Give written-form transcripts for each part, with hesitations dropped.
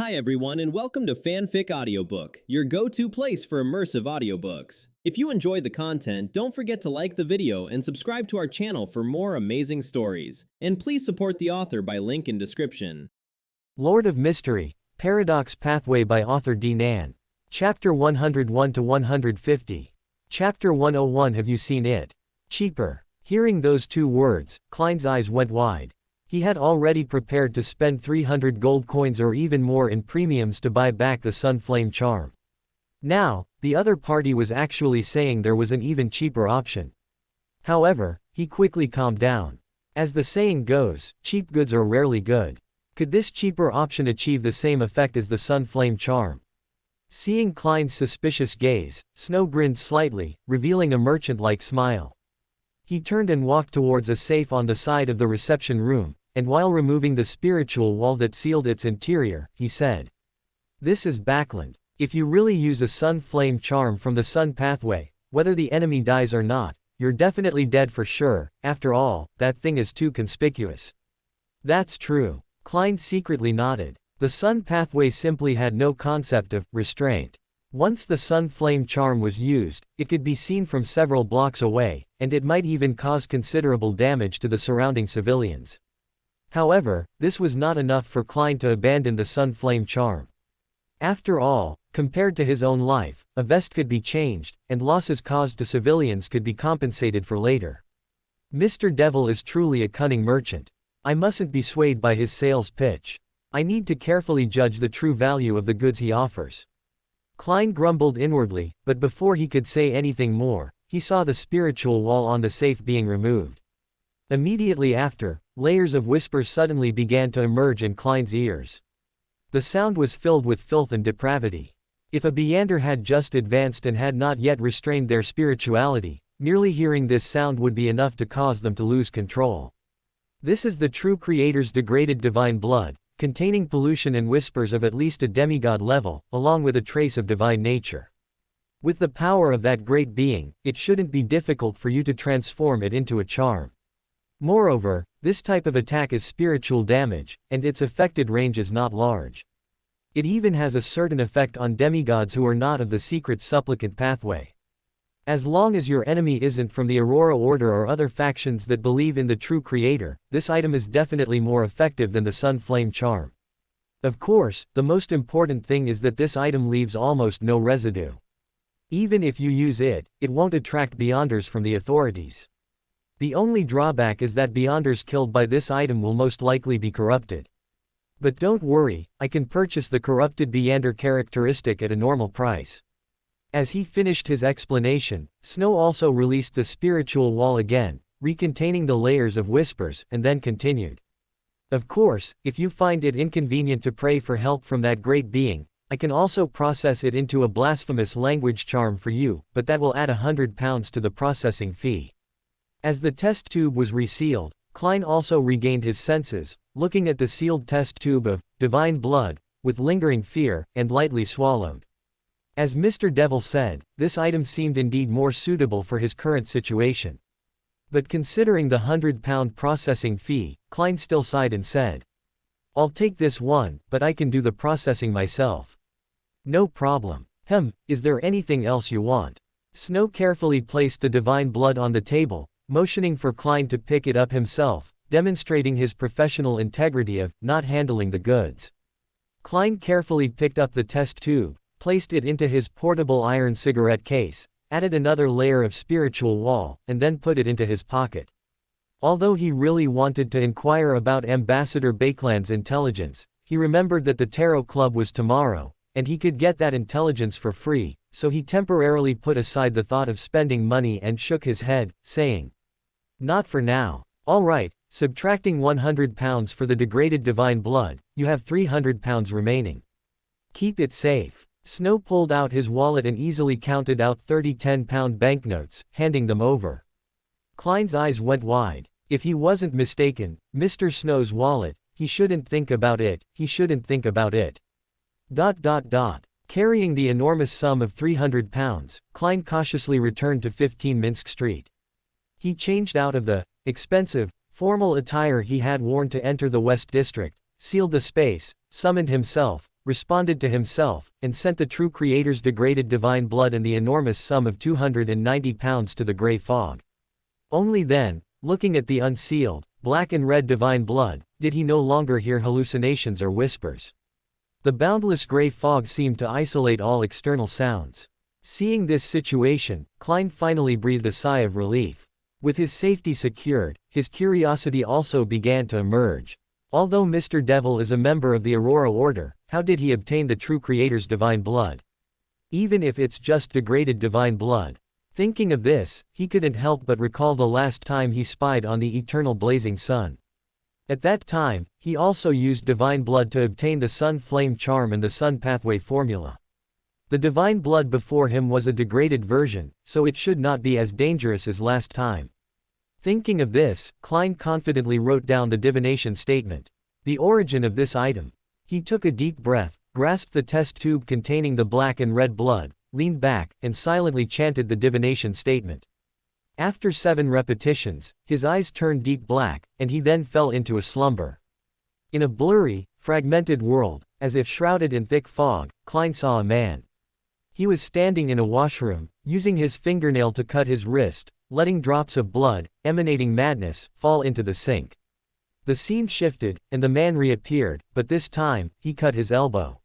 Hi everyone and welcome to Fanfic Audiobook, your go-to place for immersive audiobooks. If you enjoy the content, don't forget to like the video and subscribe to our channel for more amazing stories. And please support the author by link in description. Lord of Mystery, Paradox Pathway by author D. Nan. Chapter 101 to 150. Chapter 101. Have you seen it? Cheaper. Hearing those two words, Klein's eyes went wide. He had already prepared to spend 300 gold coins or even more in premiums to buy back the Sun Flame charm. Now, the other party was actually saying there was an even cheaper option. However, he quickly calmed down. As the saying goes, cheap goods are rarely good. Could this cheaper option achieve the same effect as the Sun Flame charm? Seeing Klein's suspicious gaze, Snow grinned slightly, revealing a merchant-like smile. He turned and walked towards a safe on the side of the reception room, and while removing the spiritual wall that sealed its interior, he said, "This is Backland. If you really use a Sun Flame charm from the Sun Pathway, whether the enemy dies or not, you're definitely dead for sure. After all, that thing is too conspicuous." That's true. Klein secretly nodded. The Sun Pathway simply had no concept of restraint. Once the Sun Flame charm was used, it could be seen from several blocks away, and it might even cause considerable damage to the surrounding civilians. However, this was not enough for Klein to abandon the Sun Flame charm. After all, compared to his own life, a vest could be changed, and losses caused to civilians could be compensated for later. Mr. Devil is truly a cunning merchant. I mustn't be swayed by his sales pitch. I need to carefully judge the true value of the goods he offers. Klein grumbled inwardly, but before he could say anything more, he saw the spiritual wall on the safe being removed. Immediately after, layers of whispers suddenly began to emerge in Klein's ears. The sound was filled with filth and depravity. If a Beander had just advanced and had not yet restrained their spirituality, merely hearing this sound would be enough to cause them to lose control. This is the true Creator's degraded divine blood, containing pollution and whispers of at least a demigod level, along with a trace of divine nature. With the power of that great being, it shouldn't be difficult for you to transform it into a charm. Moreover, this type of attack is spiritual damage, and its affected range is not large. It even has a certain effect on demigods who are not of the secret supplicant pathway. As long as your enemy isn't from the Aurora Order or other factions that believe in the true Creator, this item is definitely more effective than the Sun Flame charm. Of course, the most important thing is that this item leaves almost no residue. Even if you use it, it won't attract Beyonders from the authorities. The only drawback is that Beyonders killed by this item will most likely be corrupted. But don't worry, I can purchase the corrupted Beyander characteristic at a normal price. As he finished his explanation, Snow also released the spiritual wall again, recontaining the layers of whispers, and then continued. Of course, if you find it inconvenient to pray for help from that great being, I can also process it into a blasphemous language charm for you, but that will add £100 to the processing fee. As the test tube was resealed, Klein also regained his senses, looking at the sealed test tube of divine blood, with lingering fear, and lightly swallowed. As Mr. Devil said, this item seemed indeed more suitable for his current situation. But considering the £100 processing fee, Klein still sighed and said, "I'll take this one, but I can do the processing myself." "No problem. Is there anything else you want?" Snow carefully placed the divine blood on the table, motioning for Klein to pick it up himself, demonstrating his professional integrity of not handling the goods. Klein carefully picked up the test tube, placed it into his portable iron cigarette case, added another layer of spiritual wall, and then put it into his pocket. Although he really wanted to inquire about Ambassador Bakeland's intelligence, he remembered that the Tarot Club was tomorrow, and he could get that intelligence for free, so he temporarily put aside the thought of spending money and shook his head, saying, "Not for now. All right, subtracting £100 for the degraded divine blood, you have £300 remaining. Keep it safe." Snow pulled out his wallet and easily counted out 30 £10 banknotes, handing them over. Klein's eyes went wide. If he wasn't mistaken, Mr. Snow's wallet, he shouldn't think about it. Carrying the enormous sum of £300, Klein cautiously returned to 15 Minsk Street. He changed out of the expensive, formal attire he had worn to enter the West District, sealed the space, summoned himself, responded to himself, and sent the true creator's degraded divine blood and the enormous sum of 290 pounds to the grey fog. Only then, looking at the unsealed, black and red divine blood, did he no longer hear hallucinations or whispers. The boundless grey fog seemed to isolate all external sounds. Seeing this situation, Klein finally breathed a sigh of relief. With his safety secured, his curiosity also began to emerge. Although Mr. Devil is a member of the Aurora Order, how did he obtain the true creator's divine blood? Even if it's just degraded divine blood. Thinking of this, he couldn't help but recall the last time he spied on the eternal blazing sun. At that time, he also used divine blood to obtain the sun flame charm and the sun pathway formula. The divine blood before him was a degraded version, so it should not be as dangerous as last time. Thinking of this, Klein confidently wrote down the divination statement. The origin of this item. He took a deep breath, grasped the test tube containing the black and red blood, leaned back, and silently chanted the divination statement. After 7 repetitions, his eyes turned deep black, and he then fell into a slumber. In a blurry, fragmented world, as if shrouded in thick fog, Klein saw a man. He was standing in a washroom, using his fingernail to cut his wrist, letting drops of blood, emanating madness, fall into the sink. The scene shifted, and the man reappeared, but this time, he cut his elbow.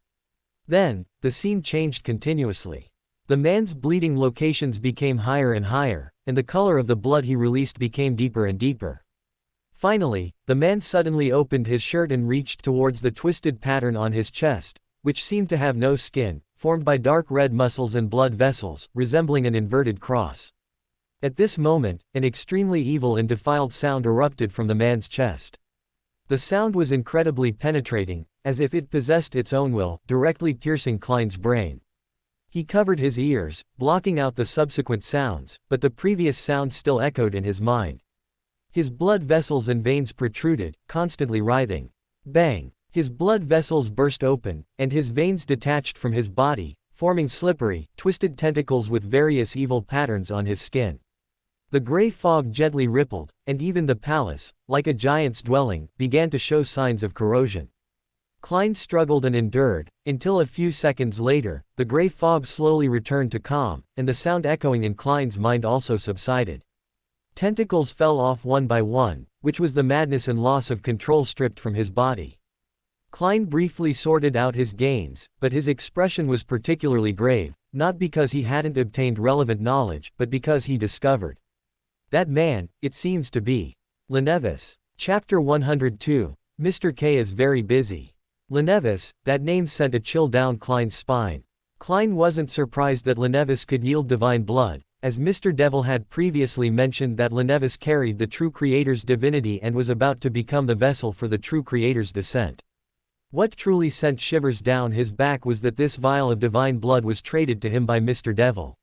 Then, the scene changed continuously. The man's bleeding locations became higher and higher, and the color of the blood he released became deeper and deeper. Finally, the man suddenly opened his shirt and reached towards the twisted pattern on his chest, which seemed to have no skin, formed by dark red muscles and blood vessels, resembling an inverted cross. At this moment, an extremely evil and defiled sound erupted from the man's chest. The sound was incredibly penetrating, as if it possessed its own will, directly piercing Klein's brain. He covered his ears, blocking out the subsequent sounds, but the previous sound still echoed in his mind. His blood vessels and veins protruded, constantly writhing. Bang! His blood vessels burst open, and his veins detached from his body, forming slippery, twisted tentacles with various evil patterns on his skin. The gray fog gently rippled, and even the palace, like a giant's dwelling, began to show signs of corrosion. Klein struggled and endured, until a few seconds later, the gray fog slowly returned to calm, and the sound echoing in Klein's mind also subsided. Tentacles fell off one by one, which was the madness and loss of control stripped from his body. Klein briefly sorted out his gains, but his expression was particularly grave, not because he hadn't obtained relevant knowledge, but because he discovered. That man, it seems to be Lenevis. Chapter 102. Mr. K is very busy. Lenevis, that name sent a chill down Klein's spine. Klein wasn't surprised that Lenevis could yield divine blood, as Mr. Devil had previously mentioned that Lenevis carried the true creator's divinity and was about to become the vessel for the true creator's descent. What truly sent shivers down his back was that this vial of divine blood was traded to him by Mr. Devil.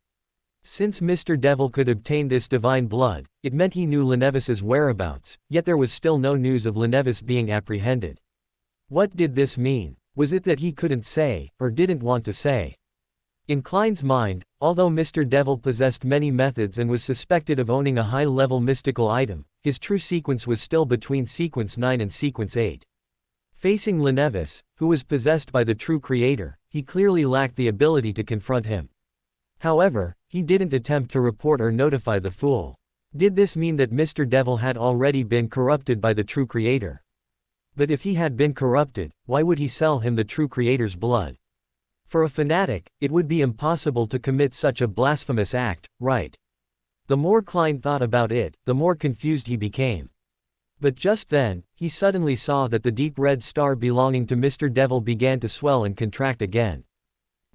Since Mr. Devil could obtain this divine blood, it meant he knew Lenevis's whereabouts, yet there was still no news of Lenevis being apprehended. What did this mean? Was it that he couldn't say, or didn't want to say? In Klein's mind, although Mr. Devil possessed many methods and was suspected of owning a high-level mystical item, his true sequence was still between Sequence 9 and Sequence 8. Facing Lenevis, who was possessed by the true creator, he clearly lacked the ability to confront him. However, he didn't attempt to report or notify the fool. Did this mean that Mr. Devil had already been corrupted by the true creator? But if he had been corrupted, why would he sell him the true creator's blood? For a fanatic, it would be impossible to commit such a blasphemous act, right? The more Klein thought about it, the more confused he became. But just then, he suddenly saw that the deep red star belonging to Mr. Devil began to swell and contract again.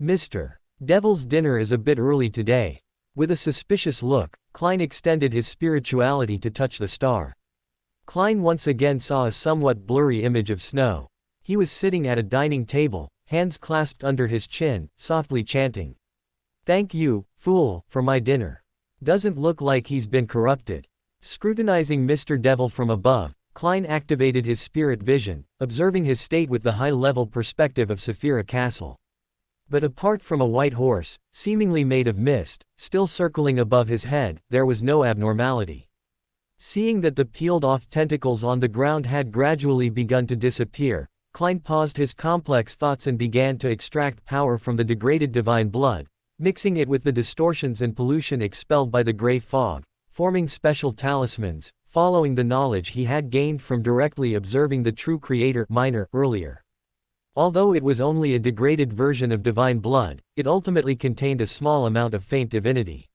Mr. Devil's dinner is a bit early today. With a suspicious look, Klein extended his spirituality to touch the star. Klein once again saw a somewhat blurry image of Snow. He was sitting at a dining table, hands clasped under his chin, softly chanting, "Thank you, fool, for my dinner. Doesn't look like he's been corrupted." Scrutinizing Mr. Devil from above, Klein activated his spirit vision, observing his state with the high-level perspective of Saphira Castle. But apart from a white horse, seemingly made of mist, still circling above his head, there was no abnormality. Seeing that the peeled-off tentacles on the ground had gradually begun to disappear, Klein paused his complex thoughts and began to extract power from the degraded divine blood, mixing it with the distortions and pollution expelled by the gray fog, forming special talismans, following the knowledge he had gained from directly observing the true creator minor earlier. Although it was only a degraded version of divine blood, it ultimately contained a small amount of faint divinity.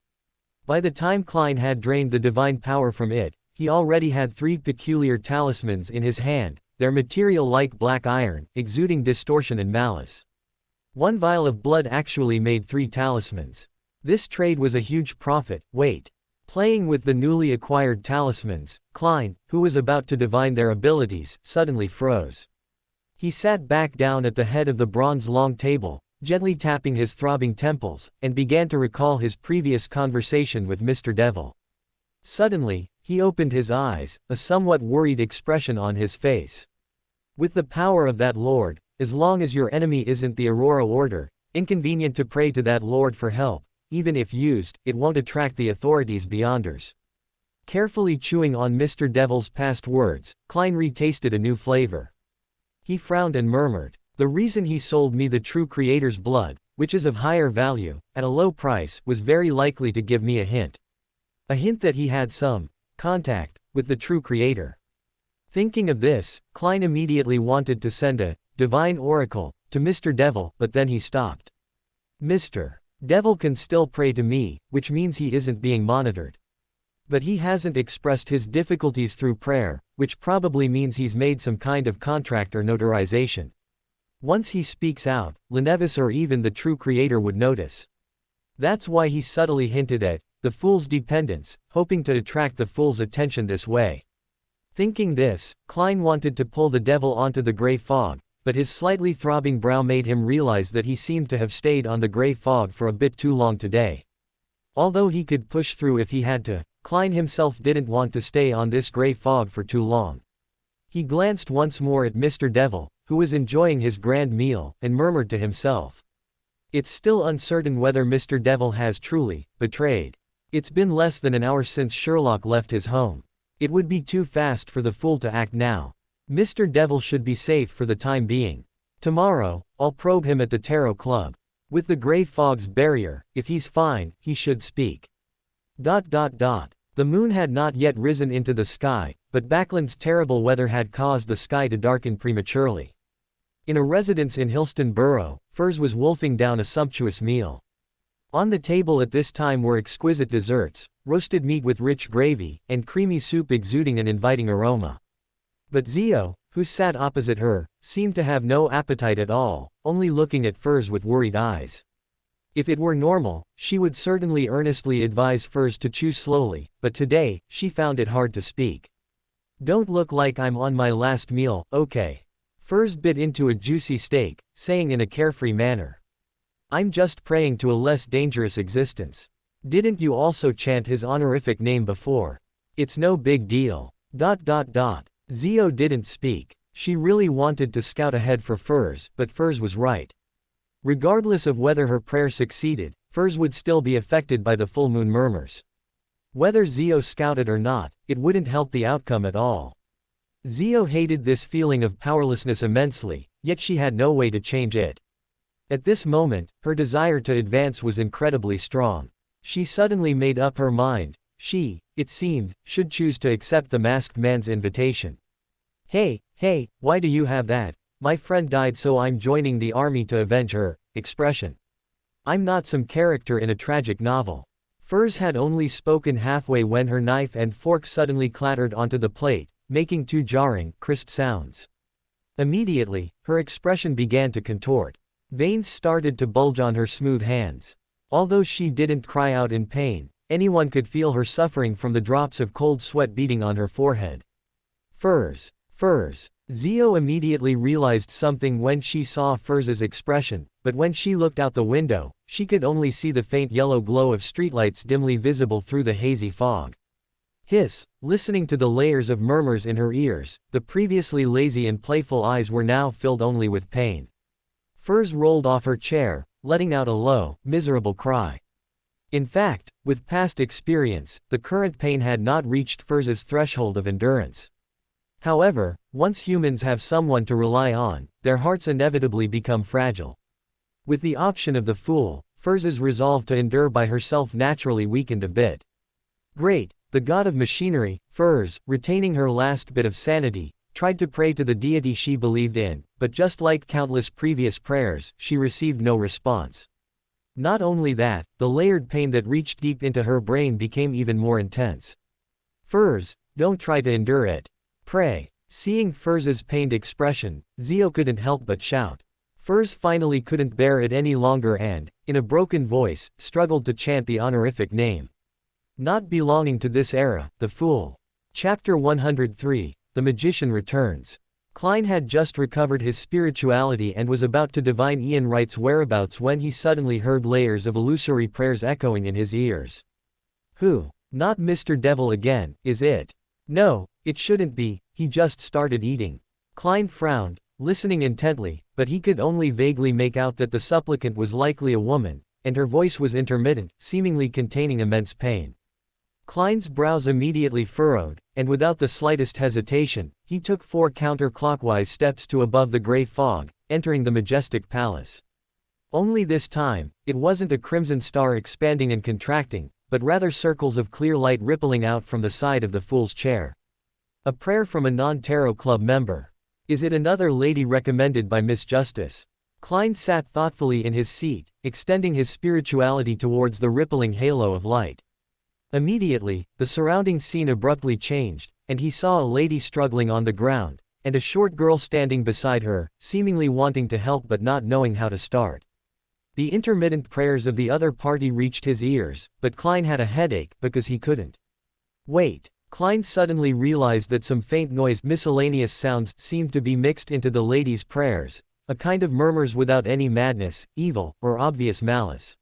By the time Klein had drained the divine power from it, he already had 3 peculiar talismans in his hand, their material like black iron, exuding distortion and malice. 1 vial of blood actually made 3 talismans. This trade was a huge profit. Wait. Playing with the newly acquired talismans, Klein, who was about to divine their abilities, suddenly froze. He sat back down at the head of the bronze long table, gently tapping his throbbing temples, and began to recall his previous conversation with Mr. Devil. Suddenly, he opened his eyes, a somewhat worried expression on his face. With the power of that lord, as long as your enemy isn't the Aurora Order, inconvenient to pray to that lord for help, even if used, it won't attract the authorities beyonders. Carefully chewing on Mr. Devil's past words, Klein retasted a new flavor. He frowned and murmured, "The reason he sold me the true creator's blood, which is of higher value, at a low price, was very likely to give me a hint. A hint that he had some contact with the true creator." Thinking of this, Klein immediately wanted to send a divine oracle to Mr. Devil, but then he stopped. Mr. Devil can still pray to me, which means he isn't being monitored. But he hasn't expressed his difficulties through prayer, which probably means he's made some kind of contract or notarization. Once he speaks out, Lenevis or even the true creator would notice. That's why he subtly hinted at the fool's dependence, hoping to attract the fool's attention this way. Thinking this, Klein wanted to pull the devil onto the gray fog, but his slightly throbbing brow made him realize that he seemed to have stayed on the gray fog for a bit too long today. Although he could push through if he had to, Klein himself didn't want to stay on this gray fog for too long. He glanced once more at Mr. Devil, who was enjoying his grand meal, and murmured to himself. It's still uncertain whether Mr. Devil has truly betrayed. It's been less than an hour since Sherlock left his home. It would be too fast for the fool to act now. Mr. Devil should be safe for the time being. Tomorrow, I'll probe him at the Tarot Club. With the gray fog's barrier, if he's fine, he should speak. The moon had not yet risen into the sky, but Backlund's terrible weather had caused the sky to darken prematurely. In a residence in Hillston Borough, Furs was wolfing down a sumptuous meal. On the table at this time were exquisite desserts, roasted meat with rich gravy, and creamy soup exuding an inviting aroma. But Zio, who sat opposite her, seemed to have no appetite at all, only looking at Furs with worried eyes. If it were normal, she would certainly earnestly advise Furs to chew slowly, but today, she found it hard to speak. Don't look like I'm on my last meal, okay? Furs bit into a juicy steak, saying in a carefree manner. I'm just praying to a less dangerous existence. Didn't you also chant his honorific name before? It's no big deal. Zio didn't speak. She really wanted to scout ahead for Furs, but Furs was right. Regardless of whether her prayer succeeded, Furs would still be affected by the full moon murmurs. Whether Zio scouted or not, it wouldn't help the outcome at all. Zio hated this feeling of powerlessness immensely, yet she had no way to change it. At this moment, her desire to advance was incredibly strong. She suddenly made up her mind. She, it seemed, should choose to accept the masked man's invitation. Hey, why do you have that? My friend died, so I'm joining the army to avenge her expression. I'm not some character in a tragic novel. Furs had only spoken halfway when her knife and fork suddenly clattered onto the plate, making 2 jarring, crisp sounds. Immediately, her expression began to contort. Veins started to bulge on her smooth hands. Although she didn't cry out in pain, anyone could feel her suffering from the drops of cold sweat beating on her forehead. Furs. Zio immediately realized something when she saw Furs's expression, but when she looked out the window, she could only see the faint yellow glow of streetlights dimly visible through the hazy fog. Listening to the layers of murmurs in her ears, the previously lazy and playful eyes were now filled only with pain. Furs rolled off her chair, letting out a low, miserable cry. In fact, with past experience, the current pain had not reached Furs's threshold of endurance. However, once humans have someone to rely on, their hearts inevitably become fragile. With the option of the fool, Furz's resolve to endure by herself naturally weakened a bit. Great, the god of machinery, Furz, retaining her last bit of sanity, tried to pray to the deity she believed in, but just like countless previous prayers, she received no response. Not only that, the layered pain that reached deep into her brain became even more intense. Furz, don't try to endure it. Pray. Seeing Furz's pained expression, Zio couldn't help but shout. Furz finally couldn't bear it any longer and, in a broken voice, struggled to chant the honorific name. Not belonging to this era, the fool. Chapter 103, The Magician Returns. Klein had just recovered his spirituality and was about to divine Ian Wright's whereabouts when he suddenly heard layers of illusory prayers echoing in his ears. Who? Not Mr. Devil again, is it? No, it shouldn't be, he just started eating. Klein frowned, listening intently, but he could only vaguely make out that the supplicant was likely a woman, and her voice was intermittent, seemingly containing immense pain. Klein's brows immediately furrowed, and without the slightest hesitation, he took 4 counterclockwise steps to above the gray fog, entering the majestic palace. Only this time, it wasn't a crimson star expanding and contracting, but rather circles of clear light rippling out from the side of the fool's chair. A prayer from a non-tarot club member. Is it another lady recommended by Miss Justice? Klein sat thoughtfully in his seat, extending his spirituality towards the rippling halo of light. Immediately, the surrounding scene abruptly changed, and he saw a lady struggling on the ground, and a short girl standing beside her, seemingly wanting to help but not knowing how to start. The intermittent prayers of the other party reached his ears, but Klein had a headache because he couldn't. Wait. Klein suddenly realized that some faint noise, miscellaneous sounds, seemed to be mixed into the lady's prayers, a kind of murmurs without any madness, evil, or obvious malice.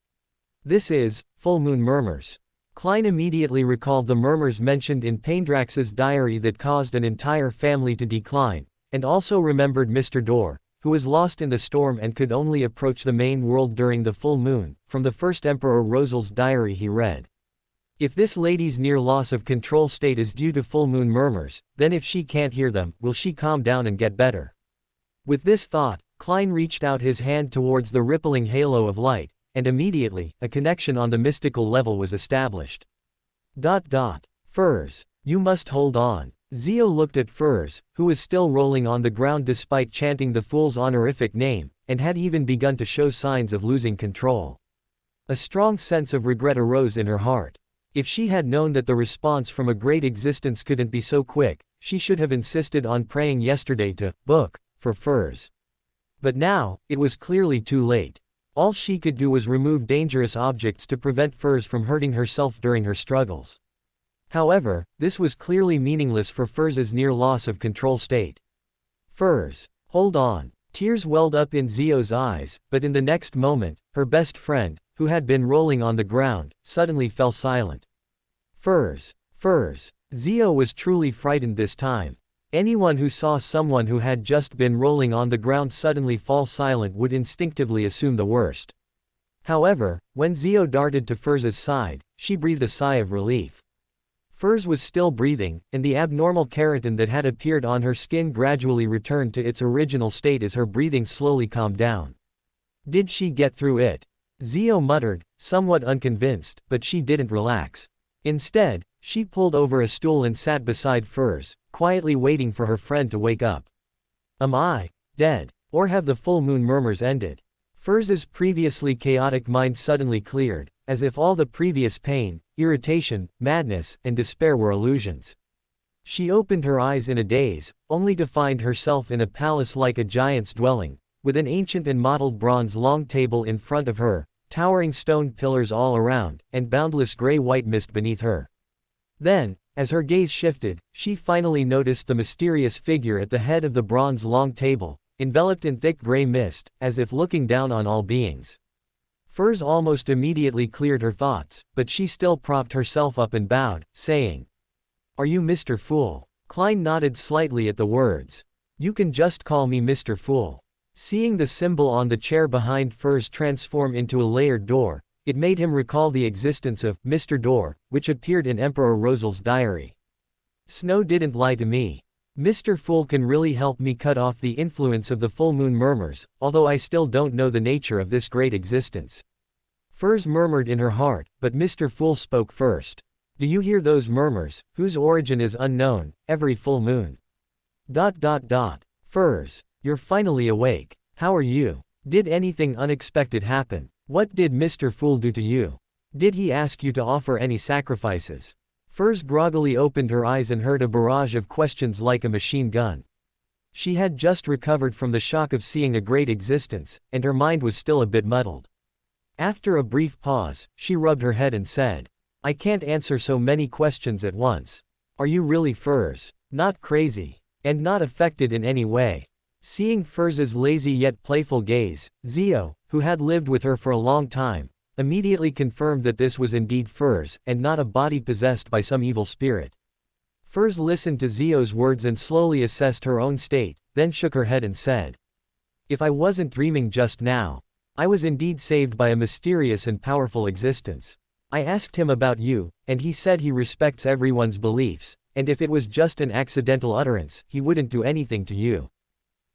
This is, full moon murmurs. Klein immediately recalled the murmurs mentioned in Paindrax's diary that caused an entire family to decline, and also remembered Mr. Dor, who was lost in the storm and could only approach the main world during the full moon, from the first Emperor Rosel's diary he read. If this lady's near loss of control state is due to full moon murmurs, then if she can't hear them, will she calm down and get better? With this thought, Klein reached out his hand towards the rippling halo of light, and immediately, a connection on the mystical level was established. Furz. You must hold on. Zio looked at Furz, who was still rolling on the ground despite chanting the fool's honorific name, and had even begun to show signs of losing control. A strong sense of regret arose in her heart. If she had known that the response from a great existence couldn't be so quick, she should have insisted on praying yesterday to book for Furz. But now, it was clearly too late. All she could do was remove dangerous objects to prevent Furz from hurting herself during her struggles. However, this was clearly meaningless for Furz's near loss of control state. Furz, hold on. Tears welled up in Zio's eyes, but in the next moment, her best friend, who had been rolling on the ground, suddenly fell silent. Furz. Zio was truly frightened this time. Anyone who saw someone who had just been rolling on the ground suddenly fall silent would instinctively assume the worst. However, when Zio darted to Furz's side, she breathed a sigh of relief. Furz was still breathing, and the abnormal keratin that had appeared on her skin gradually returned to its original state as her breathing slowly calmed down. Did she get through it? Zio muttered, somewhat unconvinced, but she didn't relax. Instead, she pulled over a stool and sat beside Furz, quietly waiting for her friend to wake up. Am I dead? Or have the full moon murmurs ended? Furz's previously chaotic mind suddenly cleared, as if all the previous pain, irritation, madness, and despair were illusions. She opened her eyes in a daze, only to find herself in a palace like a giant's dwelling, with an ancient and mottled bronze long table in front of her, towering stone pillars all around, and boundless gray-white mist beneath her. Then, as her gaze shifted, she finally noticed the mysterious figure at the head of the bronze long table, enveloped in thick gray mist, as if looking down on all beings. Furz almost immediately cleared her thoughts, but she still propped herself up and bowed, saying, Are you Mr. Fool? Klein nodded slightly at the words. You can just call me Mr. Fool. Seeing the symbol on the chair behind Furz transform into a layered door, it made him recall the existence of Mr. Door, which appeared in Emperor Rosel's diary. Snow didn't lie to me. Mr. Fool can really help me cut off the influence of the full moon murmurs, although I still don't know the nature of this great existence. Furs murmured in her heart, but Mr. Fool spoke first. Do you hear those murmurs, whose origin is unknown, every full moon? Furs, you're finally awake. How are you? Did anything unexpected happen? What did Mr. Fool do to you? Did he ask you to offer any sacrifices? Furs groggily opened her eyes and heard a barrage of questions like a machine gun. She had just recovered from the shock of seeing a great existence, and her mind was still a bit muddled. After a brief pause, she rubbed her head and said, I can't answer so many questions at once. Are you really Furs? Not crazy? And not affected in any way? Seeing Furs's lazy yet playful gaze, Zio, who had lived with her for a long time, immediately confirmed that this was indeed Furs, and not a body possessed by some evil spirit. Furs listened to Zio's words and slowly assessed her own state, then shook her head and said, If I wasn't dreaming just now, I was indeed saved by a mysterious and powerful existence. I asked him about you, and he said he respects everyone's beliefs, and if it was just an accidental utterance, he wouldn't do anything to you.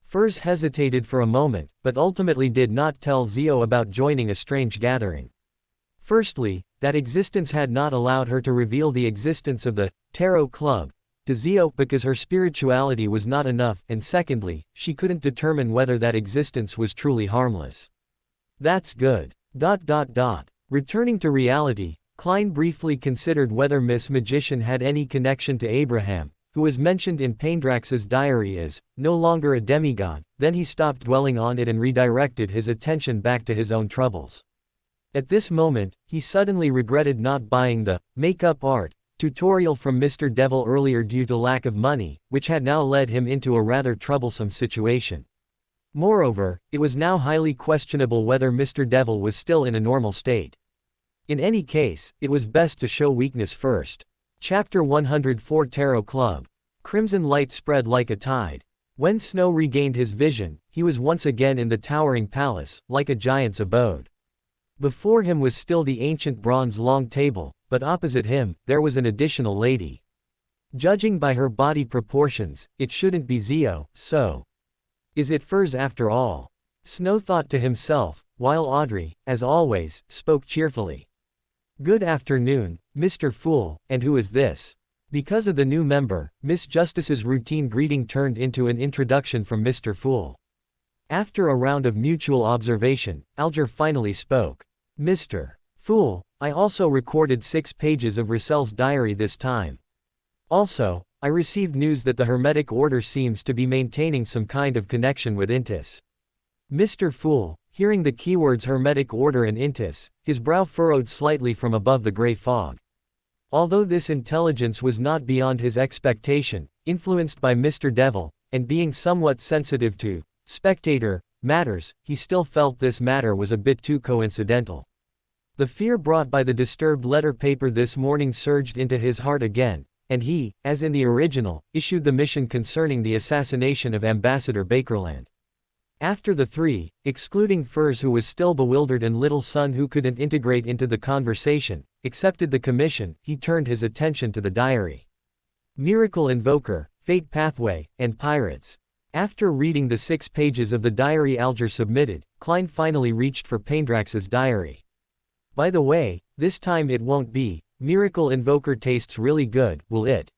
Furs hesitated for a moment, but ultimately did not tell Zio about joining a strange gathering. Firstly, that existence had not allowed her to reveal the existence of the Tarot Club to Zio because her spirituality was not enough, and secondly, she couldn't determine whether that existence was truly harmless. That's good. Returning to reality, Klein briefly considered whether Miss Magician had any connection to Abraham, who was mentioned in Paindrax's diary as no longer a demigod. Then he stopped dwelling on it and redirected his attention back to his own troubles. At this moment, he suddenly regretted not buying the makeup art tutorial from Mr. Devil earlier due to lack of money, which had now led him into a rather troublesome situation. Moreover, it was now highly questionable whether Mr. Devil was still in a normal state. In any case, it was best to show weakness first. Chapter 104 Tarot Club. Crimson light spread like a tide. When Snow regained his vision, he was once again in the towering palace, like a giant's abode. Before him was still the ancient bronze long table, but opposite him, there was an additional lady. Judging by her body proportions, it shouldn't be Zio, so. Is it Furs after all? Snow thought to himself, while Audrey, as always, spoke cheerfully. Good afternoon, Mr. Fool, and who is this? Because of the new member, Miss Justice's routine greeting turned into an introduction from Mr. Fool. After a round of mutual observation, Alger finally spoke. Mr. Fool, I also recorded 6 pages of Russell's diary this time. Also, I received news that the Hermetic Order seems to be maintaining some kind of connection with Intis. Mr. Fool, hearing the keywords Hermetic Order and Intis, his brow furrowed slightly from above the gray fog. Although this intelligence was not beyond his expectation, influenced by Mr. Devil, and being somewhat sensitive to spectator matters, he still felt this matter was a bit too coincidental. The fear brought by the disturbed letter paper this morning surged into his heart again, and he, as in the original, issued the mission concerning the assassination of Ambassador Bakerland. After the 3, excluding Furs who was still bewildered and Little Sun who couldn't integrate into the conversation, accepted the commission, he turned his attention to the diary. Miracle Invoker, Fate Pathway, and Pirates. After reading the 6 pages of the diary Alger submitted, Klein finally reached for Paindrax's diary. By the way, this time it won't be, Miracle Invoker tastes really good, will it?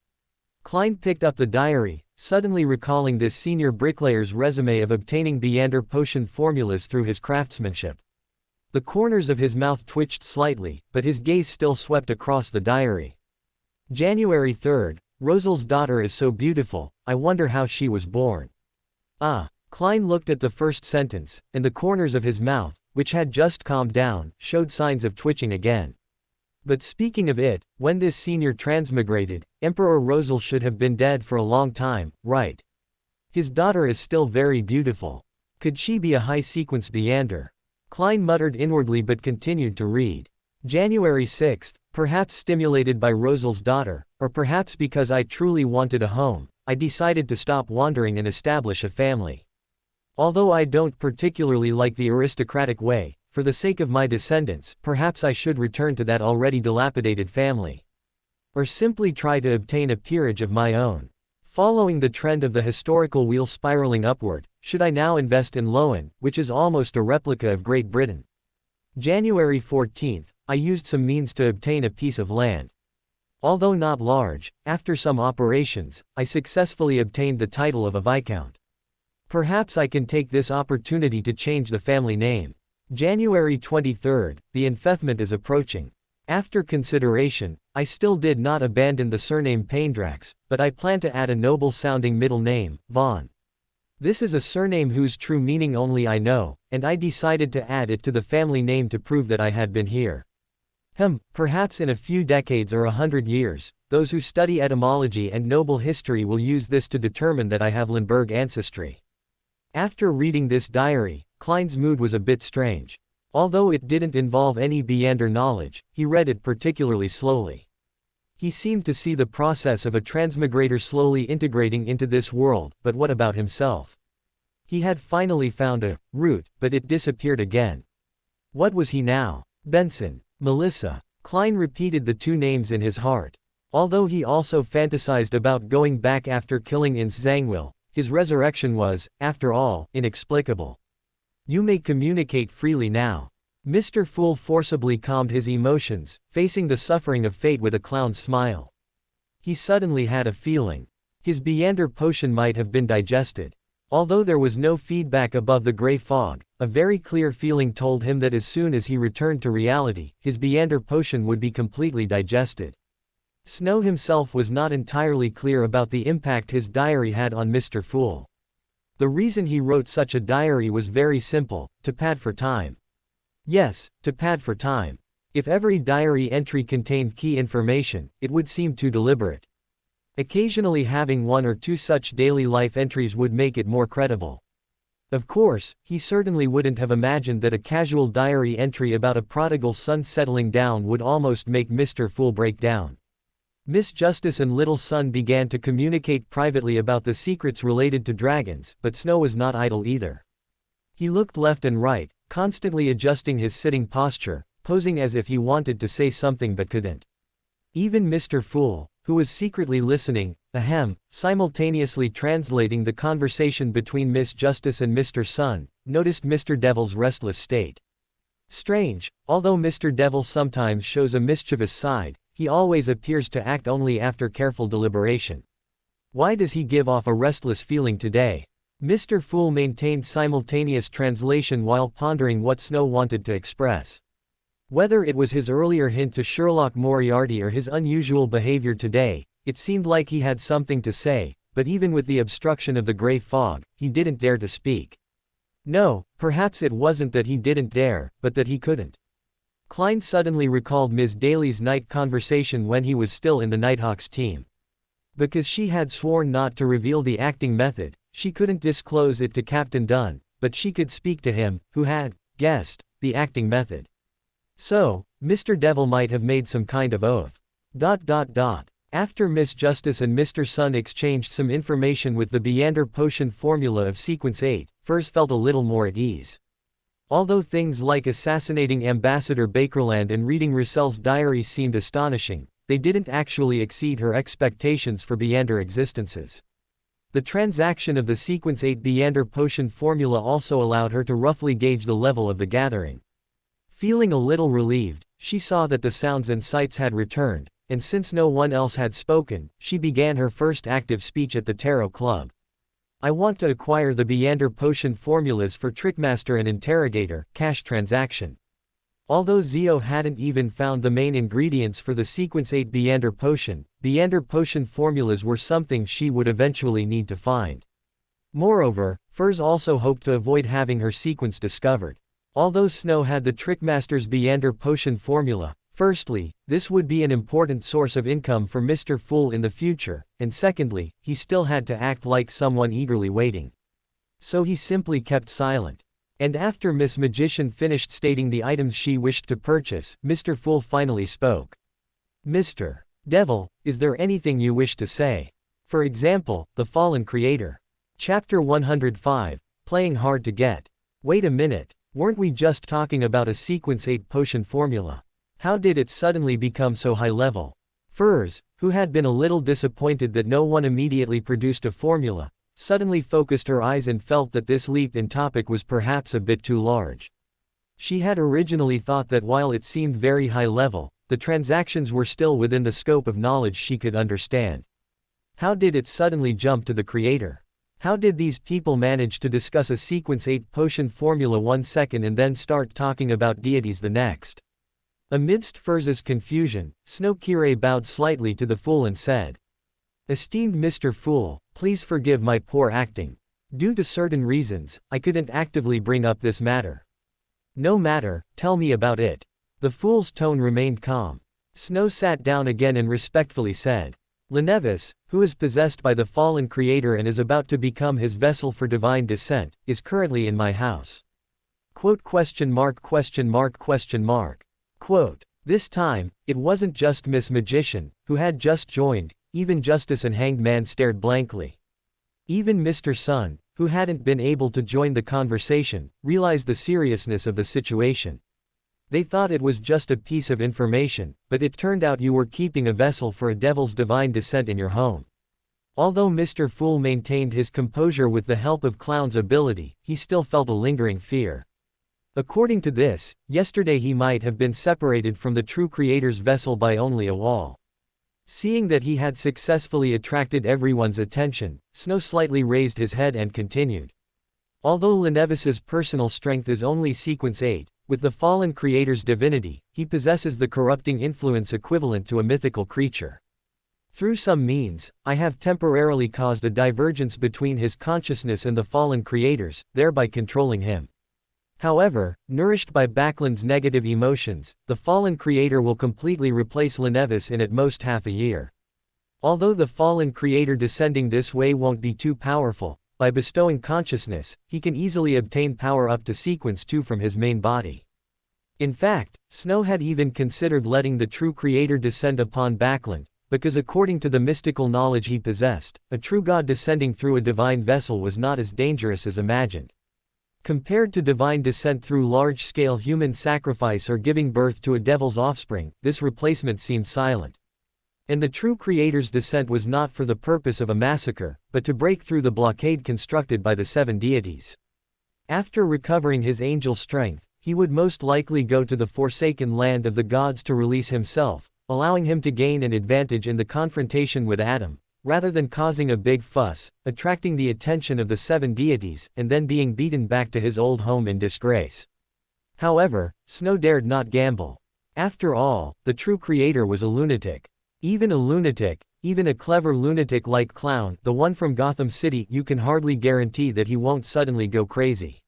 Klein picked up the diary, suddenly recalling this senior bricklayer's resume of obtaining Beander potion formulas through his craftsmanship. The corners of his mouth twitched slightly, but his gaze still swept across the diary. January 3rd, Rosal's daughter is so beautiful, I wonder how she was born. Klein looked at the first sentence, and the corners of his mouth, which had just calmed down, showed signs of twitching again. But speaking of it, when this senior transmigrated, Emperor Rosal should have been dead for a long time, right? His daughter is still very beautiful. Could she be a high-sequence Beander? Klein muttered inwardly but continued to read. January 6th, perhaps stimulated by Rosal's daughter, or perhaps because I truly wanted a home, I decided to stop wandering and establish a family. Although I don't particularly like the aristocratic way, for the sake of my descendants, perhaps I should return to that already dilapidated family. Or simply try to obtain a peerage of my own. Following the trend of the historical wheel spiraling upward, should I now invest in Loan, which is almost a replica of Great Britain? January 14, I used some means to obtain a piece of land. Although not large, after some operations, I successfully obtained the title of a viscount. Perhaps I can take this opportunity to change the family name. January 23, the enfeoffment is approaching. After consideration, I still did not abandon the surname Paindrax, but I plan to add a noble-sounding middle name, Von. This is a surname whose true meaning only I know, and I decided to add it to the family name to prove that I had been here. Perhaps in a few decades or 100 years, those who study etymology and noble history will use this to determine that I have Limburg ancestry. After reading this diary, Klein's mood was a bit strange. Although it didn't involve any Beander knowledge, he read it particularly slowly. He seemed to see the process of a transmigrator slowly integrating into this world, but what about himself? He had finally found a root, but it disappeared again. What was he now? Benson. Melissa. Klein repeated the two names in his heart. Although he also fantasized about going back after killing Ins Zangwil, his resurrection was, after all, inexplicable. You may communicate freely now. Mr. Fool forcibly calmed his emotions, facing the suffering of fate with a clown's smile. He suddenly had a feeling. His Beander potion might have been digested. Although there was no feedback above the gray fog, a very clear feeling told him that as soon as he returned to reality, his Beander potion would be completely digested. Snow himself was not entirely clear about the impact his diary had on Mr. Fool. The reason he wrote such a diary was very simple: to pad for time. Yes, to pad for time. If every diary entry contained key information, it would seem too deliberate. Occasionally having one or two such daily life entries would make it more credible. Of course, he certainly wouldn't have imagined that a casual diary entry about a prodigal son settling down would almost make Mr. Fool break down. Miss Justice and Little Son began to communicate privately about the secrets related to dragons, but Snow was not idle either. He looked left and right, constantly adjusting his sitting posture, posing as if he wanted to say something but couldn't. Even Mr. Fool, who was secretly listening, simultaneously translating the conversation between Miss Justice and Mr. Sun, noticed Mr. Devil's restless state. Strange, although Mr. Devil sometimes shows a mischievous side, he always appears to act only after careful deliberation. Why does he give off a restless feeling today? Mr. Fool maintained simultaneous translation while pondering what Snow wanted to express. Whether it was his earlier hint to Sherlock Moriarty or his unusual behavior today, it seemed like he had something to say, but even with the obstruction of the gray fog, he didn't dare to speak. No, perhaps it wasn't that he didn't dare, but that he couldn't. Klein suddenly recalled Ms. Daly's night conversation when he was still in the Nighthawks team. Because she had sworn not to reveal the acting method, she couldn't disclose it to Captain Dunn, but she could speak to him, who had guessed the acting method. So, Mr. Devil might have made some kind of oath. After Miss Justice and Mr. Sun exchanged some information with the Beander potion formula of Sequence 8, Furs felt a little more at ease. Although things like assassinating Ambassador Bakerland and reading Russell's diary seemed astonishing, they didn't actually exceed her expectations for Beander existences. The transaction of the Sequence 8 Beander potion formula also allowed her to roughly gauge the level of the gathering. Feeling a little relieved, she saw that the sounds and sights had returned, and since no one else had spoken, she began her first active speech at the Tarot Club. I want to acquire the Beander potion formulas for Trickmaster and Interrogator, cash transaction. Although Zio hadn't even found the main ingredients for the Sequence 8 Beander potion formulas were something she would eventually need to find. Moreover, Furs also hoped to avoid having her sequence discovered. Although Snow had the Trickmaster's Beander potion formula, firstly, this would be an important source of income for Mr. Fool in the future, and secondly, he still had to act like someone eagerly waiting. So he simply kept silent. And after Miss Magician finished stating the items she wished to purchase, Mr. Fool finally spoke. Mr. Devil, is there anything you wish to say? For example, The Fallen Creator. Chapter 105, Playing Hard to Get. Wait a minute. Weren't we just talking about a Sequence 8 potion formula? How did it suddenly become so high level? Furs, who had been a little disappointed that no one immediately produced a formula, suddenly focused her eyes and felt that this leap in topic was perhaps a bit too large. She had originally thought that while it seemed very high level, the transactions were still within the scope of knowledge she could understand. How did it suddenly jump to the creator? How did these people manage to discuss a sequence 8 potion formula 1 second and then start talking about deities the next? Amidst Furza's confusion, Snow Kirei bowed slightly to the fool and said, "Esteemed Mr. Fool, please forgive my poor acting. Due to certain reasons, I couldn't actively bring up this matter." "No matter, tell me about it." The fool's tone remained calm. Snow sat down again and respectfully said, "Lenevis, who is possessed by the fallen creator and is about to become his vessel for divine descent, is currently in my house." Quote, question mark, question mark, question mark. Quote, this time, it wasn't just Miss Magician, who had just joined, even Justice and Hanged Man stared blankly. Even Mr. Sun, who hadn't been able to join the conversation, realized the seriousness of the situation. They thought it was just a piece of information, but it turned out you were keeping a vessel for a devil's divine descent in your home. Although Mr. Fool maintained his composure with the help of Clown's ability, he still felt a lingering fear. According to this, yesterday he might have been separated from the true creator's vessel by only a wall. Seeing that he had successfully attracted everyone's attention, Snow slightly raised his head and continued. Although Lenevis's personal strength is only sequence 8, with the fallen creator's divinity, he possesses the corrupting influence equivalent to a mythical creature. Through some means, I have temporarily caused a divergence between his consciousness and the fallen creator's, thereby controlling him. However, nourished by Backlund's negative emotions, the fallen creator will completely replace Lenevis in at most half a year. Although the fallen creator descending this way won't be too powerful, by bestowing consciousness, he can easily obtain power up to sequence 2 from his main body. In fact, Snow had even considered letting the true creator descend upon Backlund, because according to the mystical knowledge he possessed, a true god descending through a divine vessel was not as dangerous as imagined. Compared to divine descent through large-scale human sacrifice or giving birth to a devil's offspring, this replacement seemed silent. And the true creator's descent was not for the purpose of a massacre, but to break through the blockade constructed by the 7 deities. After recovering his angel strength, he would most likely go to the forsaken land of the gods to release himself, allowing him to gain an advantage in the confrontation with Adam, rather than causing a big fuss, attracting the attention of the 7 deities, and then being beaten back to his old home in disgrace. However, Snow dared not gamble. After all, the true creator was a lunatic. Even a lunatic, even a clever lunatic like Clown, the one from Gotham City, you can hardly guarantee that he won't suddenly go crazy.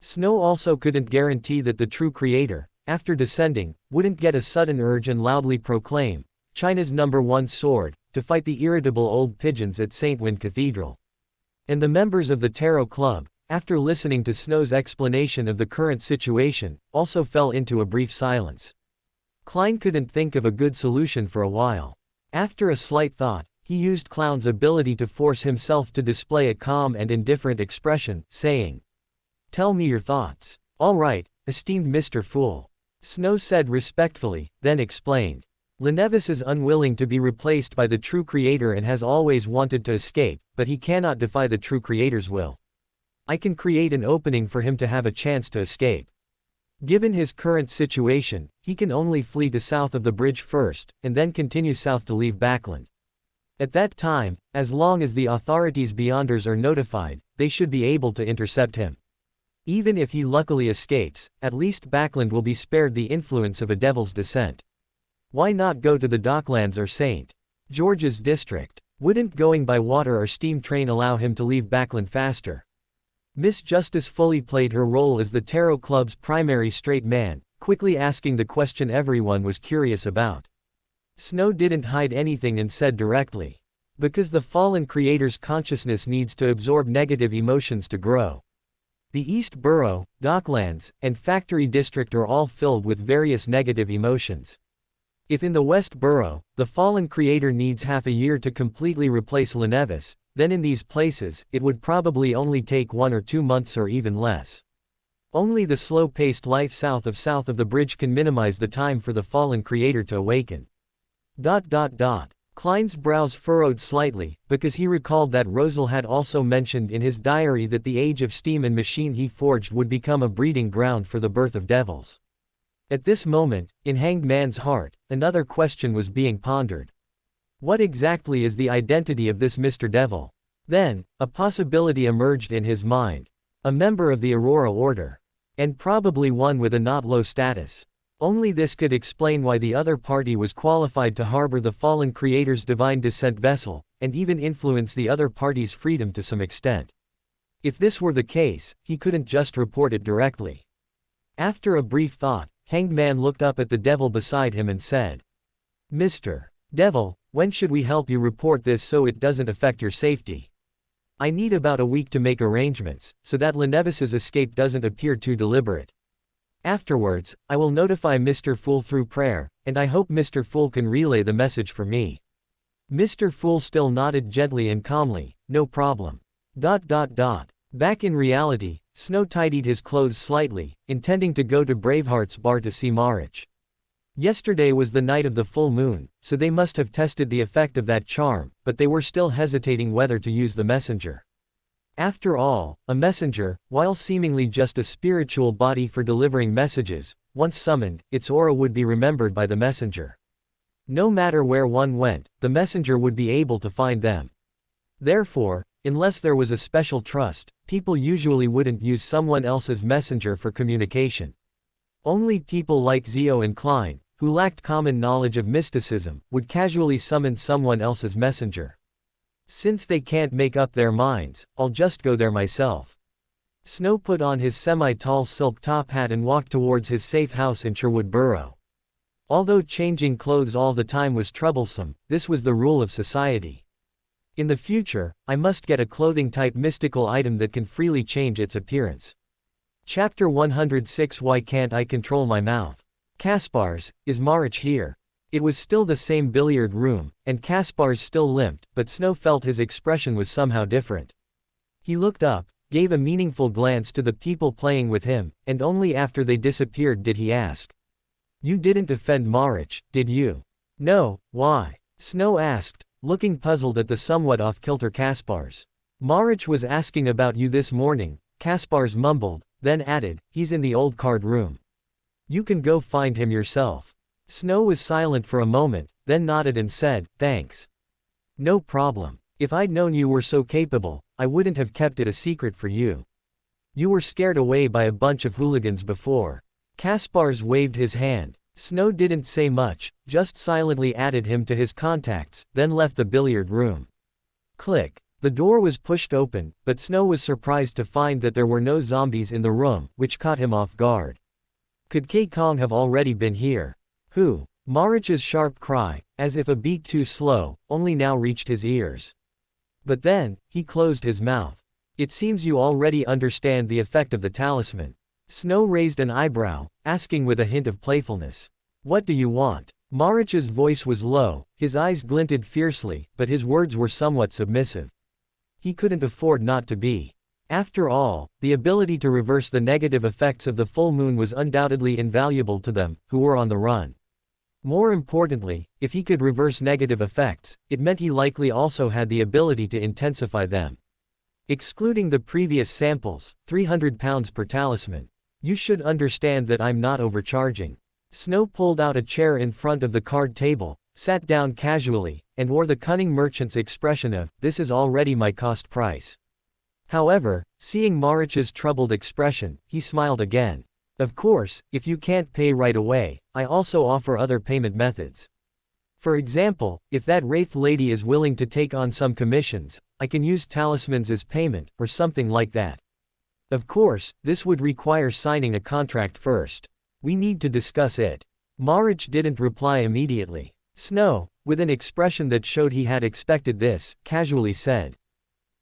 Snow also couldn't guarantee that the true creator, after descending, wouldn't get a sudden urge and loudly proclaim, "China's #1 sword," to fight the irritable old pigeons at St. Wyn Cathedral. And the members of the Tarot Club, after listening to Snow's explanation of the current situation, also fell into a brief silence. Klein couldn't think of a good solution for a while. After a slight thought, he used Clown's ability to force himself to display a calm and indifferent expression, saying, "Tell me your thoughts." "All right, esteemed Mr. Fool," Snow said respectfully, then explained. "Lenevis is unwilling to be replaced by the true creator and has always wanted to escape, but he cannot defy the true creator's will. I can create an opening for him to have a chance to escape. Given his current situation, he can only flee to south of the bridge first, and then continue south to leave Backlund. At that time, as long as the authorities beyonders are notified, they should be able to intercept him. Even if he luckily escapes, at least Backlund will be spared the influence of a devil's descent. Why not go to the Docklands or St. George's district? Wouldn't going by water or steam train allow him to leave Backlund faster?" Miss Justice fully played her role as the Tarot Club's primary straight man, quickly asking the question everyone was curious about. Snow didn't hide anything and said directly, "Because the fallen creator's consciousness needs to absorb negative emotions to grow. The East Borough, Docklands, and Factory District are all filled with various negative emotions. If in the West Borough, the fallen creator needs half a year to completely replace Lenevis, then in these places, it would probably only take 1 or 2 months or even less. Only the slow-paced life south of the bridge can minimize the time for the fallen creator to awaken." Klein's brows furrowed slightly, because he recalled that Rosal had also mentioned in his diary that the age of steam and machine he forged would become a breeding ground for the birth of devils. At this moment, in Hanged Man's heart, another question was being pondered. What exactly is the identity of this Mr. Devil? Then, a possibility emerged in his mind. A member of the Aurora Order. And probably one with a not low status. Only this could explain why the other party was qualified to harbor the fallen creator's divine descent vessel, and even influence the other party's freedom to some extent. If this were the case, he couldn't just report it directly. After a brief thought, Hanged Man looked up at the devil beside him and said, "Mr. Devil, when should we help you report this so it doesn't affect your safety? I need about a week to make arrangements, so that Lenevis's escape doesn't appear too deliberate. Afterwards, I will notify Mr. Fool through prayer, and I hope Mr. Fool can relay the message for me." Mr. Fool still nodded gently and calmly, "No problem." Back in reality, Snow tidied his clothes slightly, intending to go to Braveheart's bar to see Marich. Yesterday was the night of the full moon, so they must have tested the effect of that charm, but they were still hesitating whether to use the messenger. After all, a messenger, while seemingly just a spiritual body for delivering messages, once summoned, its aura would be remembered by the messenger. No matter where one went, the messenger would be able to find them. Therefore, unless there was a special trust, people usually wouldn't use someone else's messenger for communication. Only people like Zio and Klein, who lacked common knowledge of mysticism, would casually summon someone else's messenger. Since they can't make up their minds, I'll just go there myself. Snow put on his semi-tall silk top hat and walked towards his safe house in Sherwood Borough. Although changing clothes all the time was troublesome, this was the rule of society. In the future, I must get a clothing-type mystical item that can freely change its appearance. Chapter 106. Why can't I control my mouth? Kaspars, is Marich here? It was still the same billiard room, and Kaspars still limped, but Snow felt his expression was somehow different. He looked up, gave a meaningful glance to the people playing with him, and only after they disappeared did he ask. "You didn't offend Marich, did you?" "No, why?" Snow asked, looking puzzled at the somewhat off-kilter Kaspars. "Marich was asking about you this morning," Kaspars mumbled, then added, "He's in the old card room. You can go find him yourself." Snow was silent for a moment, then nodded and said, "Thanks. No problem. If I'd known you were so capable, I wouldn't have kept it a secret for you. You were scared away by a bunch of hooligans before." Kaspars waved his hand. Snow didn't say much, just silently added him to his contacts, then left the billiard room. Click. The door was pushed open, but Snow was surprised to find that there were no zombies in the room, which caught him off guard. Could K. Kong have already been here? Who? Marich's sharp cry, as if a beat too slow, only now reached his ears. But then, he closed his mouth. "It seems you already understand the effect of the talisman." Snow raised an eyebrow, asking with a hint of playfulness. "What do you want?" Marich's voice was low, his eyes glinted fiercely, but his words were somewhat submissive. He couldn't afford not to be. After all, the ability to reverse the negative effects of the full moon was undoubtedly invaluable to them, who were on the run. More importantly, if he could reverse negative effects, it meant he likely also had the ability to intensify them. Excluding the previous samples, 300 pounds per talisman. You should understand that I'm not overcharging. Snow pulled out a chair in front of the card table, sat down casually, and wore the cunning merchant's expression of, "This is already my cost price." However, seeing Marich's troubled expression, he smiled again. "Of course, if you can't pay right away, I also offer other payment methods. For example, if that Wraith lady is willing to take on some commissions, I can use talismans as payment, or something like that. Of course, this would require signing a contract first. We need to discuss it." Marich didn't reply immediately. Snow, with an expression that showed he had expected this, casually said,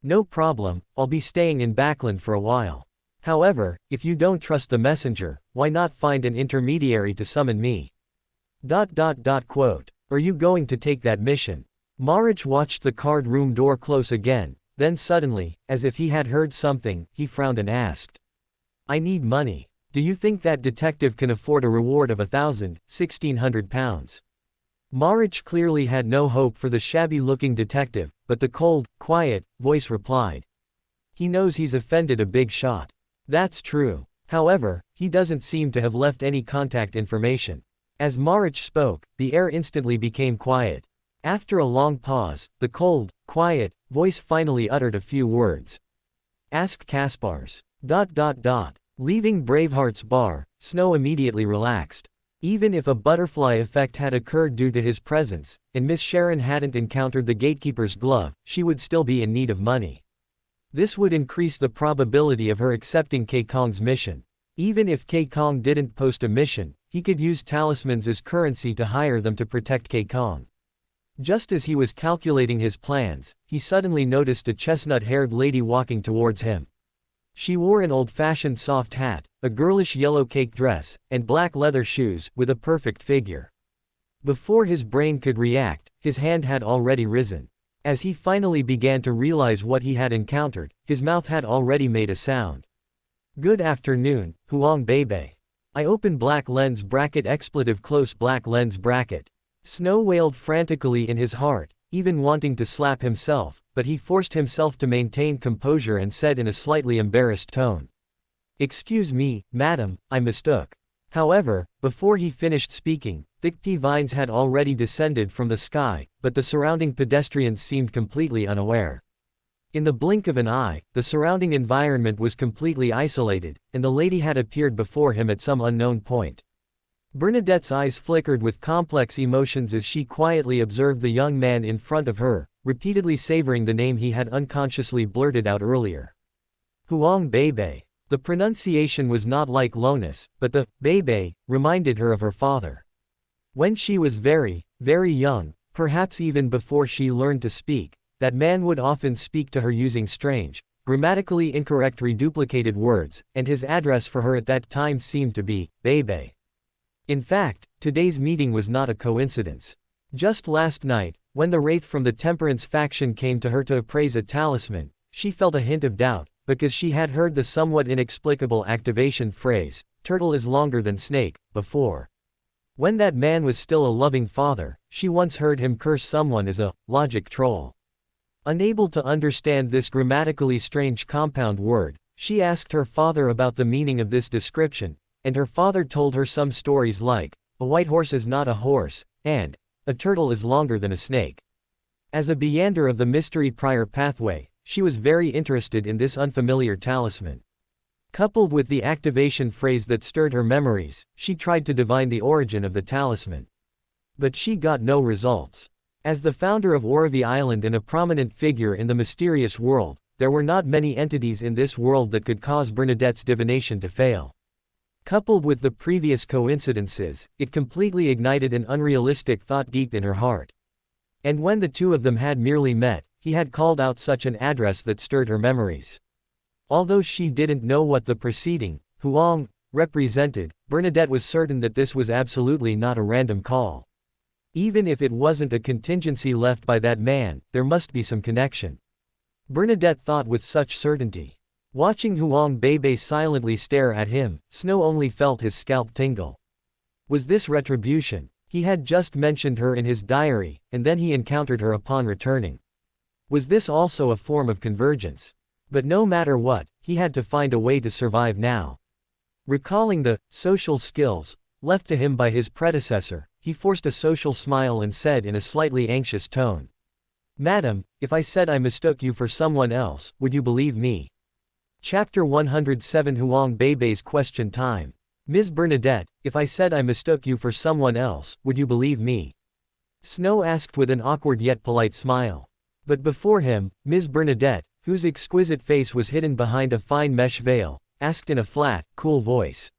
"No problem, I'll be staying in Backland for a while. However, if you don't trust the messenger, why not find an intermediary to summon me?" Quote. "Are you going to take that mission?" Marich watched the card room door close again, then suddenly, as if he had heard something, he frowned and asked, "I need money. Do you think that detective can afford a reward of 1,600 pounds? Marich clearly had no hope for the shabby-looking detective, but the cold, quiet voice replied. He knows he's offended a big shot. That's true. However, he doesn't seem to have left any contact information. As Marich spoke, the air instantly became quiet. After a long pause, the cold, quiet voice finally uttered a few words. Ask Kaspars. Leaving Braveheart's bar, Snow immediately relaxed. Even if a butterfly effect had occurred due to his presence, and Miss Sharon hadn't encountered the gatekeeper's glove, she would still be in need of money. This would increase the probability of her accepting K. Kong's mission. Even if K. Kong didn't post a mission, he could use talismans as currency to hire them to protect K. Kong. Just as he was calculating his plans, he suddenly noticed a chestnut-haired lady walking towards him. She wore an old-fashioned soft hat, a girlish yellow cake dress, and black leather shoes, with a perfect figure. Before his brain could react, his hand had already risen. As he finally began to realize what he had encountered, his mouth had already made a sound. Good afternoon, Huang Bebe. I open black lens bracket expletive close black lens bracket. Snow wailed frantically in his heart, even wanting to slap himself, but he forced himself to maintain composure and said in a slightly embarrassed tone. Excuse me, madam, I mistook. However, before he finished speaking, thick pea vines had already descended from the sky, but the surrounding pedestrians seemed completely unaware. In the blink of an eye, the surrounding environment was completely isolated, and the lady had appeared before him at some unknown point. Bernadette's eyes flickered with complex emotions as she quietly observed the young man in front of her, repeatedly savoring the name he had unconsciously blurted out earlier. Huang Bebe. The pronunciation was not like Lonus, but the Bebe reminded her of her father. When she was very, very young, perhaps even before she learned to speak, that man would often speak to her using strange, grammatically incorrect reduplicated words, and his address for her at that time seemed to be, Bebe. In fact, today's meeting was not a coincidence. Just last night, when the wraith from the Temperance faction came to her to appraise a talisman, she felt a hint of doubt, because she had heard the somewhat inexplicable activation phrase, "Turtle is longer than snake," before. When that man was still a loving father, she once heard him curse someone as a logic troll. Unable to understand this grammatically strange compound word, she asked her father about the meaning of this description, and her father told her some stories like, "A white horse is not a horse," and, "A turtle is longer than a snake." As a Beyander of the mystery prior pathway, she was very interested in this unfamiliar talisman. Coupled with the activation phrase that stirred her memories, she tried to divine the origin of the talisman. But she got no results. As the founder of Oravi Island and a prominent figure in the mysterious world, there were not many entities in this world that could cause Bernadette's divination to fail. Coupled with the previous coincidences, it completely ignited an unrealistic thought deep in her heart. And when the two of them had merely met, he had called out such an address that stirred her memories. Although she didn't know what the preceding, Huang, represented, Bernadette was certain that this was absolutely not a random call. Even if it wasn't a contingency left by that man, there must be some connection. Bernadette thought with such certainty. Watching Huang Bebe silently stare at him, Snow only felt his scalp tingle. Was this retribution? He had just mentioned her in his diary, and then he encountered her upon returning. Was this also a form of convergence? But no matter what, he had to find a way to survive now. Recalling the social skills left to him by his predecessor, he forced a social smile and said in a slightly anxious tone, "Madam, if I said I mistook you for someone else, would you believe me?" Chapter 107 Huang Bebe's Question Time. Ms. Bernadette, if I said I mistook you for someone else, would you believe me? Snow asked with an awkward yet polite smile. But before him, Ms. Bernadette, whose exquisite face was hidden behind a fine mesh veil, asked in a flat, cool voice.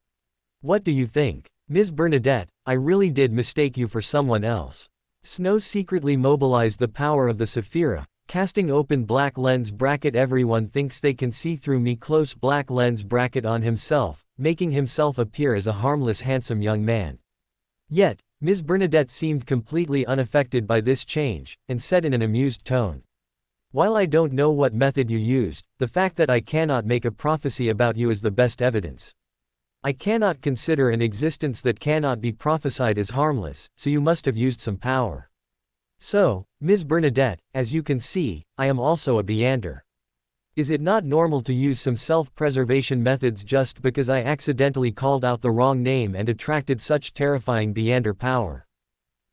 What do you think? Ms. Bernadette, I really did mistake you for someone else. Snow secretly mobilized the power of the Saphira, casting open black lens bracket everyone thinks they can see through me close black lens bracket on himself, making himself appear as a harmless handsome young man. Yet, Ms. Bernadette seemed completely unaffected by this change, and said in an amused tone. While I don't know what method you used, the fact that I cannot make a prophecy about you is the best evidence. I cannot consider an existence that cannot be prophesied as harmless, so you must have used some power. So, Ms. Bernadette, as you can see, I am also a Beander. Is it not normal to use some self-preservation methods just because I accidentally called out the wrong name and attracted such terrifying Beander power?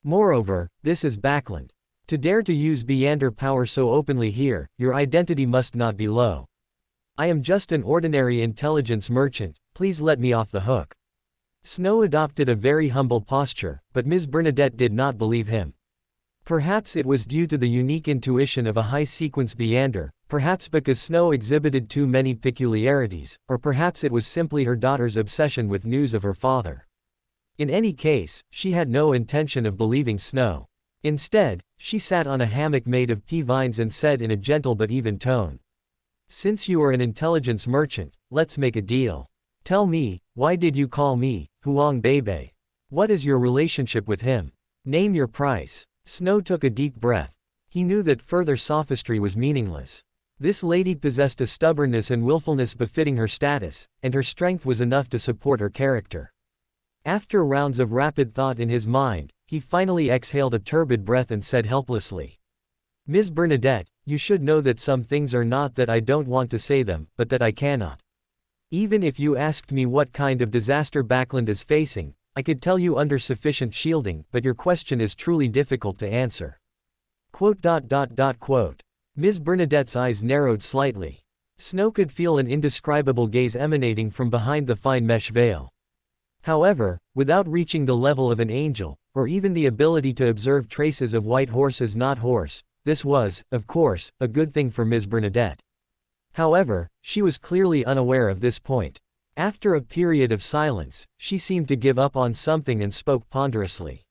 Moreover, this is backland. To dare to use Beander power so openly here, your identity must not be low. I am just an ordinary intelligence merchant, please let me off the hook. Snow adopted a very humble posture, but Ms. Bernadette did not believe him. Perhaps it was due to the unique intuition of a high-sequence Beander, perhaps because Snow exhibited too many peculiarities, or perhaps it was simply her daughter's obsession with news of her father. In any case, she had no intention of believing Snow. Instead, she sat on a hammock made of pea vines and said in a gentle but even tone, "Since you are an intelligence merchant, let's make a deal. Tell me, why did you call me, Huang Bebe? What is your relationship with him? Name your price." Snow took a deep breath. He knew that further sophistry was meaningless. This lady possessed a stubbornness and willfulness befitting her status, and her strength was enough to support her character. After rounds of rapid thought in his mind, he finally exhaled a turbid breath and said helplessly, "Ms. Bernadette, you should know that some things are not that I don't want to say them, but that I cannot. Even if you asked me what kind of disaster Backland is facing, I could tell you under sufficient shielding, but your question is truly difficult to answer." Ms. Bernadette's eyes narrowed slightly. Snow could feel an indescribable gaze emanating from behind the fine mesh veil. However, without reaching the level of an angel, or even the ability to observe traces of white horses not horse, this was, of course, a good thing for Ms. Bernadette. However, she was clearly unaware of this point. After a period of silence, she seemed to give up on something and spoke ponderously.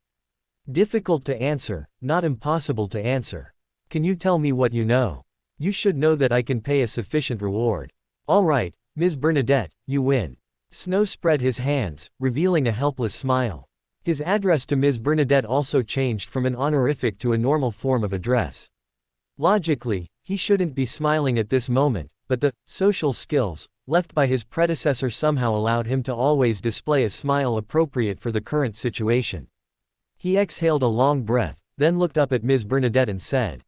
"Difficult to answer, not impossible to answer. Can you tell me what you know? You should know that I can pay a sufficient reward." "All right, Ms. Bernadette, you win." Snow spread his hands, revealing a helpless smile. His address to Ms. Bernadette also changed from an honorific to a normal form of address. Logically, he shouldn't be smiling at this moment, but the social skills left by his predecessor somehow allowed him to always display a smile appropriate for the current situation. He exhaled a long breath, then looked up at Ms. Bernadette and said,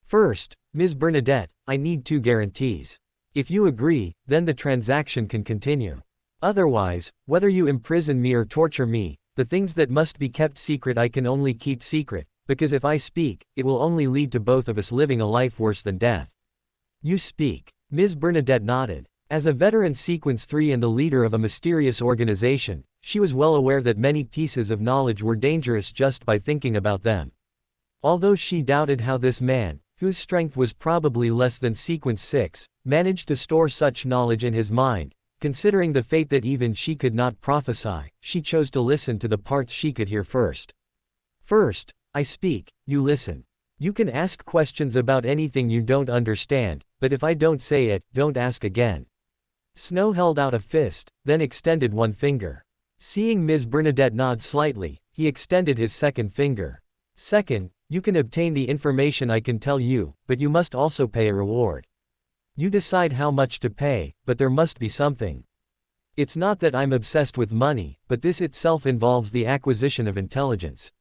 "First, Ms. Bernadette, I need 2 guarantees. If you agree, then the transaction can continue. Otherwise, whether you imprison me or torture me, the things that must be kept secret I can only keep secret, because if I speak, it will only lead to both of us living a life worse than death. You speak." Ms. Bernadette nodded. As a veteran Sequence 3 and the leader of a mysterious organization, she was well aware that many pieces of knowledge were dangerous just by thinking about them. Although she doubted how this man, whose strength was probably less than Sequence 6, managed to store such knowledge in his mind, considering the fate that even she could not prophesy, she chose to listen to the parts she could hear first. "First, I speak, you listen. You can ask questions about anything you don't understand, but if I don't say it, don't ask again." Snow held out a fist, then extended one finger. Seeing Ms. Bernadette nod slightly, he extended his second finger. "Second, you can obtain the information I can tell you, but you must also pay a reward. You decide how much to pay, but there must be something. It's not that I'm obsessed with money, but this itself involves the acquisition of intelligence.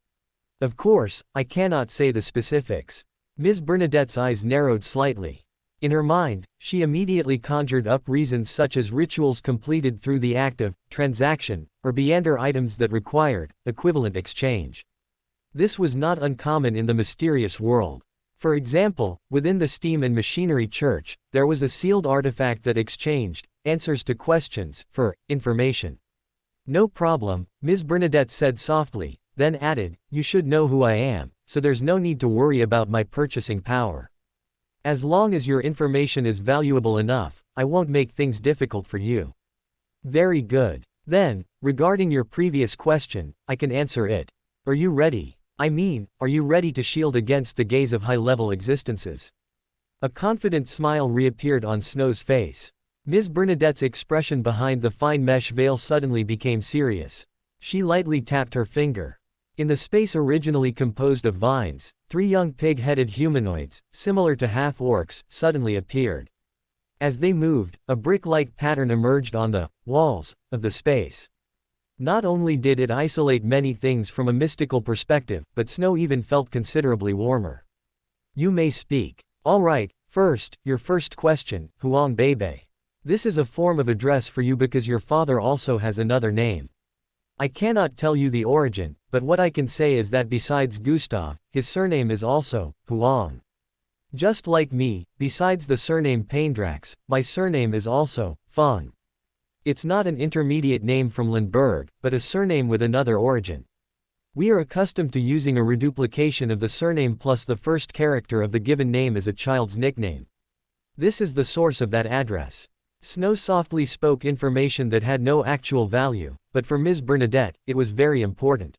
Of course, I cannot say the specifics." Ms. Bernadette's eyes narrowed slightly. In her mind, she immediately conjured up reasons such as rituals completed through the act of transaction, or Beander items that required equivalent exchange. This was not uncommon in the mysterious world. For example, within the Steam and Machinery Church, there was a sealed artifact that exchanged answers to questions for information. "No problem," Ms. Bernadette said softly, then added, "You should know who I am, so there's no need to worry about my purchasing power. As long as your information is valuable enough, I won't make things difficult for you." "Very good. Then, regarding your previous question, I can answer it. Are you ready? I mean, are you ready to shield against the gaze of high-level existences?" A confident smile reappeared on Snow's face. Ms. Bernadette's expression behind the fine mesh veil suddenly became serious. She lightly tapped her finger. In the space originally composed of vines, 3 young pig-headed humanoids, similar to half-orcs, suddenly appeared. As they moved, a brick-like pattern emerged on the walls of the space. Not only did it isolate many things from a mystical perspective, but Snow even felt considerably warmer. You may speak. All right, first, your first question, Huang Beibei. This is a form of address for you because your father also has another name. I cannot tell you the origin, but what I can say is that besides Gustav, his surname is also Huang. Just like me, besides the surname Paindrax, my surname is also Feng. It's not an intermediate name from Lindbergh, but a surname with another origin. We are accustomed to using a reduplication of the surname plus the first character of the given name as a child's nickname. This is the source of that address. Snow softly spoke information that had no actual value, but for Ms. Bernadette, it was very important.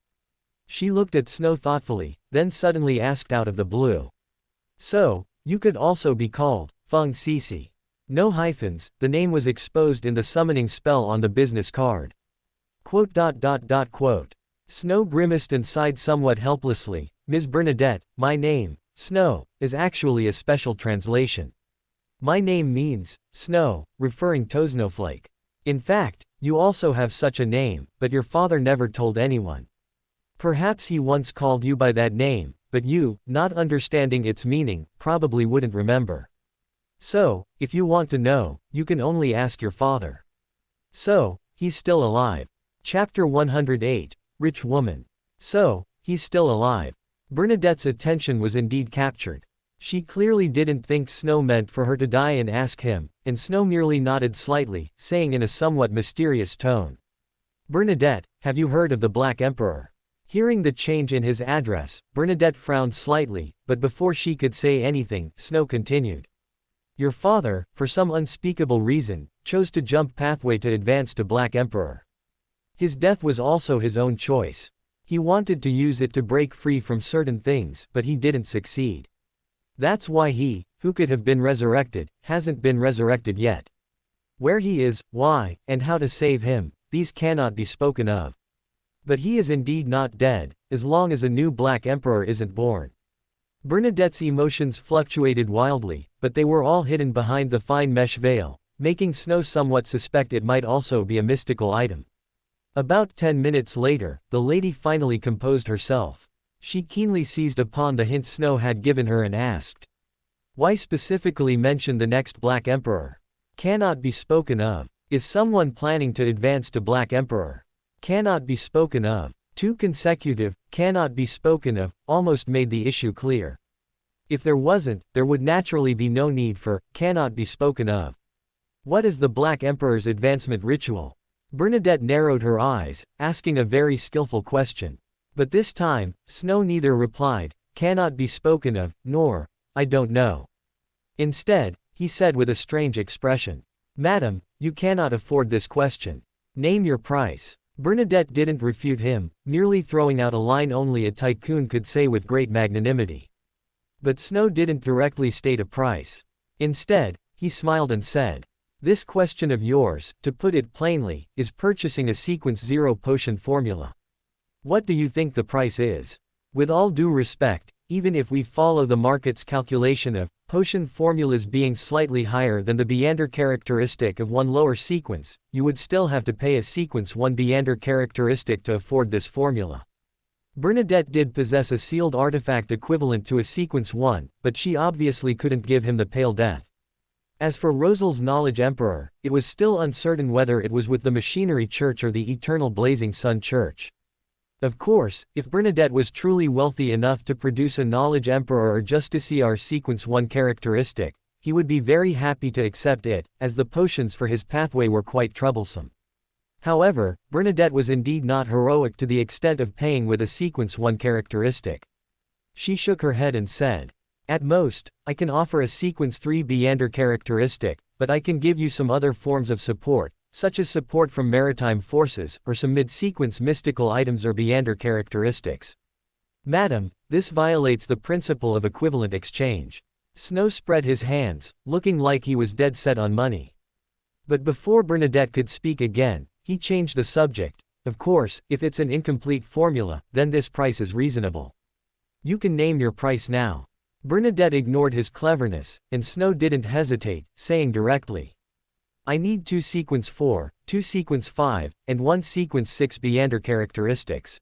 She looked at Snow thoughtfully, then suddenly asked out of the blue. So, you could also be called Feng Cece. No hyphens, the name was exposed in the summoning spell on the business card. Quote. Snow grimaced and sighed somewhat helplessly. Ms. Bernadette, my name, Snow, is actually a special translation. My name means snow, referring to snowflake. In fact, you also have such a name, but your father never told anyone. Perhaps he once called you by that name, but you, not understanding its meaning, probably wouldn't remember. So, if you want to know, you can only ask your father. So, he's still alive. Chapter 108, Rich Woman. So, he's still alive. Bernadette's attention was indeed captured. She clearly didn't think Snow meant for her to die and ask him, and Snow merely nodded slightly, saying in a somewhat mysterious tone. Bernadette, have you heard of the Black Emperor? Hearing the change in his address, Bernadette frowned slightly, but before she could say anything, Snow continued. Your father, for some unspeakable reason, chose to jump pathway to advance to Black Emperor. His death was also his own choice. He wanted to use it to break free from certain things, but he didn't succeed. That's why he, who could have been resurrected, hasn't been resurrected yet. Where he is, why, and how to save him, these cannot be spoken of. But he is indeed not dead, as long as a new Black Emperor isn't born. Bernadette's emotions fluctuated wildly, but they were all hidden behind the fine mesh veil, making Snow somewhat suspect it might also be a mystical item. About 10 minutes later, the lady finally composed herself. She keenly seized upon the hint Snow had given her and asked. Why specifically mention the next Black Emperor? Cannot be spoken of. Is someone planning to advance to Black Emperor? Cannot be spoken of. Two consecutive, cannot be spoken of, almost made the issue clear. If there wasn't, there would naturally be no need for, cannot be spoken of. What is the Black Emperor's advancement ritual? Bernadette narrowed her eyes, asking a very skillful question. But this time, Snow neither replied, cannot be spoken of, nor, I don't know. Instead, he said with a strange expression. Madam, you cannot afford this question. Name your price. Bernadette didn't refute him, merely throwing out a line only a tycoon could say with great magnanimity. But Snow didn't directly state a price. Instead, he smiled and said, this question of yours, to put it plainly, is purchasing a sequence 0 potion formula. What do you think the price is? With all due respect, even if we follow the market's calculation of potion formulas being slightly higher than the Beander characteristic of one lower sequence, you would still have to pay a sequence 1 Beander characteristic to afford this formula. Bernadette did possess a sealed artifact equivalent to a sequence 1, but she obviously couldn't give him the Pale Death. As for Rosal's Knowledge Emperor, it was still uncertain whether it was with the Machinery Church or the Eternal Blazing Sun Church. Of course, if Bernadette was truly wealthy enough to produce a Knowledge Emperor or Justiciar Sequence 1 characteristic, he would be very happy to accept it, as the potions for his pathway were quite troublesome. However, Bernadette was indeed not heroic to the extent of paying with a Sequence 1 characteristic. She shook her head and said, at most, I can offer a Sequence 3 Beander characteristic, but I can give you some other forms of support, such as support from maritime forces, or some mid-sequence mystical items or Beander characteristics. Madam, this violates the principle of equivalent exchange. Snow spread his hands, looking like he was dead set on money. But before Bernadette could speak again, he changed the subject. Of course, if it's an incomplete formula, then this price is reasonable. You can name your price now. Bernadette ignored his cleverness, and Snow didn't hesitate, saying directly, I need 2 sequence 4, 2 sequence 5, and 1 sequence 6 Beander characteristics.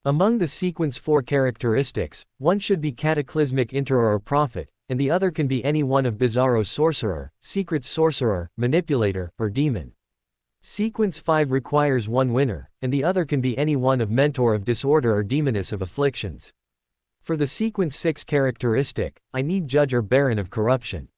Among the sequence 4 characteristics, one should be cataclysmic Interer or prophet, and the other can be any one of Bizarro sorcerer, secret sorcerer, manipulator, or demon. Sequence 5 requires one winner, and the other can be any one of mentor of disorder or demoness of afflictions. For the sequence 6 characteristic, I need judge or baron of corruption.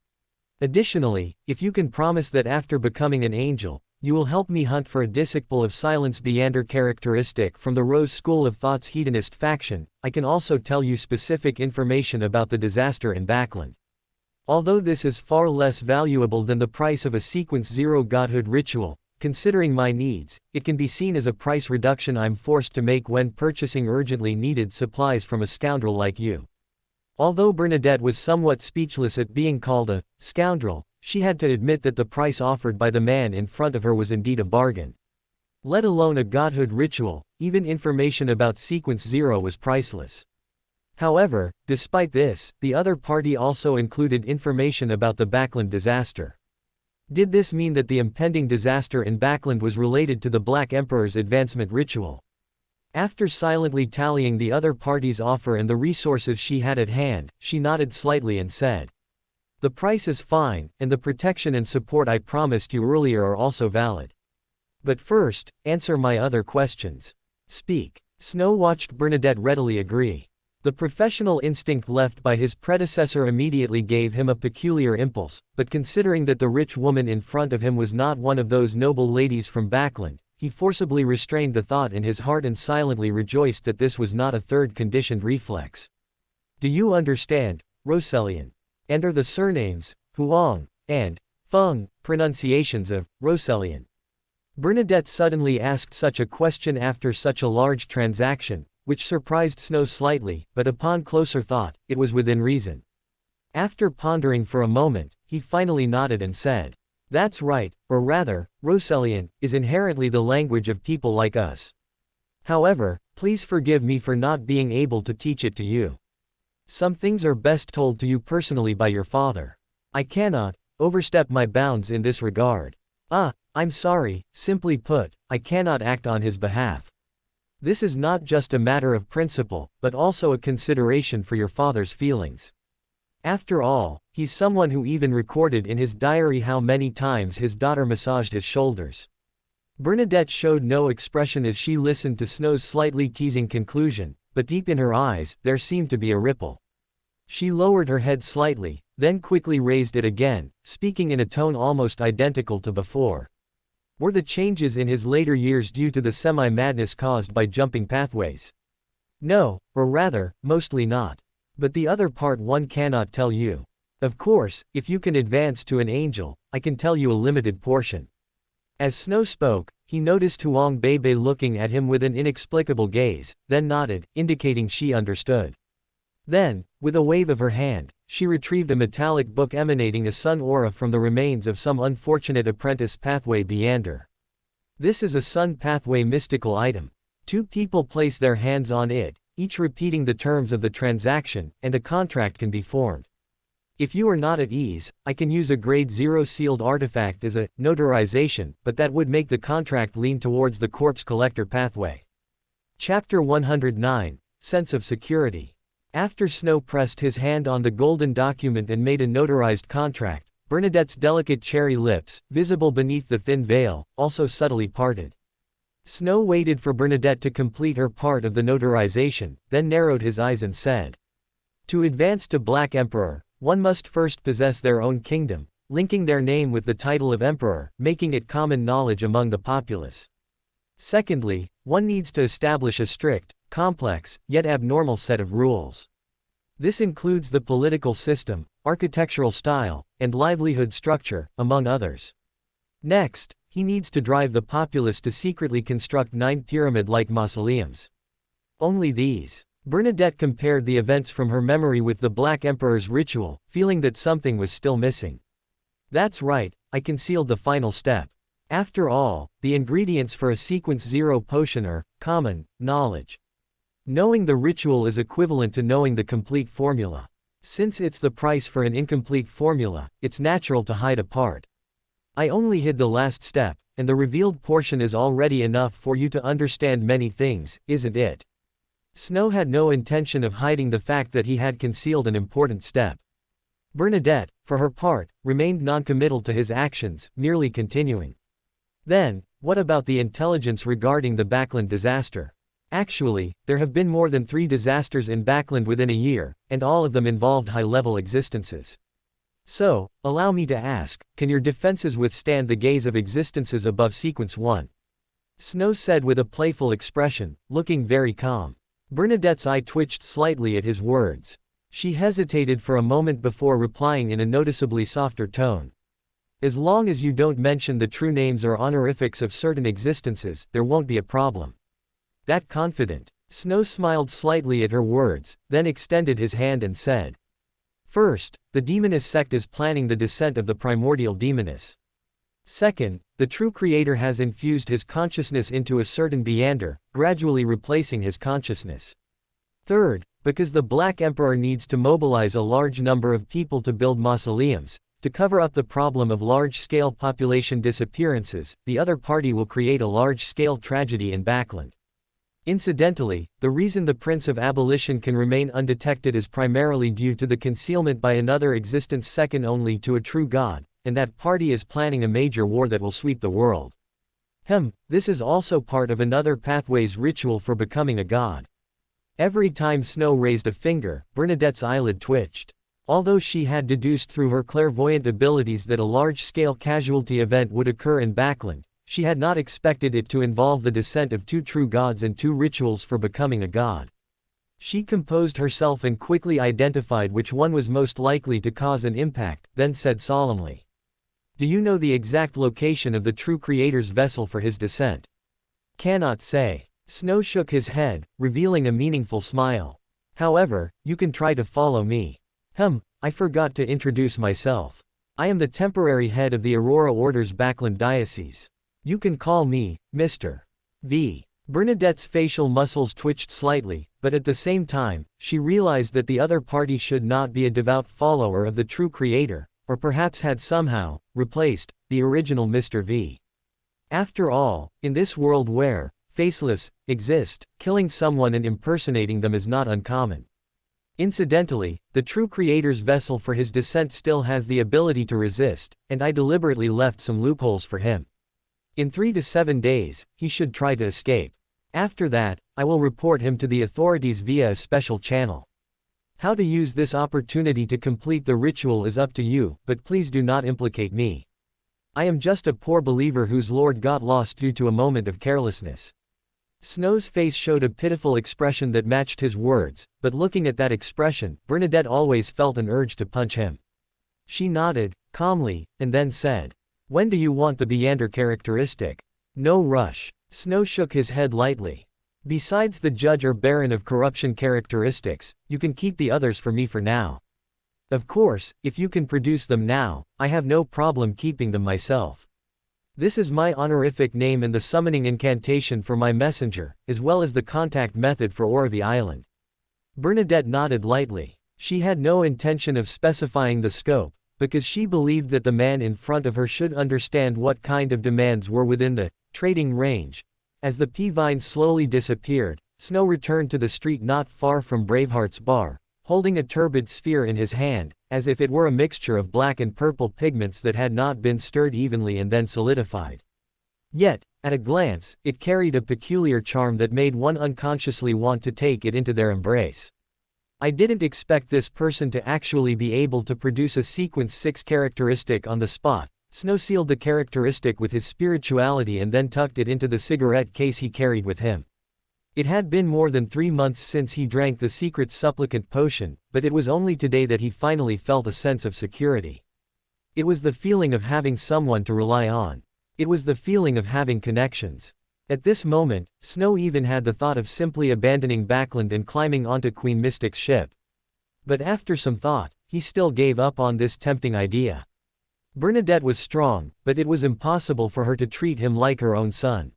Additionally, if you can promise that after becoming an angel, you will help me hunt for a disciple of silence Beander characteristic from the Rose School of Thought's hedonist faction, I can also tell you specific information about the disaster in Backland. Although this is far less valuable than the price of a sequence 0 godhood ritual, considering my needs, it can be seen as a price reduction I'm forced to make when purchasing urgently needed supplies from a scoundrel like you. Although Bernadette was somewhat speechless at being called a scoundrel, she had to admit that the price offered by the man in front of her was indeed a bargain. Let alone a godhood ritual, even information about sequence 0 was priceless. However, despite this, the other party also included information about the Backland disaster. Did this mean that the impending disaster in Backland was related to the Black Emperor's advancement ritual? After silently tallying the other party's offer and the resources she had at hand, she nodded slightly and said, the price is fine, and the protection and support I promised you earlier are also valid. But first, answer my other questions. Speak. Snow watched Bernadette readily agree. The professional instinct left by his predecessor immediately gave him a peculiar impulse, but considering that the rich woman in front of him was not one of those noble ladies from Backland, he forcibly restrained the thought in his heart and silently rejoiced that this was not a third conditioned reflex. Do you understand, Roselian? And are the surnames, Huang, and Feng, pronunciations of Roselian? Bernadette suddenly asked such a question after such a large transaction, which surprised Snow slightly, but upon closer thought, it was within reason. After pondering for a moment, he finally nodded and said, that's right, or rather, Roselian is inherently the language of people like us. However, please forgive me for not being able to teach it to you. Some things are best told to you personally by your father. I cannot overstep my bounds in this regard. I'm sorry, simply put, I cannot act on his behalf. This is not just a matter of principle, but also a consideration for your father's feelings. After all, he's someone who even recorded in his diary how many times his daughter massaged his shoulders. Bernadette showed no expression as she listened to Snow's slightly teasing conclusion, but deep in her eyes, there seemed to be a ripple. She lowered her head slightly, then quickly raised it again, speaking in a tone almost identical to before. Were the changes in his later years due to the semi-madness caused by jumping pathways? No, or rather, mostly not. But the other part one cannot tell you. Of course, if you can advance to an angel, I can tell you a limited portion. As Snow spoke, he noticed Huang Bebe looking at him with an inexplicable gaze, then nodded, indicating she understood. Then, with a wave of her hand, she retrieved a metallic book emanating a sun aura from the remains of some unfortunate apprentice pathway Beander. This is a sun pathway mystical item. 2 people place their hands on it, each repeating the terms of the transaction, and a contract can be formed. If you are not at ease, I can use a grade 0 sealed artifact as a notarization, but that would make the contract lean towards the corpse collector pathway. Chapter 109, Sense of Security. After Snow pressed his hand on the golden document and made a notarized contract, Bernadette's delicate cherry lips, visible beneath the thin veil, also subtly parted. Snow waited for Bernadette to complete her part of the notarization, then narrowed his eyes and said, to advance to Black Emperor, one must first possess their own kingdom, linking their name with the title of emperor, making it common knowledge among the populace. Secondly, one needs to establish a strict, complex, yet abnormal set of rules. This includes the political system, architectural style, and livelihood structure, among others. Next, he needs to drive the populace to secretly construct 9 pyramid-like mausoleums. Only these. Bernadette compared the events from her memory with the Black Emperor's ritual, feeling that something was still missing. That's right, I concealed the final step. After all, the ingredients for a sequence 0 potion are common knowledge. Knowing the ritual is equivalent to knowing the complete formula. Since it's the price for an incomplete formula, it's natural to hide a part. I only hid the last step, and the revealed portion is already enough for you to understand many things, isn't it? Snow had no intention of hiding the fact that he had concealed an important step. Bernadette, for her part, remained noncommittal to his actions, merely continuing. Then, what about the intelligence regarding the Backland disaster? Actually, there have been more than 3 disasters in Backland within a year, and all of them involved high-level existences. So, allow me to ask, can your defenses withstand the gaze of existences above Sequence 1? Snow said with a playful expression, looking very calm. Bernadette's eye twitched slightly at his words. She hesitated for a moment before replying in a noticeably softer tone. As long as you don't mention the true names or honorifics of certain existences, there won't be a problem. That confident. Snow smiled slightly at her words, then extended his hand and said. First, the demoness sect is planning the descent of the primordial demoness. Second, the true creator has infused his consciousness into a certain Beander, gradually replacing his consciousness. Third, because the Black Emperor needs to mobilize a large number of people to build mausoleums, to cover up the problem of large-scale population disappearances, the other party will create a large-scale tragedy in Backland. Incidentally, the reason the Prince of Abolition can remain undetected is primarily due to the concealment by another existence second only to a true god, and that party is planning a major war that will sweep the world. This is also part of another pathway's ritual for becoming a god. Every time Snow raised a finger, Bernadette's eyelid twitched. Although she had deduced through her clairvoyant abilities that a large-scale casualty event would occur in Backland, she had not expected it to involve the descent of 2 true gods and 2 rituals for becoming a god. She composed herself and quickly identified which one was most likely to cause an impact, then said solemnly. Do you know the exact location of the true creator's vessel for his descent? Cannot say. Snow shook his head, revealing a meaningful smile. However, you can try to follow me. I forgot to introduce myself. I am the temporary head of the Aurora Order's Backland Diocese. You can call me, Mr. V. Bernadette's facial muscles twitched slightly, but at the same time, she realized that the other party should not be a devout follower of the true creator, or perhaps had somehow replaced the original Mr. V. After all, in this world where faceless exist, killing someone and impersonating them is not uncommon. Incidentally, the true creator's vessel for his descent still has the ability to resist, and I deliberately left some loopholes for him. In 3 to 7 days, he should try to escape. After that, I will report him to the authorities via a special channel. How to use this opportunity to complete the ritual is up to you, but please do not implicate me. I am just a poor believer whose lord got lost due to a moment of carelessness. Snow's face showed a pitiful expression that matched his words, but looking at that expression, Bernadette always felt an urge to punch him. She nodded, calmly, and then said, When do you want the Beander characteristic? No rush. Snow shook his head lightly. Besides the judge or baron of corruption characteristics, you can keep the others for me for now. Of course, if you can produce them now, I have no problem keeping them myself. This is my honorific name and the summoning incantation for my messenger, as well as the contact method for Orvie Island. Bernadette nodded lightly. She had no intention of specifying the scope, because she believed that the man in front of her should understand what kind of demands were within the trading range. As the pea vine slowly disappeared, Snow returned to the street not far from Braveheart's bar, holding a turbid sphere in his hand, as if it were a mixture of black and purple pigments that had not been stirred evenly and then solidified. Yet, at a glance, it carried a peculiar charm that made one unconsciously want to take it into their embrace. I didn't expect this person to actually be able to produce a Sequence 6 characteristic on the spot. Snow sealed the characteristic with his spirituality and then tucked it into the cigarette case he carried with him. It had been more than 3 months since he drank the secret supplicant potion, but it was only today that he finally felt a sense of security. It was the feeling of having someone to rely on. It was the feeling of having connections. At this moment, Snow even had the thought of simply abandoning Backland and climbing onto Queen Mystic's ship. But after some thought, he still gave up on this tempting idea. Bernadette was strong, but it was impossible for her to treat him like her own son.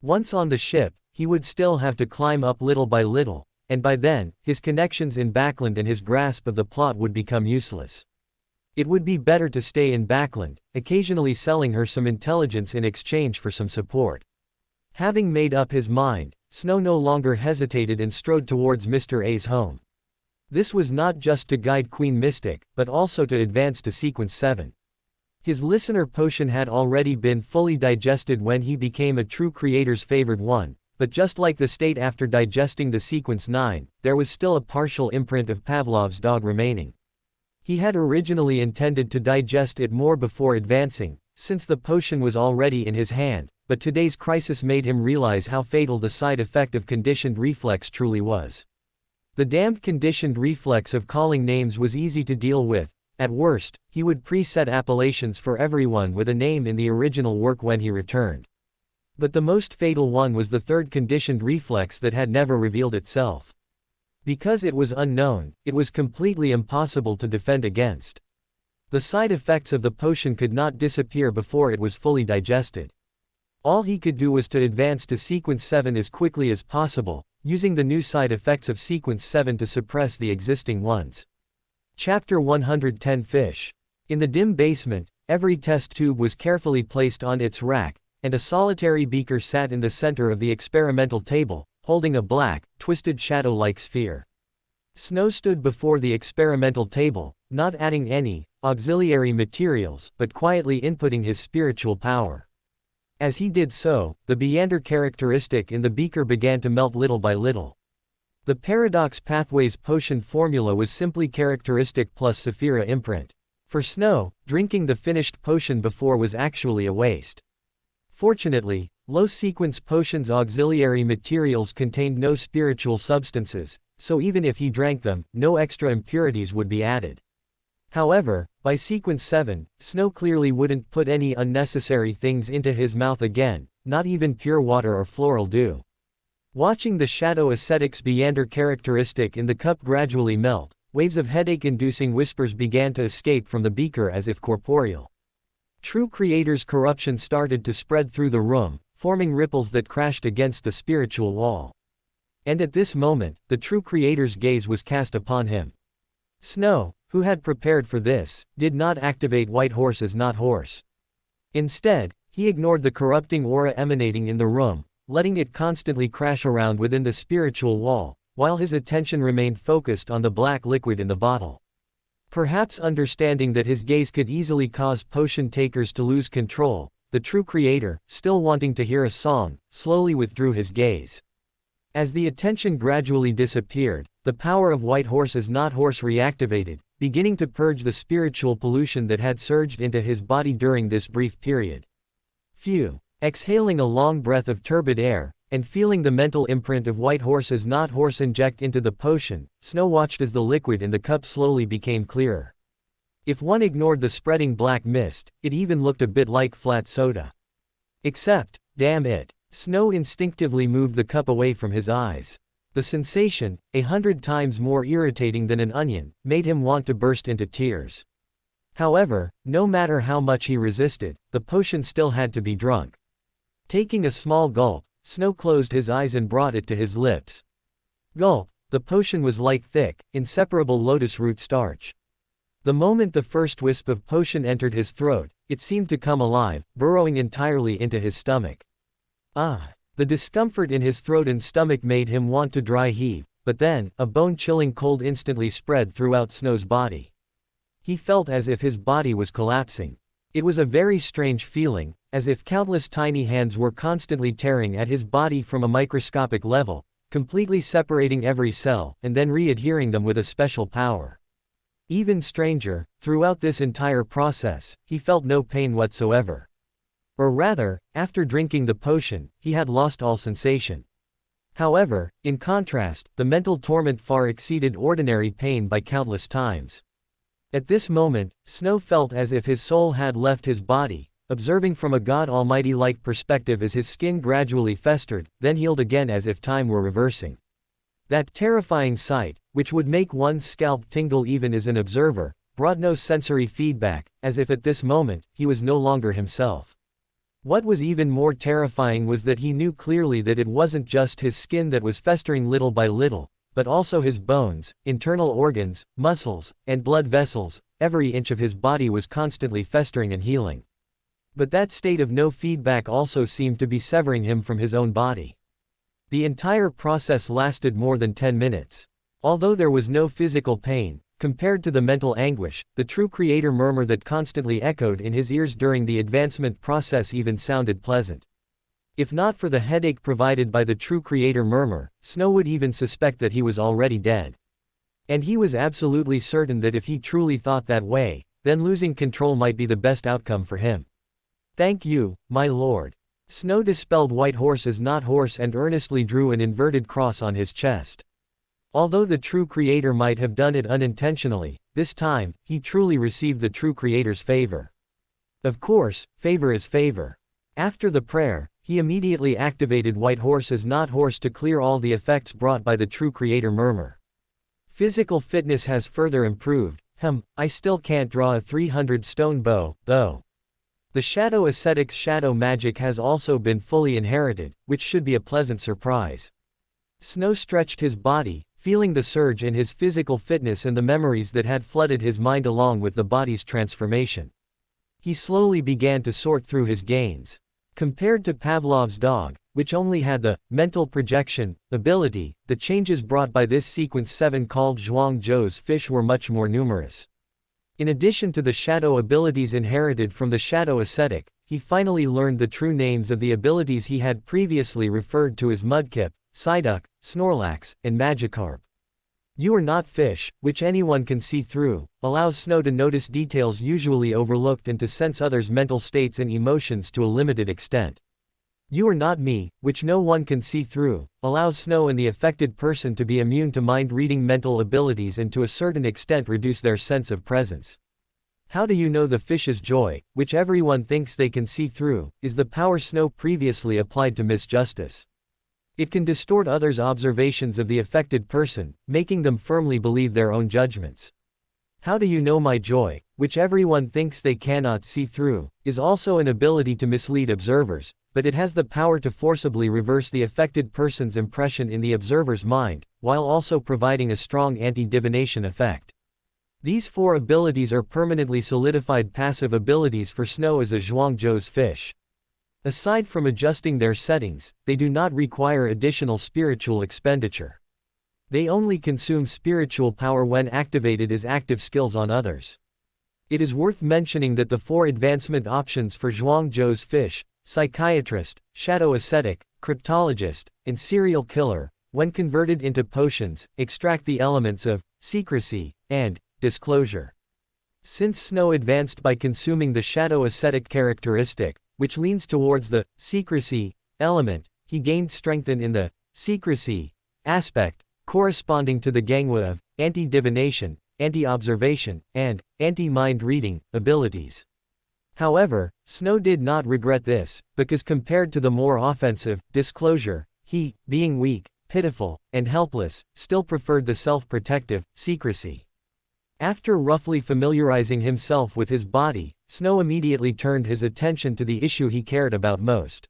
Once on the ship, he would still have to climb up little by little, and by then, his connections in Backland and his grasp of the plot would become useless. It would be better to stay in Backland, occasionally selling her some intelligence in exchange for some support. Having made up his mind, Snow no longer hesitated and strode towards Mr. A's home. This was not just to guide Queen Mystic, but also to advance to Sequence 7. His listener potion had already been fully digested when he became a true creator's favored one, but just like the state after digesting the Sequence 9, there was still a partial imprint of Pavlov's dog remaining. He had originally intended to digest it more before advancing, since the potion was already in his hand, but today's crisis made him realize how fatal the side effect of conditioned reflex truly was. The damned conditioned reflex of calling names was easy to deal with. At worst, he would preset appellations for everyone with a name in the original work when he returned. But the most fatal one was the third conditioned reflex that had never revealed itself. Because it was unknown, it was completely impossible to defend against. The side effects of the potion could not disappear before it was fully digested. All he could do was to advance to Sequence 7 as quickly as possible, using the new side effects of Sequence 7 to suppress the existing ones. Chapter 110 Fish. In the dim basement, every test tube was carefully placed on its rack, and a solitary beaker sat in the center of the experimental table, holding a black, twisted shadow-like sphere. Snow stood before the experimental table, not adding any auxiliary materials, but quietly inputting his spiritual power. As he did so, the Buridan characteristic in the beaker began to melt little by little. The Paradox Pathways potion formula was simply characteristic plus Saphira imprint. For Snow, drinking the finished potion before was actually a waste. Fortunately, low-sequence potions' auxiliary materials contained no spiritual substances, so even if he drank them, no extra impurities would be added. However, by Sequence 7, Snow clearly wouldn't put any unnecessary things into his mouth again, not even pure water or floral dew. Watching the shadow ascetic's Buridan characteristic in the cup gradually melt, waves of headache-inducing whispers began to escape from the beaker as if corporeal. True Creator's corruption started to spread through the room, forming ripples that crashed against the spiritual wall. And at this moment, the True Creator's gaze was cast upon him. Snow, who had prepared for this, did not activate White Horse as not horse. Instead, he ignored the corrupting aura emanating in the room, letting it constantly crash around within the spiritual wall, while his attention remained focused on the black liquid in the bottle. Perhaps understanding that his gaze could easily cause potion takers to lose control, the True Creator, still wanting to hear a song, slowly withdrew his gaze. As the attention gradually disappeared, the power of White Horse as not horse reactivated, beginning to purge the spiritual pollution that had surged into his body during this brief period. Phew. Exhaling a long breath of turbid air, and feeling the mental imprint of White Horse as not horse inject into the potion, Snow watched as the liquid in the cup slowly became clearer. If one ignored the spreading black mist, it even looked a bit like flat soda. Except, damn it, Snow instinctively moved the cup away from his eyes. The sensation, 100 times more irritating than an onion, made him want to burst into tears. However, no matter how much he resisted, the potion still had to be drunk. Taking a small gulp, Snow closed his eyes and brought it to his lips. Gulp, the potion was like thick, inseparable lotus root starch. The moment the first wisp of potion entered his throat, it seemed to come alive, burrowing entirely into his stomach. Ah! The discomfort in his throat and stomach made him want to dry heave, but then, a bone-chilling cold instantly spread throughout Snow's body. He felt as if his body was collapsing. It was a very strange feeling, as if countless tiny hands were constantly tearing at his body from a microscopic level, completely separating every cell, and then re-adhering them with a special power. Even stranger, throughout this entire process, he felt no pain whatsoever. Or rather, after drinking the potion, he had lost all sensation. However, in contrast, the mental torment far exceeded ordinary pain by countless times. At this moment, Snow felt as if his soul had left his body, observing from a God Almighty-like perspective as his skin gradually festered, then healed again as if time were reversing. That terrifying sight, which would make one's scalp tingle even as an observer, brought no sensory feedback, as if at this moment, he was no longer himself. What was even more terrifying was that he knew clearly that it wasn't just his skin that was festering little by little, but also his bones, internal organs, muscles, and blood vessels. Every inch of his body was constantly festering and healing. But that state of no feedback also seemed to be severing him from his own body. The entire process lasted more than 10 minutes. Although there was no physical pain, compared to the mental anguish, the true creator murmur that constantly echoed in his ears during the advancement process even sounded pleasant. If not for the headache provided by the true creator murmur, Snow would even suspect that he was already dead. And he was absolutely certain that if he truly thought that way, then losing control might be the best outcome for him. "Thank you, my lord." Snow dispelled White Horse as not horse and earnestly drew an inverted cross on his chest. Although the true creator might have done it unintentionally, this time, he truly received the true creator's favor. Of course, favor is favor. After the prayer, he immediately activated White Horse as not horse to clear all the effects brought by the true creator murmur. Physical fitness has further improved. I still can't draw a 300-stone bow, though. The shadow ascetic's shadow magic has also been fully inherited, which should be a pleasant surprise. Snow stretched his body, feeling the surge in his physical fitness and the memories that had flooded his mind along with the body's transformation. He slowly began to sort through his gains. Compared to Pavlov's dog, which only had the mental projection ability, the changes brought by this sequence 7 called Zhuangzhou's fish were much more numerous. In addition to the shadow abilities inherited from the shadow ascetic, he finally learned the true names of the abilities he had previously referred to as Mudkip, Psyduck, Snorlax, and Magikarp. You are not fish, which anyone can see through, allows Snow to notice details usually overlooked and to sense others' mental states and emotions to a limited extent. You are not me, which no one can see through, allows Snow and the affected person to be immune to mind-reading mental abilities and to a certain extent reduce their sense of presence. How do you know the fish's joy, which everyone thinks they can see through, is the power Snow previously applied to Miss Justice. It can distort others' observations of the affected person, making them firmly believe their own judgments. How do you know my joy, which everyone thinks they cannot see through, is also an ability to mislead observers, but it has the power to forcibly reverse the affected person's impression in the observer's mind, while also providing a strong anti-divination effect. These 4 abilities are permanently solidified passive abilities for Snow as a Zhuangzhou's fish. Aside from adjusting their settings, they do not require additional spiritual expenditure. They only consume spiritual power when activated as active skills on others. It is worth mentioning that the 4 advancement options for Zhuangzhou's fish, psychiatrist, shadow ascetic, cryptologist, and serial killer, when converted into potions, extract the elements of secrecy and disclosure. Since Snow advanced by consuming the shadow ascetic characteristic, which leans towards the secrecy element, he gained strength in the secrecy aspect, corresponding to the gangwa of anti-divination, anti-observation, and anti-mind-reading abilities. However, Snow did not regret this, because compared to the more offensive disclosure, he, being weak, pitiful, and helpless, still preferred the self-protective secrecy. After roughly familiarizing himself with his body, Snow immediately turned his attention to the issue he cared about most.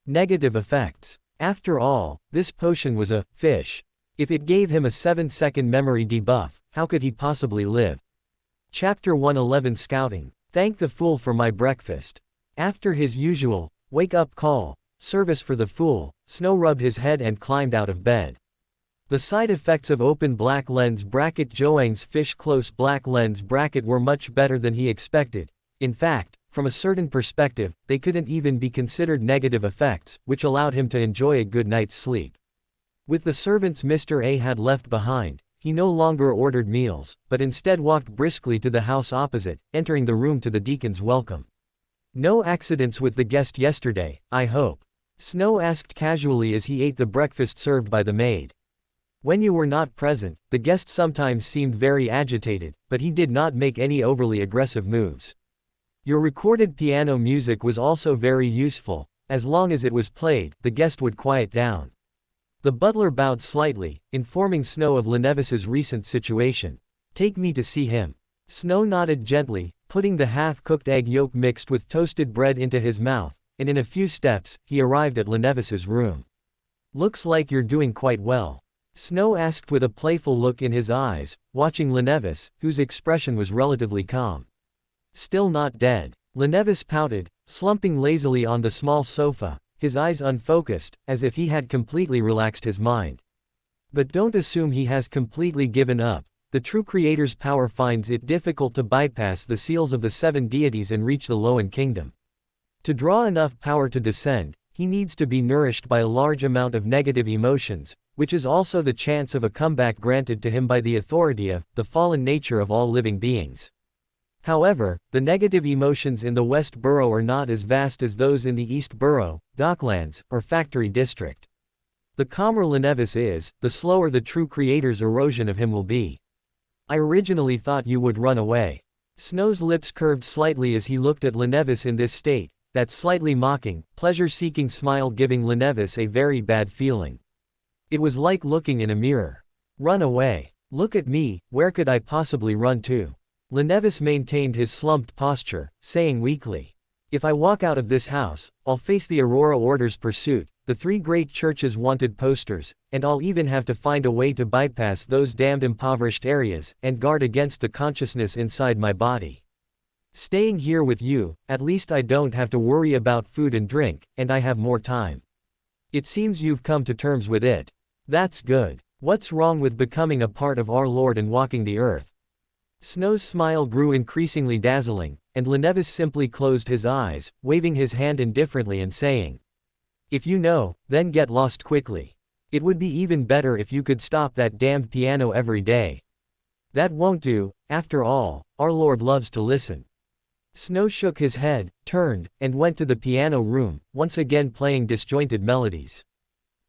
Negative effects. After all, this potion was a fish. If it gave him a 7-second memory debuff, how could he possibly live? Chapter 111 Scouting. Thank the fool for my breakfast. After his usual wake-up call, service for the fool, Snow rubbed his head and climbed out of bed. The side effects of open black lens bracket Zhouang's fish close black lens bracket were much better than he expected. In fact, from a certain perspective, they couldn't even be considered negative effects, which allowed him to enjoy a good night's sleep. With the servants Mr. A had left behind, he no longer ordered meals, but instead walked briskly to the house opposite, entering the room to the deacon's welcome. "No accidents with the guest yesterday, I hope?" Snow asked casually as he ate the breakfast served by the maid. When you were not present, the guest sometimes seemed very agitated, but he did not make any overly aggressive moves. Your recorded piano music was also very useful. As long as it was played, the guest would quiet down. The butler bowed slightly, informing Snow of Lenevis's recent situation. "Take me to see him." Snow nodded gently, putting the half-cooked egg yolk mixed with toasted bread into his mouth, and in a few steps, he arrived at Lenevis's room. "Looks like you're doing quite well." Snow asked with a playful look in his eyes, watching Lenevis, whose expression was relatively calm. Still not dead. Lenevis pouted, slumping lazily on the small sofa, his eyes unfocused, as if he had completely relaxed his mind. But don't assume he has completely given up. The true creator's power finds it difficult to bypass the seals of the 7 deities and reach the Loan Kingdom. To draw enough power to descend, he needs to be nourished by a large amount of negative emotions, which is also the chance of a comeback granted to him by the authority of the fallen nature of all living beings. However, the negative emotions in the West Borough are not as vast as those in the East Borough, Docklands, or Factory District. The calmer Lenevis is, the slower the true creator's erosion of him will be. I originally thought you would run away. Snow's lips curved slightly as he looked at Lenevis in this state, that slightly mocking, pleasure-seeking smile giving Lenevis a very bad feeling. It was like looking in a mirror. Run away. Look at me, where could I possibly run to? Lenevis maintained his slumped posture, saying weakly. If I walk out of this house, I'll face the Aurora Order's pursuit, the 3 great churches' wanted posters, and I'll even have to find a way to bypass those damned impoverished areas, and guard against the consciousness inside my body. Staying here with you, at least I don't have to worry about food and drink, and I have more time. It seems you've come to terms with it. That's good. What's wrong with becoming a part of our Lord and walking the earth? Snow's smile grew increasingly dazzling, and Lenevis simply closed his eyes, waving his hand indifferently and saying, if you know, then get lost quickly. It would be even better if you could stop that damned piano every day. That won't do, after all, our Lord loves to listen. Snow shook his head, turned, and went to the piano room, once again playing disjointed melodies.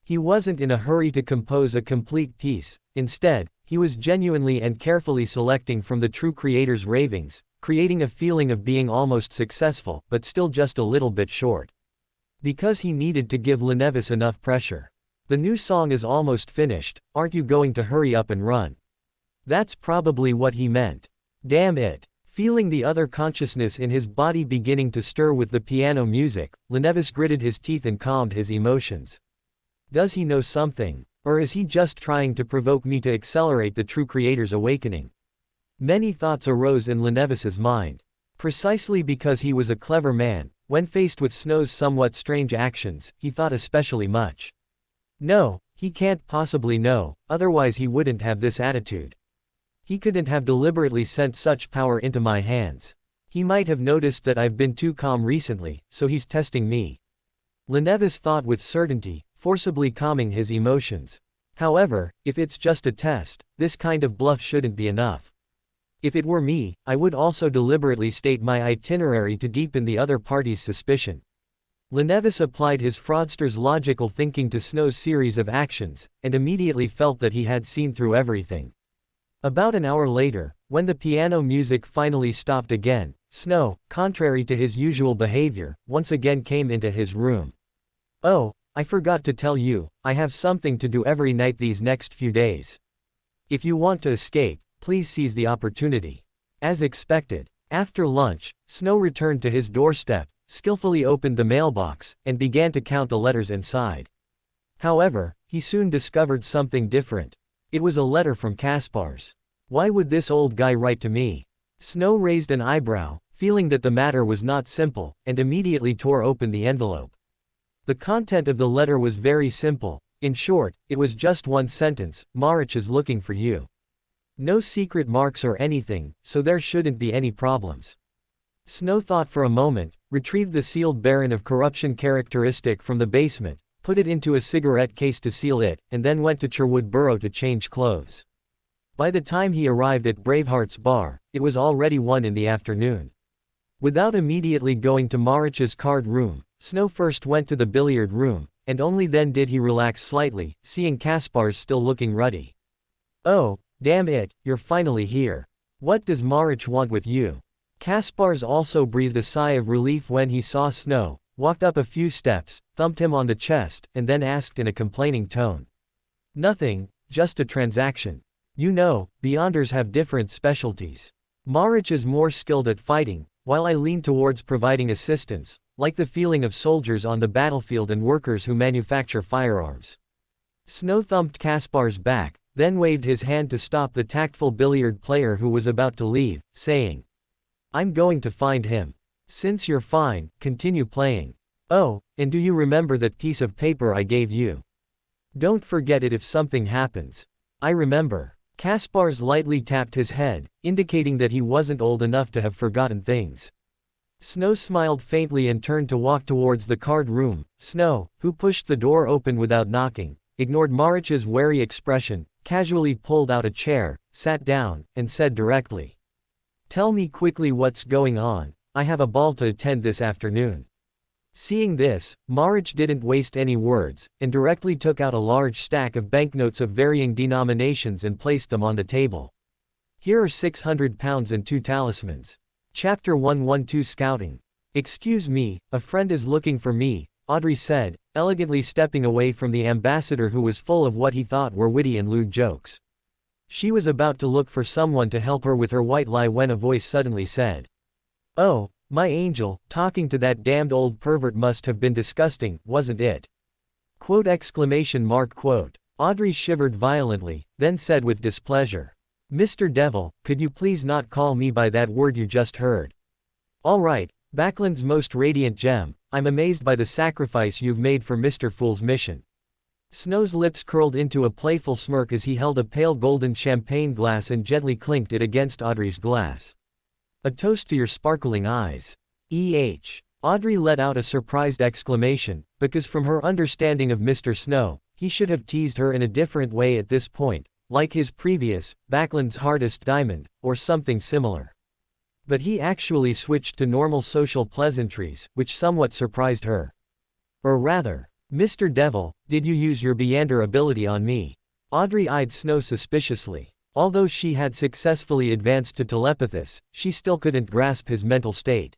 He wasn't in a hurry to compose a complete piece. Instead, he was genuinely and carefully selecting from the true creator's ravings, creating a feeling of being almost successful, but still just a little bit short. Because he needed to give Lenevis enough pressure. The new song is almost finished, aren't you going to hurry up and run? That's probably what he meant. Damn it. Feeling the other consciousness in his body beginning to stir with the piano music, Lenevis gritted his teeth and calmed his emotions. Does he know something? Or is he just trying to provoke me to accelerate the true creator's awakening? Many thoughts arose in Lenevis's mind. Precisely because he was a clever man, when faced with Snow's somewhat strange actions, he thought especially much. No, he can't possibly know, otherwise he wouldn't have this attitude. He couldn't have deliberately sent such power into my hands. He might have noticed that I've been too calm recently, so he's testing me. Lenevis thought with certainty, forcibly calming his emotions. However, if it's just a test, this kind of bluff shouldn't be enough. If it were me, I would also deliberately state my itinerary to deepen the other party's suspicion. Lenevis applied his fraudster's logical thinking to Snow's series of actions, and immediately felt that he had seen through everything. About an hour later, when the piano music finally stopped again, Snow, contrary to his usual behavior, once again came into his room. Oh, I forgot to tell you, I have something to do every night these next few days. If you want to escape, please seize the opportunity. As expected, after lunch, Snow returned to his doorstep, skillfully opened the mailbox, and began to count the letters inside. However, he soon discovered something different. It was a letter from Kaspars. Why would this old guy write to me? Snow raised an eyebrow, feeling that the matter was not simple, and immediately tore open the envelope. The content of the letter was very simple. In short, it was just one sentence: Marich is looking for you. No secret marks or anything, so there shouldn't be any problems. Snow thought for a moment, retrieved the sealed Baron of Corruption characteristic from the basement, put it into a cigarette case to seal it, and then went to Cherwood Borough to change clothes. By the time he arrived at Braveheart's bar, it was already 1 in the afternoon. Without immediately going to Marich's card room, Snow first went to the billiard room, and only then did he relax slightly, seeing Kaspars still looking ruddy. Oh, damn it, you're finally here. What does Marich want with you? Kaspars also breathed a sigh of relief when he saw Snow, walked up a few steps, thumped him on the chest, and then asked in a complaining tone. Nothing, just a transaction. You know, Beyonders have different specialties. Marich is more skilled at fighting, while I lean towards providing assistance, like the feeling of soldiers on the battlefield and workers who manufacture firearms. Snow thumped Kaspar's back, then waved his hand to stop the tactful billiard player who was about to leave, saying, "I'm going to find him. Since you're fine, continue playing. Oh, and do you remember that piece of paper I gave you? Don't forget it if something happens." "I remember." Kaspars lightly tapped his head, indicating that he wasn't old enough to have forgotten things. Snow smiled faintly and turned to walk towards the card room. Snow, who pushed the door open without knocking, ignored Marich's wary expression, casually pulled out a chair, sat down, and said directly, "Tell me quickly what's going on. I have a ball to attend this afternoon." Seeing this, Marich didn't waste any words, and directly took out a large stack of banknotes of varying denominations and placed them on the table. "Here are 600 pounds and 2 talismans. Chapter 112 Scouting. Excuse me, a friend is looking for me," Audrey said, elegantly stepping away from the ambassador who was full of what he thought were witty and lewd jokes. She was about to look for someone to help her with her white lie when a voice suddenly said, "Oh, my angel, talking to that damned old pervert must have been disgusting, wasn't it?" Quote exclamation mark quote. Audrey shivered violently, then said with displeasure, "Mr. Devil, could you please not call me by that word you just heard? All right, Backland's most radiant gem, I'm amazed by the sacrifice you've made for Mr. Fool's mission." Snow's lips curled into a playful smirk as he held a pale golden champagne glass and gently clinked it against Audrey's glass. "A toast to your sparkling eyes. Audrey let out a surprised exclamation, because from her understanding of Mr. Snow, he should have teased her in a different way at this point, like his previous, Backland's hardest diamond, or something similar. But he actually switched to normal social pleasantries, which somewhat surprised her. Or rather, "Mr. Devil, did you use your Beander ability on me?" Audrey eyed Snow suspiciously. Although she had successfully advanced to telepathist, she still couldn't grasp his mental state.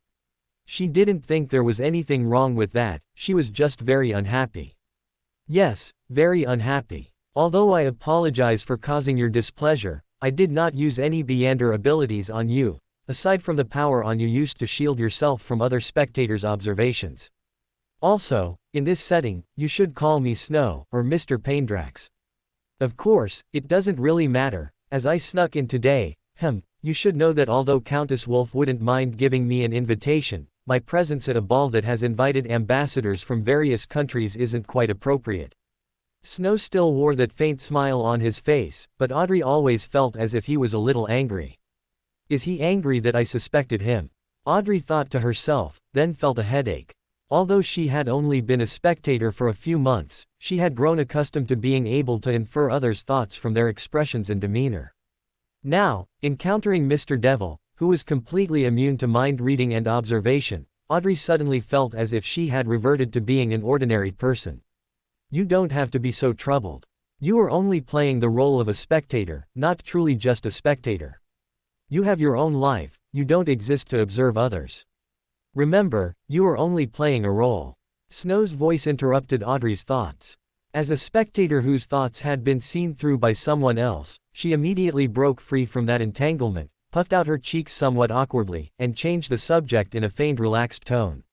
She didn't think there was anything wrong with that, she was just very unhappy. "Yes, very unhappy. Although I apologize for causing your displeasure, I did not use any Beander abilities on you, aside from the power on you used to shield yourself from other spectators' observations. Also, in this setting, you should call me Snow, or Mr. Paindrax. Of course, it doesn't really matter, as I snuck in today. You should know that although Countess Wolf wouldn't mind giving me an invitation, my presence at a ball that has invited ambassadors from various countries isn't quite appropriate." Snow still wore that faint smile on his face, but Audrey always felt as if he was a little angry. Is he angry that I suspected him? Audrey thought to herself, then felt a headache. Although she had only been a spectator for a few months, she had grown accustomed to being able to infer others' thoughts from their expressions and demeanor. Now, encountering Mr. Devil, who was completely immune to mind reading and observation, Audrey suddenly felt as if she had reverted to being an ordinary person. "You don't have to be so troubled. You are only playing the role of a spectator, not truly just a spectator. You have your own life, you don't exist to observe others. Remember, you are only playing a role." Snow's voice interrupted Audrey's thoughts. As a spectator whose thoughts had been seen through by someone else, she immediately broke free from that entanglement, puffed out her cheeks somewhat awkwardly, and changed the subject in a feigned relaxed tone.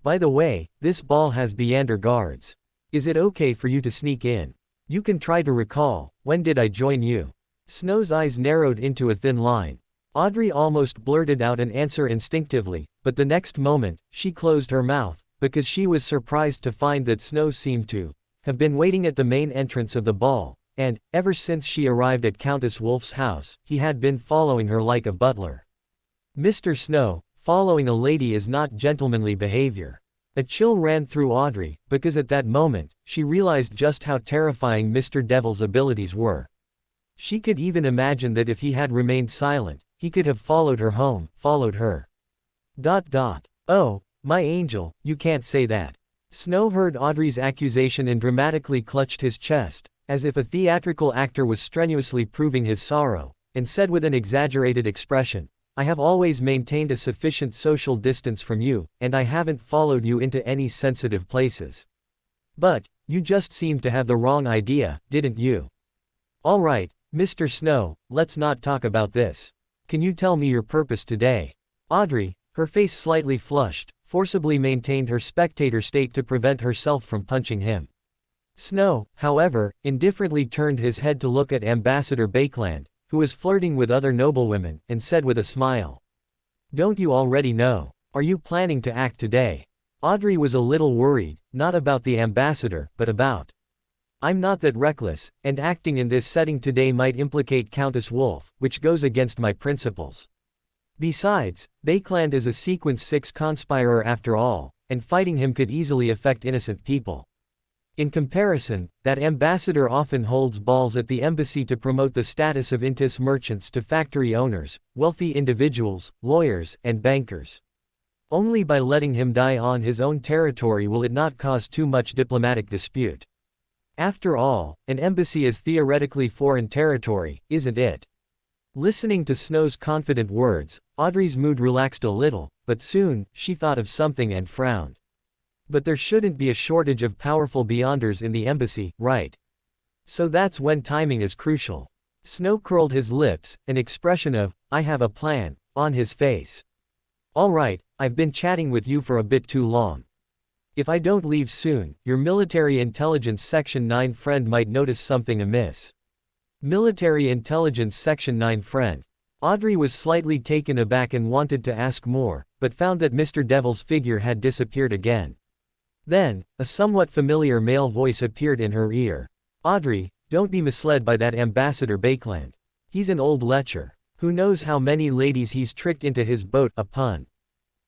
"By the way, this ball has Beander guards. Is it okay for you to sneak in? You can try to recall, when did I join you?" Snow's eyes narrowed into a thin line. Audrey almost blurted out an answer instinctively, but the next moment, she closed her mouth, because she was surprised to find that Snow seemed to have been waiting at the main entrance of the ball, and, ever since she arrived at Countess Wolf's house, he had been following her like a butler. "Mr. Snow, following a lady is not gentlemanly behavior." A chill ran through Audrey, because at that moment, she realized just how terrifying Mr. Devil's abilities were. She could even imagine that if he had remained silent, he could have followed her home, followed her. "Oh, my angel, you can't say that." Snow heard Audrey's accusation and dramatically clutched his chest, as if a theatrical actor was strenuously proving his sorrow, and said with an exaggerated expression, "I have always maintained a sufficient social distance from you, and I haven't followed you into any sensitive places. But, you just seemed to have the wrong idea, didn't you? All right, Mr. Snow, let's not talk about this. Can you tell me your purpose today?" Audrey, her face slightly flushed, forcibly maintained her spectator state to prevent herself from punching him. Snow, however, indifferently turned his head to look at Ambassador Bakeland, who was flirting with other noblewomen, and said with a smile, "Don't you already know? Are you planning to act today?" Audrey was a little worried, not about the ambassador, but about. "I'm not that reckless, and acting in this setting today might implicate Countess Wolf, which goes against my principles. Besides, Bakeland is a Sequence 6 conspirer after all, and fighting him could easily affect innocent people. In comparison, that ambassador often holds balls at the embassy to promote the status of Intis merchants to factory owners, wealthy individuals, lawyers, and bankers. Only by letting him die on his own territory will it not cause too much diplomatic dispute. After all, an embassy is theoretically foreign territory, isn't it?" Listening to Snow's confident words, Audrey's mood relaxed a little, but soon, she thought of something and frowned. But there shouldn't be a shortage of powerful beyonders in the embassy, right? So that's when timing is crucial. Snow curled his lips, an expression of, "I have a plan," on his face. "All right, I've been chatting with you for a bit too long. If I don't leave soon, your Military Intelligence Section 9 friend might notice something amiss." Military Intelligence Section 9 friend. Audrey was slightly taken aback and wanted to ask more, but found that Mr. Devil's figure had disappeared again. Then, a somewhat familiar male voice appeared in her ear. "Audrey, don't be misled by that Ambassador Bakeland. He's an old lecher. Who knows how many ladies he's tricked into his boat," a pun.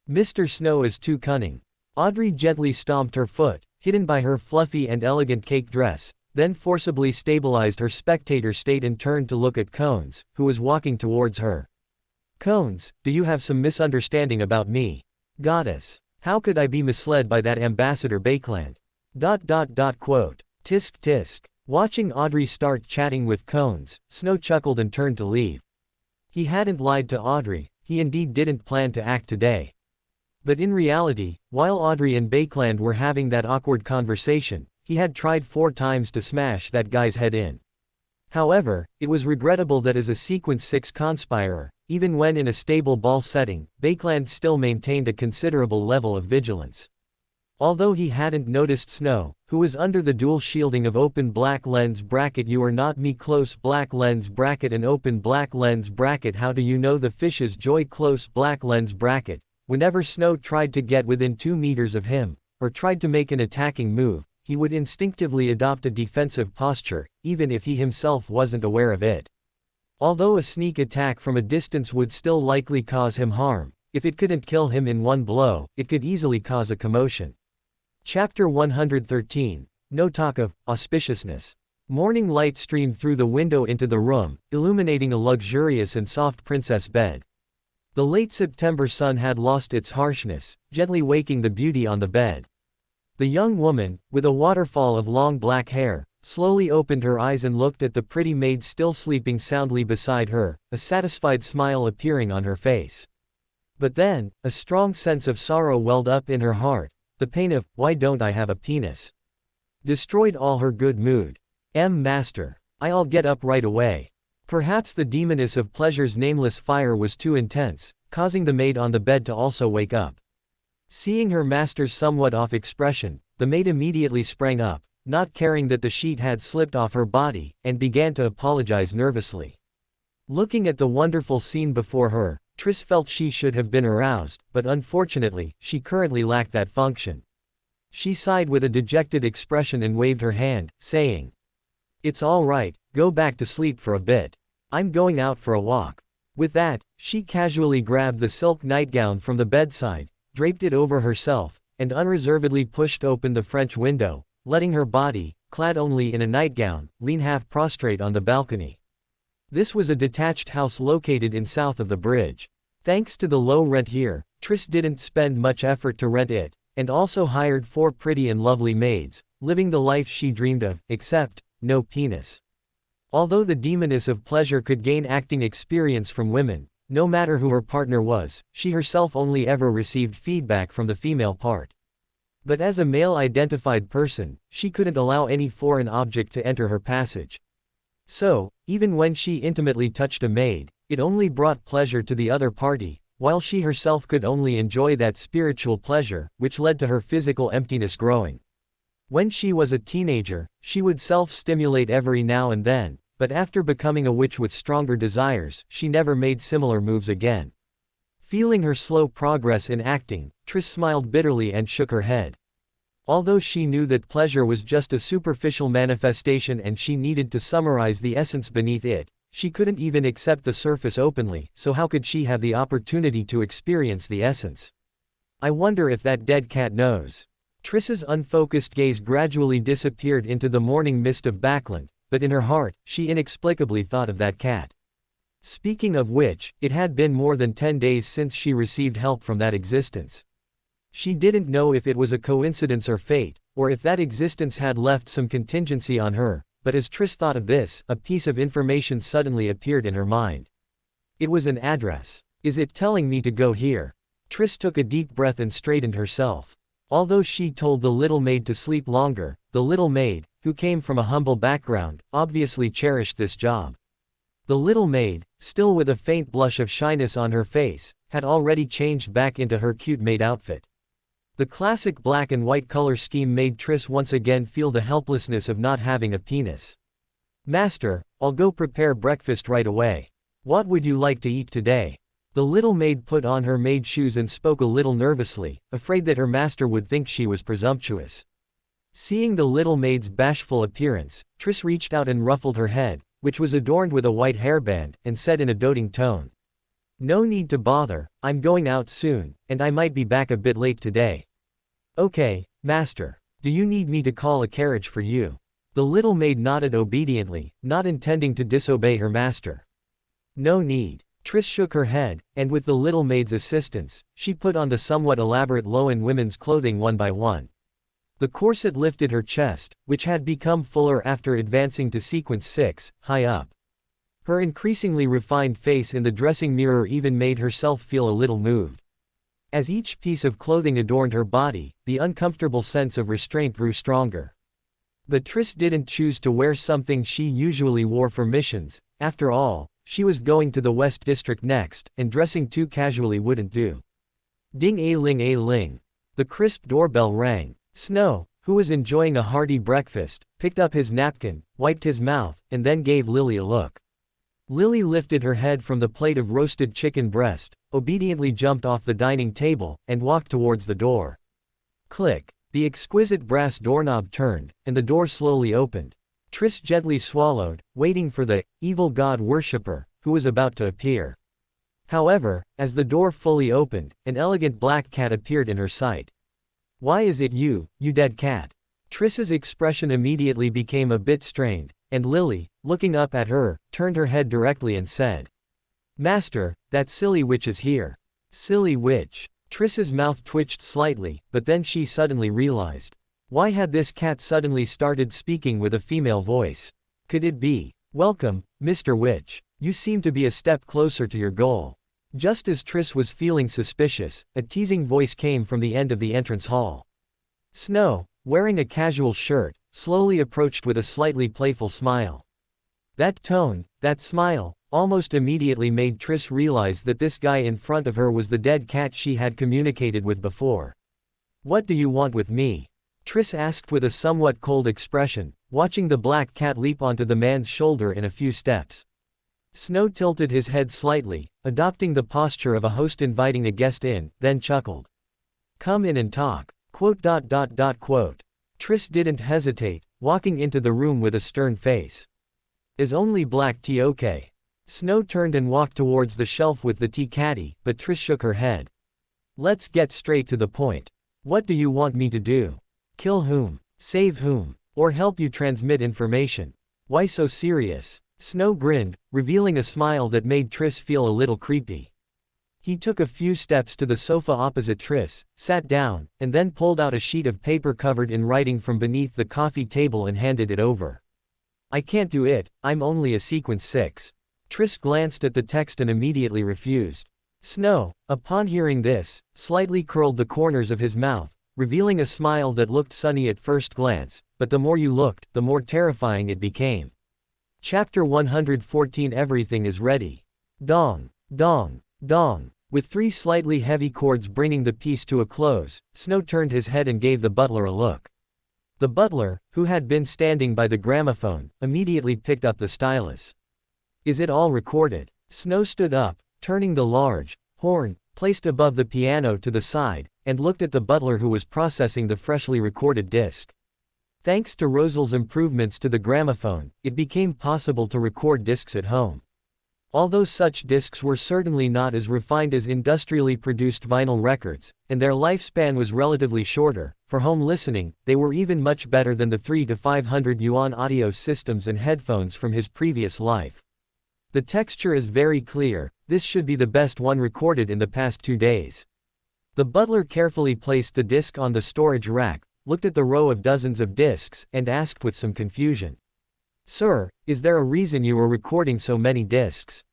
"Mr. Snow is too cunning." Audrey gently stomped her foot, hidden by her fluffy and elegant cake dress, then forcibly stabilized her spectator state and turned to look at Cones, who was walking towards her. "Cones, do you have some misunderstanding about me? Goddess. How could I be misled by that Ambassador Bakeland? ... Quote. Tisk tisk. Watching Audrey start chatting with Cones, Snow chuckled and turned to leave. He hadn't lied to Audrey, he indeed didn't plan to act today. But in reality, while Audrey and Bakeland were having that awkward conversation, he had tried 4 times to smash that guy's head in. However, it was regrettable that as a Sequence 6 conspirer, even when in a stable ball setting, Bakeland still maintained a considerable level of vigilance. Although he hadn't noticed Snow, who was under the dual shielding of open black lens bracket "you are not me" close black lens bracket and open black lens bracket "how do you know the fish's joy" close black lens bracket, whenever Snow tried to get within 2 meters of him, or tried to make an attacking move, he would instinctively adopt a defensive posture, even if he himself wasn't aware of it. Although a sneak attack from a distance would still likely cause him harm, if it couldn't kill him in one blow, it could easily cause a commotion. Chapter 113. No talk of auspiciousness. Morning light streamed through the window into the room, illuminating a luxurious and soft princess bed. The late September sun had lost its harshness, gently waking the beauty on the bed. The young woman, with a waterfall of long black hair, slowly opened her eyes and looked at the pretty maid still sleeping soundly beside her, a satisfied smile appearing on her face. But then, a strong sense of sorrow welled up in her heart. The pain of, "Why don't I have a penis?" destroyed all her good mood. Master. I'll get up right away." Perhaps the demoness of pleasure's nameless fire was too intense, causing the maid on the bed to also wake up. Seeing her master's somewhat off expression, the maid immediately sprang up, not caring that the sheet had slipped off her body, and began to apologize nervously. Looking at the wonderful scene before her, Triss felt she should have been aroused, but unfortunately, she currently lacked that function. She sighed with a dejected expression and waved her hand, saying, "It's all right, go back to sleep for a bit. I'm going out for a walk." With that, she casually grabbed the silk nightgown from the bedside, draped it over herself, and unreservedly pushed open the French window, letting her body, clad only in a nightgown, lean half prostrate on the balcony. This was a detached house located in south of the bridge. Thanks to the low rent here, Triss didn't spend much effort to rent it, and also hired 4 pretty and lovely maids, living the life she dreamed of, except, no penis. Although the demoness of pleasure could gain acting experience from women, no matter who her partner was, she herself only ever received feedback from the female part. But as a male-identified person, she couldn't allow any foreign object to enter her passage. So, even when she intimately touched a maid, it only brought pleasure to the other party, while she herself could only enjoy that spiritual pleasure, which led to her physical emptiness growing. When she was a teenager, she would self-stimulate every now and then, but after becoming a witch with stronger desires, she never made similar moves again. Feeling her slow progress in acting, Triss smiled bitterly and shook her head. Although she knew that pleasure was just a superficial manifestation and she needed to summarize the essence beneath it, she couldn't even accept the surface openly, so how could she have the opportunity to experience the essence? I wonder if that dead cat knows. Triss's unfocused gaze gradually disappeared into the morning mist of Backland, but in her heart, she inexplicably thought of that cat. Speaking of which, it had been more than 10 days since she received help from that existence. She didn't know if it was a coincidence or fate, or if that existence had left some contingency on her, but as Triss thought of this, a piece of information suddenly appeared in her mind. It was an address. Is it telling me to go here? Triss took a deep breath and straightened herself. Although she told the little maid to sleep longer, the little maid, who came from a humble background, obviously cherished this job. The little maid, still with a faint blush of shyness on her face, had already changed back into her cute maid outfit. The classic black and white color scheme made Triss once again feel the helplessness of not having a penis. "Master, I'll go prepare breakfast right away. What would you like to eat today?" The little maid put on her maid shoes and spoke a little nervously, afraid that her master would think she was presumptuous. Seeing the little maid's bashful appearance, Triss reached out and ruffled her head, which was adorned with a white hairband, and said in a doting tone, "No need to bother, I'm going out soon, and I might be back a bit late today." "Okay, master. Do you need me to call a carriage for you?" The little maid nodded obediently, not intending to disobey her master. "No need." Triss shook her head, and with the little maid's assistance, she put on the somewhat elaborate low-end women's clothing one by one. The corset lifted her chest, which had become fuller after advancing to sequence 6, high up. Her increasingly refined face in the dressing mirror even made herself feel a little moved. As each piece of clothing adorned her body, the uncomfortable sense of restraint grew stronger. But Triss didn't choose to wear something she usually wore for missions. After all, she was going to the West District next, and dressing too casually wouldn't do. Ding-a-ling a-ling. The crisp doorbell rang. Snow, who was enjoying a hearty breakfast, picked up his napkin, wiped his mouth, and then gave Lily a look. Lily lifted her head from the plate of roasted chicken breast, obediently jumped off the dining table, and walked towards the door. Click. The exquisite brass doorknob turned, and the door slowly opened. Triss gently swallowed, waiting for the evil god worshipper, who was about to appear. However, as the door fully opened, an elegant black cat appeared in her sight. "Why is it you, you dead cat?" Triss's expression immediately became a bit strained, and Lily, looking up at her, turned her head directly and said, "Master, that silly witch is here." Silly witch. Triss's mouth twitched slightly, but then she suddenly realized. Why had this cat suddenly started speaking with a female voice? Could it be, "Welcome, Mr. Witch. You seem to be a step closer to your goal." Just as Triss was feeling suspicious, a teasing voice came from the end of the entrance hall. Snow, wearing a casual shirt, slowly approached with a slightly playful smile. That tone, that smile, almost immediately made Triss realize that this guy in front of her was the dead cat she had communicated with before. "What do you want with me?" Triss asked with a somewhat cold expression, watching the black cat leap onto the man's shoulder in a few steps. Snow tilted his head slightly, adopting the posture of a host inviting a guest in, then chuckled. "Come in and talk." Triss didn't hesitate, walking into the room with a stern face. "Is only black tea okay?" Snow turned and walked towards the shelf with the tea caddy, but Triss shook her head. "Let's get straight to the point. What do you want me to do? Kill whom? Save whom? Or help you transmit information? Why so serious?" Snow grinned, revealing a smile that made Triss feel a little creepy. He took a few steps to the sofa opposite Triss, sat down, and then pulled out a sheet of paper covered in writing from beneath the coffee table and handed it over. "I can't do it, I'm only a sequence 6. Triss glanced at the text and immediately refused. Snow, upon hearing this, slightly curled the corners of his mouth, revealing a smile that looked sunny at first glance, but the more you looked, the more terrifying it became. Chapter 114. Everything is ready. Dong, dong, dong. With 3 slightly heavy chords bringing the piece to a close, Snow turned his head and gave the butler a look. The butler, who had been standing by the gramophone, immediately picked up the stylus. Is it all recorded? Snow stood up, turning the large horn, placed above the piano to the side, and looked at the butler who was processing the freshly recorded disc. Thanks to Rosal's improvements to the gramophone, it became possible to record discs at home. Although such discs were certainly not as refined as industrially produced vinyl records, and their lifespan was relatively shorter, for home listening, they were even much better than the 300 to 500 yuan audio systems and headphones from his previous life. The texture is very clear, this should be the best one recorded in the past 2 days. The butler carefully placed the disc on the storage rack, looked at the row of dozens of discs, and asked with some confusion. Sir, is there a reason you were recording so many discs?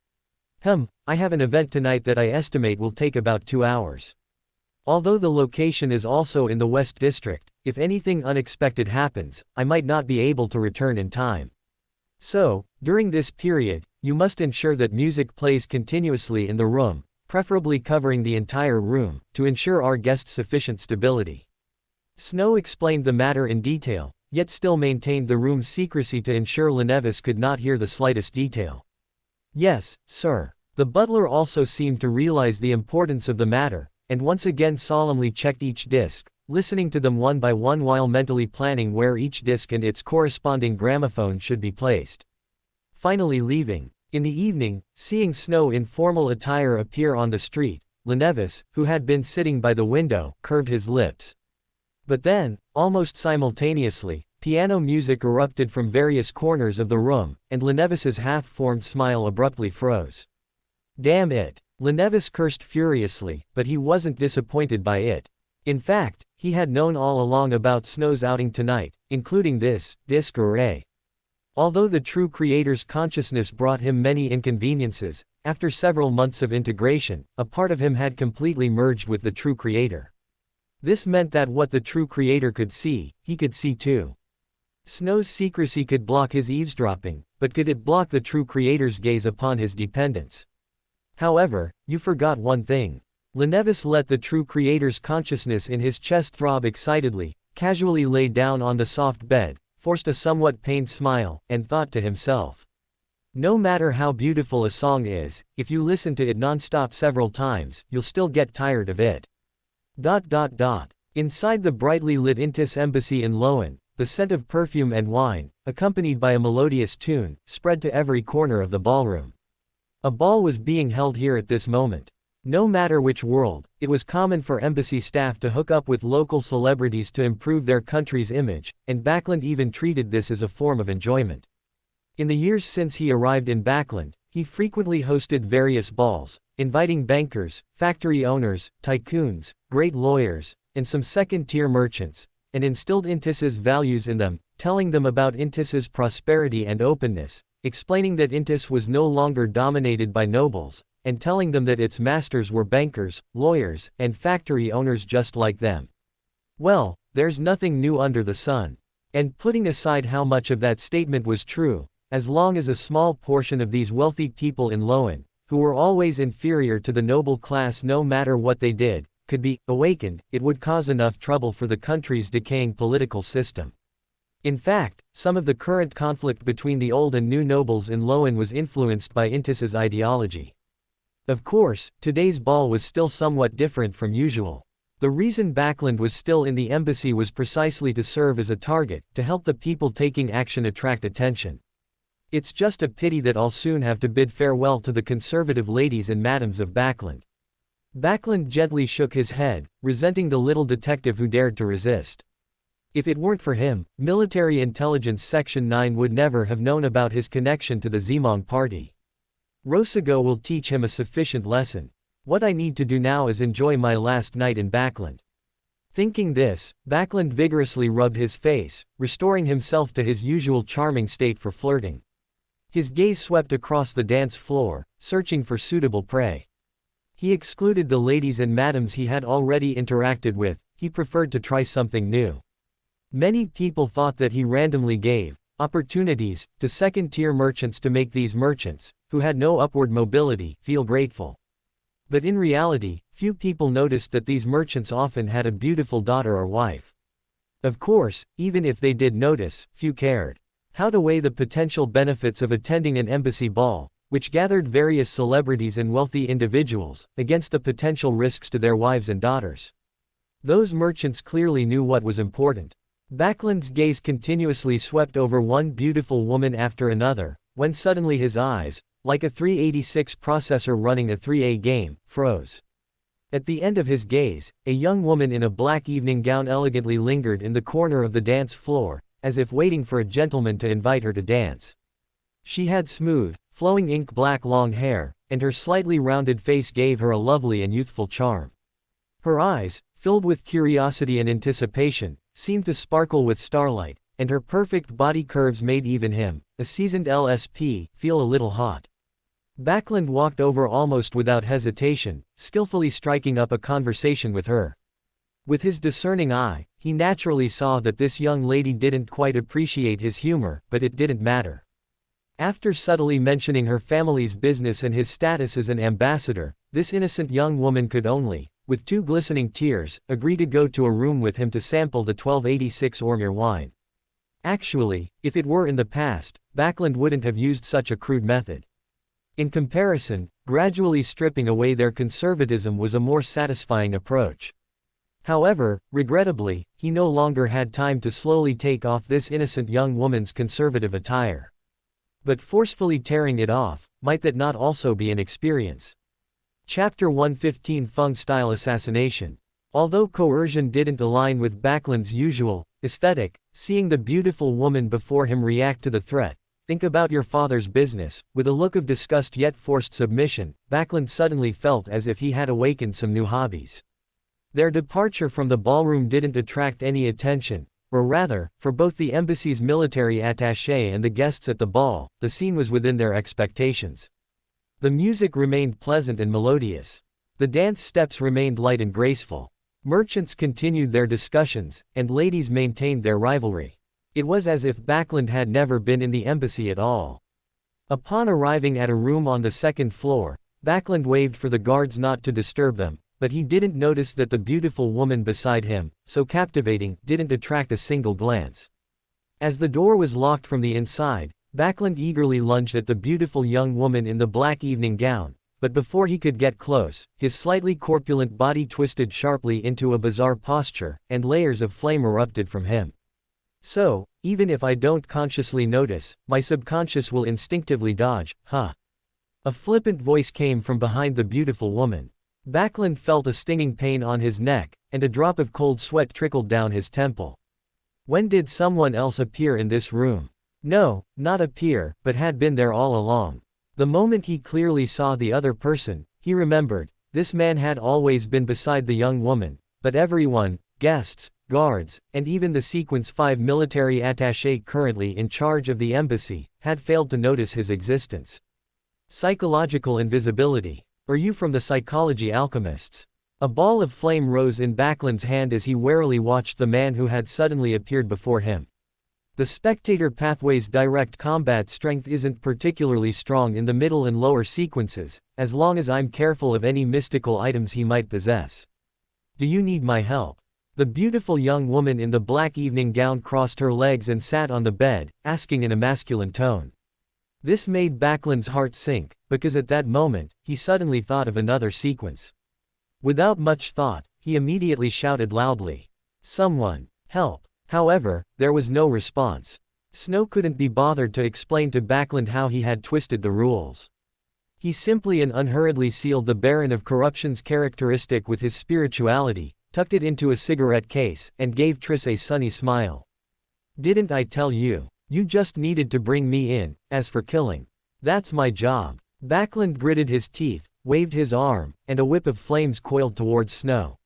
I have an event tonight that I estimate will take about 2 hours. Although the location is also in the West District, if anything unexpected happens, I might not be able to return in time. So, during this period, you must ensure that music plays continuously in the room, preferably covering the entire room, to ensure our guests sufficient stability. Snow explained the matter in detail, yet still maintained the room's secrecy to ensure Lenevis could not hear the slightest detail. Yes, sir. The butler also seemed to realize the importance of the matter, and once again solemnly checked each disc, listening to them one by one while mentally planning where each disc and its corresponding gramophone should be placed. Finally leaving. In the evening, seeing Snow in formal attire appear on the street, Lenevis, who had been sitting by the window, curved his lips. But then, almost simultaneously, piano music erupted from various corners of the room, and Lenevis's half-formed smile abruptly froze. Damn it! Lenevis cursed furiously, but he wasn't disappointed by it. In fact, he had known all along about Snow's outing tonight, including this disc array. Although the true creator's consciousness brought him many inconveniences, after several months of integration, a part of him had completely merged with the true creator. This meant that what the true creator could see, he could see too. Snow's secrecy could block his eavesdropping, but could it block the true creator's gaze upon his dependents? However, you forgot one thing. Lenevis let the true creator's consciousness in his chest throb excitedly, casually lay down on the soft bed, forced a somewhat pained smile, and thought to himself. No matter how beautiful a song is, if you listen to it non-stop several times, you'll still get tired of it. Inside the brightly lit Intis embassy in Loan, the scent of perfume and wine, accompanied by a melodious tune, spread to every corner of the ballroom. A ball was being held here at this moment. No matter which world, it was common for embassy staff to hook up with local celebrities to improve their country's image, and Backlund even treated this as a form of enjoyment. In the years since he arrived in Backlund, he frequently hosted various balls, inviting bankers, factory owners, tycoons, great lawyers, and some second-tier merchants, and instilled Intis's values in them, telling them about Intis's prosperity and openness, explaining that Intis was no longer dominated by nobles, and telling them that its masters were bankers, lawyers, and factory owners just like them. Well, there's nothing new under the sun. And putting aside how much of that statement was true, as long as a small portion of these wealthy people in Loan, who were always inferior to the noble class no matter what they did, could be awakened, it would cause enough trouble for the country's decaying political system. In fact, some of the current conflict between the old and new nobles in Loan was influenced by Intis's ideology. Of course, today's ball was still somewhat different from usual. The reason Backlund was still in the embassy was precisely to serve as a target, to help the people taking action attract attention. It's just a pity that I'll soon have to bid farewell to the conservative ladies and madams of Backlund. Backlund gently shook his head, resenting the little detective who dared to resist. If it weren't for him, Military Intelligence Section 9 would never have known about his connection to the Zimong party. Rosago will teach him a sufficient lesson. What I need to do now is enjoy my last night in Backlund. Thinking this, Backlund vigorously rubbed his face, restoring himself to his usual charming state for flirting. His gaze swept across the dance floor, searching for suitable prey. He excluded the ladies and madams he had already interacted with, he preferred to try something new. Many people thought that he randomly gave opportunities to second-tier merchants to make these merchants, who had no upward mobility, feel grateful. But in reality, few people noticed that these merchants often had a beautiful daughter or wife. Of course, even if they did notice, few cared. How to weigh the potential benefits of attending an embassy ball, which gathered various celebrities and wealthy individuals, against the potential risks to their wives and daughters. Those merchants clearly knew what was important. Backlund's gaze continuously swept over one beautiful woman after another, when suddenly his eyes, like a 386 processor running a 3A game, froze. At the end of his gaze, a young woman in a black evening gown elegantly lingered in the corner of the dance floor, as if waiting for a gentleman to invite her to dance. She had smooth, flowing ink-black long hair, and her slightly rounded face gave her a lovely and youthful charm. Her eyes, filled with curiosity and anticipation, seemed to sparkle with starlight, and her perfect body curves made even him, a seasoned LSP, feel a little hot. Backlund walked over almost without hesitation, skillfully striking up a conversation with her. With his discerning eye, he naturally saw that this young lady didn't quite appreciate his humor, but it didn't matter. After subtly mentioning her family's business and his status as an ambassador, this innocent young woman could only, with 2 glistening tears, agree to go to a room with him to sample the 1286 Ormir wine. Actually, if it were in the past, Backlund wouldn't have used such a crude method. In comparison, gradually stripping away their conservatism was a more satisfying approach. However, regrettably, he no longer had time to slowly take off this innocent young woman's conservative attire. But forcefully tearing it off, might that not also be an experience? Chapter 115 Feng-style assassination. Although coercion didn't align with Backlund's usual aesthetic, seeing the beautiful woman before him react to the threat, "Think about your father's business," with a look of disgust yet forced submission, Backlund suddenly felt as if he had awakened some new hobbies. Their departure from the ballroom didn't attract any attention, or rather, for both the embassy's military attaché and the guests at the ball, the scene was within their expectations. The music remained pleasant and melodious. The dance steps remained light and graceful. Merchants continued their discussions, and ladies maintained their rivalry. It was as if Backlund had never been in the embassy at all. Upon arriving at a room on the 2nd floor, Backlund waved for the guards not to disturb them, but he didn't notice that the beautiful woman beside him, so captivating, didn't attract a single glance. As the door was locked from the inside, Backlund eagerly lunged at the beautiful young woman in the black evening gown, but before he could get close, his slightly corpulent body twisted sharply into a bizarre posture, and layers of flame erupted from him. "So, even if I don't consciously notice, my subconscious will instinctively dodge, huh?" A flippant voice came from behind the beautiful woman. Backlund felt a stinging pain on his neck, and a drop of cold sweat trickled down his temple. When did someone else appear in this room? No, not appear, but had been there all along. The moment he clearly saw the other person, he remembered, this man had always been beside the young woman, but everyone, guests, guards, and even the Sequence 5 military attaché currently in charge of the embassy, had failed to notice his existence. Psychological invisibility. Are you from the psychology alchemists? A ball of flame rose in Backlund's hand as he warily watched the man who had suddenly appeared before him. The spectator pathway's direct combat strength isn't particularly strong in the middle and lower sequences, as long as I'm careful of any mystical items he might possess. Do you need my help? The beautiful young woman in the black evening gown crossed her legs and sat on the bed, asking in a masculine tone. This made Backlund's heart sink, because at that moment, he suddenly thought of another sequence. Without much thought, he immediately shouted loudly, "Someone, help!" However, there was no response. Snow couldn't be bothered to explain to Backlund how he had twisted the rules. He simply and unhurriedly sealed the Baron of Corruption's characteristic with his spirituality, tucked it into a cigarette case, and gave Triss a sunny smile. "Didn't I tell you? You just needed to bring me in. As for killing, that's my job." Backlund gritted his teeth, waved his arm, and a whip of flames coiled towards Snow.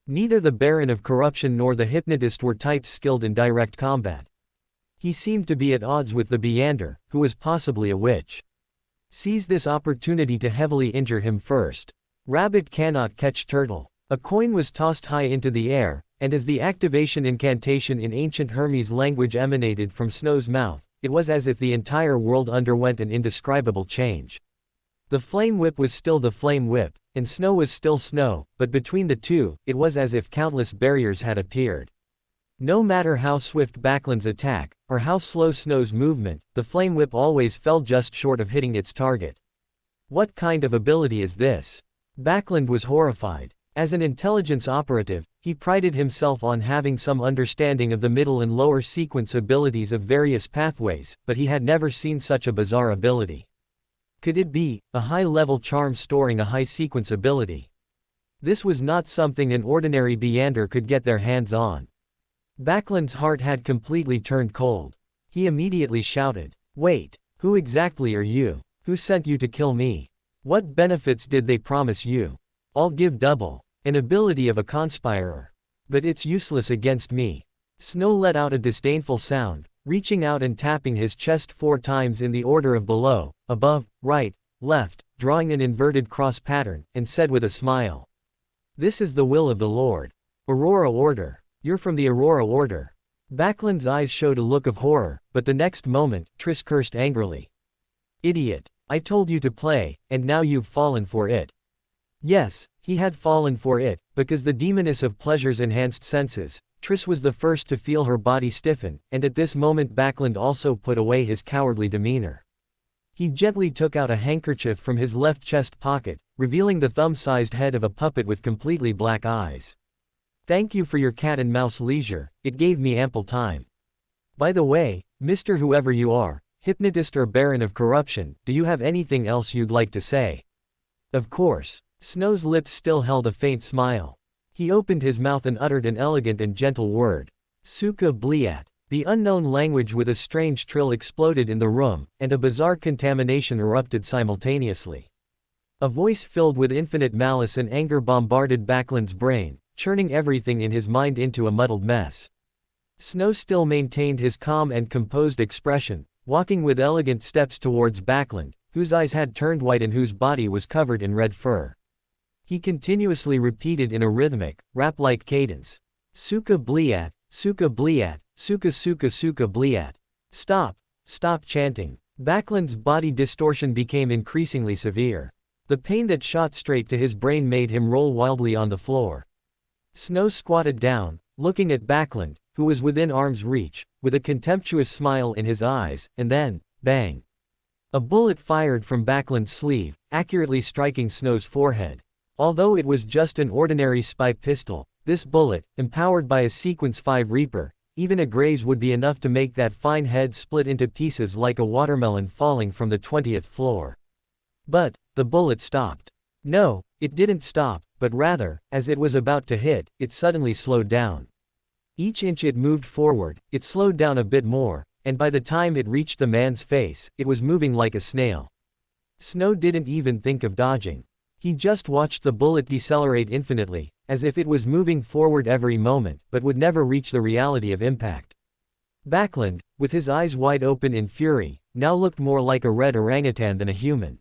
Neither the Baron of Corruption nor the hypnotist were types skilled in direct combat. He seemed to be at odds with the Beander, who was possibly a witch. Seize this opportunity to heavily injure him first. Rabbit cannot catch turtle. A coin was tossed high into the air, and as the activation incantation in ancient Hermes language emanated from Snow's mouth, it was as if the entire world underwent an indescribable change. The flame whip was still the flame whip, and Snow was still Snow, but between the two, it was as if countless barriers had appeared. No matter how swift Backlund's attack, or how slow Snow's movement, the flame whip always fell just short of hitting its target. What kind of ability is this? Backlund was horrified. As an intelligence operative, he prided himself on having some understanding of the middle and lower sequence abilities of various pathways, but he had never seen such a bizarre ability. Could it be a high-level charm storing a high-sequence ability? This was not something an ordinary Beander could get their hands on. Backlund's heart had completely turned cold. He immediately shouted, "Wait, who exactly are you? Who sent you to kill me? What benefits did they promise you? I'll give double. An ability of a conspirer. But it's useless against me." Snow let out a disdainful sound, reaching out and tapping his chest 4 times in the order of below, above, right, left, drawing an inverted cross pattern, and said with a smile, "This is the will of the Lord. Aurora Order. You're from the Aurora Order." Backlund's eyes showed a look of horror, but the next moment, Triss cursed angrily. "Idiot. I told you to play, and now you've fallen for it." Yes, he had fallen for it, because the demoness of pleasure's enhanced senses. Triss was the first to feel her body stiffen, and at this moment Backlund also put away his cowardly demeanor. He gently took out a handkerchief from his left chest pocket, revealing the thumb-sized head of a puppet with completely black eyes. "Thank you for your cat-and-mouse leisure, it gave me ample time. By the way, Mr. Whoever you are, hypnotist or baron of corruption, do you have anything else you'd like to say?" Of course. Snow's lips still held a faint smile. He opened his mouth and uttered an elegant and gentle word. "Suka Bliat." The unknown language with a strange trill exploded in the room, and a bizarre contamination erupted simultaneously. A voice filled with infinite malice and anger bombarded Backlund's brain, churning everything in his mind into a muddled mess. Snow still maintained his calm and composed expression, walking with elegant steps towards Backlund, whose eyes had turned white and whose body was covered in red fur. He continuously repeated in a rhythmic, rap-like cadence, "Suka Bliat, Suka Bliat, Suka Suka Suka Bliat." Stop! Stop chanting. Backlund's body distortion became increasingly severe. The pain that shot straight to his brain made him roll wildly on the floor. Snow squatted down, looking at Backlund, who was within arm's reach, with a contemptuous smile in his eyes, and then, bang! A bullet fired from Backlund's sleeve, accurately striking Snow's forehead. Although it was just an ordinary spy pistol, this bullet, empowered by a Sequence 5 Reaper, even a graze would be enough to make that fine head split into pieces like a watermelon falling from the 20th floor. But the bullet stopped. No, it didn't stop, but rather, as it was about to hit, it suddenly slowed down. Each inch it moved forward, it slowed down a bit more, and by the time it reached the man's face, it was moving like a snail. Snow didn't even think of dodging. He just watched the bullet decelerate infinitely, as if it was moving forward every moment, but would never reach the reality of impact. Backlund, with his eyes wide open in fury, now looked more like a red orangutan than a human.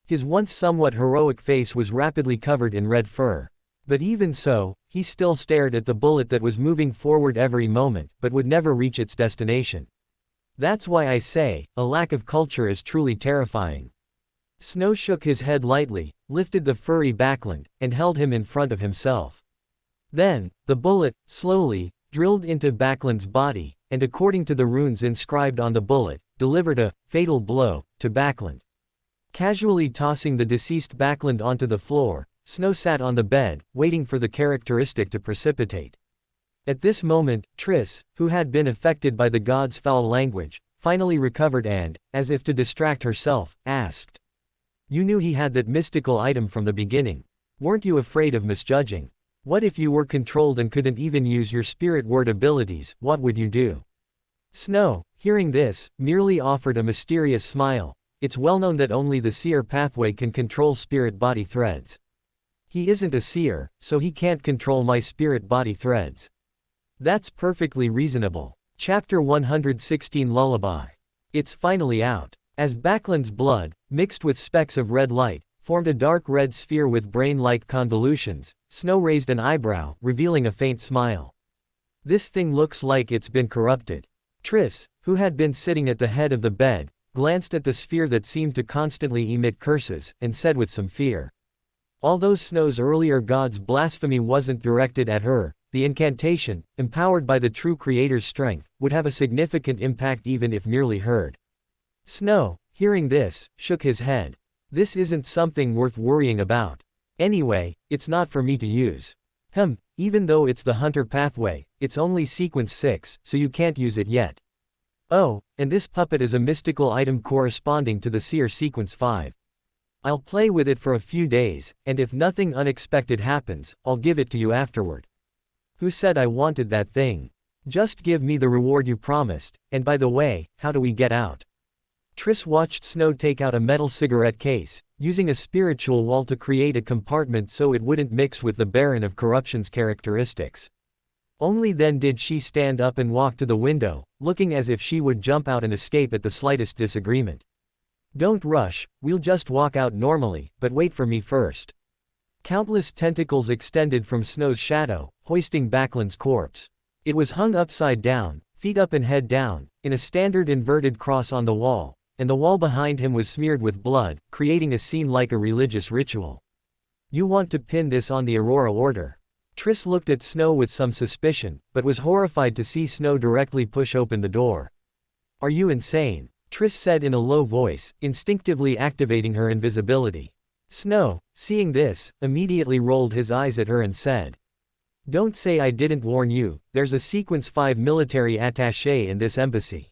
His once somewhat heroic face was rapidly covered in red fur. But even so, he still stared at the bullet that was moving forward every moment, but would never reach its destination. That's why I say, a lack of culture is truly terrifying. Snow shook his head lightly, lifted the furry Backlund, and held him in front of himself. Then, the bullet, slowly, drilled into Backlund's body, and according to the runes inscribed on the bullet, delivered a fatal blow to Backlund. Casually tossing the deceased Backlund onto the floor, Snow sat on the bed, waiting for the characteristic to precipitate. At this moment, Triss, who had been affected by the god's foul language, finally recovered and, as if to distract herself, asked, "You knew he had that mystical item from the beginning. Weren't you afraid of misjudging? What if you were controlled and couldn't even use your spirit word abilities, what would you do?" Snow, hearing this, merely offered a mysterious smile. It's well known that only the seer pathway can control spirit body threads. He isn't a seer, so he can't control my spirit body threads. That's perfectly reasonable. Chapter 116 Lullaby. It's finally out. As Backlund's blood, mixed with specks of red light, formed a dark red sphere with brain-like convolutions, Snow raised an eyebrow, revealing a faint smile. "This thing looks like it's been corrupted." Triss, who had been sitting at the head of the bed, glanced at the sphere that seemed to constantly emit curses, and said with some fear. Although Snow's earlier god's blasphemy wasn't directed at her, the incantation, empowered by the true creator's strength, would have a significant impact even if merely heard. Snow, hearing this, shook his head. This isn't something worth worrying about. Anyway, it's not for me to use. Even though it's the hunter pathway, it's only sequence 6, so you can't use it yet. Oh, and this puppet is a mystical item corresponding to the seer sequence 5. I'll play with it for a few days, and if nothing unexpected happens, I'll give it to you afterward. Who said I wanted that thing? Just give me the reward you promised, and by the way, how do we get out? Triss watched Snow take out a metal cigarette case, using a spiritual wall to create a compartment so it wouldn't mix with the Baron of Corruption's characteristics. Only then did she stand up and walk to the window, looking as if she would jump out and escape at the slightest disagreement. Don't rush, we'll just walk out normally, but wait for me first. Countless tentacles extended from Snow's shadow, hoisting Backlund's corpse. It was hung upside down, feet up and head down, in a standard inverted cross on the wall, and the wall behind him was smeared with blood, creating a scene like a religious ritual. You want to pin this on the Aurora Order? Triss looked at Snow with some suspicion, but was horrified to see Snow directly push open the door. Are you insane? Triss said in a low voice, instinctively activating her invisibility. Snow, seeing this, immediately rolled his eyes at her and said, Don't say I didn't warn you, there's a Sequence 5 military attaché in this embassy.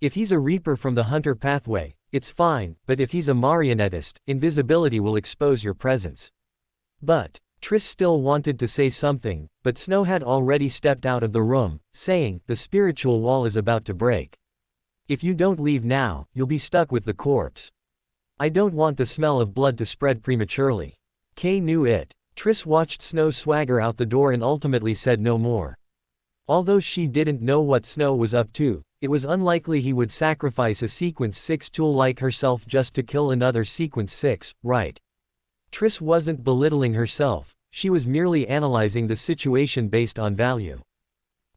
If he's a Reaper from the Hunter pathway, it's fine, but if he's a marionettist, invisibility will expose your presence. But, Triss still wanted to say something, but Snow had already stepped out of the room, saying, the spiritual wall is about to break. If you don't leave now, you'll be stuck with the corpse. I don't want the smell of blood to spread prematurely. Kay knew it. Triss watched Snow swagger out the door and ultimately said no more. Although she didn't know what Snow was up to, it was unlikely he would sacrifice a Sequence 6 tool like herself just to kill another Sequence 6, right? Triss wasn't belittling herself, she was merely analyzing the situation based on value.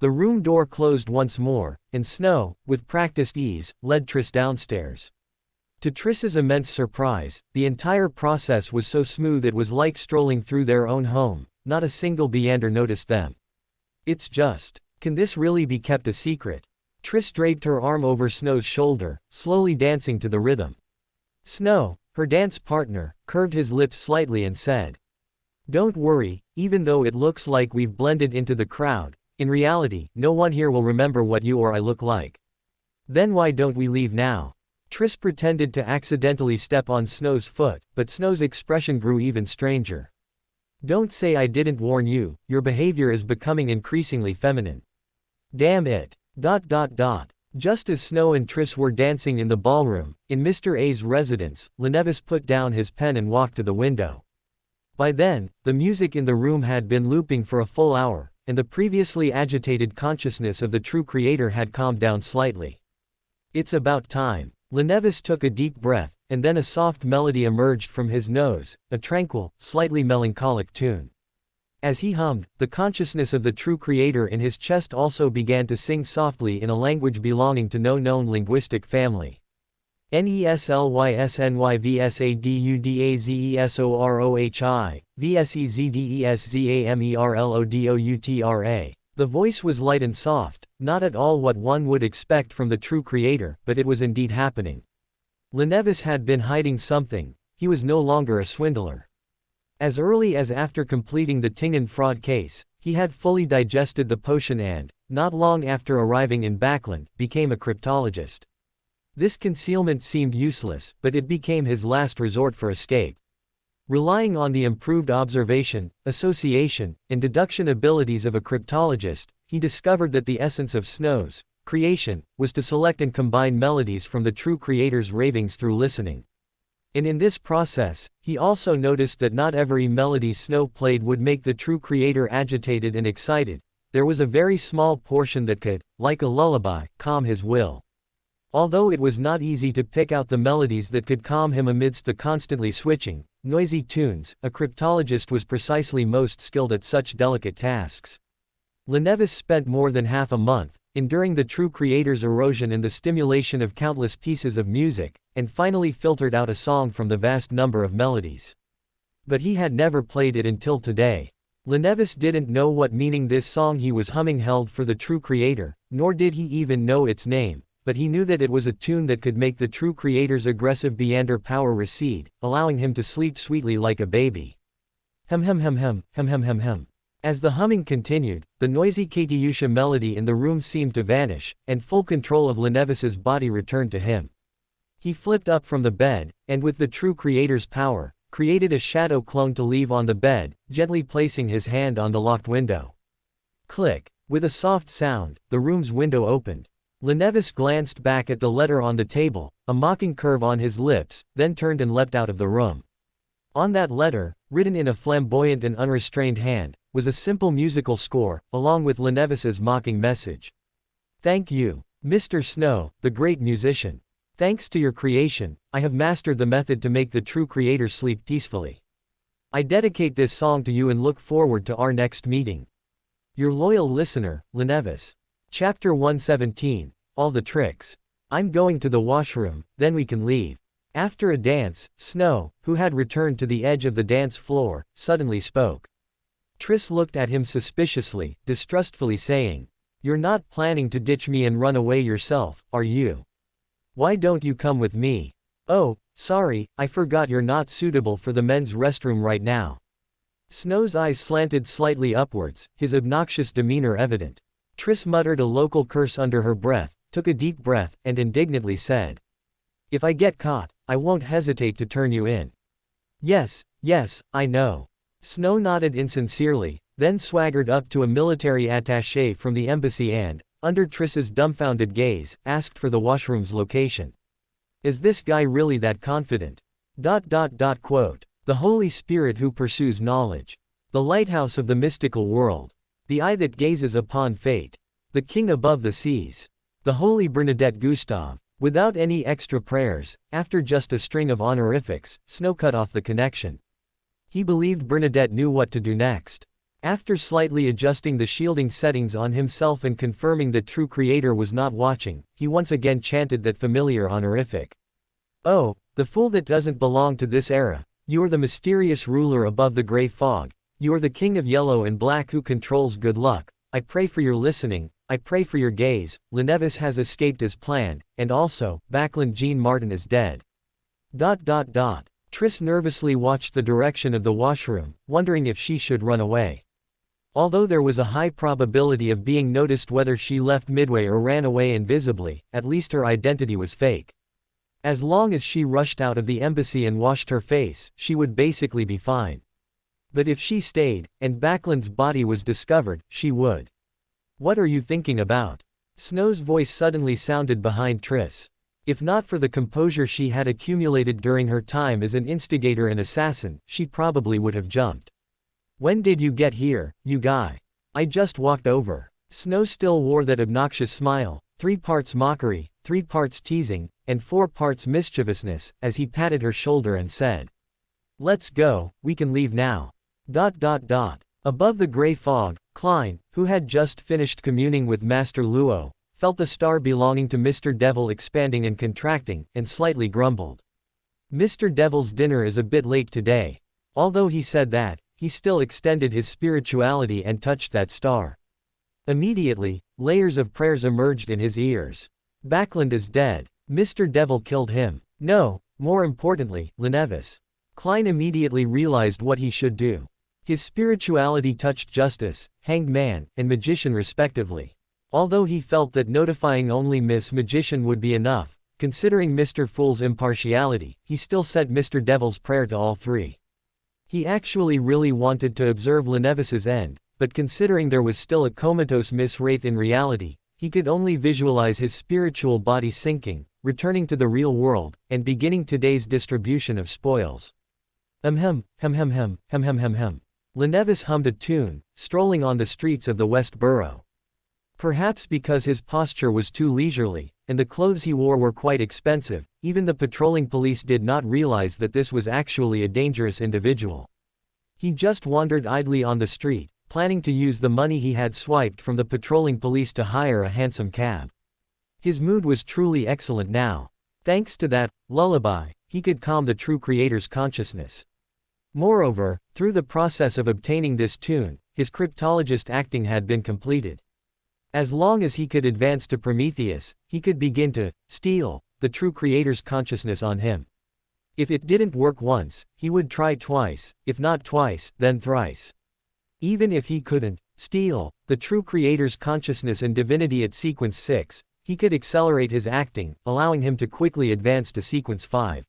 The room door closed once more, and Snow, with practiced ease, led Triss downstairs. To Triss's immense surprise, the entire process was so smooth it was like strolling through their own home, not a single Beander noticed them. It's just, can this really be kept a secret? Triss draped her arm over Snow's shoulder, slowly dancing to the rhythm. Snow, her dance partner, curved his lips slightly and said, Don't worry, even though it looks like we've blended into the crowd, in reality, no one here will remember what you or I look like. Then why don't we leave now? Triss pretended to accidentally step on Snow's foot, but Snow's expression grew even stranger. Don't say I didn't warn you, your behavior is becoming increasingly feminine. Damn it. Just as Snow and Triss were dancing in the ballroom, in Mr. A's residence, Lenevis put down his pen and walked to the window. By then, the music in the room had been looping for a full hour, and the previously agitated consciousness of the true creator had calmed down slightly. It's about time. Lenevis took a deep breath, and then a soft melody emerged from his nose, a tranquil, slightly melancholic tune. As he hummed, the consciousness of the true creator in his chest also began to sing softly in a language belonging to no known linguistic family. Neslysnysadudazesorohi, vsezdeszamerlodoutra. The voice was light and soft, not at all what one would expect from the true creator, but it was indeed happening. Lenevis had been hiding something, he was no longer a swindler. As early as after completing the Tingen fraud case, he had fully digested the potion and, not long after arriving in Backlund, became a cryptologist. This concealment seemed useless, but it became his last resort for escape. Relying on the improved observation, association, and deduction abilities of a cryptologist, he discovered that the essence of Snow's creation was to select and combine melodies from the true creator's ravings through listening. And in this process, he also noticed that not every melody Snow played would make the true creator agitated and excited. There was a very small portion that could, like a lullaby, calm his will. Although it was not easy to pick out the melodies that could calm him amidst the constantly switching, noisy tunes, a cryptologist was precisely most skilled at such delicate tasks. Lenevis spent more than half a month, enduring the true creator's erosion and the stimulation of countless pieces of music, and finally filtered out a song from the vast number of melodies. But he had never played it until today. Lenevis didn't know what meaning this song he was humming held for the true creator, nor did he even know its name, but he knew that it was a tune that could make the true creator's aggressive Beander power recede, allowing him to sleep sweetly like a baby. Hem hem hem hem, hem hem hem hem. As the humming continued, the noisy Katyusha melody in the room seemed to vanish, and full control of Lenevis's body returned to him. He flipped up from the bed, and with the true creator's power, created a shadow clone to leave on the bed, gently placing his hand on the locked window. Click. With a soft sound, the room's window opened. Lenevis glanced back at the letter on the table, a mocking curve on his lips, then turned and leapt out of the room. On that letter, written in a flamboyant and unrestrained hand, was a simple musical score, along with Lenevis's mocking message. Thank you, Mr. Snow, the great musician. Thanks to your creation, I have mastered the method to make the true creator sleep peacefully. I dedicate this song to you and look forward to our next meeting. Your loyal listener, Lenevis. Chapter 117, All the Tricks. I'm going to the washroom, then we can leave. After a dance, Snow, who had returned to the edge of the dance floor, suddenly spoke. Triss looked at him suspiciously, distrustfully saying, "You're not planning to ditch me and run away yourself, are you? Why don't you come with me?" "Oh, sorry, I forgot you're not suitable for the men's restroom right now." Snow's eyes slanted slightly upwards, his obnoxious demeanor evident. Triss muttered a local curse under her breath, took a deep breath, and indignantly said, "If I get caught, I won't hesitate to turn you in." Yes, I know." Snow nodded insincerely, then swaggered up to a military attaché from the embassy and, under Triss's dumbfounded gaze, asked for the washroom's location. Is this guy really that confident? Quote. The Holy Spirit who pursues knowledge. The lighthouse of the mystical world. The eye that gazes upon fate. The king above the seas. The Holy Bernadette Gustave. Without any extra prayers, after just a string of honorifics, Snow cut off the connection. He believed Bernadette knew what to do next. After slightly adjusting the shielding settings on himself and confirming that True Creator was not watching, he once again chanted that familiar honorific. "Oh, the fool that doesn't belong to this era. You are the mysterious ruler above the gray fog. You are the king of yellow and black who controls good luck. I pray for your listening, I pray for your gaze. Lenevis has escaped as planned, and also, Backlund Jean Martin is dead." Triss nervously watched the direction of the washroom, wondering if she should run away. Although there was a high probability of being noticed whether she left midway or ran away invisibly, at least her identity was fake. As long as she rushed out of the embassy and washed her face, she would basically be fine. But if she stayed, and Backlund's body was discovered, she would. "What are you thinking about?" Snow's voice suddenly sounded behind Triss. If not for the composure she had accumulated during her time as an instigator and assassin, she probably would have jumped. "When did you get here, you guy?" "I just walked over." Snow still wore that obnoxious smile, 3 parts mockery, 3 parts teasing, and 4 parts mischievousness, as he patted her shoulder and said, "Let's go, we can leave now." Above the gray fog, Klein, who had just finished communing with Master Luo, felt the star belonging to Mr. Devil expanding and contracting, and slightly grumbled. "Mr. Devil's dinner is a bit late today." Although he said that, he still extended his spirituality and touched that star. Immediately, layers of prayers emerged in his ears. Backlund is dead. Mr. Devil killed him. No, more importantly, Lenevis. Klein immediately realized what he should do. His spirituality touched Justice, Hanged Man, and Magician respectively. Although he felt that notifying only Miss Magician would be enough, considering Mr. Fool's impartiality, he still said Mr. Devil's prayer to all 3. He actually really wanted to observe Lenevis's end, but considering there was still a comatose Miss Wraith in reality, he could only visualize his spiritual body sinking, returning to the real world, and beginning today's distribution of spoils. Lenevis hummed a tune, strolling on the streets of the West Borough. Perhaps because his posture was too leisurely, and the clothes he wore were quite expensive, even the patrolling police did not realize that this was actually a dangerous individual. He just wandered idly on the street, planning to use the money he had swiped from the patrolling police to hire a handsome cab. His mood was truly excellent now. Thanks to that lullaby, he could calm the True Creator's consciousness. Moreover, through the process of obtaining this tune, his cryptologist acting had been completed. As long as he could advance to Prometheus, he could begin to steal the true creator's consciousness on him. If it didn't work once, he would try twice, if not twice, then thrice. Even if he couldn't steal the true creator's consciousness and divinity at sequence 6, he could accelerate his acting, allowing him to quickly advance to sequence 5.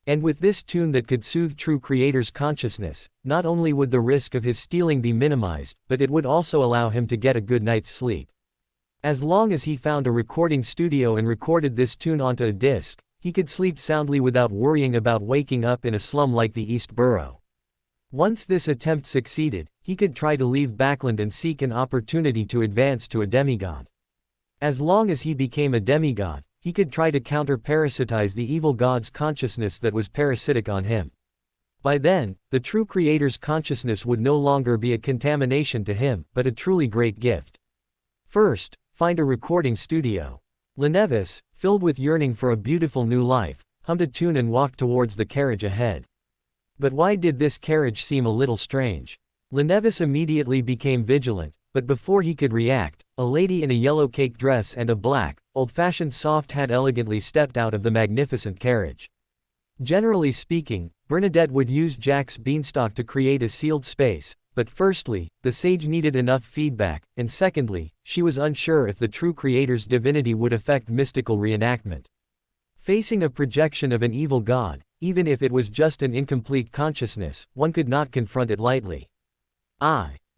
And with this tune that could soothe true creator's consciousness, not only would the risk of his stealing be minimized, but it would also allow him to get a good night's sleep. As long as he found a recording studio and recorded this tune onto a disc, he could sleep soundly without worrying about waking up in a slum like the East Borough. Once this attempt succeeded, he could try to leave Backland and seek an opportunity to advance to a demigod. As long as he became a demigod, he could try to counter-parasitize the evil god's consciousness that was parasitic on him. By then, the true creator's consciousness would no longer be a contamination to him, but a truly great gift. First, find a recording studio. Lenevis, filled with yearning for a beautiful new life, hummed a tune and walked towards the carriage ahead. But why did this carriage seem a little strange? Lenevis immediately became vigilant, but before he could react, a lady in a yellow cake dress and a black, old-fashioned soft hat elegantly stepped out of the magnificent carriage. Generally speaking, Bernadette would use Jack's beanstalk to create a sealed space, but firstly, the sage needed enough feedback, and secondly, she was unsure if the true creator's divinity would affect mystical reenactment. Facing a projection of an evil god, even if it was just an incomplete consciousness, one could not confront it lightly.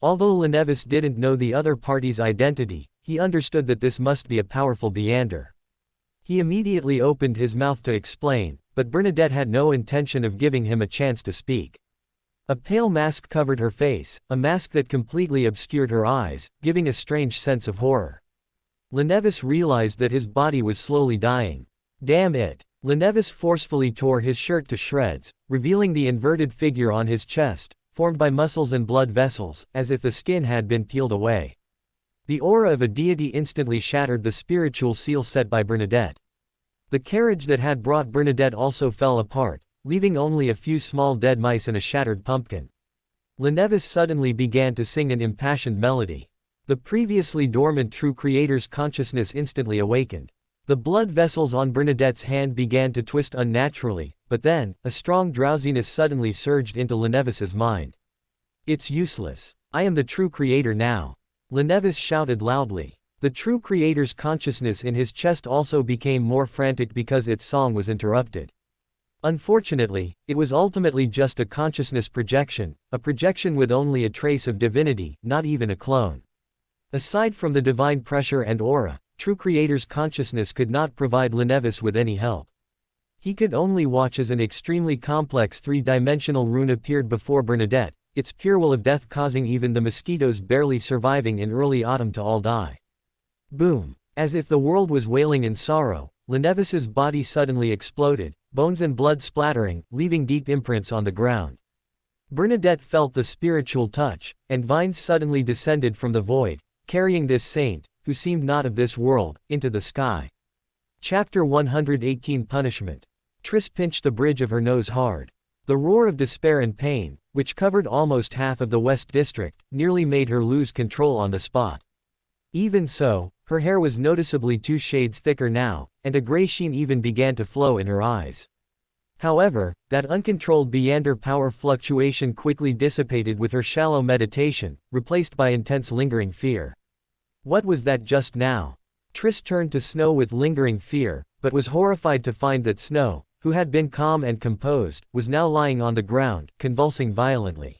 Although Lenevis didn't know the other party's identity, he understood that this must be a powerful Beander. He immediately opened his mouth to explain, but Bernadette had no intention of giving him a chance to speak. A pale mask covered her face, a mask that completely obscured her eyes, giving a strange sense of horror. Lenevis realized that his body was slowly dying. Damn it! Lenevis forcefully tore his shirt to shreds, revealing the inverted figure on his chest, formed by muscles and blood vessels, as if the skin had been peeled away. The aura of a deity instantly shattered the spiritual seal set by Bernadette. The carriage that had brought Bernadette also fell apart, leaving only a few small dead mice and a shattered pumpkin. Lenevis suddenly began to sing an impassioned melody. The previously dormant true creator's consciousness instantly awakened. The blood vessels on Bernadette's hand began to twist unnaturally, but then, a strong drowsiness suddenly surged into Lenevis's mind. It's useless. I am the true creator now. Lenevis shouted loudly. The true creator's consciousness in his chest also became more frantic because its song was interrupted. Unfortunately, it was ultimately just a consciousness projection, a projection with only a trace of divinity, not even a clone. Aside from the divine pressure and aura, true creator's consciousness could not provide Lenevis with any help. He could only watch as an extremely complex three-dimensional rune appeared before Bernadette, its pure will of death causing even the mosquitoes barely surviving in early autumn to all die. Boom! As if the world was wailing in sorrow, Lenevis's body suddenly exploded, bones and blood splattering, leaving deep imprints on the ground. Bernadette felt the spiritual touch, and vines suddenly descended from the void, carrying this saint, who seemed not of this world, into the sky. Chapter 118 Punishment. Triss pinched the bridge of her nose hard. The roar of despair and pain, which covered almost half of the West District, nearly made her lose control on the spot. Even so, her hair was noticeably 2 shades thicker now, and a gray sheen even began to flow in her eyes. However, that uncontrolled Beander power fluctuation quickly dissipated with her shallow meditation, replaced by intense lingering fear. What was that just now? Triss turned to Snow with lingering fear, but was horrified to find that Snow, who had been calm and composed, was now lying on the ground, convulsing violently.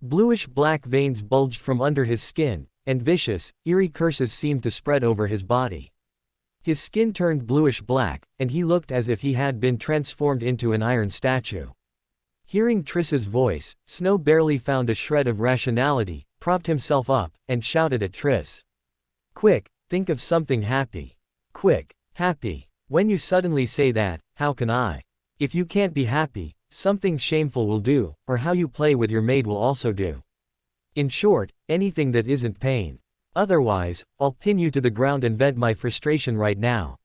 Bluish-black veins bulged from under his skin, and vicious, eerie curses seemed to spread over his body. His skin turned bluish-black, and he looked as if he had been transformed into an iron statue. Hearing Triss's voice, Snow barely found a shred of rationality, propped himself up, and shouted at Triss. Quick, think of something happy. Quick, happy. When you suddenly say that, how can I? If you can't be happy, something shameful will do, or how you play with your maid will also do. In short, anything that isn't pain. Otherwise, I'll pin you to the ground and vent my frustration right now.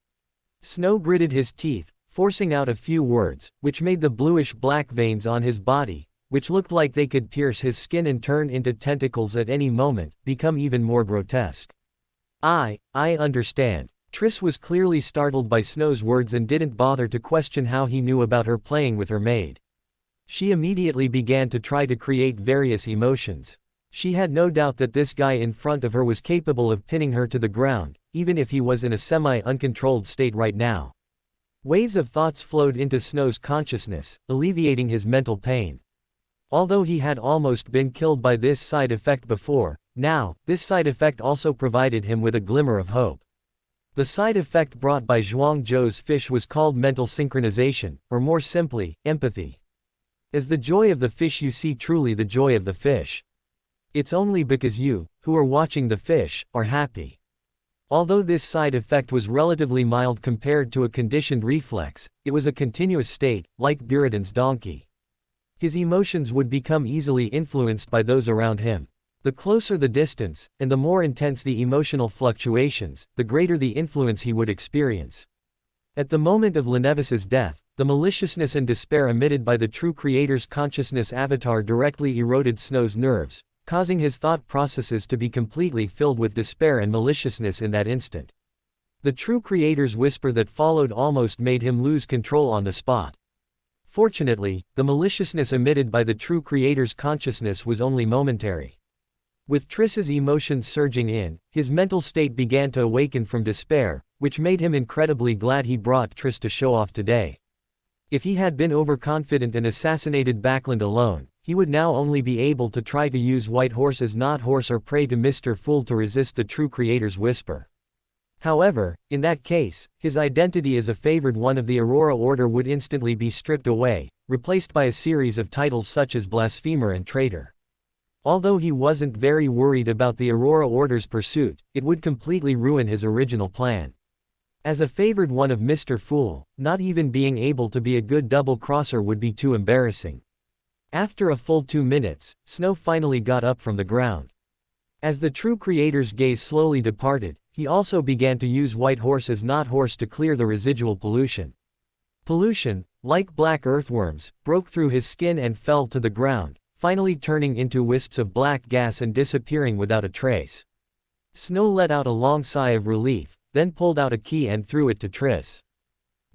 Snow gritted his teeth, forcing out a few words, which made the bluish-black veins on his body, which looked like they could pierce his skin and turn into tentacles at any moment, become even more grotesque. I understand. Triss was clearly startled by Snow's words and didn't bother to question how he knew about her playing with her maid. She immediately began to try to create various emotions. She had no doubt that this guy in front of her was capable of pinning her to the ground, even if he was in a semi-uncontrolled state right now. Waves of thoughts flowed into Snow's consciousness, alleviating his mental pain. Although he had almost been killed by this side effect before, now, this side effect also provided him with a glimmer of hope. The side effect brought by Zhuangzhou's fish was called mental synchronization, or more simply, empathy. As the joy of the fish you see truly the joy of the fish. It's only because you, who are watching the fish, are happy. Although this side effect was relatively mild compared to a conditioned reflex, it was a continuous state, like Buridan's donkey. His emotions would become easily influenced by those around him. The closer the distance, and the more intense the emotional fluctuations, the greater the influence he would experience. At the moment of Lenevis's death, the maliciousness and despair emitted by the true creator's consciousness avatar directly eroded Snow's nerves, causing his thought processes to be completely filled with despair and maliciousness in that instant. The true creator's whisper that followed almost made him lose control on the spot. Fortunately, the maliciousness emitted by the true creator's consciousness was only momentary. With Triss's emotions surging in, his mental state began to awaken from despair, which made him incredibly glad he brought Triss to show off today. If he had been overconfident and assassinated Backlund alone, he would now only be able to try to use White Horse as not horse or prey to Mr. Fool to resist the true creator's whisper. However, in that case, his identity as a favored one of the Aurora Order would instantly be stripped away, replaced by a series of titles such as Blasphemer and Traitor. Although he wasn't very worried about the Aurora Order's pursuit, it would completely ruin his original plan. As a favored one of Mr. Fool, not even being able to be a good double-crosser would be too embarrassing. After a full 2 minutes, Snow finally got up from the ground. As the true creator's gaze slowly departed, he also began to use White Horse as not horse to clear the residual pollution. Pollution, like black earthworms, broke through his skin and fell to the ground, finally turning into wisps of black gas and disappearing without a trace. Snow let out a long sigh of relief, then pulled out a key and threw it to Triss.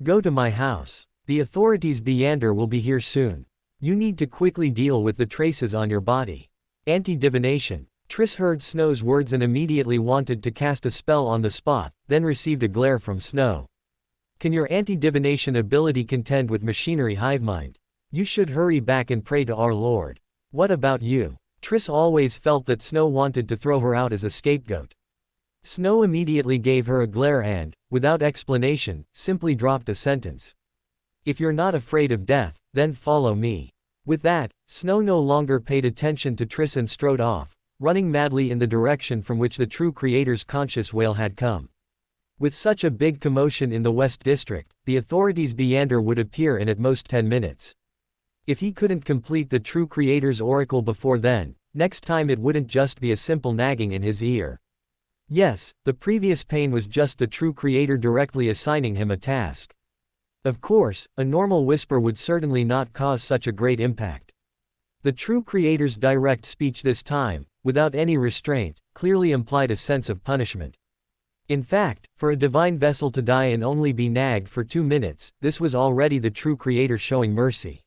"Go to my house. The authorities Beyander will be here soon. You need to quickly deal with the traces on your body." Anti-divination. Triss heard Snow's words and immediately wanted to cast a spell on the spot, then received a glare from Snow. "Can your anti-divination ability contend with machinery hivemind? You should hurry back and pray to our Lord. What about you?" Triss always felt that Snow wanted to throw her out as a scapegoat. Snow immediately gave her a glare and, without explanation, simply dropped a sentence. "If you're not afraid of death, then follow me." With that, Snow no longer paid attention to Triss and strode off, running madly in the direction from which the true creator's conscious wail had come. With such a big commotion in the West District, the authorities Beyander would appear in at most 10 minutes. If he couldn't complete the true creator's oracle before then, next time it wouldn't just be a simple nagging in his ear. Yes, the previous pain was just the true creator directly assigning him a task. Of course, a normal whisper would certainly not cause such a great impact. The true creator's direct speech this time, without any restraint, clearly implied a sense of punishment. In fact, for a divine vessel to die and only be nagged for 2 minutes, this was already the true creator showing mercy.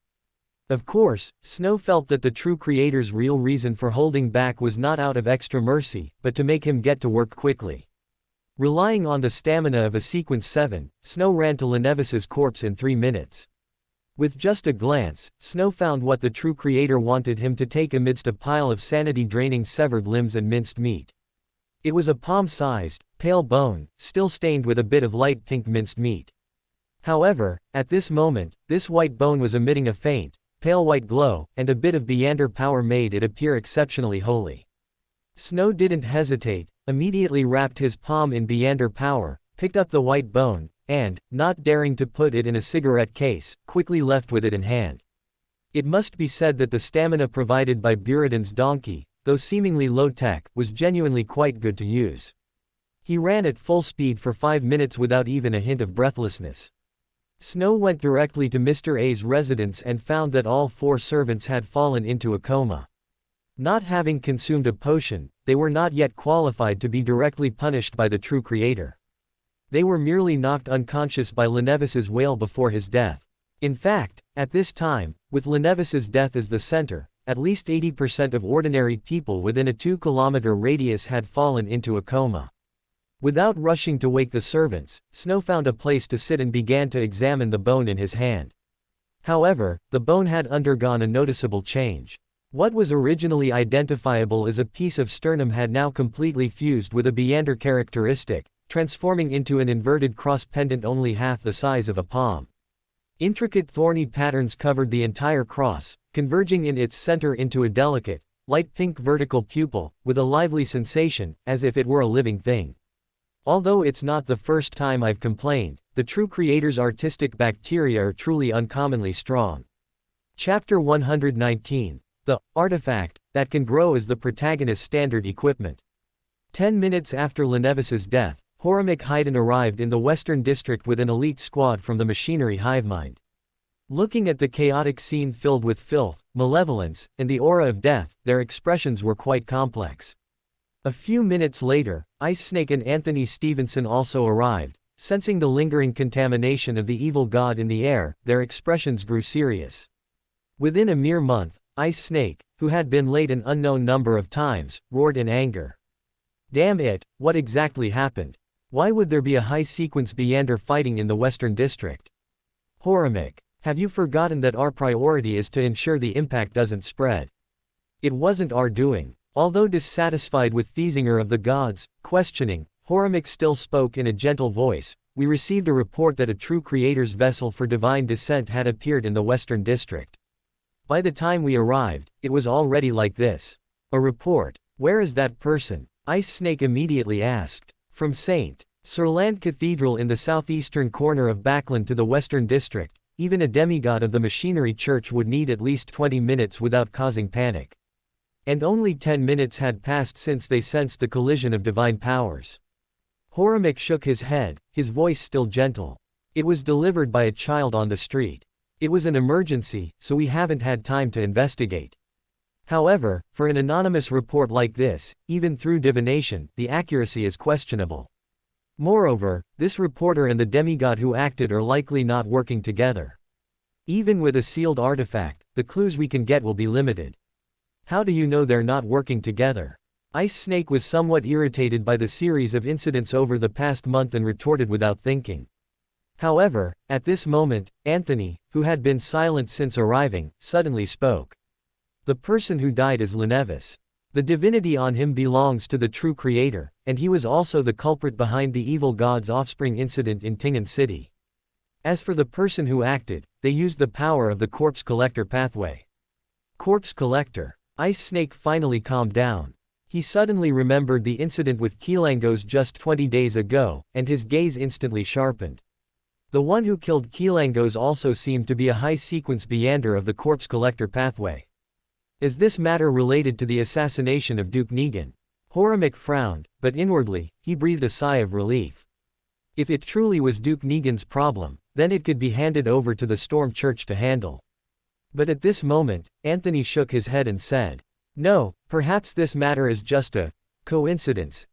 Of course, Snow felt that the true creator's real reason for holding back was not out of extra mercy, but to make him get to work quickly. Relying on the stamina of a Sequence 7, Snow ran to Lenevis's corpse in 3 minutes. With just a glance, Snow found what the true creator wanted him to take amidst a pile of sanity-draining severed limbs and minced meat. It was a palm-sized, pale bone, still stained with a bit of light pink minced meat. However, at this moment, this white bone was emitting a faint, pale white glow, and a bit of Beyander power made it appear exceptionally holy. Snow didn't hesitate, immediately wrapped his palm in Beyander power, picked up the white bone, and, not daring to put it in a cigarette case, quickly left with it in hand. It must be said that the stamina provided by Buridan's donkey, though seemingly low-tech, was genuinely quite good to use. He ran at full speed for 5 minutes without even a hint of breathlessness. Snow went directly to Mr. A's residence and found that all 4 servants had fallen into a coma. Not having consumed a potion, they were not yet qualified to be directly punished by the true creator. They were merely knocked unconscious by Lenevis's wail before his death. In fact, at this time, with Lenevis's death as the center, at least 80% of ordinary people within a 2-kilometer radius had fallen into a coma. Without rushing to wake the servants, Snow found a place to sit and began to examine the bone in his hand. However, the bone had undergone a noticeable change. What was originally identifiable as a piece of sternum had now completely fused with a meander characteristic, transforming into an inverted cross pendant only half the size of a palm. Intricate thorny patterns covered the entire cross, converging in its center into a delicate, light pink vertical pupil, with a lively sensation, as if it were a living thing. Although it's not the first time I've complained, the true creator's artistic bacteria are truly uncommonly strong. Chapter 119. The artifact that can grow as the protagonist's standard equipment. 10 minutes after Lenevis's death, Horamek Haydn arrived in the Western District with an elite squad from the machinery hivemind. Looking at the chaotic scene filled with filth, malevolence, and the aura of death, their expressions were quite complex. A few minutes later, Ice Snake and Anthony Stevenson also arrived. Sensing the lingering contamination of the evil god in the air, their expressions grew serious. Within a mere month, Ice Snake, who had been late an unknown number of times, roared in anger. Damn it, what exactly happened? Why would there be a high-sequence meander fighting in the Western District? Horamek, have you forgotten that our priority is to ensure the impact doesn't spread? It wasn't our doing. Although dissatisfied with Thiesinger of the gods, questioning, Horamek still spoke in a gentle voice. We received a report that a true creator's vessel for divine descent had appeared in the Western District. By the time we arrived, it was already like this. A report. Where is that person? Ice Snake immediately asked. From St. Serland Cathedral in the southeastern corner of Backland to the Western District. Even a demigod of the machinery church would need at least 20 minutes without causing panic. And only 10 minutes had passed since they sensed the collision of divine powers. Horamek shook his head, his voice still gentle. It was delivered by a child on the street. It was an emergency, so we haven't had time to investigate. However, for an anonymous report like this, even through divination, the accuracy is questionable. Moreover, this reporter and the demigod who acted are likely not working together. Even with a sealed artifact, the clues we can get will be limited. How do you know they're not working together? Ice Snake was somewhat irritated by the series of incidents over the past month and retorted without thinking. However, at this moment, Anthony, who had been silent since arriving, suddenly spoke. The person who died is Lenevis. The divinity on him belongs to the true creator, and he was also the culprit behind the evil god's offspring incident in Tingan City. As for the person who acted, they used the power of the corpse collector pathway. Corpse collector. Ice Snake finally calmed down. He suddenly remembered the incident with Kilangos just 20 days ago, and his gaze instantly sharpened. The one who killed Kilangos also seemed to be a high-sequence meander of the corpse collector pathway. Is this matter related to the assassination of Duke Negan? Horamek frowned, but inwardly, he breathed a sigh of relief. If it truly was Duke Negan's problem, then it could be handed over to the Storm Church to handle. But at this moment, Anthony shook his head and said, "No, perhaps this matter is just a coincidence,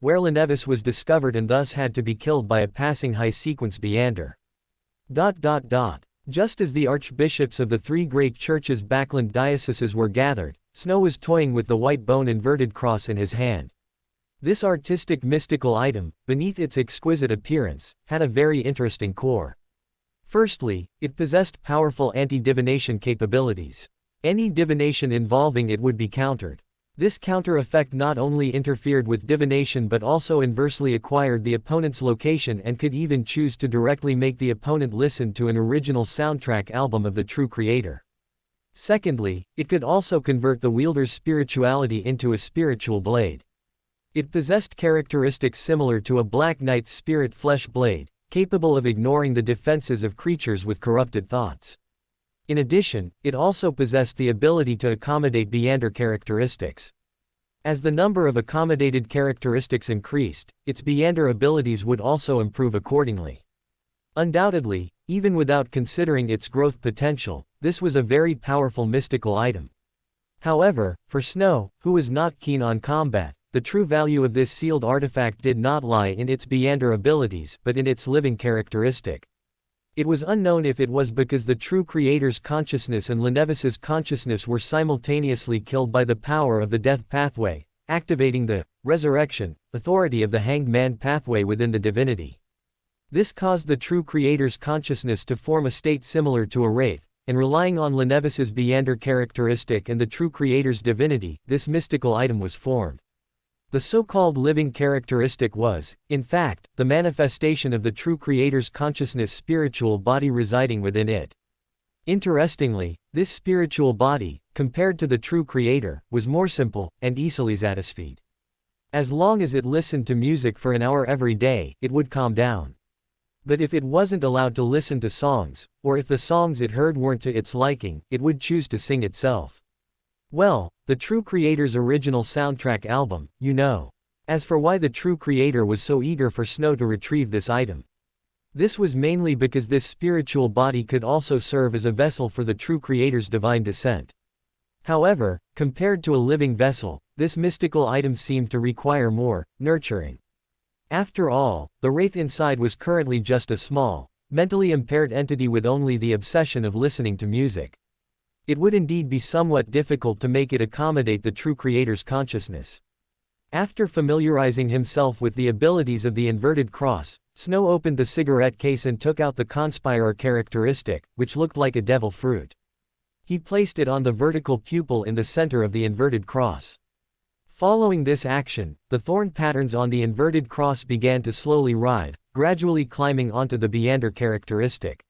where Lenevis was discovered and thus had to be killed by a passing high-sequence meander." Just as the archbishops of the 3 great churches' Backland dioceses were gathered, Snow was toying with the white bone inverted cross in his hand. This artistic mystical item, beneath its exquisite appearance, had a very interesting core. Firstly, it possessed powerful anti-divination capabilities. Any divination involving it would be countered. This counter effect not only interfered with divination but also inversely acquired the opponent's location and could even choose to directly make the opponent listen to an original soundtrack album of the true creator. Secondly, it could also convert the wielder's spirituality into a spiritual blade. It possessed characteristics similar to a Black Knight's spirit flesh blade, capable of ignoring the defenses of creatures with corrupted thoughts. In addition, it also possessed the ability to accommodate meander characteristics. As the number of accommodated characteristics increased, its meander abilities would also improve accordingly. Undoubtedly, even without considering its growth potential, this was a very powerful mystical item. However, for Snow, who was not keen on combat, the true value of this sealed artifact did not lie in its Beyonder abilities but in its living characteristic. It was unknown if it was because the true creator's consciousness and Lenevis's consciousness were simultaneously killed by the power of the death pathway, activating the resurrection authority of the hanged man pathway within the divinity. This caused the true creator's consciousness to form a state similar to a wraith, and relying on Lenevis's Beyonder characteristic and the true creator's divinity, this mystical item was formed. The so-called living characteristic was, in fact, the manifestation of the true creator's consciousness spiritual body residing within it. Interestingly, this spiritual body, compared to the true creator, was more simple, and easily satisfied. As long as it listened to music for an hour every day, it would calm down. But if it wasn't allowed to listen to songs, or if the songs it heard weren't to its liking, it would choose to sing itself. Well, the true creator's original soundtrack album, you know. As for why the true creator was so eager for Snow to retrieve this item. This was mainly because this spiritual body could also serve as a vessel for the true creator's divine descent. However, compared to a living vessel, this mystical item seemed to require more nurturing. After all, the wraith inside was currently just a small, mentally impaired entity with only the obsession of listening to music. It would indeed be somewhat difficult to make it accommodate the true creator's consciousness. After familiarizing himself with the abilities of the inverted cross, Snow opened the cigarette case and took out the conspirer characteristic, which looked like a devil fruit. He placed it on the vertical pupil in the center of the inverted cross. Following this action, the thorn patterns on the inverted cross began to slowly writhe, gradually climbing onto the Beyonder characteristic.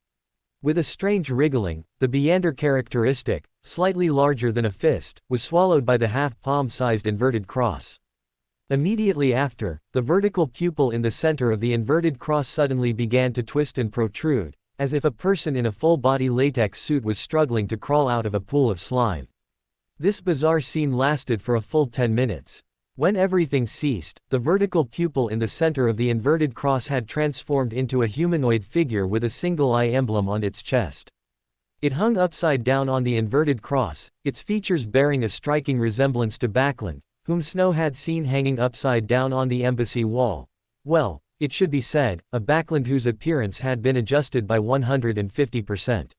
With a strange wriggling, the Beyonder characteristic, slightly larger than a fist, was swallowed by the half-palm-sized inverted cross. Immediately after, the vertical pupil in the center of the inverted cross suddenly began to twist and protrude, as if a person in a full-body latex suit was struggling to crawl out of a pool of slime. This bizarre scene lasted for a full 10 minutes. When everything ceased, the vertical pupil in the center of the inverted cross had transformed into a humanoid figure with a single eye emblem on its chest. It hung upside down on the inverted cross, its features bearing a striking resemblance to Backlund, whom Snow had seen hanging upside down on the embassy wall. Well, it should be said, a Backlund whose appearance had been adjusted by 150%.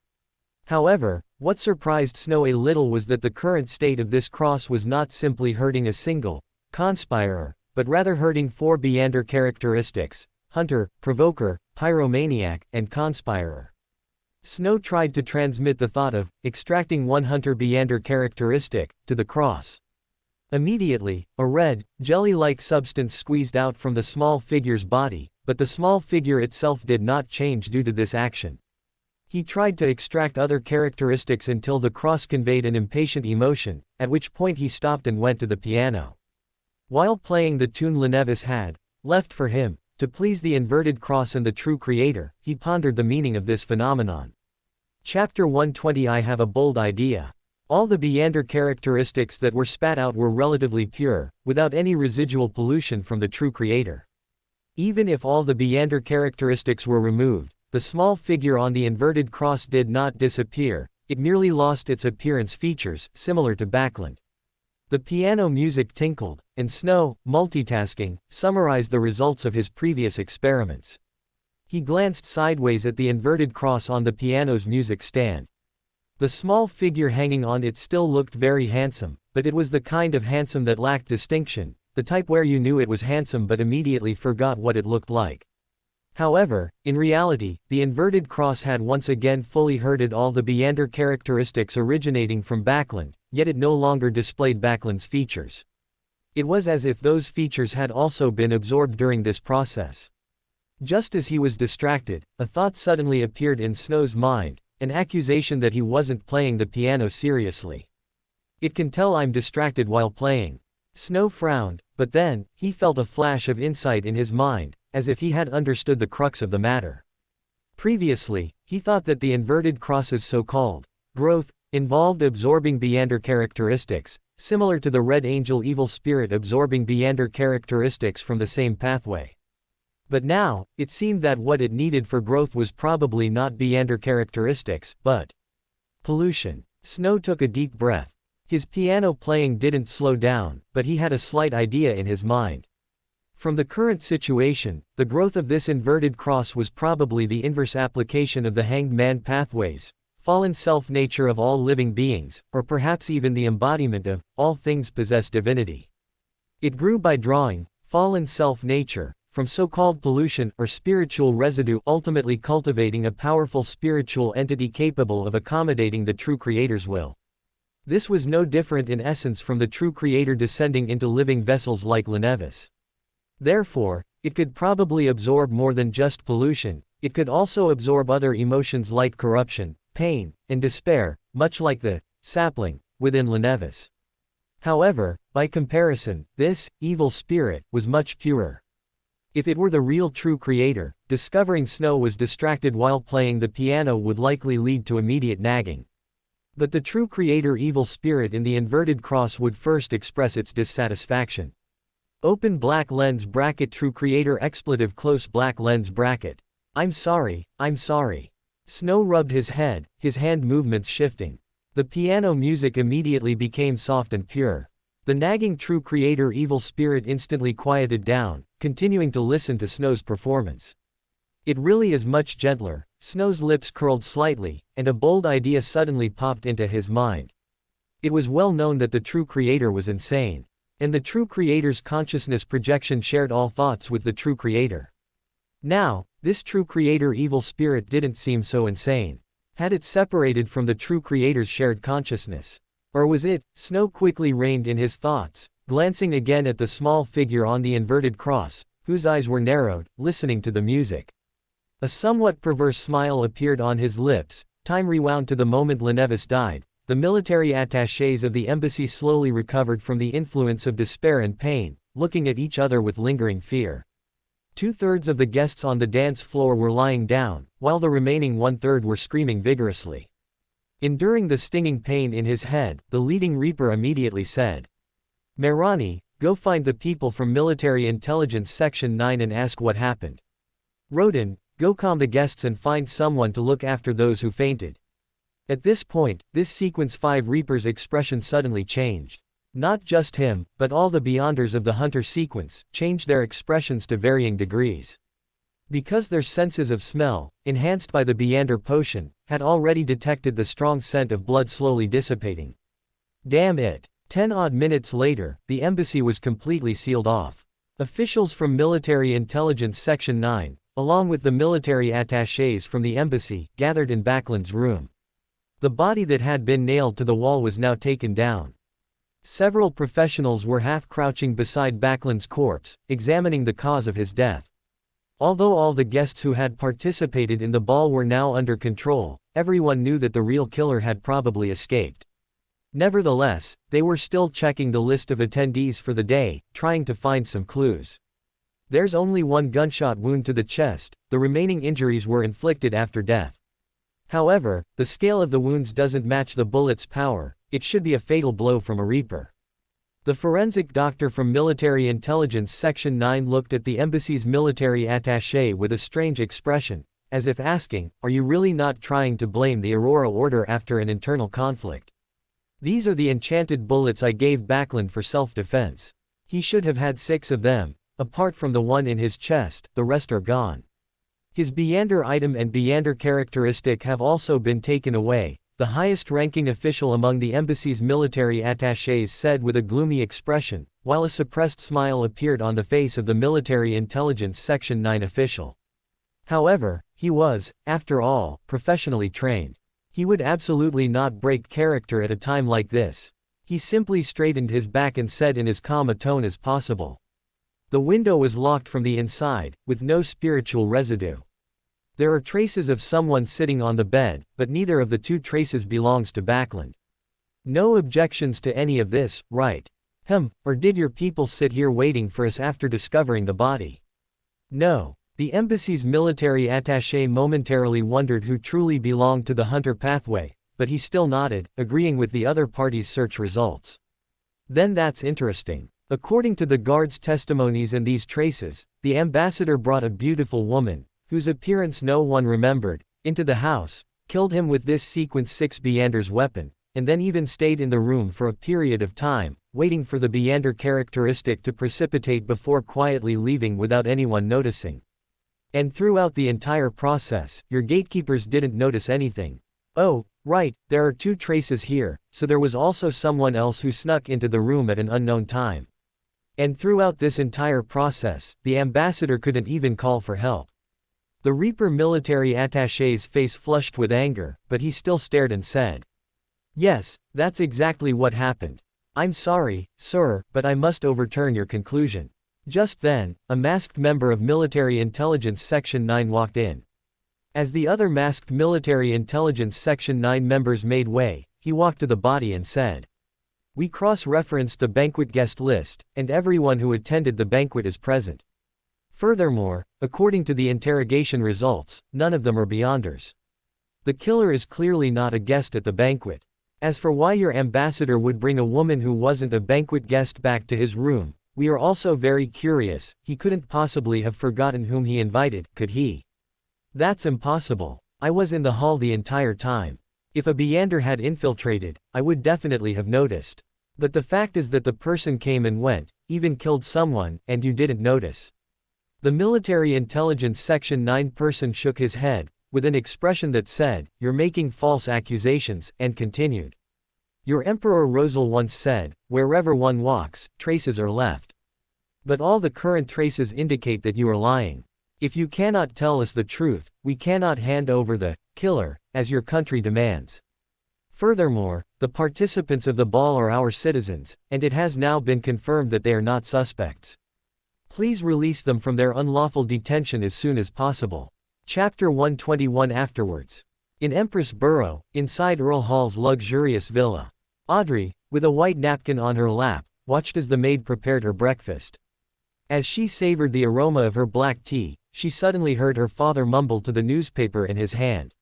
However, what surprised Snow a little was that the current state of this cross was not simply hurting a single conspirer, but rather hurting 4 Beyonder characteristics: hunter, provoker, pyromaniac, and conspirer. Snow tried to transmit the thought of extracting one hunter Beyonder characteristic to the cross. Immediately, a red, jelly-like substance squeezed out from the small figure's body, but the small figure itself did not change due to this action. He tried to extract other characteristics until the cross conveyed an impatient emotion, at which point he stopped and went to the piano. While playing the tune Lenevis had left for him, to please the inverted cross and the true creator, he pondered the meaning of this phenomenon. Chapter 120. I have a bold idea. All the Beyonder characteristics that were spat out were relatively pure, without any residual pollution from the true creator. Even if all the Beyonder characteristics were removed, the small figure on the inverted cross did not disappear, it merely lost its appearance features, similar to Backlund. The piano music tinkled, and Snow, multitasking, summarized the results of his previous experiments. He glanced sideways at the inverted cross on the piano's music stand. The small figure hanging on it still looked very handsome, but it was the kind of handsome that lacked distinction, the type where you knew it was handsome but immediately forgot what it looked like. However, in reality, the inverted cross had once again fully herded all the Beyonder characteristics originating from Backlund, yet it no longer displayed Backlund's features. It was as if those features had also been absorbed during this process. Just as he was distracted, a thought suddenly appeared in Snow's mind, an accusation that he wasn't playing the piano seriously. "It can tell I'm distracted while playing." Snow frowned, but then, he felt a flash of insight in his mind, as if he had understood the crux of the matter. Previously, he thought that the inverted cross's so-called growth involved absorbing Beyonder characteristics, similar to the Red Angel evil spirit absorbing Beyonder characteristics from the same pathway. But now, it seemed that what it needed for growth was probably not Beander characteristics, but pollution. Snow took a deep breath. His piano playing didn't slow down, but he had a slight idea in his mind. From the current situation, the growth of this inverted cross was probably the inverse application of the hanged man pathways, fallen self-nature of all living beings, or perhaps even the embodiment of all things possess divinity. It grew by drawing fallen self-nature from so-called pollution or spiritual residue, ultimately cultivating a powerful spiritual entity capable of accommodating the true Creator's will. This was no different in essence from the true Creator descending into living vessels like Lenevis. Therefore, it could probably absorb more than just pollution. It could also absorb other emotions like corruption, pain, and despair, much like the sapling within Lenevis. However, by comparison, this evil spirit was much purer. If it were the real true Creator, discovering Snow was distracted while playing the piano would likely lead to immediate nagging. But the true Creator evil spirit in the inverted cross would first express its dissatisfaction. Open black lens bracket true Creator expletive close black lens bracket. I'm sorry, I'm sorry. Snow rubbed his head, his hand movements shifting. The piano music immediately became soft and pure. The nagging true Creator evil spirit instantly quieted down, continuing to listen to Snow's performance. It really is much gentler. Snow's lips curled slightly, and a bold idea suddenly popped into his mind. It was well known that the true Creator was insane. And the true Creator's consciousness projection shared all thoughts with the true Creator. Now, this true Creator evil spirit didn't seem so insane. Had it separated from the true Creator's shared consciousness? Or was it? Snow quickly reined in his thoughts, glancing again at the small figure on the inverted cross, whose eyes were narrowed, listening to the music. A somewhat perverse smile appeared on his lips. Time rewound to the moment Lenevis died. The military attachés of the embassy slowly recovered from the influence of despair and pain, looking at each other with lingering fear. 2/3 of the guests on the dance floor were lying down, while the remaining 1/3 were screaming vigorously. Enduring the stinging pain in his head, the leading reaper immediately said, "Mehrani, go find the people from Military Intelligence Section 9 and ask what happened. Rodin, go calm the guests and find someone to look after those who fainted." At this point, this Sequence 5 Reaper's expression suddenly changed. Not just him, but all the Beyonders of the Hunter sequence, changed their expressions to varying degrees. Because their senses of smell, enhanced by the Beyonder potion, had already detected the strong scent of blood slowly dissipating. Damn it. 10 odd minutes later, the embassy was completely sealed off. Officials from Military Intelligence Section 9, along with the military attachés from the embassy, gathered in Backlund's room. The body that had been nailed to the wall was now taken down. Several professionals were half-crouching beside Backlund's corpse, examining the cause of his death. Although all the guests who had participated in the ball were now under control, everyone knew that the real killer had probably escaped. Nevertheless, they were still checking the list of attendees for the day, trying to find some clues. There's only one gunshot wound to the chest, the remaining injuries were inflicted after death. However, the scale of the wounds doesn't match the bullet's power. It should be a fatal blow from a Reaper. The forensic doctor from Military Intelligence Section 9 looked at the embassy's military attaché with a strange expression, as if asking, "Are you really not trying to blame the Aurora Order after an internal conflict? These are the enchanted bullets I gave Backlund for self-defense. He should have had 6 of them. Apart from the one in his chest, the rest are gone. His Beyonder item and Beyonder characteristic have also been taken away," the highest-ranking official among the embassy's military attachés said with a gloomy expression, while a suppressed smile appeared on the face of the Military Intelligence Section 9 official. However, he was, after all, professionally trained. He would absolutely not break character at a time like this. He simply straightened his back and said in as calm a tone as possible, "The window was locked from the inside, with no spiritual residue. There are traces of someone sitting on the bed, but neither of the 2 traces belongs to Backlund. No objections to any of this, right? Or did your people sit here waiting for us after discovering the body?" No. The embassy's military attaché momentarily wondered who truly belonged to the Hunter pathway, but he still nodded, agreeing with the other party's search results. "Then that's interesting. According to the guard's testimonies and these traces, the ambassador brought a beautiful woman, whose appearance no one remembered, into the house, killed him with this sequence 6 Beander's weapon, and then even stayed in the room for a period of time, waiting for the Beander characteristic to precipitate before quietly leaving without anyone noticing. And throughout the entire process, your gatekeepers didn't notice anything. Oh, right, there are 2 traces here, so there was also someone else who snuck into the room at an unknown time. And throughout this entire process, the ambassador couldn't even call for help. The Reaper military attaché's face flushed with anger, but he still stared and said, "Yes, that's exactly what happened. I'm sorry, sir, but I must overturn your conclusion." Just then, a masked member of Military Intelligence Section 9 walked in. As the other masked Military Intelligence Section 9 members made way, he walked to the body and said, "We cross-referenced the banquet guest list, and everyone who attended the banquet is present. Furthermore, according to the interrogation results, none of them are Beyonders. The killer is clearly not a guest at the banquet. As for why your ambassador would bring a woman who wasn't a banquet guest back to his room, we are also very curious. He couldn't possibly have forgotten whom he invited, could he? That's impossible. I was in the hall the entire time. If a Beander had infiltrated, I would definitely have noticed. But the fact is that the person came and went, even killed someone, and you didn't notice." The Military Intelligence Section 9 person shook his head, with an expression that said, "You're making false accusations," and continued. "Your Emperor Rosal once said, wherever one walks, traces are left. But all the current traces indicate that you are lying. If you cannot tell us the truth, we cannot hand over the killer, as your country demands. Furthermore, the participants of the ball are our citizens, and it has now been confirmed that they are not suspects. Please release them from their unlawful detention as soon as possible." Chapter 121 Afterwards. In Empress Borough, inside Earl Hall's luxurious villa, Audrey, with a white napkin on her lap, watched as the maid prepared her breakfast. As she savored the aroma of her black tea, she suddenly heard her father mumble to the newspaper in his hand.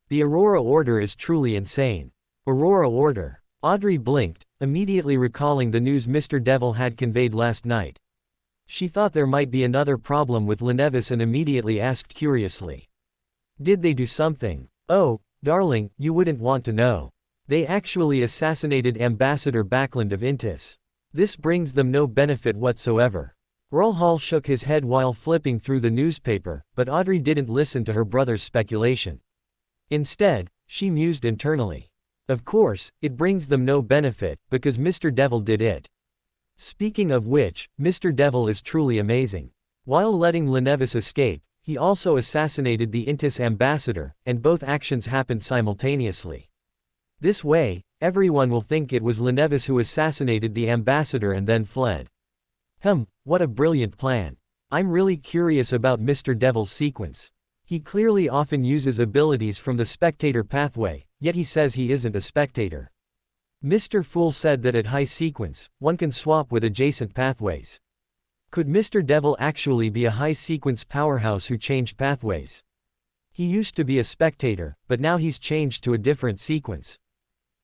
"The Aurora Order is truly insane." Aurora Order. Audrey blinked, immediately recalling the news Mr. Devil had conveyed last night. She thought there might be another problem with Lenevis and immediately asked curiously, "Did they do something?" "Oh, darling, you wouldn't want to know. They actually assassinated Ambassador Backlund of Intis. This brings them no benefit whatsoever." Earl Hall shook his head while flipping through the newspaper, but Audrey didn't listen to her brother's speculation. Instead, she mused internally. Of course, it brings them no benefit, because Mr. Devil did it. Speaking of which, Mr. Devil is truly amazing. While letting Lenevis escape, he also assassinated the Intis ambassador, and both actions happened simultaneously. This way, everyone will think it was Lenevis who assassinated the ambassador and then fled. What a brilliant plan. I'm really curious about Mr. Devil's sequence. He clearly often uses abilities from the spectator pathway, yet he says he isn't a spectator. Mr. Fool said that at high sequence, one can swap with adjacent pathways. Could Mr. Devil actually be a high sequence powerhouse who changed pathways? He used to be a spectator, but now he's changed to a different sequence.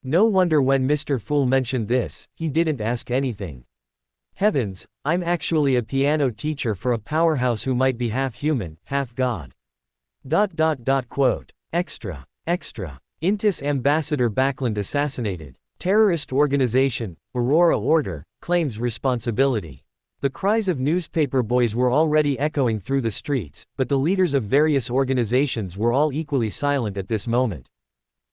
No wonder when Mr. Fool mentioned this, he didn't ask anything. Heavens, I'm actually a piano teacher for a powerhouse who might be half human, half god. ... Extra. Intis Ambassador Backlund assassinated. Terrorist organization, Aurora Order, claims responsibility. The cries of newspaper boys were already echoing through the streets, but the leaders of various organizations were all equally silent at this moment.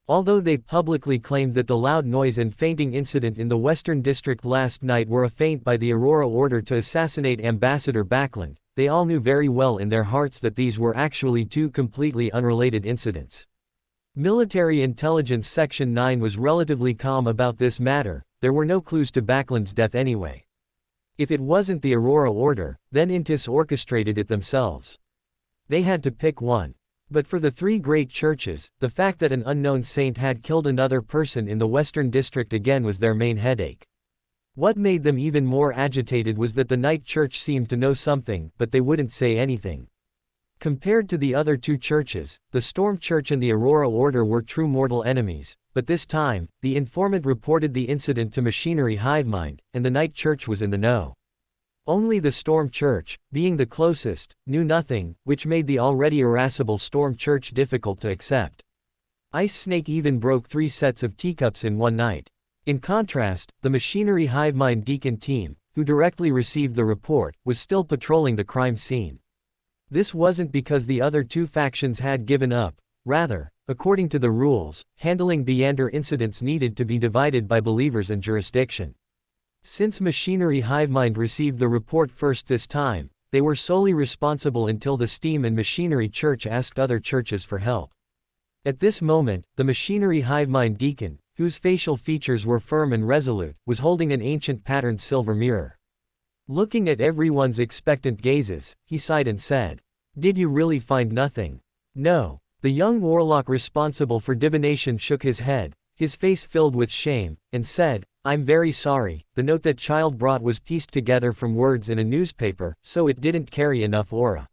Although they publicly claimed that the loud noise and fainting incident in the Western District last night were a feint by the Aurora Order to assassinate Ambassador Backlund, they all knew very well in their hearts that these were actually two completely unrelated incidents. Military Intelligence Section 9 was relatively calm about this matter. There were no clues to Backlund's death anyway. If it wasn't the Aurora Order, then Intis orchestrated it themselves. They had to pick one. But for the three great churches, the fact that an unknown saint had killed another person in the Western District again was their main headache. What made them even more agitated was that the Night Church seemed to know something, but they wouldn't say anything. Compared to the other two churches, the Storm Church and the Aurora Order were true mortal enemies, but this time, the informant reported the incident to Machinery Hivemind, and the Night Church was in the know. Only the Storm Church, being the closest, knew nothing, which made the already irascible Storm Church difficult to accept. Ice Snake even broke 3 sets of teacups in one night. In contrast, the Machinery Hivemind Deacon team, who directly received the report, was still patrolling the crime scene. This wasn't because the other two factions had given up, rather, according to the rules, handling Buridan incidents needed to be divided by believers and jurisdiction. Since Machinery Hivemind received the report first this time, they were solely responsible until the Steam and Machinery Church asked other churches for help. At this moment, the Machinery Hivemind Deacon, whose facial features were firm and resolute, was holding an ancient patterned silver mirror. Looking at everyone's expectant gazes, he sighed and said, "Did you really find nothing?" "No." The young warlock responsible for divination shook his head, his face filled with shame, and said, "I'm very sorry, the note that child brought was pieced together from words in a newspaper, so it didn't carry enough aura."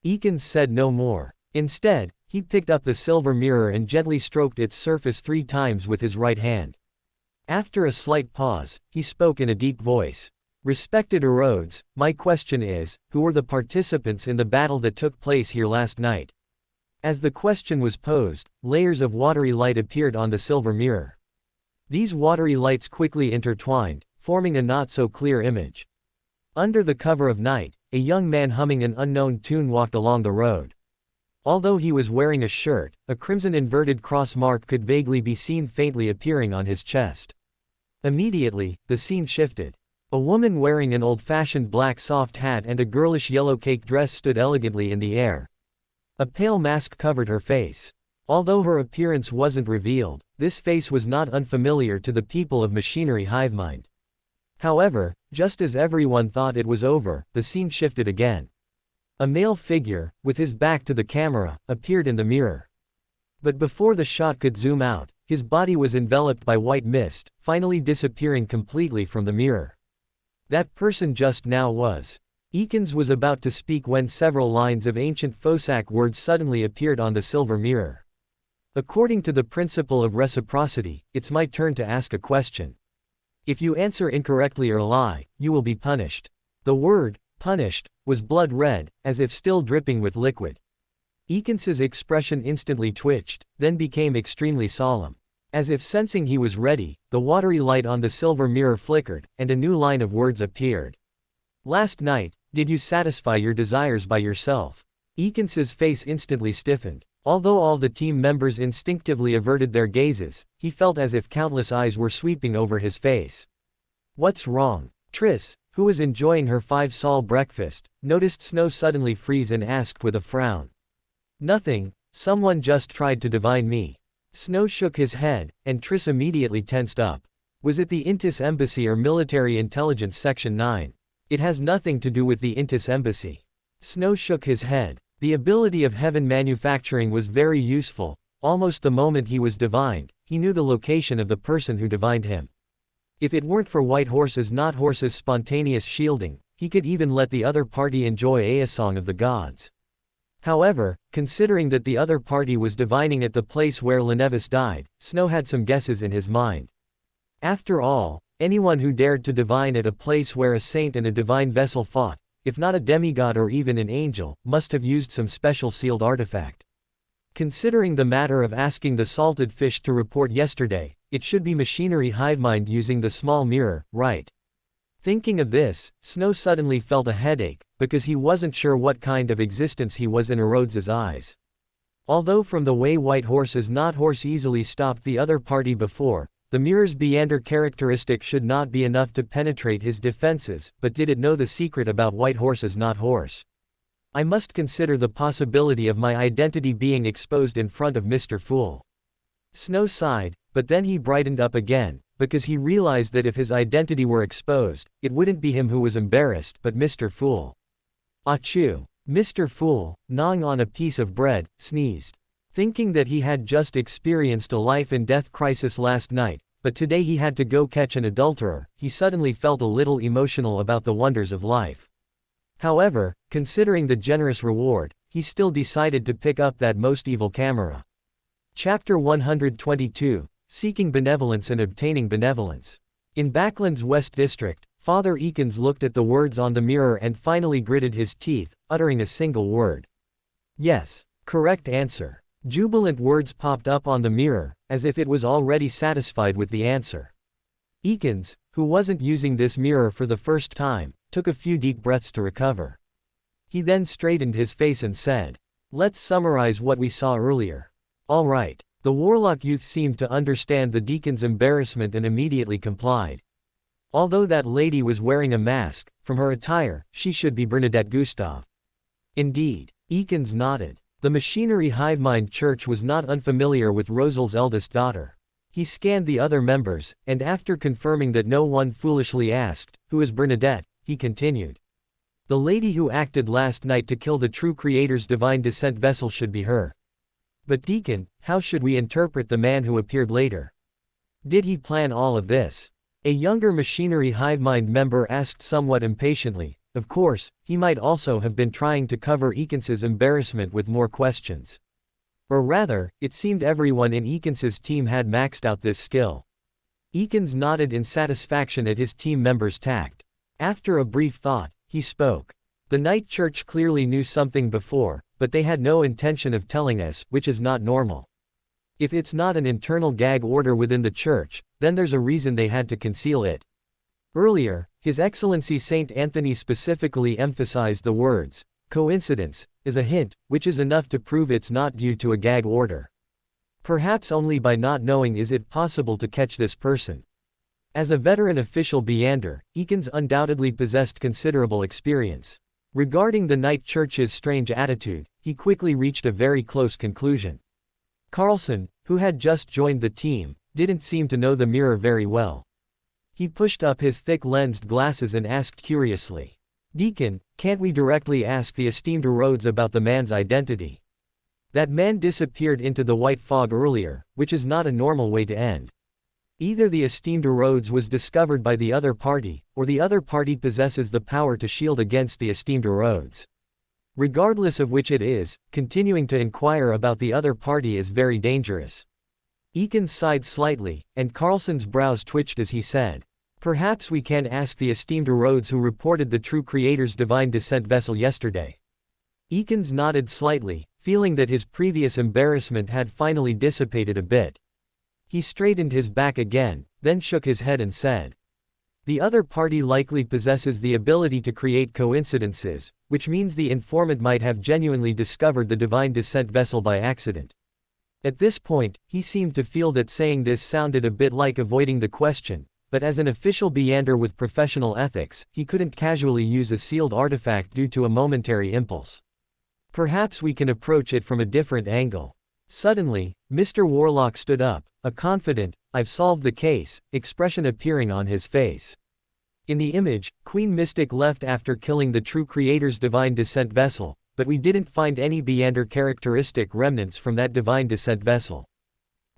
Eakins said no more. Instead, he picked up the silver mirror and gently stroked its surface 3 times with his right hand. After a slight pause, he spoke in a deep voice. "Respected Erodes, my question is, who were the participants in the battle that took place here last night?" As the question was posed, layers of watery light appeared on the silver mirror. These watery lights quickly intertwined, forming a not-so-clear image. Under the cover of night, a young man humming an unknown tune walked along the road. Although he was wearing a shirt, a crimson inverted cross mark could vaguely be seen faintly appearing on his chest. Immediately, the scene shifted. A woman wearing an old-fashioned black soft hat and a girlish yellow cake dress stood elegantly in the air. A pale mask covered her face. Although her appearance wasn't revealed, this face was not unfamiliar to the people of Machinery Hivemind. However, just as everyone thought it was over, the scene shifted again. A male figure, with his back to the camera, appeared in the mirror. But before the shot could zoom out, his body was enveloped by white mist, finally disappearing completely from the mirror. That person just now was. Eakins was about to speak when several lines of ancient Fosak words suddenly appeared on the silver mirror. According to the principle of reciprocity, it's my turn to ask a question. If you answer incorrectly or lie, you will be punished. The word, punished, was blood red, as if still dripping with liquid. Eakins's expression instantly twitched, then became extremely solemn. As if sensing he was ready, the watery light on the silver mirror flickered, and a new line of words appeared. "Last night, did you satisfy your desires by yourself?" Eakins's face instantly stiffened. Although all the team members instinctively averted their gazes, he felt as if countless eyes were sweeping over his face. "What's wrong?" Triss, who was enjoying her 5-sol breakfast, noticed Snow suddenly freeze and asked with a frown. "Nothing, someone just tried to divine me." Snow shook his head, and Triss immediately tensed up. Was it the Intis Embassy or Military Intelligence Section 9? It has nothing to do with the Intis Embassy. Snow shook his head. The ability of heaven manufacturing was very useful. Almost the moment he was divined, he knew the location of the person who divined him. If it weren't for White Horse's not horse's spontaneous shielding, he could even let the other party enjoy a song of the gods. However, considering that the other party was divining at the place where Lenevis died, Snow had some guesses in his mind. After all, anyone who dared to divine at a place where a saint and a divine vessel fought, if not a demigod or even an angel, must have used some special sealed artifact. Considering the matter of asking the salted fish to report yesterday, it should be Machinery Hivemind using the small mirror, right? Thinking of this, Snow suddenly felt a headache, because he wasn't sure what kind of existence he was in Erodes's eyes. Although from the way White Horse's not horse easily stopped the other party before, the mirror's Buridan characteristic should not be enough to penetrate his defenses, but did it know the secret about White Horse's not horse? I must consider the possibility of my identity being exposed in front of Mr. Fool. Snow sighed, but then he brightened up again, because he realized that if his identity were exposed, it wouldn't be him who was embarrassed, but Mr. Fool. Achoo! Mr. Fool, gnawing on a piece of bread, sneezed. Thinking that he had just experienced a life-and-death crisis last night, but today he had to go catch an adulterer, he suddenly felt a little emotional about the wonders of life. However, considering the generous reward, he still decided to pick up that most evil camera. Chapter 122, Seeking Benevolence and Obtaining Benevolence. In Backland's West District, Father Eakins looked at the words on the mirror and finally gritted his teeth, uttering a single word. Yes. Correct answer. Jubilant words popped up on the mirror, as if it was already satisfied with the answer. Eakins, who wasn't using this mirror for the first time, took a few deep breaths to recover. He then straightened his face and said, "Let's summarize what we saw earlier." All right. The warlock youth seemed to understand the deacon's embarrassment and immediately complied. Although that lady was wearing a mask, from her attire, she should be Bernadette Gustave. Indeed. Eakins nodded. The Machinery Hivemind Church was not unfamiliar with Rosal's eldest daughter. He scanned the other members, and after confirming that no one foolishly asked, "Who is Bernadette?" he continued. "The lady who acted last night to kill the true Creator's divine descent vessel should be her. But Deacon, how should we interpret the man who appeared later? Did he plan all of this?" A younger Machinery Hivemind member asked somewhat impatiently. Of course, he might also have been trying to cover Eakins's embarrassment with more questions. Or rather, it seemed everyone in Eakins's team had maxed out this skill. Eakins nodded in satisfaction at his team member's tact. After a brief thought, he spoke. "The Night Church clearly knew something before, but they had no intention of telling us, which is not normal. If it's not an internal gag order within the church, then there's a reason they had to conceal it." Earlier, His Excellency Saint Anthony specifically emphasized the words, "coincidence," as a hint, which is enough to prove it's not due to a gag order. Perhaps only by not knowing is it possible to catch this person. As a veteran official Beander, Eakins undoubtedly possessed considerable experience. Regarding the Night Church's strange attitude, he quickly reached a very close conclusion. Carlson, who had just joined the team, didn't seem to know the mirror very well. He pushed up his thick-lensed glasses and asked curiously, "Deacon, can't we directly ask the esteemed Rhodes about the man's identity? That man disappeared into the white fog earlier, which is not a normal way to end. Either the esteemed Rhodes was discovered by the other party, or the other party possesses the power to shield against the esteemed Rhodes. Regardless of which it is, continuing to inquire about the other party is very dangerous." Eakins sighed slightly, and Carlson's brows twitched as he said, "Perhaps we can ask the esteemed Rhodes who reported the true Creator's divine descent vessel yesterday." Eakins nodded slightly, feeling that his previous embarrassment had finally dissipated a bit. He straightened his back again, then shook his head and said, "The other party likely possesses the ability to create coincidences, which means the informant might have genuinely discovered the divine descent vessel by accident." At this point, he seemed to feel that saying this sounded a bit like avoiding the question, but as an official Beander with professional ethics, he couldn't casually use a sealed artifact due to a momentary impulse. "Perhaps we can approach it from a different angle." Suddenly, Mr. Warlock stood up, a confident, "I've solved the case," expression appearing on his face. In the image, Queen Mystic left after killing the true Creator's divine descent vessel, but we didn't find any Beander characteristic remnants from that divine descent vessel.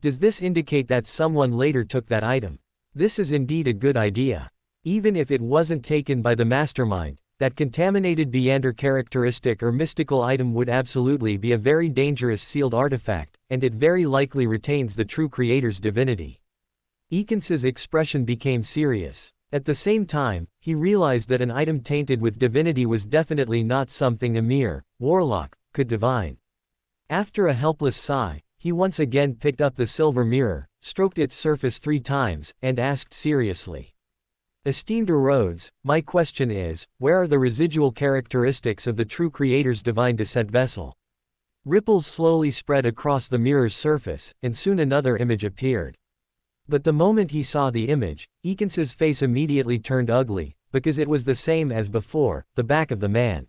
Does this indicate that someone later took that item? This is indeed a good idea. Even if it wasn't taken by the mastermind, that contaminated Beander characteristic or mystical item would absolutely be a very dangerous sealed artifact, and it very likely retains the true Creator's divinity. Eakins's expression became serious. At the same time, he realized that an item tainted with divinity was definitely not something a mere warlock could divine. After a helpless sigh, he once again picked up the silver mirror, stroked its surface 3 times, and asked seriously, "Esteemed Rhodes, my question is, where are the residual characteristics of the true Creator's divine descent vessel?" Ripples slowly spread across the mirror's surface, and soon another image appeared. But the moment he saw the image, Eakins's face immediately turned ugly, because it was the same as before, the back of the man.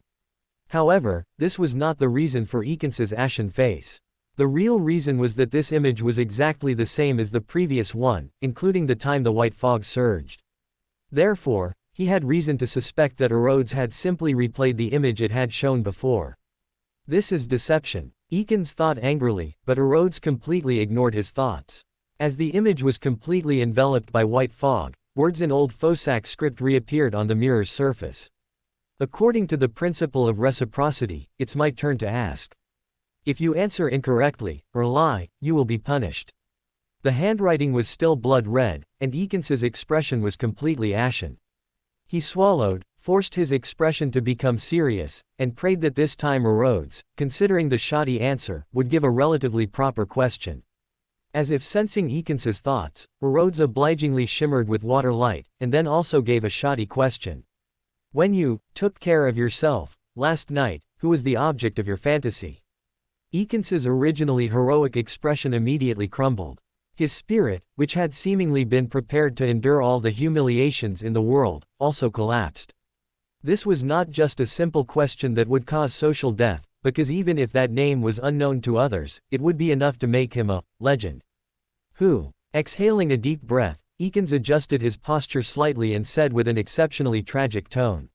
However, this was not the reason for Eakins's ashen face. The real reason was that this image was exactly the same as the previous one, including the time the white fog surged. Therefore, he had reason to suspect that Rhodes had simply replayed the image it had shown before. This is deception, Eakins thought angrily, but Rhodes completely ignored his thoughts. As the image was completely enveloped by white fog, words in Old Fosak script reappeared on the mirror's surface. According to the principle of reciprocity, it's my turn to ask. If you answer incorrectly, or lie, you will be punished. The handwriting was still blood red, and Eakins's expression was completely ashen. He swallowed, forced his expression to become serious, and prayed that this time Rhodes, considering the shoddy answer, would give a relatively proper question. As if sensing Eakins's thoughts, Rhodes obligingly shimmered with water light, and then also gave a shoddy question. When you took care of yourself last night, who was the object of your fantasy? Eakins's originally heroic expression immediately crumbled. His spirit, which had seemingly been prepared to endure all the humiliations in the world, also collapsed. This was not just a simple question that would cause social death, because even if that name was unknown to others, it would be enough to make him a legend. Who? Exhaling a deep breath, Eakins adjusted his posture slightly and said with an exceptionally tragic tone.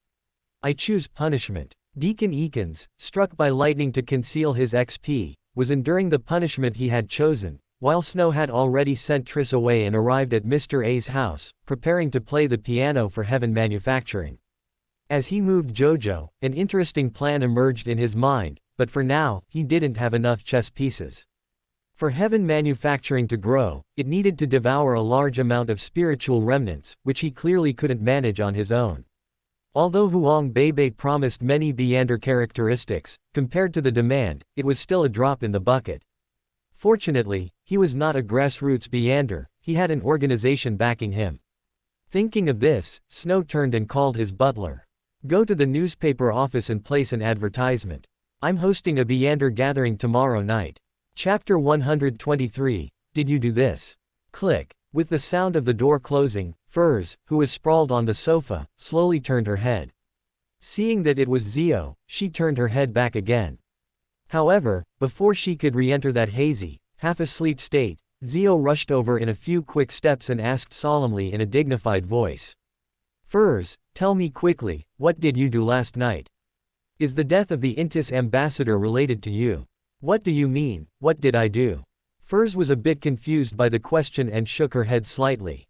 I choose punishment. Deacon Eakins, struck by lightning to conceal his XP, was enduring the punishment he had chosen, while Snow had already sent Triss away and arrived at Mr. A's house, preparing to play the piano for Heaven Manufacturing. As he moved Jojo, an interesting plan emerged in his mind, but for now, he didn't have enough chess pieces. For Heaven Manufacturing to grow, it needed to devour a large amount of spiritual remnants, which he clearly couldn't manage on his own. Although Huang Bebe promised many Beander characteristics, compared to the demand, it was still a drop in the bucket. Fortunately, he was not a grassroots Beander, he had an organization backing him. Thinking of this, Snow turned and called his butler. Go to the newspaper office and place an advertisement. I'm hosting a Beander gathering tomorrow night. Chapter 123, Did you do this? Click. With the sound of the door closing, Furs, who was sprawled on the sofa, slowly turned her head. Seeing that it was Zio, she turned her head back again. However, before she could re-enter that hazy, half-asleep state, Zio rushed over in a few quick steps and asked solemnly in a dignified voice. Furs, tell me quickly, what did you do last night? Is the death of the Intis ambassador related to you? What do you mean, what did I do? Furs was a bit confused by the question and shook her head slightly.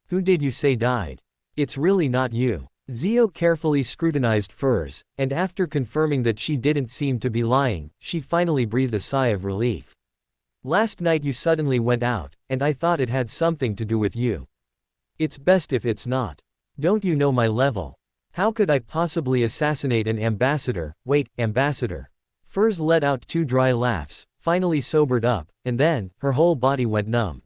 Who did you say died? It's really not you. Zio carefully scrutinized Furs, and after confirming that she didn't seem to be lying, she finally breathed a sigh of relief. Last night you suddenly went out, and I thought it had something to do with you. It's best if it's not. Don't you know my level? How could I possibly assassinate an ambassador? Wait, ambassador. Furs let out two dry laughs, finally sobered up, and then, her whole body went numb.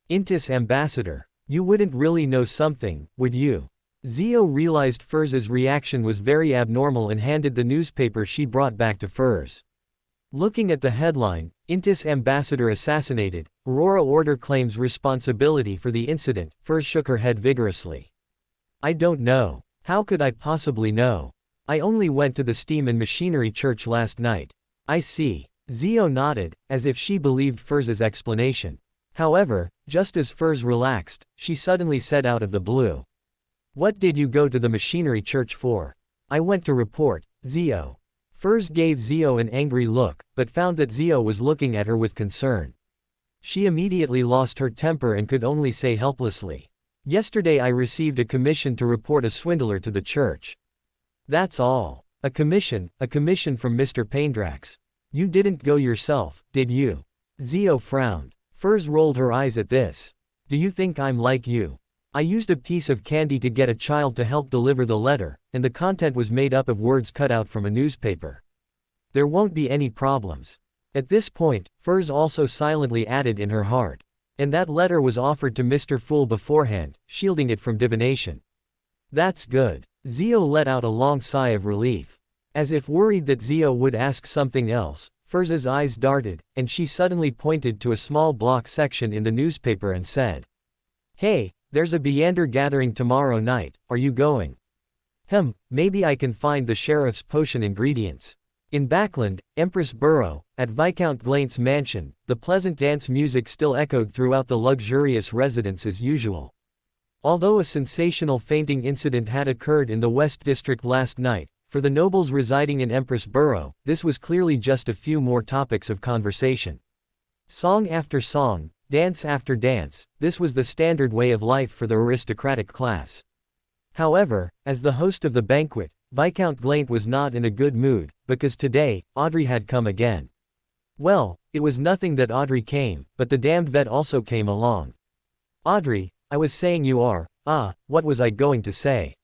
Intis ambassador. You wouldn't really know something, would you? Zio realized Furs's reaction was very abnormal and handed the newspaper she brought back to Furs. Looking at the headline, Intis ambassador assassinated, Aurora Order claims responsibility for the incident, Furs shook her head vigorously. I don't know. How could I possibly know? I only went to the Steam and Machinery Church last night. I see. Zio nodded, as if she believed Furs's explanation. However, just as Furs relaxed, she suddenly said out of the blue. What did you go to the Machinery Church for? I went to report, Zio. Furs gave Zio an angry look, but found that Zio was looking at her with concern. She immediately lost her temper and could only say helplessly. Yesterday I received a commission to report a swindler to the church. That's all. A commission from Mr. Paindrax. You didn't go yourself, did you? Zio frowned. Furs rolled her eyes at this. Do you think I'm like you? I used a piece of candy to get a child to help deliver the letter, and the content was made up of words cut out from a newspaper. There won't be any problems. At this point, Furs also silently added in her heart. And that letter was offered to Mr. Fool beforehand, shielding it from divination. That's good. Zio let out a long sigh of relief. As if worried that Zio would ask something else, Furs's eyes darted, and she suddenly pointed to a small block section in the newspaper and said. Hey, there's a Beander gathering tomorrow night, are you going? Maybe I can find the sheriff's potion ingredients. In Backland, Empress Borough, at Viscount Glaint's mansion, the pleasant dance music still echoed throughout the luxurious residence as usual. Although a sensational fainting incident had occurred in the West District last night, for the nobles residing in Empress Borough, this was clearly just a few more topics of conversation. Song after song, dance after dance, this was the standard way of life for the aristocratic class. However, as the host of the banquet, Viscount Glaint was not in a good mood, because today, Audrey had come again. Well, it was nothing that Audrey came, but the damned vet also came along. Audrey, I was saying you are, what was I going to say?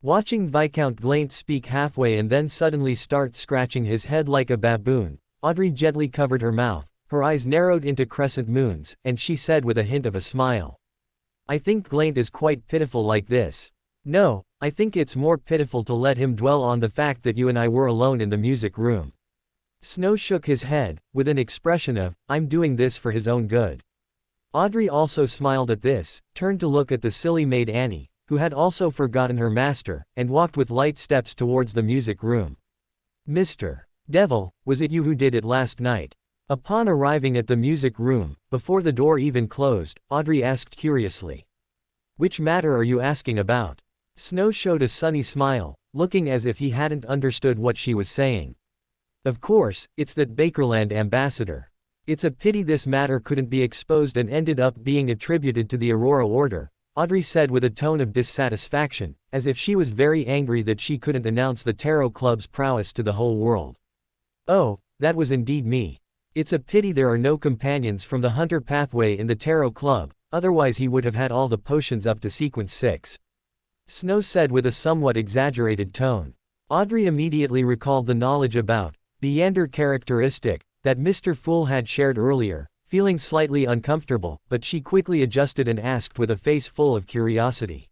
Watching Viscount Glaint speak halfway and then suddenly start scratching his head like a baboon, Audrey gently covered her mouth, her eyes narrowed into crescent moons, and she said with a hint of a smile. I think Glaint is quite pitiful like this. No, I think it's more pitiful to let him dwell on the fact that you and I were alone in the music room. Snow shook his head, with an expression of, I'm doing this for his own good. Audrey also smiled at this, turned to look at the silly maid Annie, who had also forgotten her master, and walked with light steps towards the music room. Mr. Devil, was it you who did it last night? Upon arriving at the music room, before the door even closed, Audrey asked curiously. Which matter are you asking about? Snow showed a sunny smile, looking as if he hadn't understood what she was saying. Of course, it's that Bakerland ambassador. It's a pity this matter couldn't be exposed and ended up being attributed to the Aurora Order, Audrey said with a tone of dissatisfaction, as if she was very angry that she couldn't announce the Tarot Club's prowess to the whole world. Oh, that was indeed me. It's a pity there are no companions from the Hunter pathway in the Tarot Club, otherwise he would have had all the potions up to sequence 6. Snow said with a somewhat exaggerated tone. Audrey immediately recalled the knowledge about Beander characteristic that Mr. Fool had shared earlier, feeling slightly uncomfortable, but she quickly adjusted and asked with a face full of curiosity.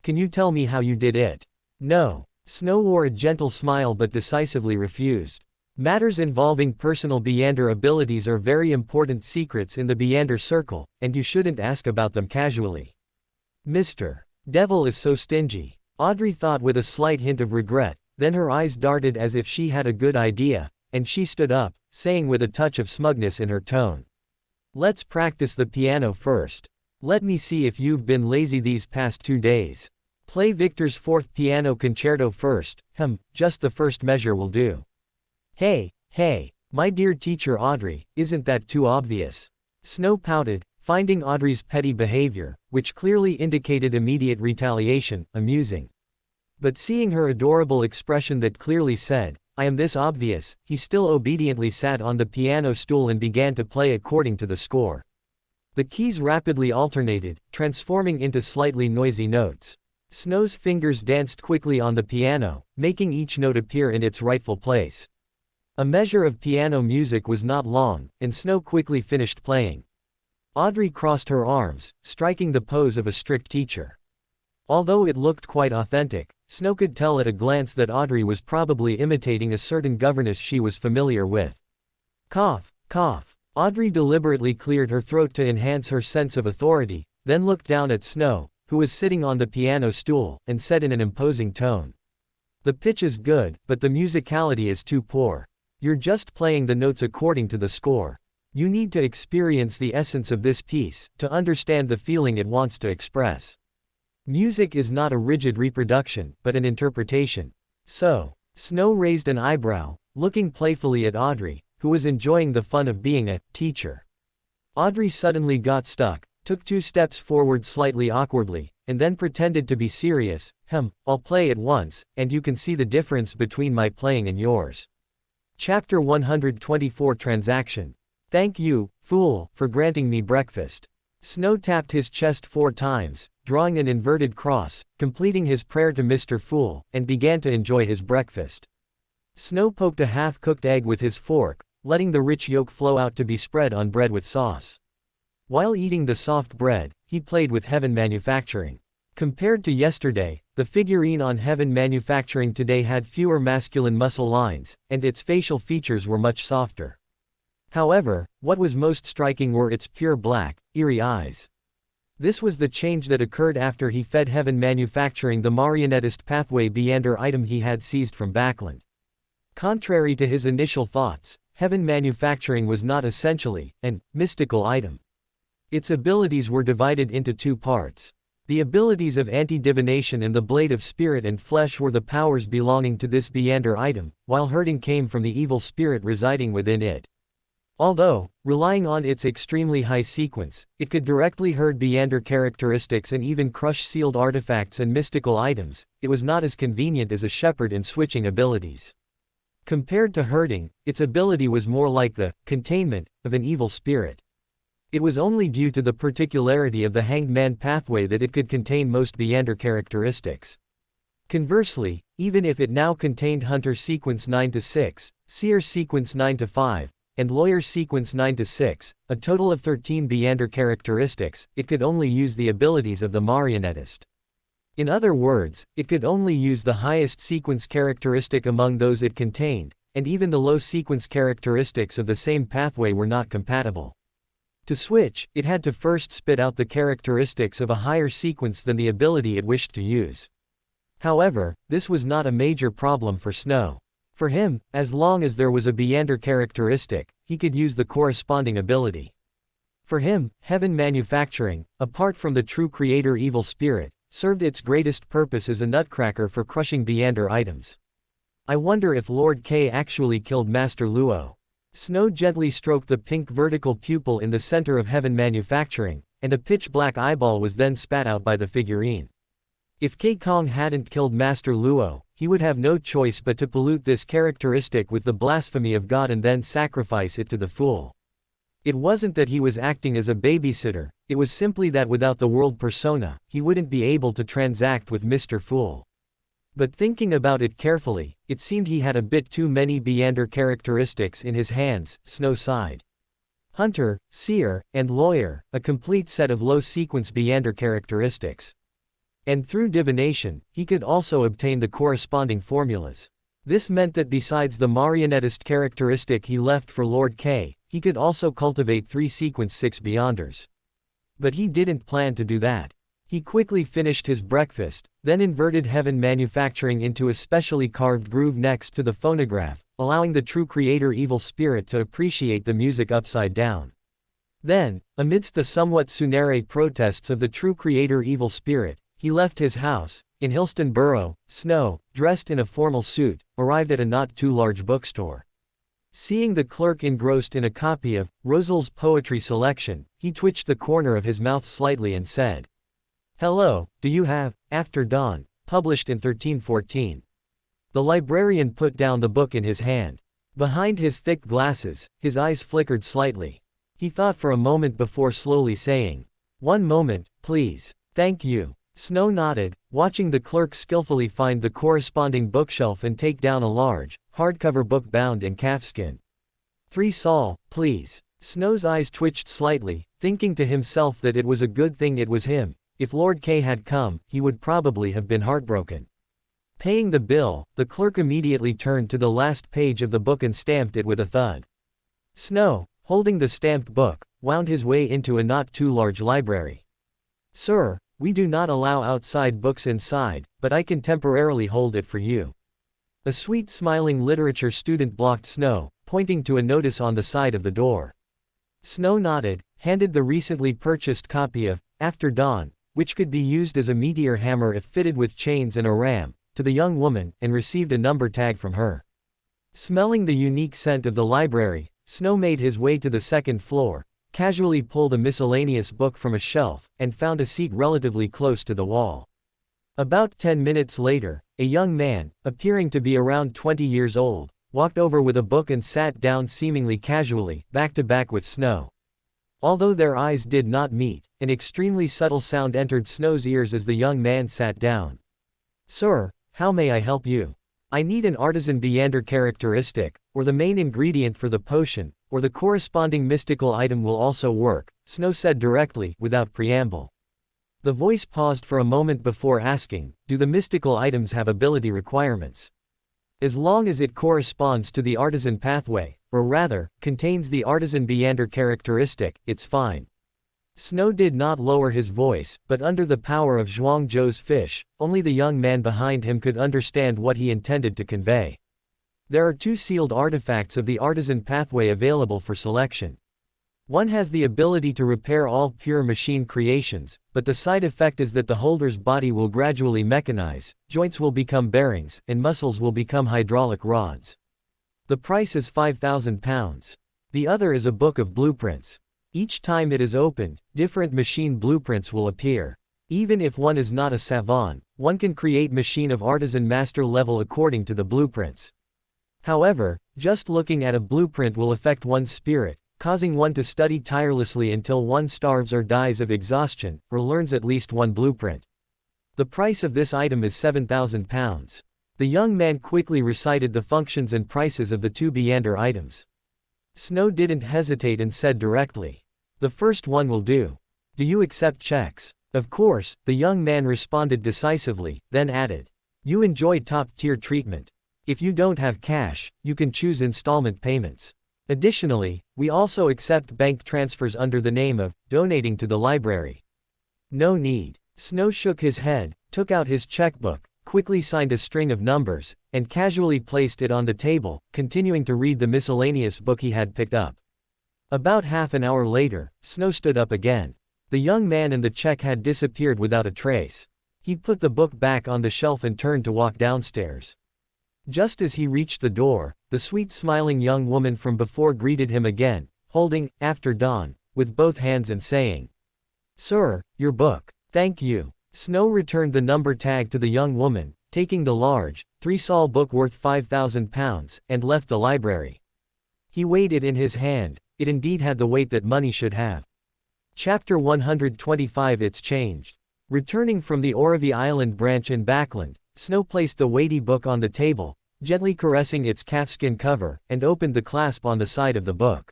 Can you tell me how you did it? No. Snow wore a gentle smile but decisively refused. Matters involving personal Beander abilities are very important secrets in the Beander circle, and you shouldn't ask about them casually. Mr. Devil is so stingy. Audrey thought with a slight hint of regret, then her eyes darted as if she had a good idea, and she stood up, saying with a touch of smugness in her tone. Let's practice the piano first. Let me see if you've been lazy these past 2 days. Play Victor's 4th piano concerto first, just the first measure will do. Hey, my dear teacher Audrey, isn't that too obvious? Snow pouted, finding Audrey's petty behavior, which clearly indicated immediate retaliation, amusing. But seeing her adorable expression that clearly said, I am this obvious, he still obediently sat on the piano stool and began to play according to the score. The keys rapidly alternated, transforming into slightly noisy notes. Snow's fingers danced quickly on the piano, making each note appear in its rightful place. A measure of piano music was not long, and Snow quickly finished playing. Audrey crossed her arms, striking the pose of a strict teacher. Although it looked quite authentic, Snow could tell at a glance that Audrey was probably imitating a certain governess she was familiar with. Cough, cough. Audrey deliberately cleared her throat to enhance her sense of authority, then looked down at Snow, who was sitting on the piano stool, and said in an imposing tone. The pitch is good, but the musicality is too poor. You're just playing the notes according to the score. You need to experience the essence of this piece, to understand the feeling it wants to express. Music is not a rigid reproduction, but an interpretation. So, Snow raised an eyebrow, looking playfully at Audrey, who was enjoying the fun of being a teacher. Audrey suddenly got stuck, took 2 steps forward slightly awkwardly, and then pretended to be serious. I'll play at once, and you can see the difference between my playing and yours. Chapter 124 Transaction. Thank you, fool, for granting me breakfast. Snow tapped his chest 4 times, drawing an inverted cross, completing his prayer to Mr. Fool, and began to enjoy his breakfast. Snow poked a half-cooked egg with his fork, letting the rich yolk flow out to be spread on bread with sauce. While eating the soft bread, he played with Heaven Manufacturing. Compared to yesterday, the figurine on Heaven Manufacturing today had fewer masculine muscle lines, and its facial features were much softer. However, what was most striking were its pure black, eerie eyes. This was the change that occurred after he fed Heaven Manufacturing the marionettist pathway Beander item he had seized from Backland. Contrary to his initial thoughts, Heaven Manufacturing was not essentially an mystical item. Its abilities were divided into 2 parts. The abilities of anti-divination and the Blade of Spirit and Flesh were the powers belonging to this Beander item, while hurting came from the evil spirit residing within it. Although, relying on its extremely high sequence, it could directly herd Beyonder characteristics and even crush sealed artifacts and mystical items, it was not as convenient as a shepherd in switching abilities. Compared to herding, its ability was more like the containment of an evil spirit. It was only due to the particularity of the Hanged Man pathway that it could contain most Beyonder characteristics. Conversely, even if it now contained Hunter sequence 9-6, Seer sequence 9-5, and Lawyer sequence 9-6, a total of 13 Beyonder characteristics, it could only use the abilities of the marionettist. In other words, it could only use the highest sequence characteristic among those it contained, and even the low sequence characteristics of the same pathway were not compatible. To switch, it had to first spit out the characteristics of a higher sequence than the ability it wished to use. However, this was not a major problem for Snow. For him, as long as there was a Beyonder characteristic, he could use the corresponding ability. For him, Heaven Manufacturing, apart from the true creator evil spirit, served its greatest purpose as a nutcracker for crushing Beyonder items. I wonder if Lord K actually killed Master Luo. Snow gently stroked the pink vertical pupil in the center of Heaven Manufacturing, and a pitch-black eyeball was then spat out by the figurine. If K Kong hadn't killed Master Luo, he would have no choice but to pollute this characteristic with the blasphemy of God and then sacrifice it to the fool. It wasn't that he was acting as a babysitter, it was simply that without the world persona, he wouldn't be able to transact with Mr. Fool. But thinking about it carefully, it seemed he had a bit too many Beyonder characteristics in his hands, Snow sighed. Hunter, Seer, and Lawyer, a complete set of low-sequence Beyonder characteristics. And through divination, he could also obtain the corresponding formulas. This meant that besides the marionettist characteristic he left for Lord K, he could also cultivate 3 sequence 6 Beyonders. But he didn't plan to do that. He quickly finished his breakfast, then inverted Heaven Manufacturing into a specially carved groove next to the phonograph, allowing the true creator evil spirit to appreciate the music upside down. Then, amidst the somewhat sunere protests of the true creator evil spirit, he left his house, in Hillston Borough, Snow, dressed in a formal suit, arrived at a not-too-large bookstore. Seeing the clerk engrossed in a copy of Rosal's poetry selection, he twitched the corner of his mouth slightly and said, "Hello, do you have After Dawn, published in 1314? The librarian put down the book in his hand. Behind his thick glasses, his eyes flickered slightly. He thought for a moment before slowly saying, "One moment, please. Thank you." Snow nodded, watching the clerk skillfully find the corresponding bookshelf and take down a large, hardcover book bound in calfskin. "3 Sol, please." Snow's eyes twitched slightly, thinking to himself that it was a good thing it was him. If Lord K had come, he would probably have been heartbroken. Paying the bill, the clerk immediately turned to the last page of the book and stamped it with a thud. Snow, holding the stamped book, wound his way into a not-too-large library. "Sir, we do not allow outside books inside, but I can temporarily hold it for you." A sweet smiling literature student blocked Snow, pointing to a notice on the side of the door. Snow nodded, handed the recently purchased copy of After Dawn, which could be used as a meteor hammer if fitted with chains and a ram, to the young woman, and received a number tag from her. Smelling the unique scent of the library, Snow made his way to the second floor, casually pulled a miscellaneous book from a shelf, and found a seat relatively close to the wall. About 10 minutes later, a young man, appearing to be around 20 years old, walked over with a book and sat down seemingly casually, back to back with Snow. Although their eyes did not meet, an extremely subtle sound entered Snow's ears as the young man sat down. "Sir, how may I help you? I need an artisan Beyonder characteristic, or the main ingredient for the potion, or the corresponding mystical item will also work," Snow said directly, without preamble. The voice paused for a moment before asking, "Do the mystical items have ability requirements?" "As long as it corresponds to the artisan pathway, or rather, contains the artisan Beyonder characteristic, it's fine." Snow did not lower his voice, but under the power of Zhuangzhou's fish, only the young man behind him could understand what he intended to convey. There are 2 sealed artifacts of the artisan pathway available for selection. One has the ability to repair all pure machine creations, but the side effect is that the holder's body will gradually mechanize, joints will become bearings, and muscles will become hydraulic rods. The price is £5,000. The other is a book of blueprints. Each time it is opened, different machine blueprints will appear. Even if one is not a savant, one can create machine of artisan master level according to the blueprints. However, just looking at a blueprint will affect one's spirit, causing one to study tirelessly until one starves or dies of exhaustion, or learns at least one blueprint. The price of this item is £7,000. The young man quickly recited the functions and prices of the two Beyonder items. Snow didn't hesitate and said directly, "The first one will do. Do you accept checks?" Of course, the young man responded decisively, then added, "You enjoy top-tier treatment. If you don't have cash, you can choose installment payments. Additionally, we also accept bank transfers under the name of donating to the library." "No need." Snow shook his head, took out his checkbook, quickly signed a string of numbers, and casually placed it on the table, continuing to read the miscellaneous book he had picked up. About half an hour later, Snow stood up again. The young man and the check had disappeared without a trace. He put the book back on the shelf and turned to walk downstairs. Just as he reached the door, the sweet smiling young woman from before greeted him again, holding "After Dawn" with both hands and saying, "Sir, your book." "Thank you." Snow returned the number tag to the young woman, taking the large, 3-sol book worth £5,000, and left the library. He weighed it in his hand. It indeed had the weight that money should have. Chapter 125. It's changed. Returning from the Oravi Island branch in Backland, Snow placed the weighty book on the table, gently caressing its calfskin cover, and opened the clasp on the side of the book.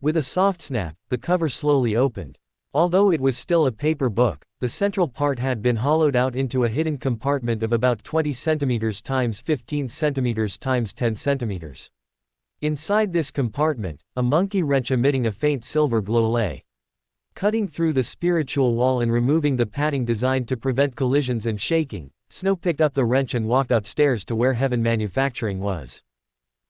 With a soft snap, the cover slowly opened. Although it was still a paper book, the central part had been hollowed out into a hidden compartment of about 20 centimeters x 15 centimeters x 10 centimeters. Inside this compartment, a monkey wrench emitting a faint silver glow lay. Cutting through the spiritual wall and removing the padding designed to prevent collisions and shaking, Snow picked up the wrench and walked upstairs to where Heaven Manufacturing was.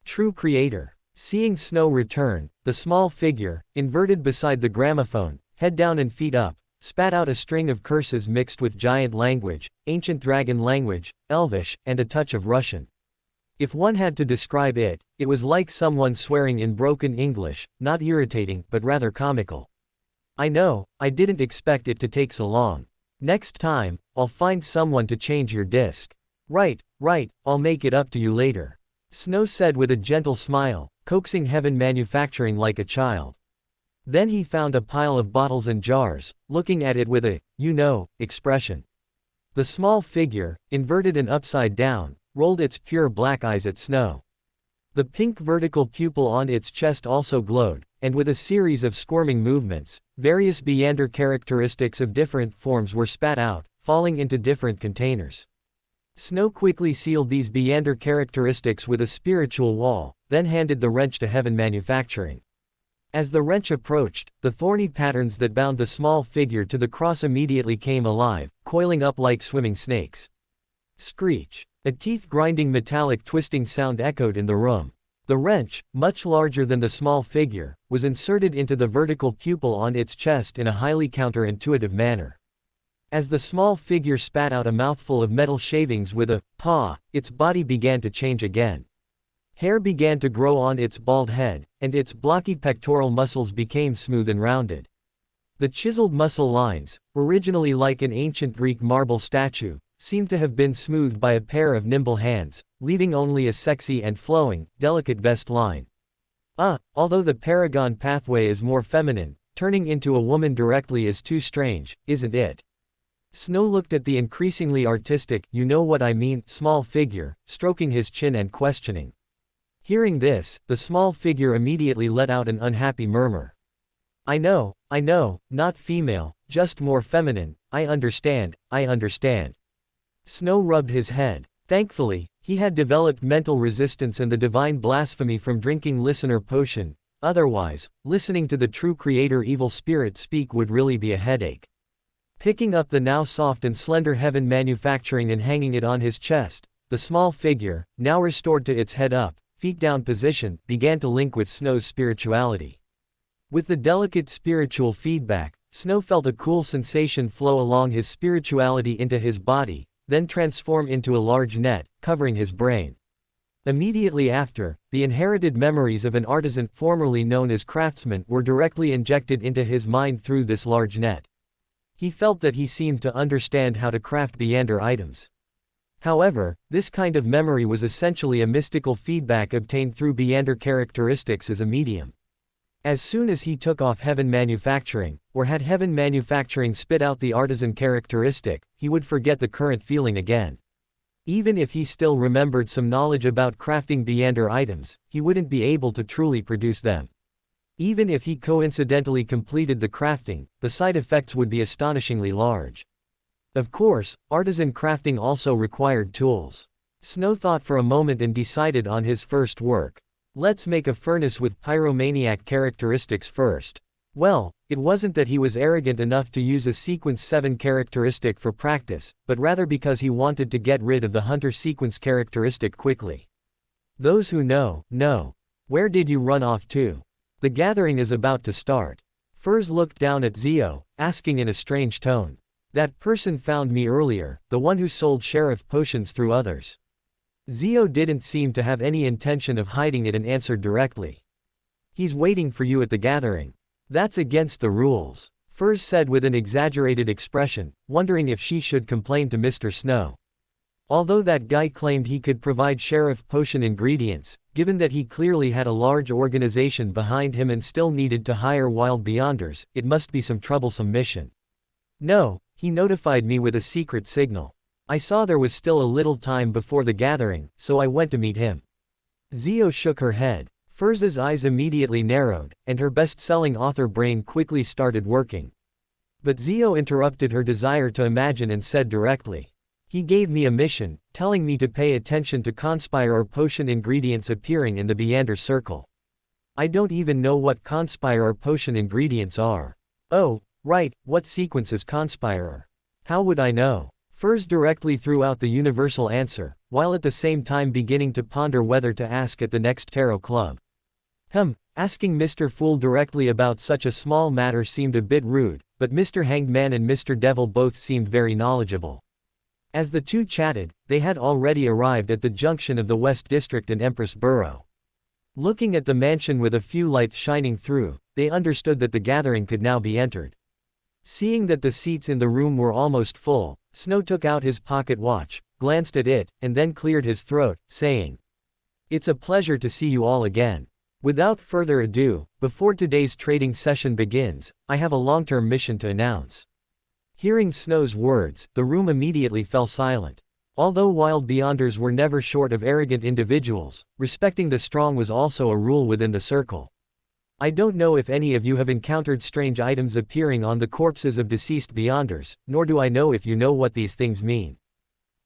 True Creator. Seeing Snow return, the small figure, inverted beside the gramophone, head down and feet up, spat out a string of curses mixed with giant language, ancient dragon language, Elvish, and a touch of Russian. If one had to describe it, it was like someone swearing in broken English, not irritating, but rather comical. "I know, I didn't expect it to take so long. Next time, I'll find someone to change your disc." Right, I'll make it up to you later," Snow said with a gentle smile, coaxing Heaven Manufacturing like a child. Then he found a pile of bottles and jars, looking at it with a, expression. The small figure, inverted and upside down, rolled its pure black eyes at Snow. The pink vertical pupil on its chest also glowed, and with a series of squirming movements, various Beyonder characteristics of different forms were spat out, falling into different containers. Snow quickly sealed these Beyonder characteristics with a spiritual wall, then handed the wrench to Heaven Manufacturing. As the wrench approached, the thorny patterns that bound the small figure to the cross immediately came alive, coiling up like swimming snakes. Screech. A teeth-grinding metallic twisting sound echoed in the room. The wrench, much larger than the small figure, was inserted into the vertical pupil on its chest in a highly counterintuitive manner. As the small figure spat out a mouthful of metal shavings with a paw, its body began to change again. Hair began to grow on its bald head, and its blocky pectoral muscles became smooth and rounded. The chiseled muscle lines, originally like an ancient Greek marble statue, seemed to have been smoothed by a pair of nimble hands, leaving only a sexy and flowing, delicate vest line. Although the Paragon pathway is more feminine, turning into a woman directly is too strange, isn't it? Snow looked at the increasingly artistic, small figure, stroking his chin and questioning. Hearing this, the small figure immediately let out an unhappy murmur. I know, not female, just more feminine, I understand. Snow rubbed his head. Thankfully, he had developed mental resistance and the divine blasphemy from drinking listener potion, otherwise, listening to the true creator evil spirit speak would really be a headache. Picking up the now soft and slender Heaven Manufacturing and hanging it on his chest, the small figure, now restored to its head up, feet down position, began to link with Snow's spirituality. With the delicate spiritual feedback, Snow felt a cool sensation flow along his spirituality into his body, then transform into a large net, covering his brain. Immediately after, the inherited memories of an artisan formerly known as craftsman were directly injected into his mind through this large net. He felt that he seemed to understand how to craft Beyonder items. However, this kind of memory was essentially a mystical feedback obtained through Beyonder characteristics as a medium. As soon as he took off heaven manufacturing, or had heaven manufacturing spit out the artisan characteristic, he would forget the current feeling again. Even if he still remembered some knowledge about crafting Beyonder items, he wouldn't be able to truly produce them. Even if he coincidentally completed the crafting, the side effects would be astonishingly large. Of course, artisan crafting also required tools. Snow thought for a moment and decided on his first work. Let's make a furnace with pyromaniac characteristics first. Well, it wasn't that he was arrogant enough to use a sequence 7 characteristic for practice, but rather because he wanted to get rid of the hunter sequence characteristic quickly. Those who know, know. Where did you run off to? The gathering is about to start. Furs looked down at Zhou, asking in a strange tone. That person found me earlier, the one who sold sheriff potions through others. Zhou didn't seem to have any intention of hiding it and answered directly. He's waiting for you at the gathering. That's against the rules, Furs said with an exaggerated expression, wondering if she should complain to Mr. Snow. Although that guy claimed he could provide sheriff potion ingredients, given that he clearly had a large organization behind him and still needed to hire wild beyonders, it must be some troublesome mission. No, he notified me with a secret signal. I saw there was still a little time before the gathering, so I went to meet him. Zhou shook her head. Furs's eyes immediately narrowed, and her best-selling author brain quickly started working. But Zhou interrupted her desire to imagine and said directly. He gave me a mission, telling me to pay attention to conspire or potion ingredients appearing in the Beyonder circle. I don't even know what conspire or potion ingredients are. Oh, right, what sequence is conspirer? How would I know? Furs directly threw out the universal answer, while at the same time beginning to ponder whether to ask at the next tarot club. Asking Mr. Fool directly about such a small matter seemed a bit rude, but Mr. Hanged Man and Mr. Devil both seemed very knowledgeable. As the two chatted, they had already arrived at the junction of the West District and Empress Borough. Looking at the mansion with a few lights shining through, they understood that the gathering could now be entered. Seeing that the seats in the room were almost full, Snow took out his pocket watch, glanced at it, and then cleared his throat, saying, "It's a pleasure to see you all again. Without further ado, before today's trading session begins, I have a long-term mission to announce." Hearing Snow's words, the room immediately fell silent. Although wild beyonders were never short of arrogant individuals, respecting the strong was also a rule within the circle. I don't know if any of you have encountered strange items appearing on the corpses of deceased beyonders, nor do I know if you know what these things mean.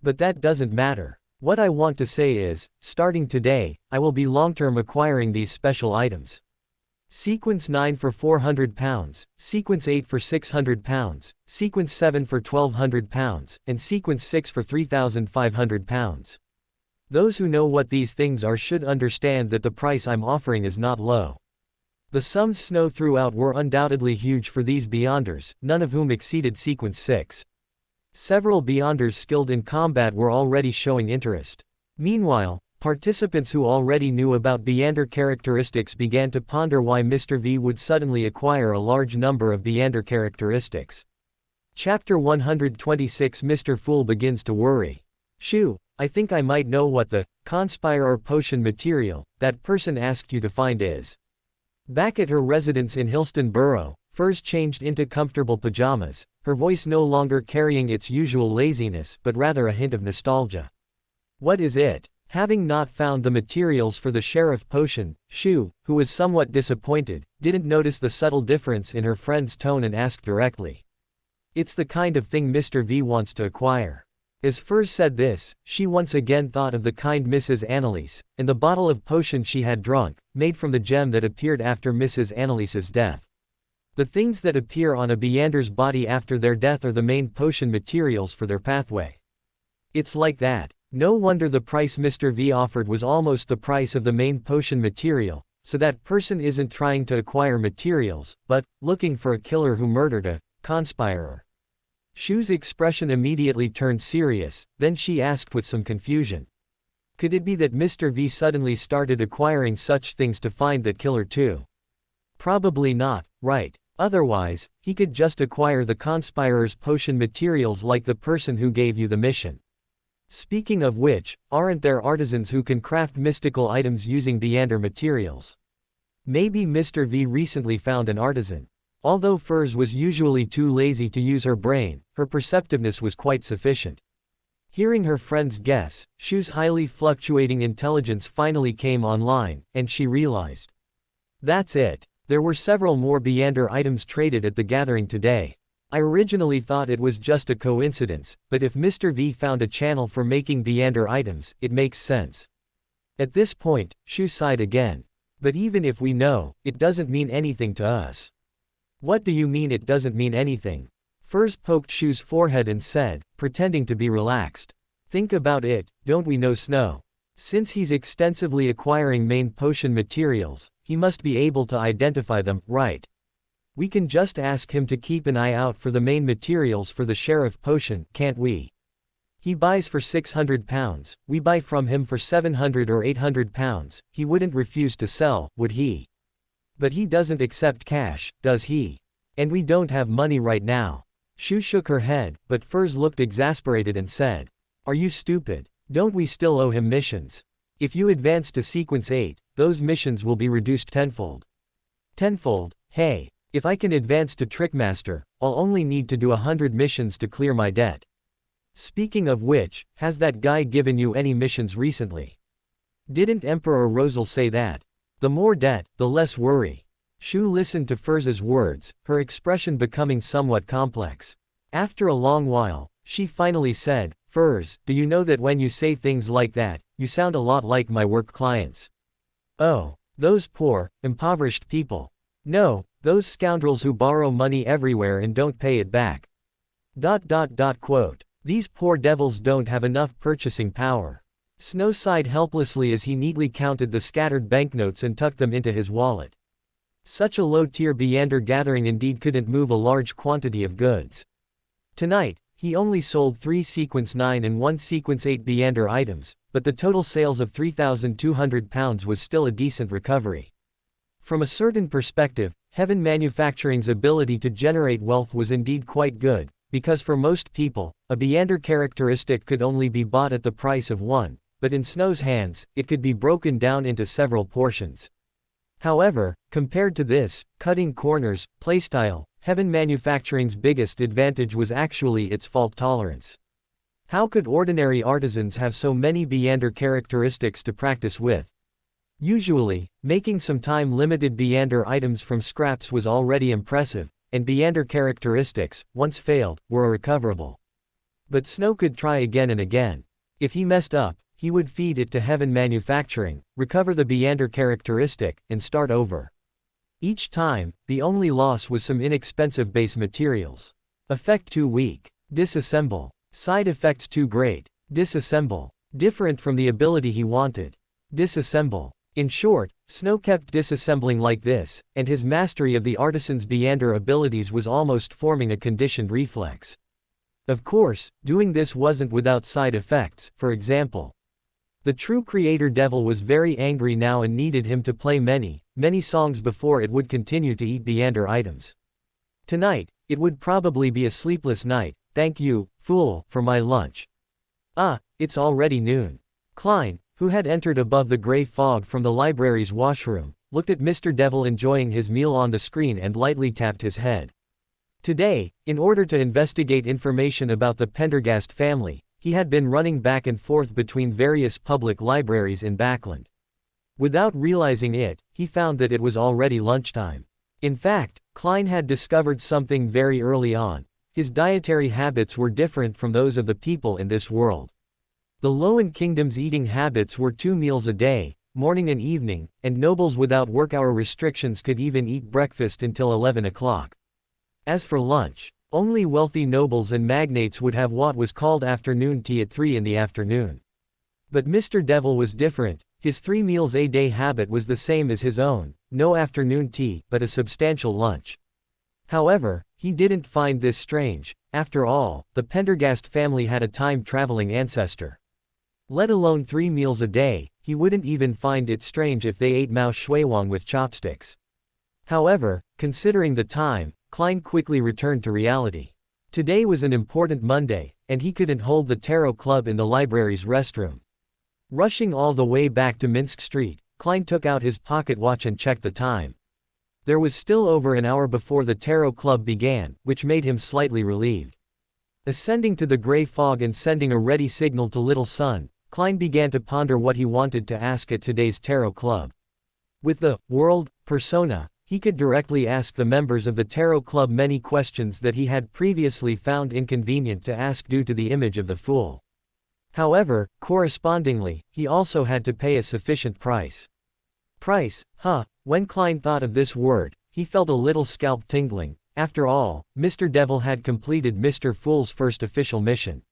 But that doesn't matter. What I want to say is, starting today, I will be long-term acquiring these special items. Sequence 9 for £400, Sequence 8 for £600, Sequence 7 for £1,200, and Sequence 6 for £3,500. Those who know what these things are should understand that the price I'm offering is not low. The sums Snow threw out were undoubtedly huge for these beyonders, none of whom exceeded Sequence 6. Several beyonders skilled in combat were already showing interest. Meanwhile, participants who already knew about Beyonder characteristics began to ponder why Mr. V would suddenly acquire a large number of Beyonder characteristics. Chapter 126 Mr. Fool begins to worry. Shoo, I think I might know what the conspire or potion material that person asked you to find is. Back at her residence in Hillston Borough, Furs changed into comfortable pajamas, her voice no longer carrying its usual laziness but rather a hint of nostalgia. What is it? Having not found the materials for the sheriff potion, Shu, who was somewhat disappointed, didn't notice the subtle difference in her friend's tone and asked directly. It's the kind of thing Mr. V wants to acquire. As Furs said this, she once again thought of the kind Mrs. Annalise, and the bottle of potion she had drunk, made from the gem that appeared after Mrs. Annalise's death. The things that appear on a Beyonder's body after their death are the main potion materials for their pathway. It's like that. No wonder the price Mr. V offered was almost the price of the main potion material, so that person isn't trying to acquire materials, but looking for a killer who murdered a conspirer. Shu's expression immediately turned serious, then she asked with some confusion. Could it be that Mr. V suddenly started acquiring such things to find that killer too? Probably not, right? Otherwise, he could just acquire the conspirer's potion materials like the person who gave you the mission. Speaking of which, aren't there artisans who can craft mystical items using Buridan materials? Maybe Mr. V recently found an artisan. Although Furs was usually too lazy to use her brain, her perceptiveness was quite sufficient. Hearing her friend's guess, Shu's highly fluctuating intelligence finally came online, and she realized. That's it. There were several more Buridan items traded at the gathering today. I originally thought it was just a coincidence, but if Mr. V found a channel for making Buridan items, it makes sense. At this point, Shu sighed again. But even if we know, it doesn't mean anything to us. What do you mean it doesn't mean anything? Furs poked Shu's forehead and said, pretending to be relaxed. Think about it, don't we know Snow? Since he's extensively acquiring main potion materials, he must be able to identify them, right? We can just ask him to keep an eye out for the main materials for the sheriff potion, can't we? He buys for £600, we buy from him for £700 or £800, he wouldn't refuse to sell, would he? But he doesn't accept cash, does he? And we don't have money right now. Shu shook her head, but Furs looked exasperated and said, are you stupid? Don't we still owe him missions? If you advance to sequence 8, those missions will be reduced tenfold. Tenfold? Hey, if I can advance to Trickmaster, I'll only need to do 100 missions to clear my debt. Speaking of which, has that guy given you any missions recently? Didn't Emperor Rosal say that? The more debt, the less worry. Shu listened to Furz's words, her expression becoming somewhat complex. After a long while, she finally said, Furs, do you know that when you say things like that, you sound a lot like my work clients? Oh, those poor, impoverished people. No, those scoundrels who borrow money everywhere and don't pay it back. Quote. These poor devils don't have enough purchasing power. Snow sighed helplessly as he neatly counted the scattered banknotes and tucked them into his wallet. Such a low-tier Buridan gathering indeed couldn't move a large quantity of goods. Tonight, he only sold 3 sequence 9 and 1 sequence 8 Buridan items, but the total sales of £3,200 was still a decent recovery. From a certain perspective, Heaven Manufacturing's ability to generate wealth was indeed quite good, because for most people, a Buridan characteristic could only be bought at the price of one, but in Snow's hands, it could be broken down into several portions. However, compared to this, cutting corners, playstyle, Heaven Manufacturing's biggest advantage was actually its fault tolerance. How could ordinary artisans have so many Buridan characteristics to practice with? Usually, making some time-limited Buridan items from scraps was already impressive, and Buridan characteristics, once failed, were irrecoverable. But Snow could try again and again. If he messed up, he would feed it to Heaven Manufacturing, recover the Buridan characteristic, and start over. Each time, the only loss was some inexpensive base materials. Effect too weak. Disassemble. Side effects too great. Disassemble. Different from the ability he wanted. Disassemble. In short, Snow kept disassembling like this, and his mastery of the artisan's Buridan abilities was almost forming a conditioned reflex. Of course, doing this wasn't without side effects. For example, the true creator devil was very angry now and needed him to play many songs before it would continue to eat Buridan items. Tonight, it would probably be a sleepless night. Thank you, fool, for my lunch. Ah, it's already noon. Klein, who had entered above the gray fog from the library's washroom, looked at Mr. Devil enjoying his meal on the screen and lightly tapped his head. Today, in order to investigate information about the Pendergast family, he had been running back and forth between various public libraries in Backland. Without realizing it, he found that it was already lunchtime. In fact, Klein had discovered something very early on. His dietary habits were different from those of the people in this world. The Lowen Kingdom's eating habits were 2 meals a day, morning and evening, and nobles without work-hour restrictions could even eat breakfast until 11 o'clock. As for lunch, only wealthy nobles and magnates would have what was called afternoon tea at 3 in the afternoon. But Mr. Devil was different. His 3 meals a day habit was the same as his own, no afternoon tea, but a substantial lunch. However, he didn't find this strange. After all, the Pendergast family had a time-traveling ancestor. Let alone 3 meals a day, he wouldn't even find it strange if they ate Mao Shuiwang with chopsticks. However, considering the time, Klein quickly returned to reality. Today was an important Monday, and he couldn't hold the tarot club in the library's restroom. Rushing all the way back to Minsk Street, Klein took out his pocket watch and checked the time. There was still over an hour before the tarot club began, which made him slightly relieved. Ascending to the gray fog and sending a ready signal to Little Sun, Klein began to ponder what he wanted to ask at today's tarot club. With the world persona, he could directly ask the members of the tarot club many questions that he had previously found inconvenient to ask due to the image of the fool. However, correspondingly, he also had to pay a sufficient price. Price, huh? When Klein thought of this word, he felt a little scalp tingling. After all, Mr. Devil had completed Mr. Fool's first official mission.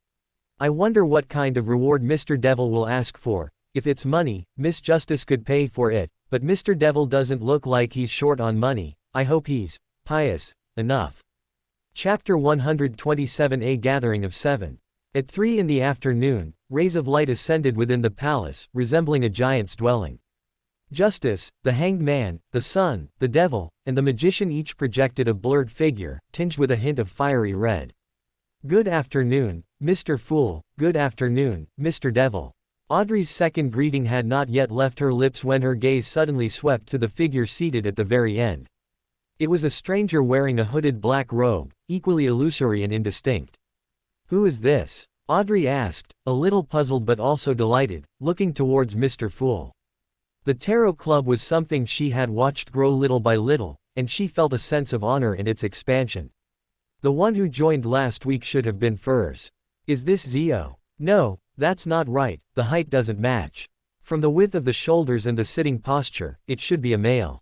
I wonder what kind of reward Mr. Devil will ask for. If it's money, Miss Justice could pay for it, but Mr. Devil doesn't look like he's short on money. I hope he's pious enough. Chapter 127, A Gathering of Seven. At 3 in the afternoon, rays of light ascended within the palace, resembling a giant's dwelling. Justice, the Hanged Man, the Sun, the Devil, and the Magician each projected a blurred figure, tinged with a hint of fiery red. Good afternoon, Mr. Fool. Good afternoon, Mr. Devil. Audrey's second greeting had not yet left her lips when her gaze suddenly swept to the figure seated at the very end. It was a stranger wearing a hooded black robe, equally illusory and indistinct. Who is this? Audrey asked, a little puzzled but also delighted, looking towards Mr. Fool. The tarot club was something she had watched grow little by little, and she felt a sense of honor in its expansion. The one who joined last week should have been Furs. Is this Zio? No, that's not right, the height doesn't match. From the width of the shoulders and the sitting posture, it should be a male.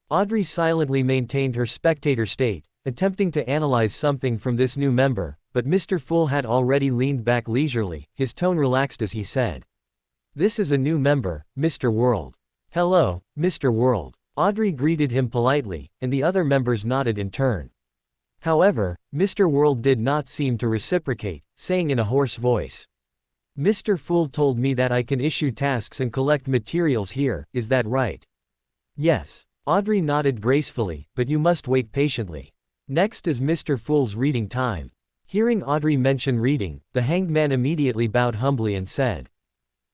Audrey silently maintained her spectator state, attempting to analyze something from this new member, but Mr. Fool had already leaned back leisurely, his tone relaxed as he said. This is a new member, Mr. World. Hello, Mr. World. Audrey greeted him politely, and the other members nodded in turn. However, Mr. World did not seem to reciprocate, saying in a hoarse voice. Mr. Fool told me that I can issue tasks and collect materials here, is that right? Yes. Audrey nodded gracefully, but you must wait patiently. Next is Mr. Fool's reading time. Hearing Audrey mention reading, the Hanged Man immediately bowed humbly and said.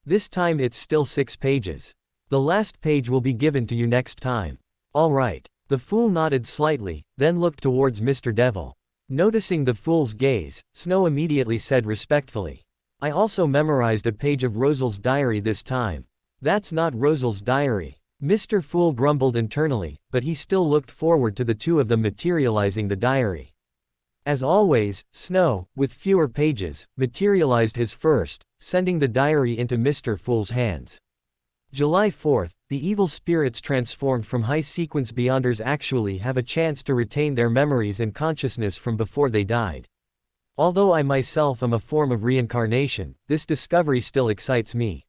This time it's still 6 pages. The last page will be given to you next time. All right. The Fool nodded slightly, then looked towards Mr. Devil. Noticing the Fool's gaze, Snow immediately said respectfully. I also memorized a page of Rosal's diary this time. That's not Rosal's diary. Mr. Fool grumbled internally, but he still looked forward to the two of them materializing the diary. As always, Snow, with fewer pages, materialized his first, sending the diary into Mr. Fool's hands. July 4th, the evil spirits transformed from high-sequence beyonders actually have a chance to retain their memories and consciousness from before they died. Although I myself am a form of reincarnation, this discovery still excites me.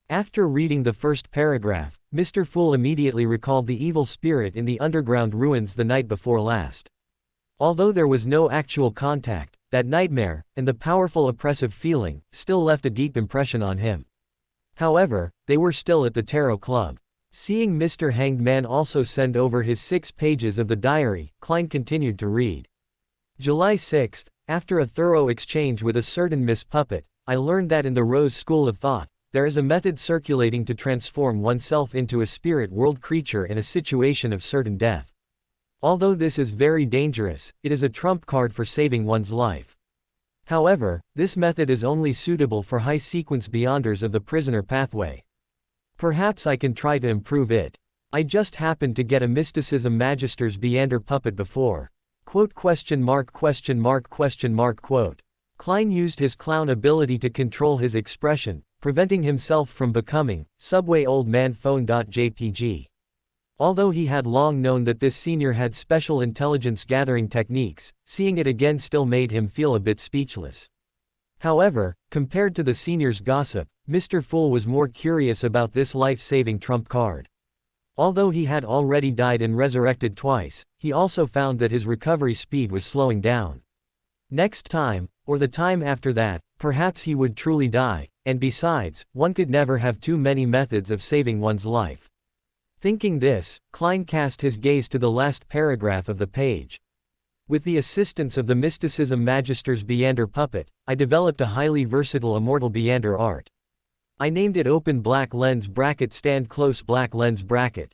After reading the first paragraph, Mr. Fool immediately recalled the evil spirit in the underground ruins the night before last. Although there was no actual contact, that nightmare, and the powerful oppressive feeling, still left a deep impression on him. However, they were still at the tarot club. Seeing Mr. Hanged Man also send over his 6 pages of the diary, Klein continued to read. July 6th, after a thorough exchange with a certain Miss Puppet, I learned that in the Rose School of Thought, there is a method circulating to transform oneself into a spirit world creature in a situation of certain death. Although this is very dangerous, it is a trump card for saving one's life. However, this method is only suitable for high-sequence beyonders of the prisoner pathway. Perhaps I can try to improve it. I just happened to get a mysticism magister's Beander puppet before. Quote. Klein used his clown ability to control his expression, preventing himself from becoming Subway Old Man Phone.jpg. Although he had long known that this senior had special intelligence gathering techniques, seeing it again still made him feel a bit speechless. However, compared to the senior's gossip, Mr. Fool was more curious about this life-saving trump card. Although he had already died and resurrected twice, he also found that his recovery speed was slowing down. Next time, or the time after that, perhaps he would truly die, and besides, one could never have too many methods of saving one's life. Thinking this, Klein cast his gaze to the last paragraph of the page. With the assistance of the mysticism magister's Beander puppet, I developed a highly versatile immortal Beander art. I named it open black lens bracket stand close black lens bracket.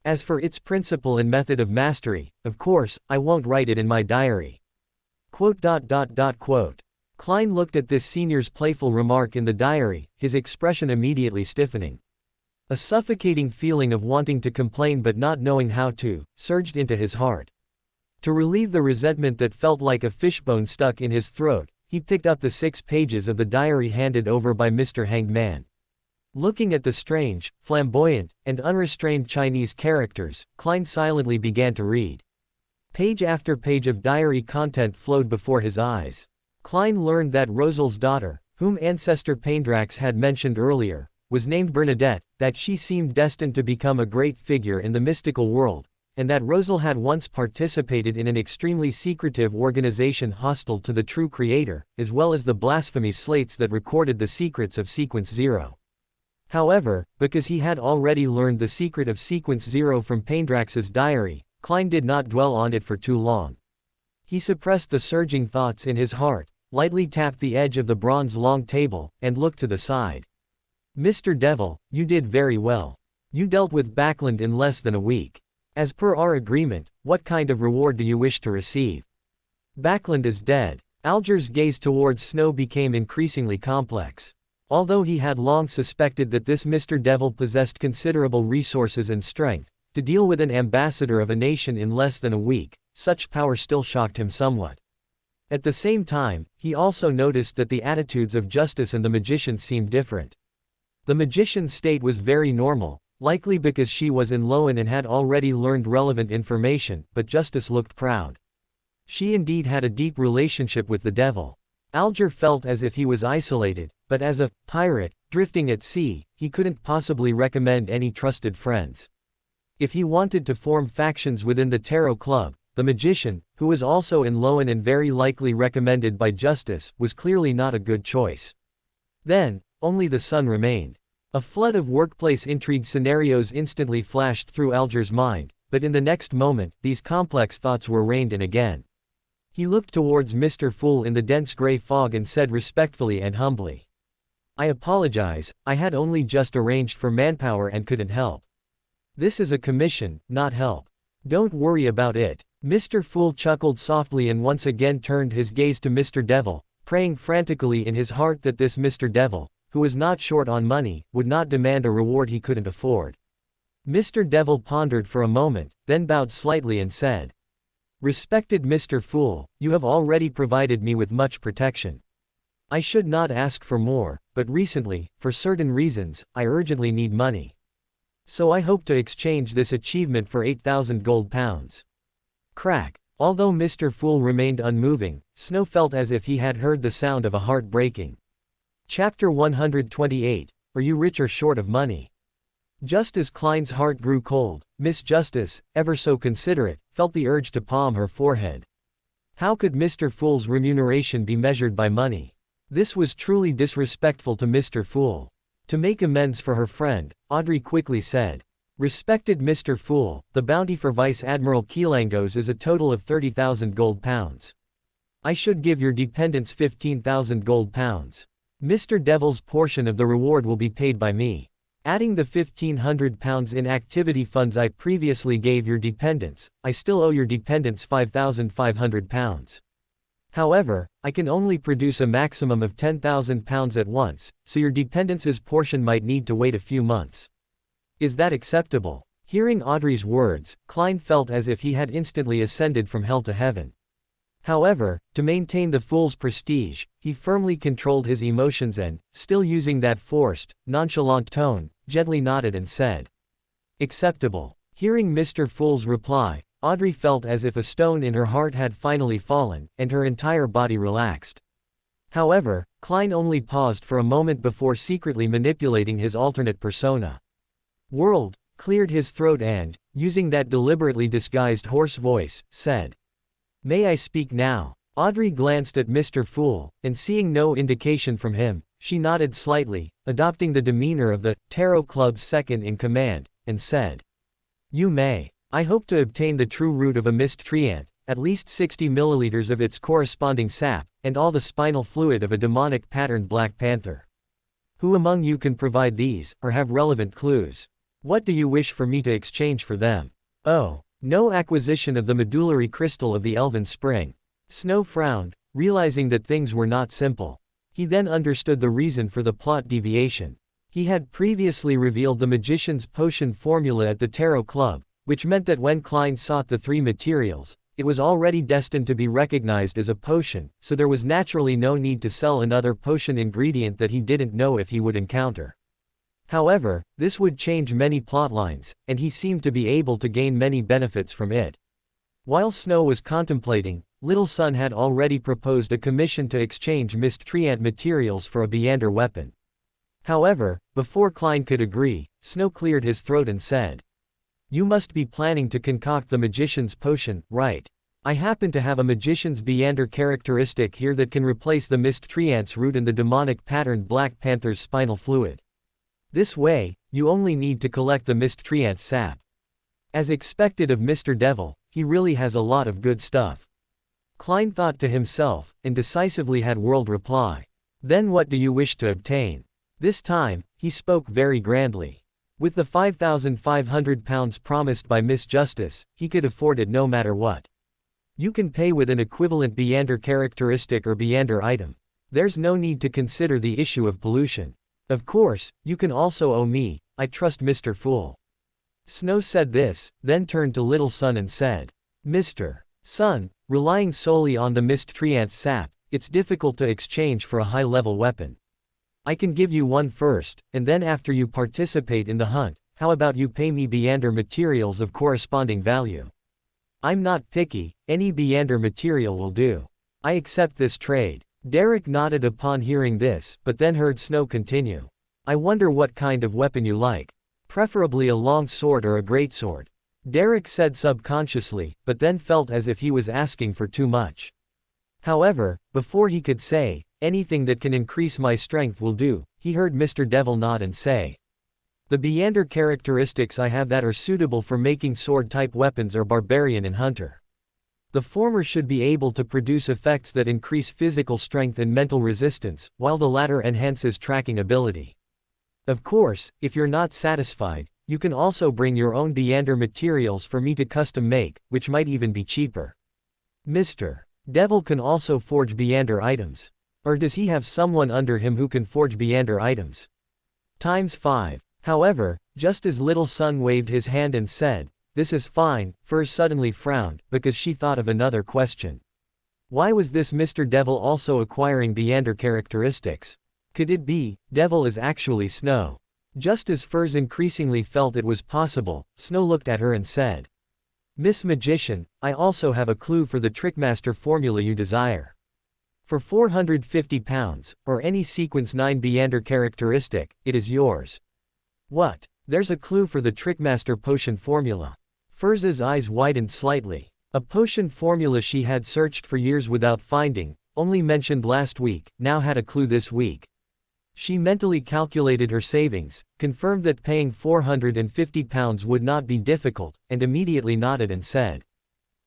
As for its principle and method of mastery, of course, I won't write it in my diary. Quote. Klein looked at this senior's playful remark in the diary, his expression immediately stiffening. A suffocating feeling of wanting to complain but not knowing how to, surged into his heart. To relieve the resentment that felt like a fishbone stuck in his throat, he picked up the 6 pages of the diary handed over by Mr. Hanged Man. Looking at the strange, flamboyant, and unrestrained Chinese characters, Klein silently began to read. Page after page of diary content flowed before his eyes. Klein learned that Rosel's daughter, whom ancestor Paindrax had mentioned earlier, was named Bernadette, that she seemed destined to become a great figure in the mystical world, and that Rosel had once participated in an extremely secretive organization hostile to the true creator, as well as the blasphemy slates that recorded the secrets of Sequence Zero. However, because he had already learned the secret of Sequence Zero from Paindrax's diary, Klein did not dwell on it for too long. He suppressed the surging thoughts in his heart, lightly tapped the edge of the bronze long table, and looked to the side. Mr. Devil, you did very well. You dealt with Backlund in less than a week. As per our agreement, what kind of reward do you wish to receive? Backlund is dead. Alger's gaze towards Snow became increasingly complex. Although he had long suspected that this Mr. Devil possessed considerable resources and strength, to deal with an ambassador of a nation in less than a week, such power still shocked him somewhat. At the same time, he also noticed that the attitudes of Justice and the magician seemed different. The magician's state was very normal, likely because she was in Loan and had already learned relevant information, but Justice looked proud. She indeed had a deep relationship with the devil. Alger felt as if he was isolated, but as a pirate, drifting at sea, he couldn't possibly recommend any trusted friends. If he wanted to form factions within the Tarot Club, the magician, who was also in Loan and very likely recommended by Justice, was clearly not a good choice. Then, only the sun remained. A flood of workplace intrigue scenarios instantly flashed through Alger's mind, but in the next moment, these complex thoughts were reined in again. He looked towards Mr. Fool in the dense gray fog and said respectfully and humbly, I apologize, I had only just arranged for manpower and couldn't help. This is a commission, not help. Don't worry about it. Mr. Fool chuckled softly and once again turned his gaze to Mr. Devil, praying frantically in his heart that this Mr. Devil, who was not short on money, would not demand a reward he couldn't afford. Mr. Devil pondered for a moment, then bowed slightly and said, Respected Mr. Fool, you have already provided me with much protection. I should not ask for more, but recently, for certain reasons, I urgently need money. So I hope to exchange this achievement for 8,000 gold pounds. Crack. Although Mr. Fool remained unmoving, Snow felt as if he had heard the sound of a heart breaking. Chapter 128, Are you rich or short of money? Just as Klein's heart grew cold, Miss Justice, ever so considerate, felt the urge to palm her forehead. How could Mr. Fool's remuneration be measured by money? This was truly disrespectful to Mr. Fool. To make amends for her friend, Audrey quickly said, Respected Mr. Fool, the bounty for Vice Admiral Keelangos is a total of 30,000 gold pounds. I should give your dependents 15,000 gold pounds. Mr. Devil's portion of the reward will be paid by me. Adding the 1,500 pounds in activity funds I previously gave your dependents, I still owe your dependents 5,500 pounds. However, I can only produce a maximum of 10,000 pounds at once, so your dependents' portion might need to wait a few months. Is that acceptable? Hearing Audrey's words, Klein felt as if he had instantly ascended from hell to heaven. However, to maintain the fool's prestige, he firmly controlled his emotions and, still using that forced, nonchalant tone, gently nodded and said, Acceptable. Hearing Mr. Fool's reply, Audrey felt as if a stone in her heart had finally fallen, and her entire body relaxed. However, Klein only paused for a moment before secretly manipulating his alternate persona. World, cleared his throat and, using that deliberately disguised hoarse voice, said, May I speak now? Audrey glanced at Mr. Fool, and seeing no indication from him, she nodded slightly, adopting the demeanor of the Tarot Club's second-in-command, and said, "You may. I hope to obtain the true root of a mist treant, at least 60 milliliters of its corresponding sap, and all the spinal fluid of a demonic patterned black panther. Who among you can provide these, or have relevant clues? What do you wish for me to exchange for them?" "Oh, no acquisition of the medullary crystal of the Elven Spring." Snow frowned, realizing that things were not simple. He then understood the reason for the plot deviation. He had previously revealed the magician's potion formula at the Tarot Club, which meant that when Klein sought the three materials, it was already destined to be recognized as a potion, so there was naturally no need to sell another potion ingredient that he didn't know if he would encounter. However, this would change many plotlines, and he seemed to be able to gain many benefits from it. While Snow was contemplating, Little Sun had already proposed a commission to exchange mist treant materials for a Beander weapon. However, before Klein could agree, Snow cleared his throat and said, "You must be planning to concoct the magician's potion, right? I happen to have a magician's Beander characteristic here that can replace the mist treant's root and the demonic patterned Black Panther's spinal fluid. This way, you only need to collect the mist treant's sap." As expected of Mr. Devil, he really has a lot of good stuff. Klein thought to himself, and decisively had World reply. "Then what do you wish to obtain?" This time, he spoke very grandly. With the £5,500 promised by Miss Justice, he could afford it no matter what. "You can pay with an equivalent Beander characteristic or Beander item. There's no need to consider the issue of pollution. Of course, you can also owe me, I trust Mr. Fool." Snow said this, then turned to Little Sun and said, "Mr. Sun, relying solely on the mist treant's sap, it's difficult to exchange for a high-level weapon. I can give you one first, and then after you participate in the hunt, how about you pay me Beander materials of corresponding value? I'm not picky, any Beander material will do. I accept this trade." Derek nodded upon hearing this, but then heard Snow continue. "I wonder what kind of weapon you like. Preferably a long sword or a greatsword." Derek said subconsciously, but then felt as if he was asking for too much. However, before he could say, "Anything that can increase my strength will do," he heard Mr. Devil nod and say, "The Beander characteristics I have that are suitable for making sword-type weapons are Barbarian and Hunter. The former should be able to produce effects that increase physical strength and mental resistance, while the latter enhances tracking ability. Of course, if you're not satisfied, you can also bring your own Beander materials for me to custom make, which might even be cheaper. Mr. Devil can also forge Beander items. Or does he have someone under him who can forge Beander items? ×5. However, just as Little Sun waved his hand and said, "This is fine," Fur suddenly frowned, because she thought of another question. Why was this Mr. Devil also acquiring Beander characteristics? Could it be, Devil is actually Snow? Just as Furs increasingly felt it was possible, Snow looked at her and said, "Miss Magician, I also have a clue for the Trickmaster formula you desire. For £450, or any Sequence 9 Beander characteristic, it is yours." "What? There's a clue for the Trickmaster potion formula?" Furz's eyes widened slightly. A potion formula she had searched for years without finding, only mentioned last week, now had a clue this week. She mentally calculated her savings, confirmed that paying £450 would not be difficult, and immediately nodded and said,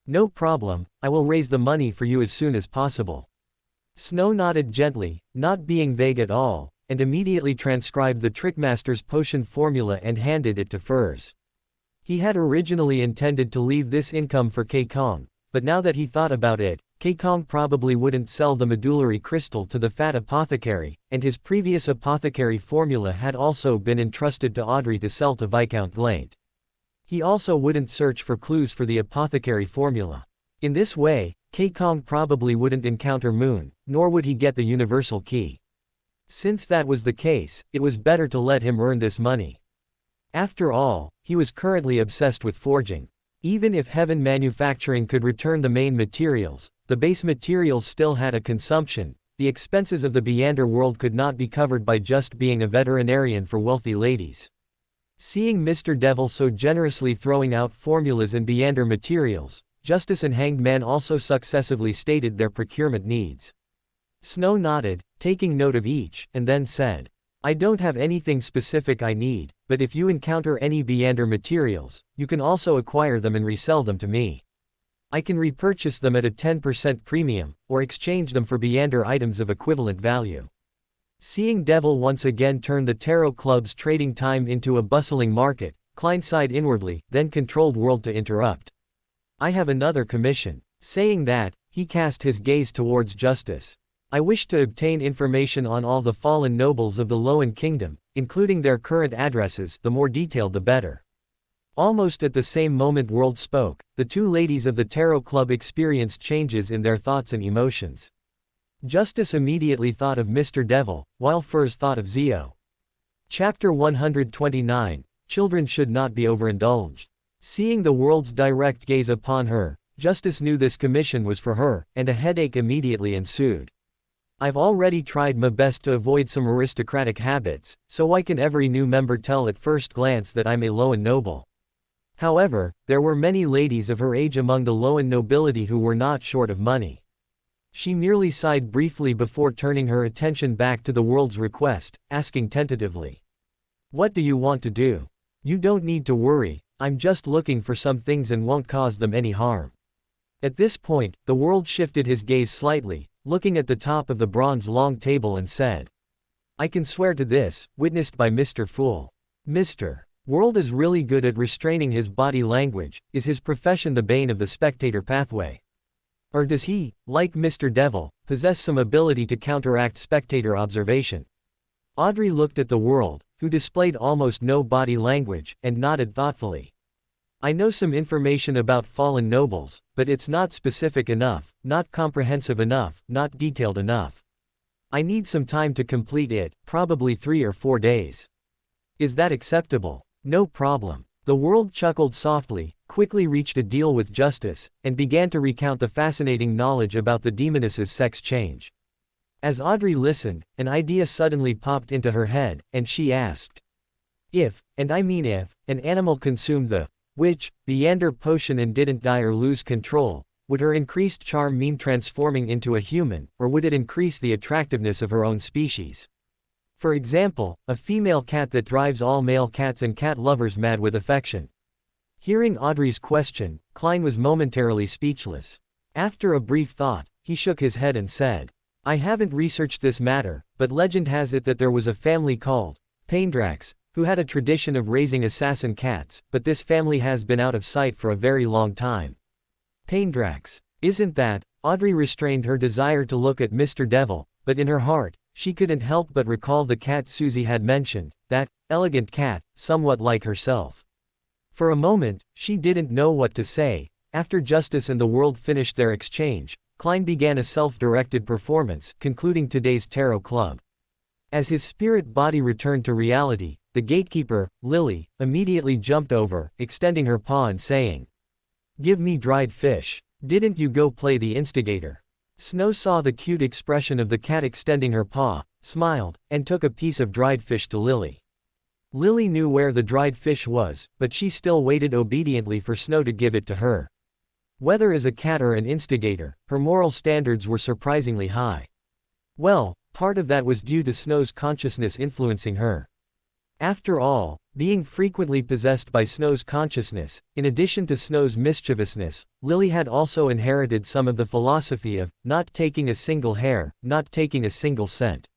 "No problem, I will raise the money for you as soon as possible." Snow nodded gently, not being vague at all, and immediately transcribed the Trickmaster's potion formula and handed it to Furs. He had originally intended to leave this income for Kong, but now that he thought about it, Kong probably wouldn't sell the medullary crystal to the fat apothecary, and his previous apothecary formula had also been entrusted to Audrey to sell to Viscount Glaint. He also wouldn't search for clues for the apothecary formula. In this way, Kong probably wouldn't encounter Moon, nor would he get the universal key. Since that was the case, it was better to let him earn this money. After all, he was currently obsessed with forging. Even if Heaven Manufacturing could return the main materials, the base materials still had a consumption. The expenses of the Beander world could not be covered by just being a veterinarian for wealthy ladies. Seeing Mr. Devil so generously throwing out formulas and Beander materials, Justice and Hanged Man also successively stated their procurement needs. Snow nodded, taking note of each, and then said, I don't have anything specific I need, but if you encounter any Buridan materials, you can also acquire them and resell them to me. I can repurchase them at a 10% premium, or exchange them for Buridan items of equivalent value. Seeing Devil once again turn the tarot club's trading time into a bustling market, Klein sighed inwardly, then controlled World to interrupt. I have another commission. Saying that, he cast his gaze towards Justice. I wish to obtain information on all the fallen nobles of the Loan Kingdom, including their current addresses, the more detailed the better. Almost at the same moment World spoke, the two ladies of the Tarot Club experienced changes in their thoughts and emotions. Justice immediately thought of Mr. Devil, while Furs thought of Zio. Chapter 129, Children should not be overindulged. Seeing the World's direct gaze upon her, Justice knew this commission was for her, and a headache immediately ensued. I've already tried my best to avoid some aristocratic habits, so why can every new member tell at first glance that I'm a Loan noble? However, there were many ladies of her age among the Loan nobility who were not short of money. She merely sighed briefly before turning her attention back to the World's request, asking tentatively. What do you want to do? You don't need to worry, I'm just looking for some things and won't cause them any harm. At this point, the World shifted his gaze slightly, looking at the top of the bronze long table and said. I can swear to this, witnessed by Mr. Fool. Mr. World is really good at restraining his body language. Is his profession the bane of the spectator pathway? Or does he, like Mr. Devil, possess some ability to counteract spectator observation? Audrey looked at the World, who displayed almost no body language, and nodded thoughtfully. I know some information about fallen nobles, but it's not specific enough, not comprehensive enough, not detailed enough. I need some time to complete it, probably 3 or 4 days. Is that acceptable? No problem. The World chuckled softly, quickly reached a deal with Justice, and began to recount the fascinating knowledge about the demoness's sex change. As Audrey listened, an idea suddenly popped into her head, and she asked. If, and I mean if, an animal consumed the Buridan potion and didn't die or lose control, would her increased charm mean transforming into a human, or would it increase the attractiveness of her own species? For example, a female cat that drives all male cats and cat lovers mad with affection. Hearing Audrey's question, Klein was momentarily speechless. After a brief thought, he shook his head and said, I haven't researched this matter, but legend has it that there was a family called Paindrax, who had a tradition of raising assassin cats, but this family has been out of sight for a very long time. Paindrax. Isn't that? Audrey restrained her desire to look at Mr. Devil, but in her heart, she couldn't help but recall the cat Susie had mentioned, that elegant cat, somewhat like herself. For a moment, she didn't know what to say. After Justice and the World finished their exchange, Klein began a self-directed performance, concluding today's Tarot Club. As his spirit body returned to reality, the gatekeeper, Lily, immediately jumped over, extending her paw and saying, Give me dried fish. Didn't you go play the instigator? Snow saw the cute expression of the cat extending her paw, smiled, and took a piece of dried fish to Lily. Lily knew where the dried fish was, but she still waited obediently for Snow to give it to her. Whether as a cat or an instigator, her moral standards were surprisingly high. Well, part of that was due to Snow's consciousness influencing her. After all, being frequently possessed by Snow's consciousness, in addition to Snow's mischievousness, Lily had also inherited some of the philosophy of not taking a single hair, not taking a single cent.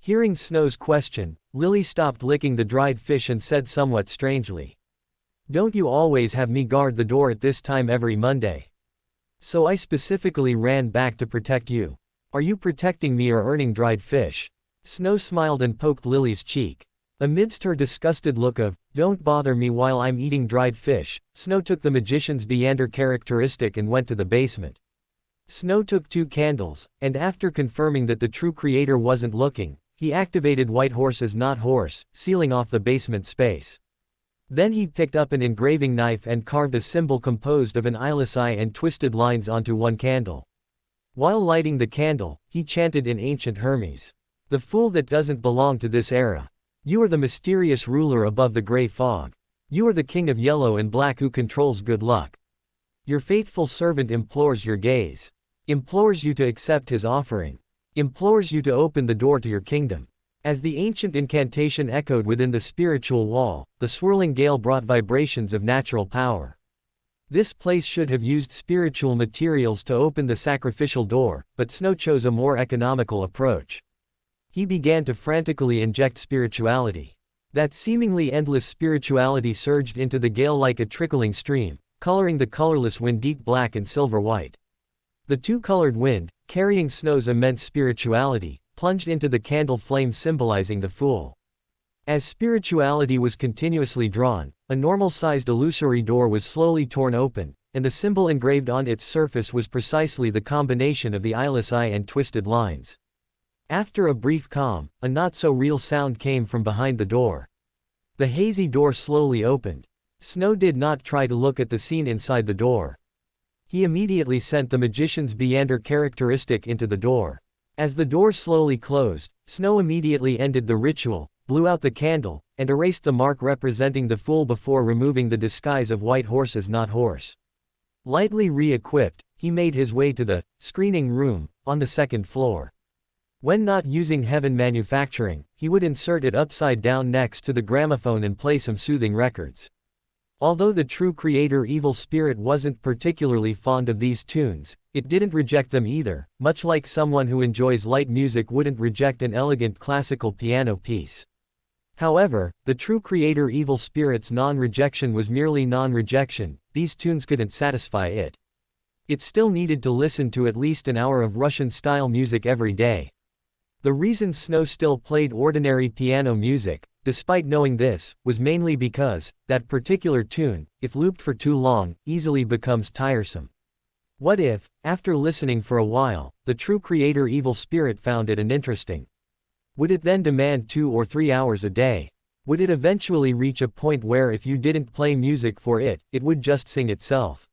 Hearing Snow's question, Lily stopped licking the dried fish and said somewhat strangely, Don't you always have me guard the door at this time every Monday? So I specifically ran back to protect you. Are you protecting me or earning dried fish? Snow smiled and poked Lily's cheek. Amidst her disgusted look of, don't bother me while I'm eating dried fish, Snow took the magician's Buridan characteristic and went to the basement. Snow took 2 candles, and after confirming that the true creator wasn't looking, he activated White Horse as not horse, sealing off the basement space. Then he picked up an engraving knife and carved a symbol composed of an eyeless eye and twisted lines onto one candle. While lighting the candle, he chanted in ancient Hermes. The fool that doesn't belong to this era. You are the mysterious ruler above the gray fog. You are the king of yellow and black who controls good luck. Your faithful servant implores your gaze. Implores you to accept his offering. Implores you to open the door to your kingdom. As the ancient incantation echoed within the spiritual wall, the swirling gale brought vibrations of natural power. This place should have used spiritual materials to open the sacrificial door, but Snow chose a more economical approach. He began to frantically inject spirituality. That seemingly endless spirituality surged into the gale like a trickling stream, coloring the colorless wind deep black and silver white. The two-colored wind, carrying Snow's immense spirituality, plunged into the candle flame symbolizing the Fool. As spirituality was continuously drawn, a normal-sized illusory door was slowly torn open, and the symbol engraved on its surface was precisely the combination of the eyeless eye and twisted lines. After a brief calm, a not-so-real sound came from behind the door. The hazy door slowly opened. Snow did not try to look at the scene inside the door. He immediately sent the magician's Beander characteristic into the door. As the door slowly closed, Snow immediately ended the ritual, blew out the candle, and erased the mark representing the Fool before removing the disguise of white horse as not horse. Lightly re-equipped, he made his way to the screening room on the second floor. When not using Heaven Manufacturing, he would insert it upside down next to the gramophone and play some soothing records. Although the true creator evil spirit wasn't particularly fond of these tunes, it didn't reject them either, much like someone who enjoys light music wouldn't reject an elegant classical piano piece. However, the true creator evil spirit's non-rejection was merely non-rejection. These tunes couldn't satisfy it. It still needed to listen to at least an hour of Russian-style music every day. The reason Snow still played ordinary piano music, despite knowing this, was mainly because that particular tune, if looped for too long, easily becomes tiresome. What if, after listening for a while, the true creator evil spirit found it uninteresting? Would it then demand 2 or 3 hours a day? Would it eventually reach a point where if you didn't play music for it, it would just sing itself?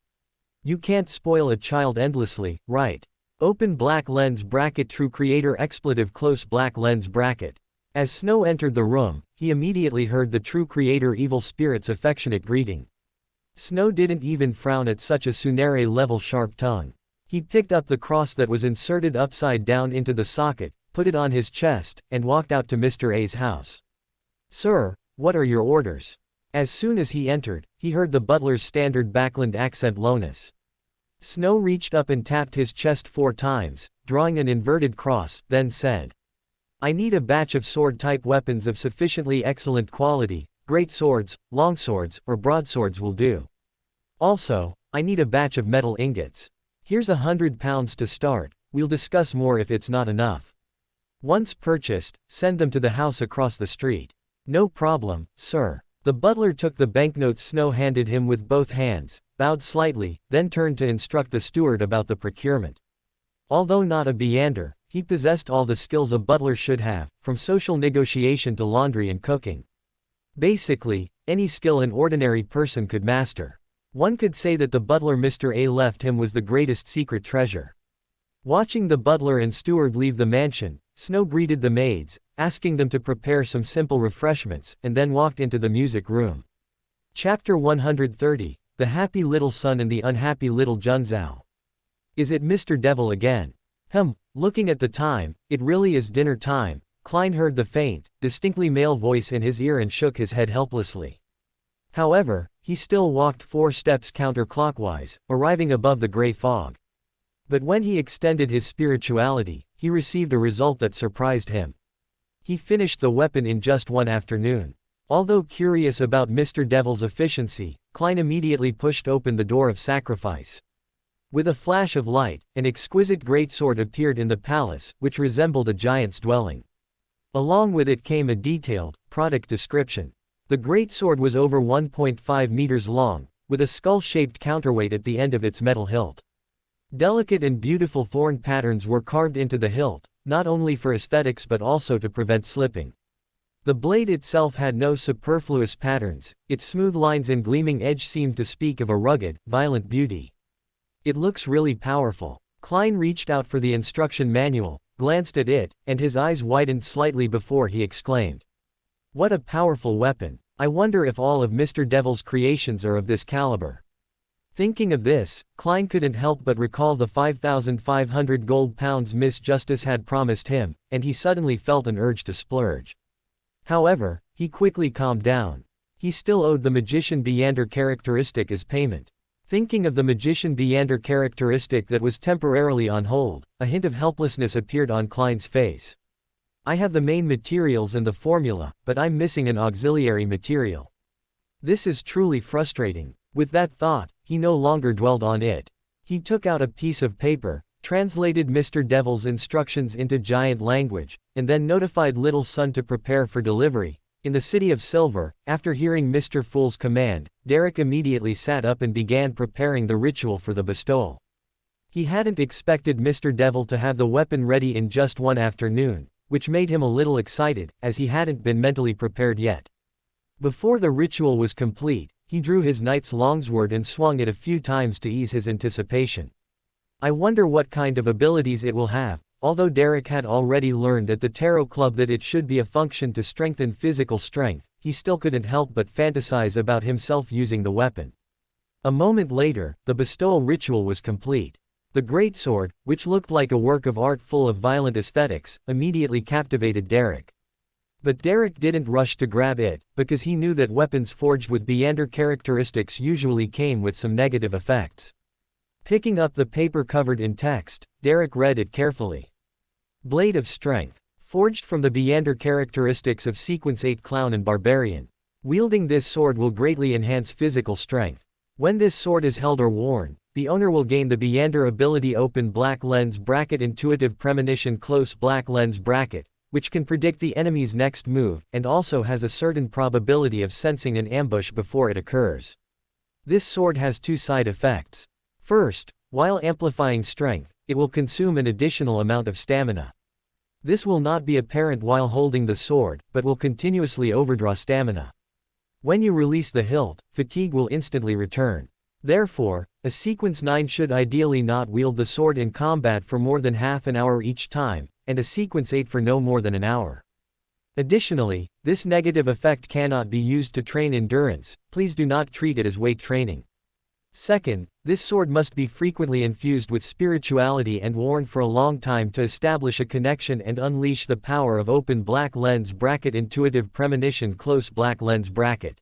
You can't spoil a child endlessly, right? Open black lens bracket true creator expletive close black lens bracket. As Snow entered the room, he immediately heard the true creator evil spirit's affectionate greeting. Snow didn't even frown at such a Sunare-level sharp tongue. He picked up the cross that was inserted upside down into the socket, put it on his chest, and walked out to Mr. A's house. "Sir, what are your orders?" As soon as he entered, he heard the butler's standard Backland accent lowness. Snow reached up and tapped his chest 4 times, drawing an inverted cross, then said, "I need a batch of sword-type weapons of sufficiently excellent quality. Great swords, long swords, or broadswords will do. Also, I need a batch of metal ingots. Here's £100 to start, we'll discuss more if it's not enough. Once purchased, send them to the house across the street." "No problem, sir." The butler took the banknotes Snow handed him with both hands, bowed slightly, then turned to instruct the steward about the procurement. Although not a Beander, he possessed all the skills a butler should have, from social negotiation to laundry and cooking. Basically, any skill an ordinary person could master. One could say that the butler Mr. A left him was the greatest secret treasure. Watching the butler and steward leave the mansion, Snow greeted the maids, asking them to prepare some simple refreshments, and then walked into the music room. Chapter 130, The Happy Little Son and the Unhappy Little Junzao. "Is it Mr. Devil again?" Looking at the time, it really is dinner time. Klein heard the faint, distinctly male voice in his ear and shook his head helplessly. However, he still walked 4 steps counterclockwise, arriving above the gray fog. But when he extended his spirituality, he received a result that surprised him. He finished the weapon in just 1 afternoon. Although curious about Mr. Devil's efficiency, Klein immediately pushed open the door of sacrifice. With a flash of light, an exquisite greatsword appeared in the palace, which resembled a giant's dwelling. Along with it came a detailed product description. The greatsword was over 1.5 meters long, with a skull-shaped counterweight at the end of its metal hilt. Delicate and beautiful thorn patterns were carved into the hilt, not only for aesthetics but also to prevent slipping. The blade itself had no superfluous patterns, its smooth lines and gleaming edge seemed to speak of a rugged, violent beauty. "It looks really powerful." Klein reached out for the instruction manual, glanced at it, and his eyes widened slightly before he exclaimed, "What a powerful weapon! I wonder if all of Mr. Devil's creations are of this caliber." Thinking of this, Klein couldn't help but recall the 5,500 gold pounds Miss Justice had promised him, and he suddenly felt an urge to splurge. However, he quickly calmed down. He still owed the magician Beander characteristic as payment. Thinking of the magician Beander characteristic that was temporarily on hold, a hint of helplessness appeared on Klein's face. I have the main materials and the formula, but I'm missing an auxiliary material. This is truly frustrating. With that thought, he no longer dwelled on it. He took out a piece of paper, translated Mr. Devil's instructions into giant language, and then notified Little Sun to prepare for delivery. In the City of Silver, after hearing Mr. Fool's command, Derek immediately sat up and began preparing the ritual for the bestowal. He hadn't expected Mr. Devil to have the weapon ready in just one afternoon, which made him a little excited, as he hadn't been mentally prepared yet. Before the ritual was complete, he drew his knight's longsword and swung it a few times to ease his anticipation. I wonder what kind of abilities it will have. Although Derek had already learned at the Tarot Club that it should be a function to strengthen physical strength, he still couldn't help but fantasize about himself using the weapon. A moment later, the bestowal ritual was complete. The greatsword, which looked like a work of art full of violent aesthetics, immediately captivated Derek. But Derek didn't rush to grab it, because he knew that weapons forged with Beander characteristics usually came with some negative effects. Picking up the paper covered in text, Derek read it carefully. Blade of Strength. Forged from the Beander characteristics of Sequence 8 Clown and Barbarian. Wielding this sword will greatly enhance physical strength. When this sword is held or worn, the owner will gain the Beander ability Open Black Lens Bracket Intuitive Premonition Close Black Lens Bracket, which can predict the enemy's next move, and also has a certain probability of sensing an ambush before it occurs. This sword has two side effects. First, while amplifying strength, it will consume an additional amount of stamina. This will not be apparent while holding the sword, but will continuously overdraw stamina. When you release the hilt, fatigue will instantly return. Therefore, a Sequence 9 should ideally not wield the sword in combat for more than half an hour each time, and a Sequence 8 for no more than an hour. Additionally, this negative effect cannot be used to train endurance. Please do not treat it as weight training. Second, this sword must be frequently infused with spirituality and worn for a long time to establish a connection and unleash the power of Open Black Lens Bracket Intuitive Premonition Close Black Lens Bracket.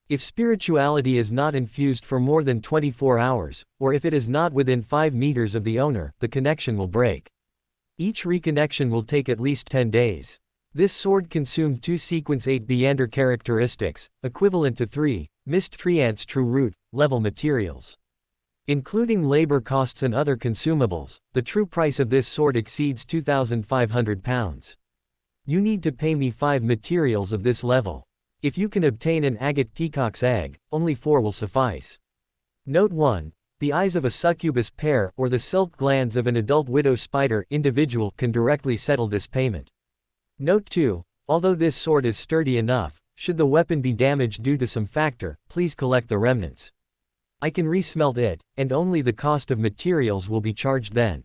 If spirituality is not infused for more than 24 hours, or if it is not within 5 meters of the owner, the connection will break. Each reconnection will take at least 10 days. This sword consumed 2 Sequence 8 Beander characteristics, equivalent to 3 Mist Treant's True Root level materials. Including labor costs and other consumables, the true price of this sword exceeds £2,500. You need to pay me 5 materials of this level. If you can obtain an agate peacock's egg, only 4 will suffice. Note 1. The eyes of a succubus pair or the silk glands of an adult widow spider individual can directly settle this payment. Note 2. Although this sword is sturdy enough, should the weapon be damaged due to some factor, please collect the remnants. I can resmelt it, and only the cost of materials will be charged then.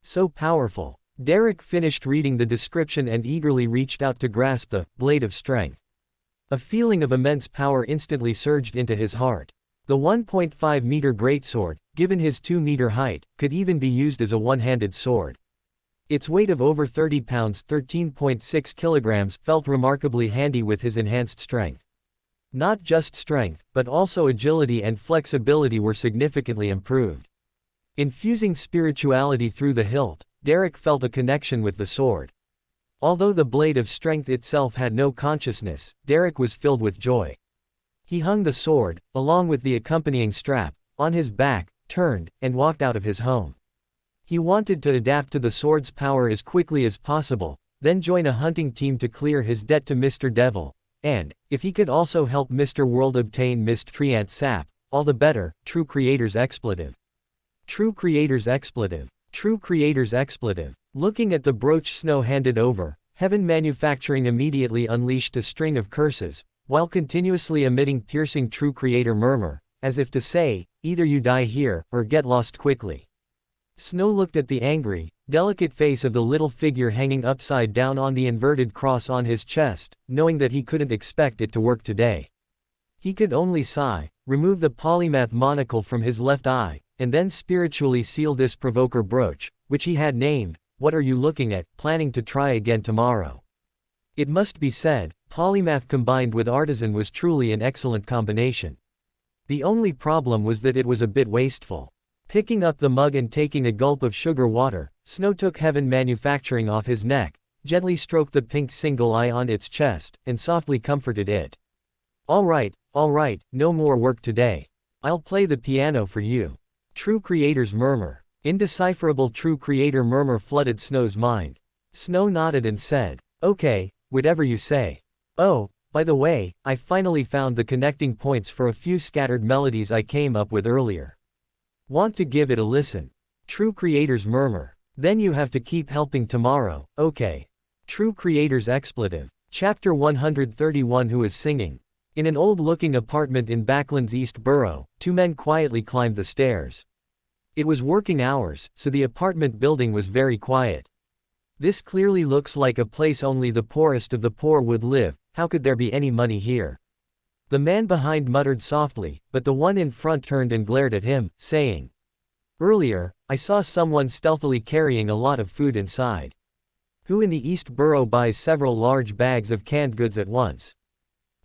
So powerful. Derek finished reading the description and eagerly reached out to grasp the Blade of Strength. A feeling of immense power instantly surged into his heart. The 1.5-meter greatsword, given his 2-meter height, could even be used as a one-handed sword. Its weight of over 30 pounds (13.6 kilograms) felt remarkably handy with his enhanced strength. Not just strength, but also agility and flexibility were significantly improved. Infusing spirituality through the hilt, Derek felt a connection with the sword. Although the Blade of Strength itself had no consciousness, Derek was filled with joy. He hung the sword, along with the accompanying strap, on his back, turned, and walked out of his home. He wanted to adapt to the sword's power as quickly as possible, then join a hunting team to clear his debt to Mr. Devil, and, if he could also help Mr. World obtain Mist Treant sap, all the better. True Creator's Expletive. True Creator's Expletive. True Creator's Expletive. Looking at the brooch Snow handed over, Heaven Manufacturing immediately unleashed a string of curses, while continuously emitting piercing True Creator murmur, as if to say, either you die here, or get lost quickly. Snow looked at the angry, delicate face of the little figure hanging upside down on the inverted cross on his chest, knowing that he couldn't expect it to work today. He could only sigh, remove the polymath monocle from his left eye, and then spiritually seal this provoker brooch, which he had named, "What are you looking at, planning to try again tomorrow?" It must be said, polymath combined with artisan was truly an excellent combination. The only problem was that it was a bit wasteful. Picking up the mug and taking a gulp of sugar water, Snow took Heaven Manufacturing off his neck, gently stroked the pink single eye on its chest, and softly comforted it. All right, no more work today. I'll play the piano for you." True Creator's murmur. Indecipherable True Creator murmur flooded Snow's mind. Snow nodded and said, "Okay, whatever you say. Oh, by the way, I finally found the connecting points for a few scattered melodies I came up with earlier. Want to give it a listen?" True Creator's murmur. "Then you have to keep helping tomorrow, okay?" True Creator's expletive. Chapter 131. Who is singing? In an old-looking apartment in Backland's East Borough, two men quietly climbed the stairs. It was working hours, so the apartment building was very quiet. This clearly looks like a place only the poorest of the poor would live. How could there be any money here? The man behind muttered softly, but the one in front turned and glared at him, saying, "Earlier, I saw someone stealthily carrying a lot of food inside. Who in the East Borough buys several large bags of canned goods at once?"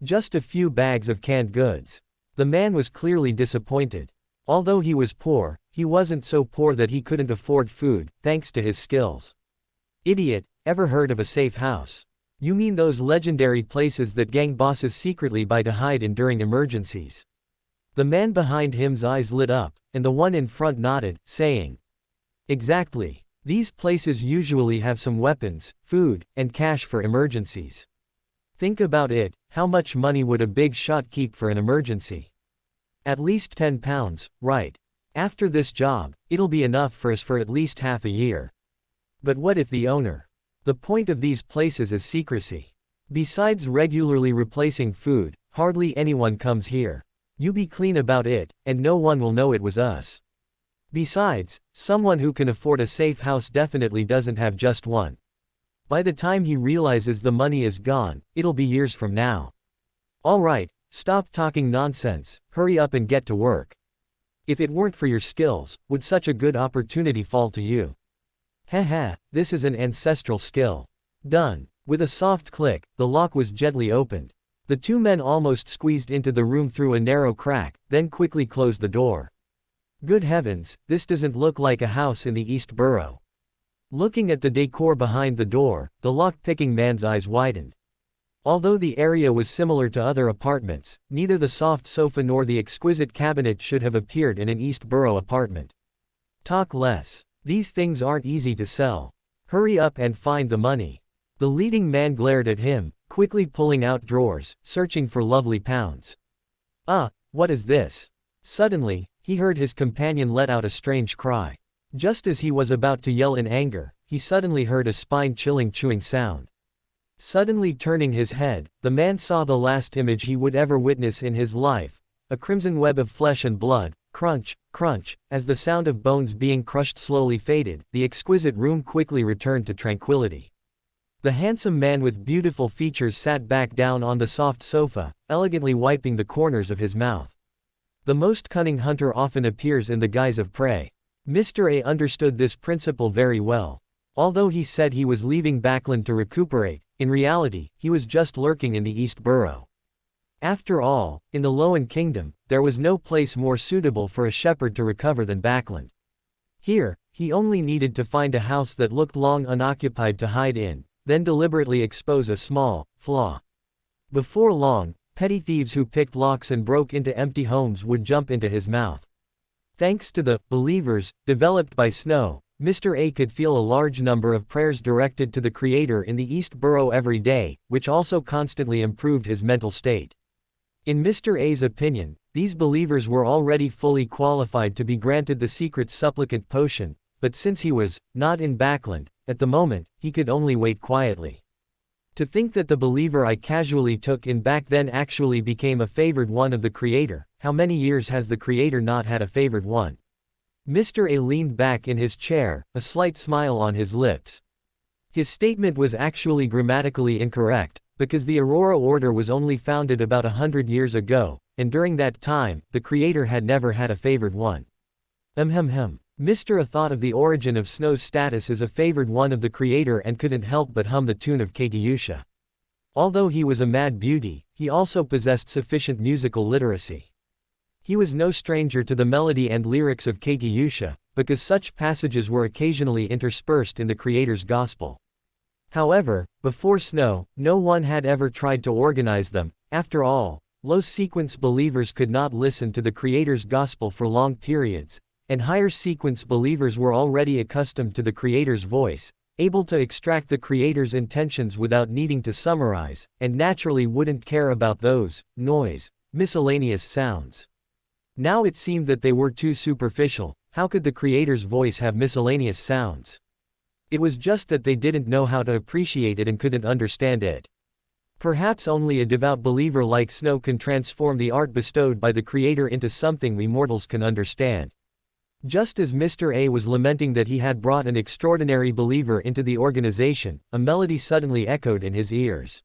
"Just a few bags of canned goods." The man was clearly disappointed. Although he was poor, he wasn't so poor that he couldn't afford food, thanks to his skills. "Idiot, ever heard of a safe house? You mean those legendary places that gang bosses secretly buy to hide in during emergencies?" The man behind him's eyes lit up, and the one in front nodded, saying, "Exactly. These places usually have some weapons, food, and cash for emergencies. Think about it, how much money would a big shot keep for an emergency? At least 10 pounds, right? After this job, it'll be enough for us for at least half a year. But what if the owner? The point of these places is secrecy. Besides regularly replacing food, hardly anyone comes here. You be clean about it, and no one will know it was us. Besides, someone who can afford a safe house definitely doesn't have just one. By the time he realizes the money is gone, it'll be years from now. All right, stop talking nonsense, hurry up and get to work. If it weren't for your skills, would such a good opportunity fall to you? Haha, this is an ancestral skill. Done. With a soft click, the lock was gently opened. The two men almost squeezed into the room through a narrow crack, then quickly closed the door. Good heavens, this doesn't look like a house in the East Borough. Looking at the decor behind the door, the lock-picking man's eyes widened. Although the area was similar to other apartments, neither the soft sofa nor the exquisite cabinet should have appeared in an East Borough apartment. Talk less. These things aren't easy to sell. Hurry up and find the money. The leading man glared at him, quickly pulling out drawers, searching for lovely pounds. What is this? Suddenly, he heard his companion let out a strange cry. Just as he was about to yell in anger, he suddenly heard a spine-chilling chewing sound. Suddenly turning his head, the man saw the last image he would ever witness in his life, a crimson web of flesh and blood. Crunch, crunch, as the sound of bones being crushed slowly faded, the exquisite room quickly returned to tranquility. The handsome man with beautiful features sat back down on the soft sofa, elegantly wiping the corners of his mouth. The most cunning hunter often appears in the guise of prey. Mr. A understood this principle very well. Although he said he was leaving Backland to recuperate, in reality, he was just lurking in the East Borough. After all, in the Loan Kingdom, there was no place more suitable for a shepherd to recover than Backland. Here, he only needed to find a house that looked long unoccupied to hide in, then deliberately expose a small flaw. Before long, petty thieves who picked locks and broke into empty homes would jump into his mouth. Thanks to the believers developed by Snow, Mr. A could feel a large number of prayers directed to the Creator in the East Borough every day, which also constantly improved his mental state. In Mr. A's opinion, these believers were already fully qualified to be granted the secret supplicant potion, but since he was not in Backland at the moment, he could only wait quietly. To think that the believer I casually took in back then actually became a favored one of the Creator. How many years has the Creator not had a favored one? Mr. A leaned back in his chair, a slight smile on his lips. His statement was actually grammatically incorrect, because the Aurora Order was only founded about 100 years ago, and during that time, the creator had never had a favored one. Mr. A thought of the origin of Snow's status as a favored one of the creator and couldn't help but hum the tune of Katyusha. Although he was a mad beauty, he also possessed sufficient musical literacy. He was no stranger to the melody and lyrics of Katyusha, because such passages were occasionally interspersed in the creator's gospel. However, before Snow, no one had ever tried to organize them. After all, low-sequence believers could not listen to the creator's gospel for long periods, and higher-sequence believers were already accustomed to the creator's voice, able to extract the creator's intentions without needing to summarize, and naturally wouldn't care about those miscellaneous sounds. Now it seemed that they were too superficial. How could the creator's voice have miscellaneous sounds? It was just that they didn't know how to appreciate it and couldn't understand it. Perhaps only a devout believer like Snow can transform the art bestowed by the creator into something we mortals can understand. Just as Mr. A was lamenting that he had brought an extraordinary believer into the organization, a melody suddenly echoed in his ears.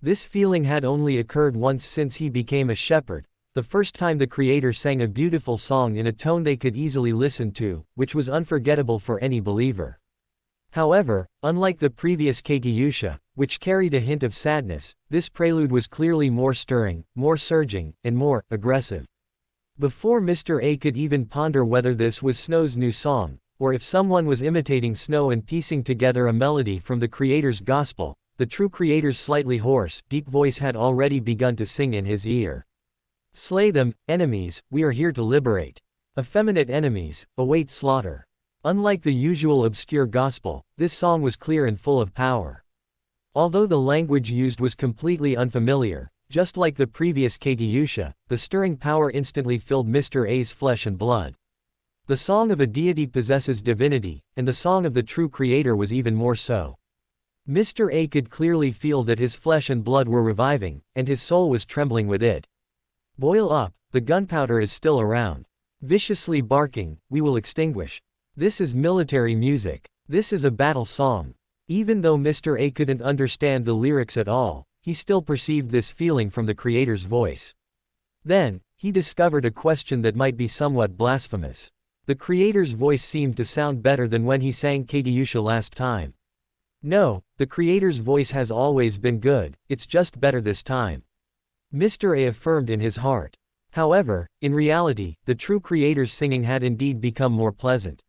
This feeling had only occurred once since he became a shepherd, the first time the creator sang a beautiful song in a tone they could easily listen to, which was unforgettable for any believer. However, unlike the previous Katyusha, which carried a hint of sadness, this prelude was clearly more stirring, more surging, and more aggressive. Before Mr. A could even ponder whether this was Snow's new song, or if someone was imitating Snow and piecing together a melody from the creator's gospel, the true creator's slightly hoarse, deep voice had already begun to sing in his ear. Slay them, enemies, we are here to liberate. Effeminate enemies, await slaughter. Unlike the usual obscure gospel, this song was clear and full of power. Although the language used was completely unfamiliar, just like the previous Katyusha, the stirring power instantly filled Mr. A's flesh and blood. The song of a deity possesses divinity, and the song of the true creator was even more so. Mr. A could clearly feel that his flesh and blood were reviving, and his soul was trembling with it. Boil up, the gunpowder is still around. Viciously barking, we will extinguish. This is military music. This is a battle song. Even though Mr. A couldn't understand the lyrics at all, he still perceived this feeling from the creator's voice. Then, he discovered a question that might be somewhat blasphemous. The creator's voice seemed to sound better than when he sang Katyusha last time. No, the creator's voice has always been good, it's just better this time. Mr. A affirmed in his heart. However, in reality, the true creator's singing had indeed become more pleasant.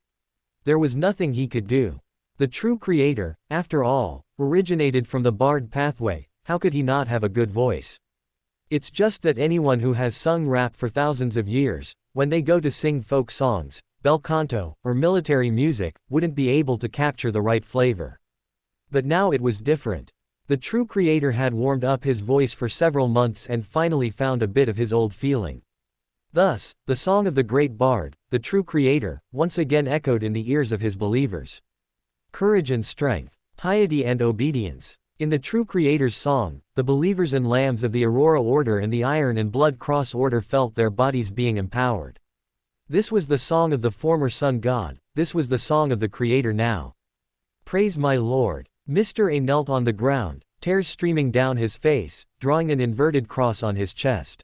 There was nothing he could do. The true creator, after all, originated from the barred pathway. How could he not have a good voice? It's just that anyone who has sung rap for thousands of years, when they go to sing folk songs, bel canto, or military music, wouldn't be able to capture the right flavor. But now it was different. The true creator had warmed up his voice for several months and finally found a bit of his old feeling. Thus, the song of the great bard, the true creator, once again echoed in the ears of his believers. Courage and strength, piety and obedience. In the true creator's song, the believers and lambs of the Aurora Order and the Iron and Blood Cross Order felt their bodies being empowered. This was the song of the former sun god, this was the song of the creator now. Praise my Lord. Mr. A knelt on the ground, tears streaming down his face, drawing an inverted cross on his chest.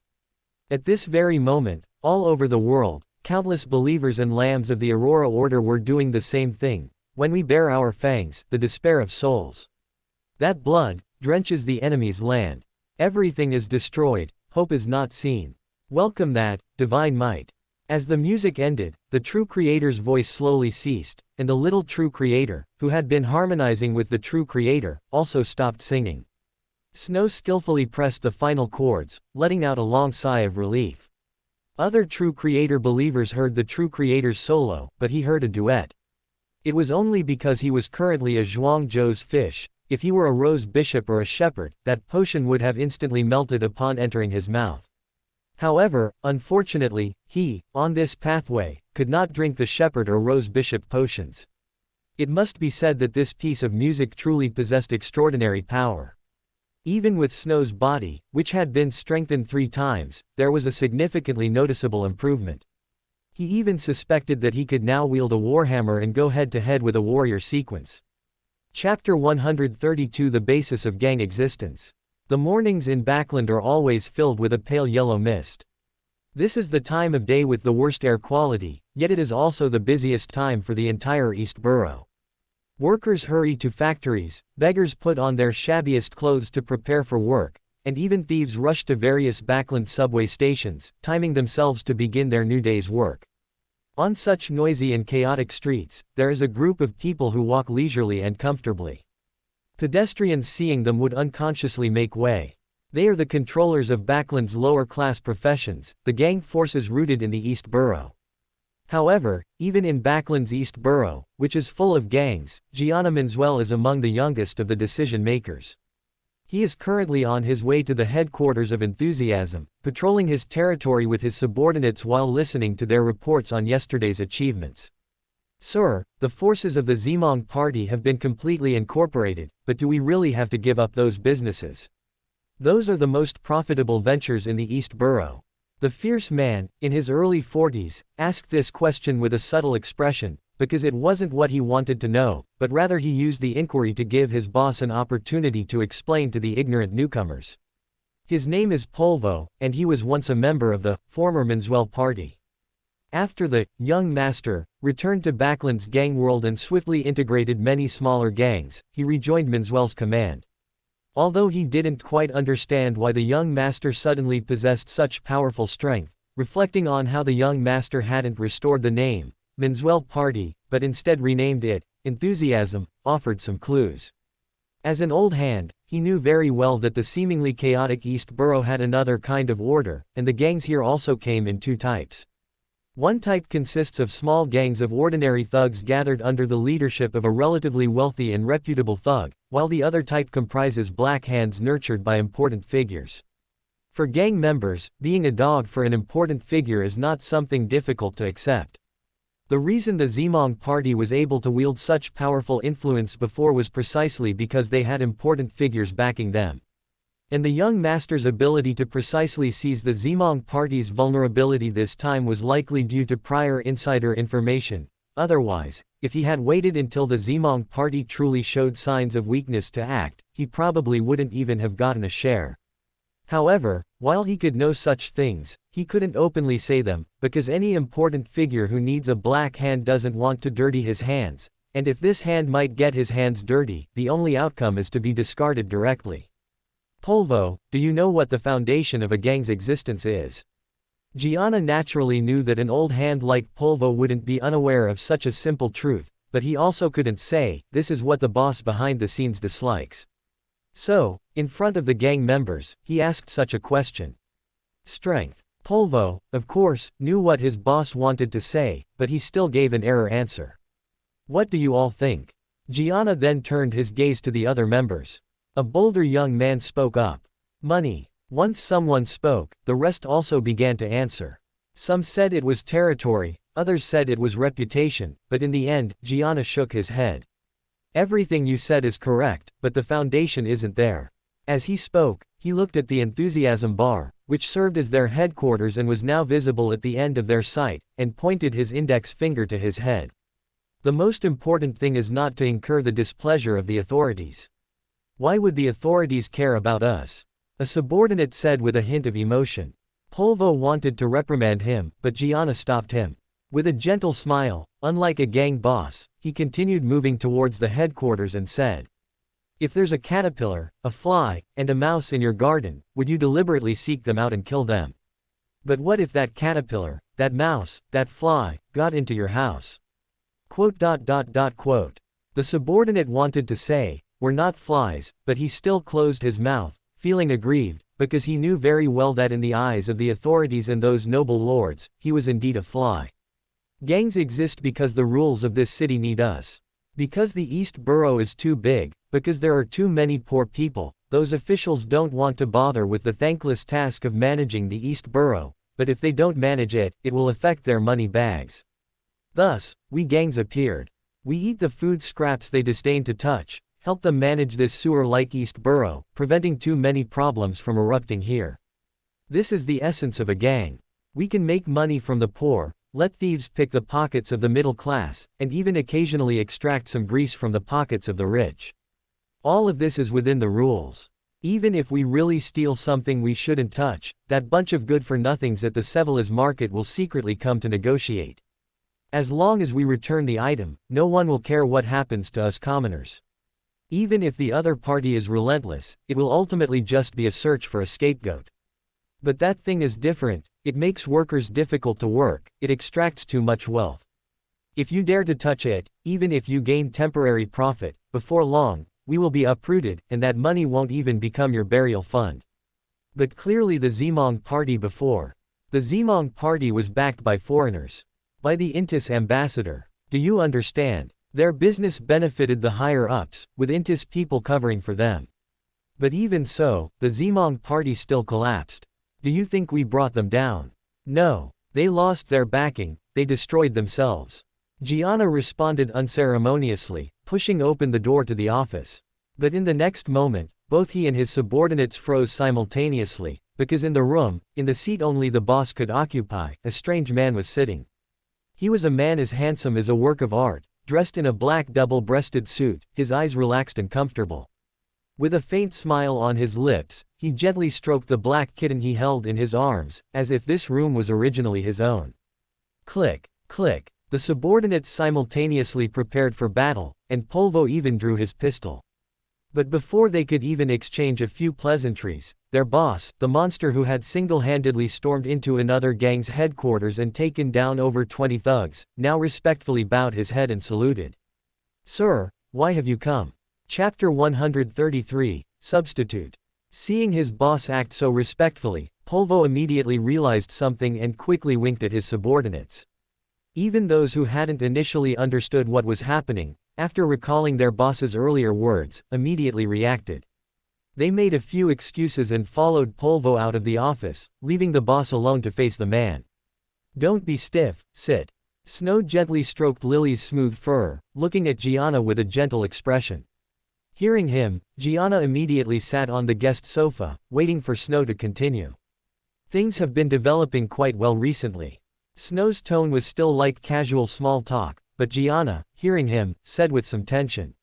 At this very moment, all over the world, countless believers and lambs of the Aurora Order were doing the same thing. When we bare our fangs, the despair of souls. That blood drenches the enemy's land. Everything is destroyed, hope is not seen. Welcome that divine might. As the music ended, the true creator's voice slowly ceased, and the little true creator, who had been harmonizing with the true creator, also stopped singing. Snow skillfully pressed the final chords, letting out a long sigh of relief. Other true creator believers heard the true creator's solo, but he heard a duet. It was only because he was currently a Zhuangzhou's fish. If he were a rose bishop or a shepherd, that potion would have instantly melted upon entering his mouth. However, unfortunately, he, on this pathway, could not drink the shepherd or rose bishop potions. It must be said that this piece of music truly possessed extraordinary power. Even with Snow's body, which had been strengthened 3 times, there was a significantly noticeable improvement. He even suspected that he could now wield a warhammer and go head-to-head with a warrior sequence. Chapter 132 The Basis of Gang Existence. The mornings in Backland are always filled with a pale yellow mist. This is the time of day with the worst air quality, yet it is also the busiest time for the entire East Borough. Workers hurry to factories, beggars put on their shabbiest clothes to prepare for work, and even thieves rush to various Backland subway stations, timing themselves to begin their new day's work. On such noisy and chaotic streets, there is a group of people who walk leisurely and comfortably. Pedestrians seeing them would unconsciously make way. They are the controllers of Backland's lower-class professions, the gang forces rooted in the East Borough. However, even in Backland's East Borough, which is full of gangs, Gianna Manuel is among the youngest of the decision-makers. He is currently on his way to the headquarters of Enthusiasm, patrolling his territory with his subordinates while listening to their reports on yesterday's achievements. Sir, the forces of the Zhimong party have been completely incorporated, but do we really have to give up those businesses? Those are the most profitable ventures in the East Borough. The fierce man, in his early 40s, asked this question with a subtle expression, because it wasn't what he wanted to know, but rather he used the inquiry to give his boss an opportunity to explain to the ignorant newcomers. His name is Polvo, and he was once a member of the former Manuel party. After the young master returned to Backland's gang world and swiftly integrated many smaller gangs, he rejoined Manuel's command. Although he didn't quite understand why the young master suddenly possessed such powerful strength, reflecting on how the young master hadn't restored the name Manuel Party, but instead renamed it Enthusiasm, offered some clues. As an old hand, he knew very well that the seemingly chaotic East Borough had another kind of order, and the gangs here also came in two types. One type consists of small gangs of ordinary thugs gathered under the leadership of a relatively wealthy and reputable thug, while the other type comprises black hands nurtured by important figures. For gang members, being a dog for an important figure is not something difficult to accept. The reason the Zhimong party was able to wield such powerful influence before was precisely because they had important figures backing them. And the young master's ability to precisely seize the Zhimong party's vulnerability this time was likely due to prior insider information. Otherwise, if he had waited until the Zhimong party truly showed signs of weakness to act, he probably wouldn't even have gotten a share. However, while he could know such things, he couldn't openly say them, because any important figure who needs a black hand doesn't want to dirty his hands, and if this hand might get his hands dirty, the only outcome is to be discarded directly. Polvo, do you know what the foundation of a gang's existence is? Gianna naturally knew that an old hand like Polvo wouldn't be unaware of such a simple truth, but he also couldn't say, this is what the boss behind the scenes dislikes. So, in front of the gang members, he asked such a question. Strength. Polvo, of course, knew what his boss wanted to say, but he still gave an error answer. What do you all think? Gianna then turned his gaze to the other members. A bolder young man spoke up. Money. Once someone spoke, the rest also began to answer. Some said it was territory, others said it was reputation, but in the end, Gianna shook his head. Everything you said is correct, but the foundation isn't there. As he spoke, he looked at the Enthusiasm bar, which served as their headquarters and was now visible at the end of their sight, and pointed his index finger to his head. The most important thing is not to incur the displeasure of the authorities. Why would the authorities care about us? A subordinate said with a hint of emotion. Polvo wanted to reprimand him, but Gianna stopped him. With a gentle smile, unlike a gang boss, he continued moving towards the headquarters and said, if there's a caterpillar, a fly, and a mouse in your garden, would you deliberately seek them out and kill them? But what if that caterpillar, that mouse, that fly, got into your house? Quote. The subordinate wanted to say, we're not flies, but he still closed his mouth, feeling aggrieved, because he knew very well that in the eyes of the authorities and those noble lords, he was indeed a fly. Gangs exist because the rules of this city need us. Because the East Borough is too big, because there are too many poor people, those officials don't want to bother with the thankless task of managing the East Borough, but if they don't manage it, it will affect their money bags. Thus, we gangs appeared. We eat the food scraps they disdain to touch, help them manage this sewer-like East Borough, preventing too many problems from erupting here. This is the essence of a gang. We can make money from the poor, let thieves pick the pockets of the middle class, and even occasionally extract some grease from the pockets of the rich. All of this is within the rules. Even if we really steal something we shouldn't touch, that bunch of good-for-nothings at the Sevilla's market will secretly come to negotiate. As long as we return the item, no one will care what happens to us commoners. Even if the other party is relentless, it will ultimately just be a search for a scapegoat. But that thing is different. It makes workers difficult to work, it extracts too much wealth. If you dare to touch it, even if you gain temporary profit, before long, we will be uprooted, and that money won't even become your burial fund. But clearly the Zhimong party before. The Zhimong party was backed by foreigners. By the Intis ambassador. Do you understand? Their business benefited the higher-ups, with Intis people covering for them. But even so, the Zhimong party still collapsed. Do you think we brought them down? No. They lost their backing, they destroyed themselves. Gianna responded unceremoniously, pushing open the door to the office. But in the next moment, both he and his subordinates froze simultaneously, because in the room, in the seat only the boss could occupy, a strange man was sitting. He was a man as handsome as a work of art, dressed in a black double-breasted suit, his eyes relaxed and comfortable. With a faint smile on his lips, he gently stroked the black kitten he held in his arms, as if this room was originally his own. Click, click. The subordinates simultaneously prepared for battle, and Polvo even drew his pistol. But before they could even exchange a few pleasantries, their boss, the monster who had single-handedly stormed into another gang's headquarters and taken down over 20 thugs, now respectfully bowed his head and saluted. "Sir, why have you come?" Chapter 133, Substitute. Seeing his boss act so respectfully, Polvo immediately realized something and quickly winked at his subordinates. Even those who hadn't initially understood what was happening, after recalling their boss's earlier words, immediately reacted. They made a few excuses and followed Polvo out of the office, leaving the boss alone to face the man. "Don't be stiff, sit." Snow gently stroked Lily's smooth fur, looking at Gianna with a gentle expression. Hearing him, Gianna immediately sat on the guest sofa, waiting for Snow to continue. "Things have been developing quite well recently." Snow's tone was still like casual small talk, but Gianna, hearing him, said with some tension.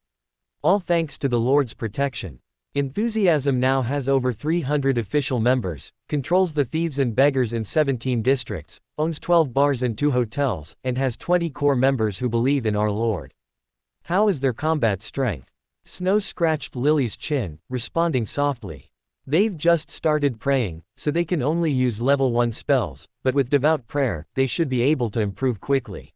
"All thanks to the Lord's protection. Enthusiasm now has over 300 official members, controls the thieves and beggars in 17 districts, owns 12 bars and 2 hotels, and has 20 core members who believe in our Lord. How is their combat strength?" Snow scratched Lily's chin, responding softly. "They've just started praying, so they can only use level 1 spells, but with devout prayer, they should be able to improve quickly."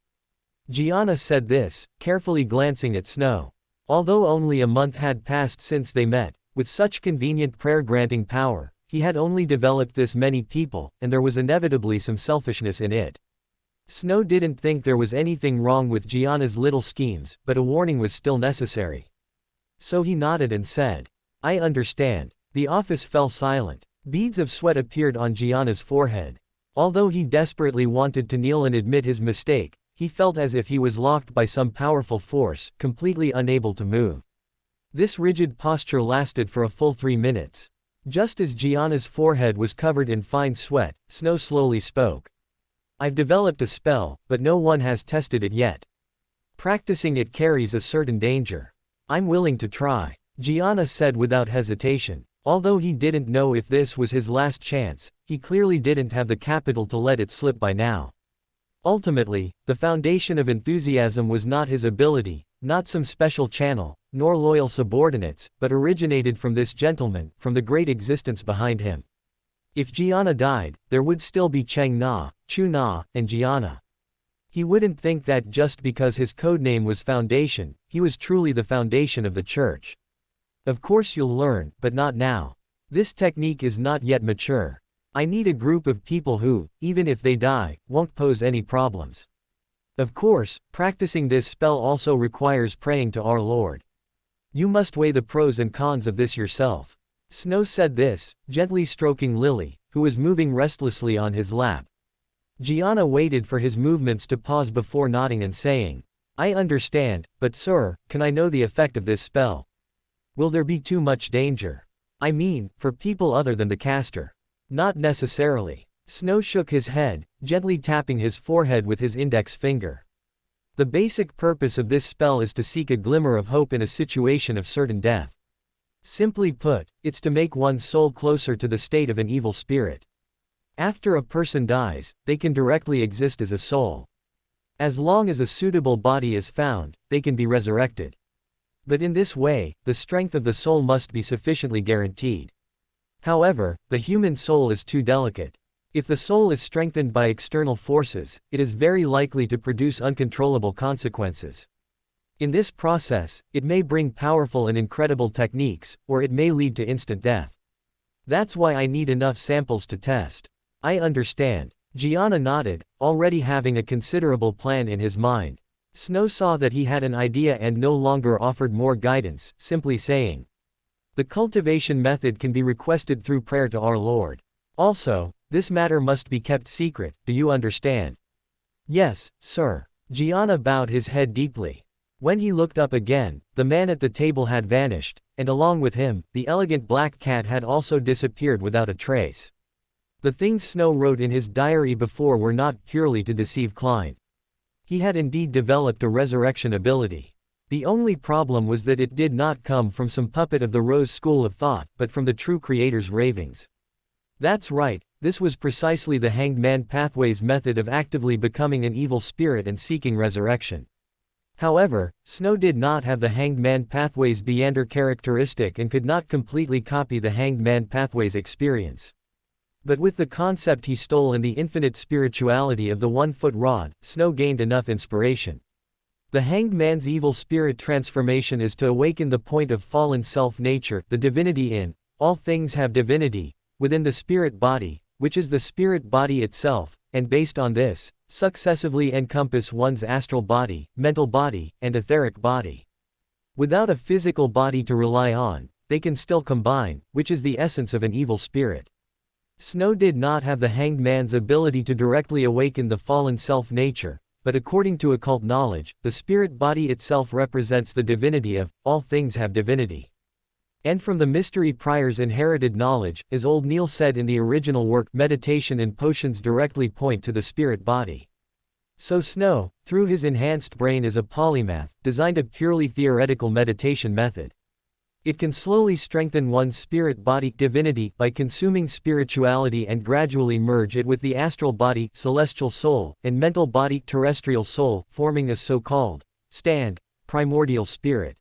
Gianna said this, carefully glancing at Snow. Although only a month had passed since they met, with such convenient prayer-granting power, he had only developed this many people, and there was inevitably some selfishness in it. Snow didn't think there was anything wrong with Gianna's little schemes, but a warning was still necessary. So he nodded and said, "I understand." The office fell silent. Beads of sweat appeared on Gianna's forehead. Although he desperately wanted to kneel and admit his mistake, he felt as if he was locked by some powerful force, completely unable to move. This rigid posture lasted for a full 3 minutes. Just as Gianna's forehead was covered in fine sweat, Snow slowly spoke. "I've developed a spell, but no one has tested it yet. Practicing it carries a certain danger. I'm willing to try," Gianna said without hesitation. Although he didn't know if this was his last chance, he clearly didn't have the capital to let it slip by now. Ultimately, the foundation of enthusiasm was not his ability, not some special channel, nor loyal subordinates, but originated from this gentleman, from the great existence behind him. If Gianna died, there would still be Cheng Na, Chu Na, and Gianna. He wouldn't think that just because his codename was Foundation, he was truly the foundation of the church. "Of course you'll learn, but not now. This technique is not yet mature. I need a group of people who, even if they die, won't pose any problems. Of course, practicing this spell also requires praying to our Lord. You must weigh the pros and cons of this yourself." Snow said this, gently stroking Lily, who was moving restlessly on his lap. Gianna waited for his movements to pause before nodding and saying, "I understand, but sir, can I know the effect of this spell? Will there be too much danger? I mean, for people other than the caster." "Not necessarily." Snow shook his head, gently tapping his forehead with his index finger. "The basic purpose of this spell is to seek a glimmer of hope in a situation of certain death. Simply put, it's to make one's soul closer to the state of an evil spirit. After a person dies, they can directly exist as a soul. As long as a suitable body is found, they can be resurrected. But in this way, the strength of the soul must be sufficiently guaranteed. However, the human soul is too delicate. If the soul is strengthened by external forces, it is very likely to produce uncontrollable consequences. In this process, it may bring powerful and incredible techniques, or it may lead to instant death. That's why I need enough samples to test. I understand. Gianna nodded, already having a considerable plan in his mind. Snow saw that he had an idea and no longer offered more guidance, simply saying, "The cultivation method can be requested through prayer to our Lord. Also, this matter must be kept secret, do you understand?" "Yes, sir." Gianna bowed his head deeply. When he looked up again, the man at the table had vanished, and along with him, the elegant black cat had also disappeared without a trace. The things Snow wrote in his diary before were not purely to deceive Klein. He had indeed developed a resurrection ability. The only problem was that it did not come from some puppet of the Rose school of thought, but from the true creator's ravings. That's right, this was precisely the Hanged Man Pathway's method of actively becoming an evil spirit and seeking resurrection. However, Snow did not have the Hanged Man Pathway's Beander characteristic and could not completely copy the Hanged Man Pathway's experience. But with the concept he stole and the infinite spirituality of the 1-foot rod, Snow gained enough inspiration. The Hanged Man's evil spirit transformation is to awaken the point of fallen self-nature, the divinity in all things have divinity, within the spirit body, which is the spirit body itself, and based on this, successively encompass one's astral body, mental body, and etheric body. Without a physical body to rely on, they can still combine, which is the essence of an evil spirit. Snow did not have the Hanged Man's ability to directly awaken the fallen self-nature, but according to occult knowledge, the spirit body itself represents the divinity of all things have divinity. And from the mystery prior's inherited knowledge, as old Neil said in the original work, meditation and potions directly point to the spirit body. So Snow, through his enhanced brain as a polymath, designed a purely theoretical meditation method. It can slowly strengthen one's spirit body divinity by consuming spirituality and gradually merge it with the astral body celestial soul and mental body terrestrial soul, forming a so-called stand primordial spirit.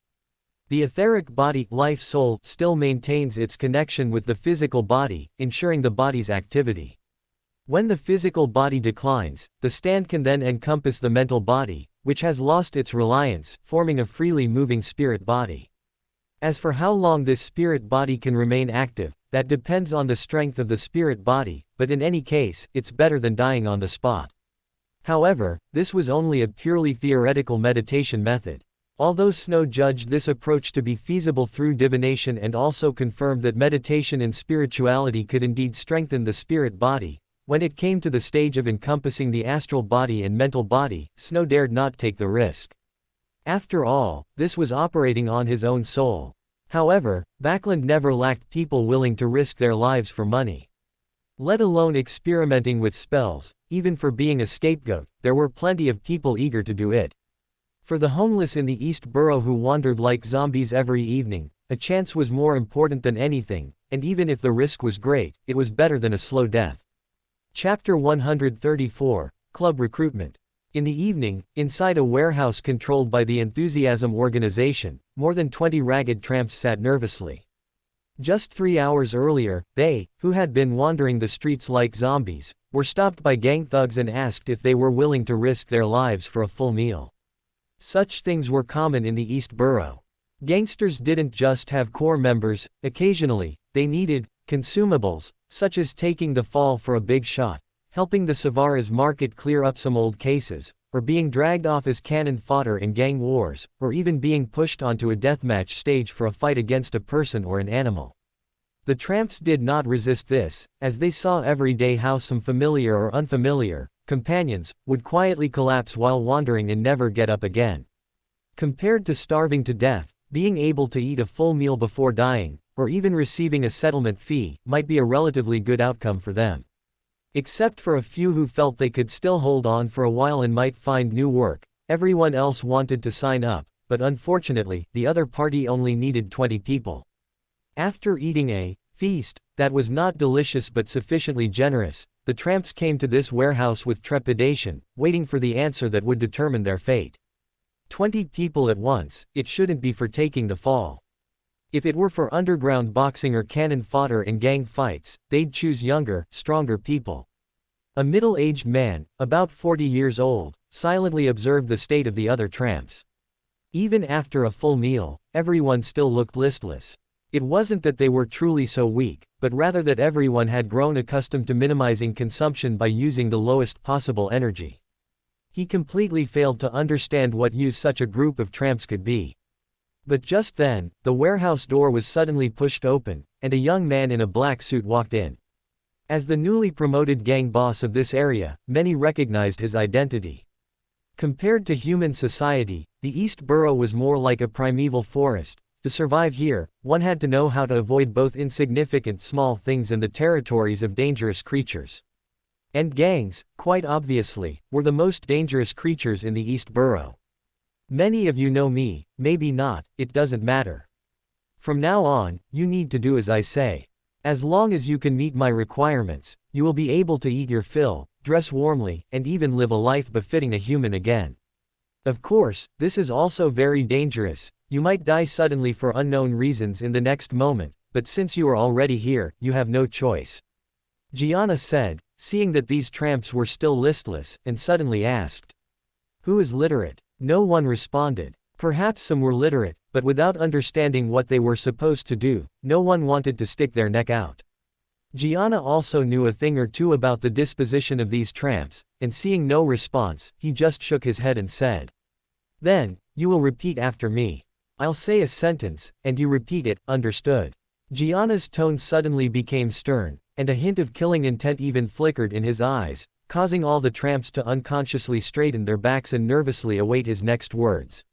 The etheric body life soul still maintains its connection with the physical body, ensuring the body's activity. When the physical body declines, the stand can then encompass the mental body, which has lost its reliance, forming a freely moving spirit body. As for how long this spirit body can remain active, that depends on the strength of the spirit body, but in any case, it's better than dying on the spot. However, this was only a purely theoretical meditation method. Although Snow judged this approach to be feasible through divination and also confirmed that meditation and spirituality could indeed strengthen the spirit body, when it came to the stage of encompassing the astral body and mental body, Snow dared not take the risk. After all, this was operating on his own soul. However, Backlund never lacked people willing to risk their lives for money. Let alone experimenting with spells, even for being a scapegoat, there were plenty of people eager to do it. For the homeless in the East Borough who wandered like zombies every evening, a chance was more important than anything, and even if the risk was great, it was better than a slow death. Chapter 134, Club Recruitment. In the evening, inside a warehouse controlled by the Enthusiasm organization, more than 20 ragged tramps sat nervously. Just 3 hours earlier, they, who had been wandering the streets like zombies, were stopped by gang thugs and asked if they were willing to risk their lives for a full meal. Such things were common in the East Borough. Gangsters didn't just have core members, occasionally, they needed consumables, such as taking the fall for a big shot, helping the Savaras market clear up some old cases, or being dragged off as cannon fodder in gang wars, or even being pushed onto a deathmatch stage for a fight against a person or an animal. The tramps did not resist this, as they saw every day how some familiar or unfamiliar companions would quietly collapse while wandering and never get up again. Compared to starving to death, being able to eat a full meal before dying, or even receiving a settlement fee, might be a relatively good outcome for them. Except for a few who felt they could still hold on for a while and might find new work, everyone else wanted to sign up, but unfortunately, the other party only needed 20 people. After eating a feast that was not delicious but sufficiently generous, the tramps came to this warehouse with trepidation, waiting for the answer that would determine their fate. 20 people at once, it shouldn't be for taking the fall. If it were for underground boxing or cannon fodder in gang fights, they'd choose younger, stronger people. A middle-aged man, about 40 years old, silently observed the state of the other tramps. Even after a full meal, everyone still looked listless. It wasn't that they were truly so weak, but rather that everyone had grown accustomed to minimizing consumption by using the lowest possible energy. He completely failed to understand what use such a group of tramps could be. But just then, the warehouse door was suddenly pushed open, and a young man in a black suit walked in. As the newly promoted gang boss of this area, many recognized his identity. Compared to human society, the East Borough was more like a primeval forest. To survive here, one had to know how to avoid both insignificant small things and the territories of dangerous creatures. And gangs, quite obviously, were the most dangerous creatures in the East Borough. Many of you know me, maybe not, it doesn't matter. From now on, you need to do as I say. As long as you can meet my requirements, you will be able to eat your fill, dress warmly, and even live a life befitting a human again. Of course, this is also very dangerous. You might die suddenly for unknown reasons in the next moment, but since you are already here, you have no choice. Gianna said, seeing that these tramps were still listless, and suddenly asked, "Who is literate?" No one responded. Perhaps some were literate, but without understanding what they were supposed to do, no one wanted to stick their neck out. Gianna also knew a thing or two about the disposition of these tramps, and seeing no response, he just shook his head and said, "Then, you will repeat after me. I'll say a sentence, and you repeat it, understood?" Gianna's tone suddenly became stern, and a hint of killing intent even flickered in his eyes, causing all the tramps to unconsciously straighten their backs and nervously await his next words.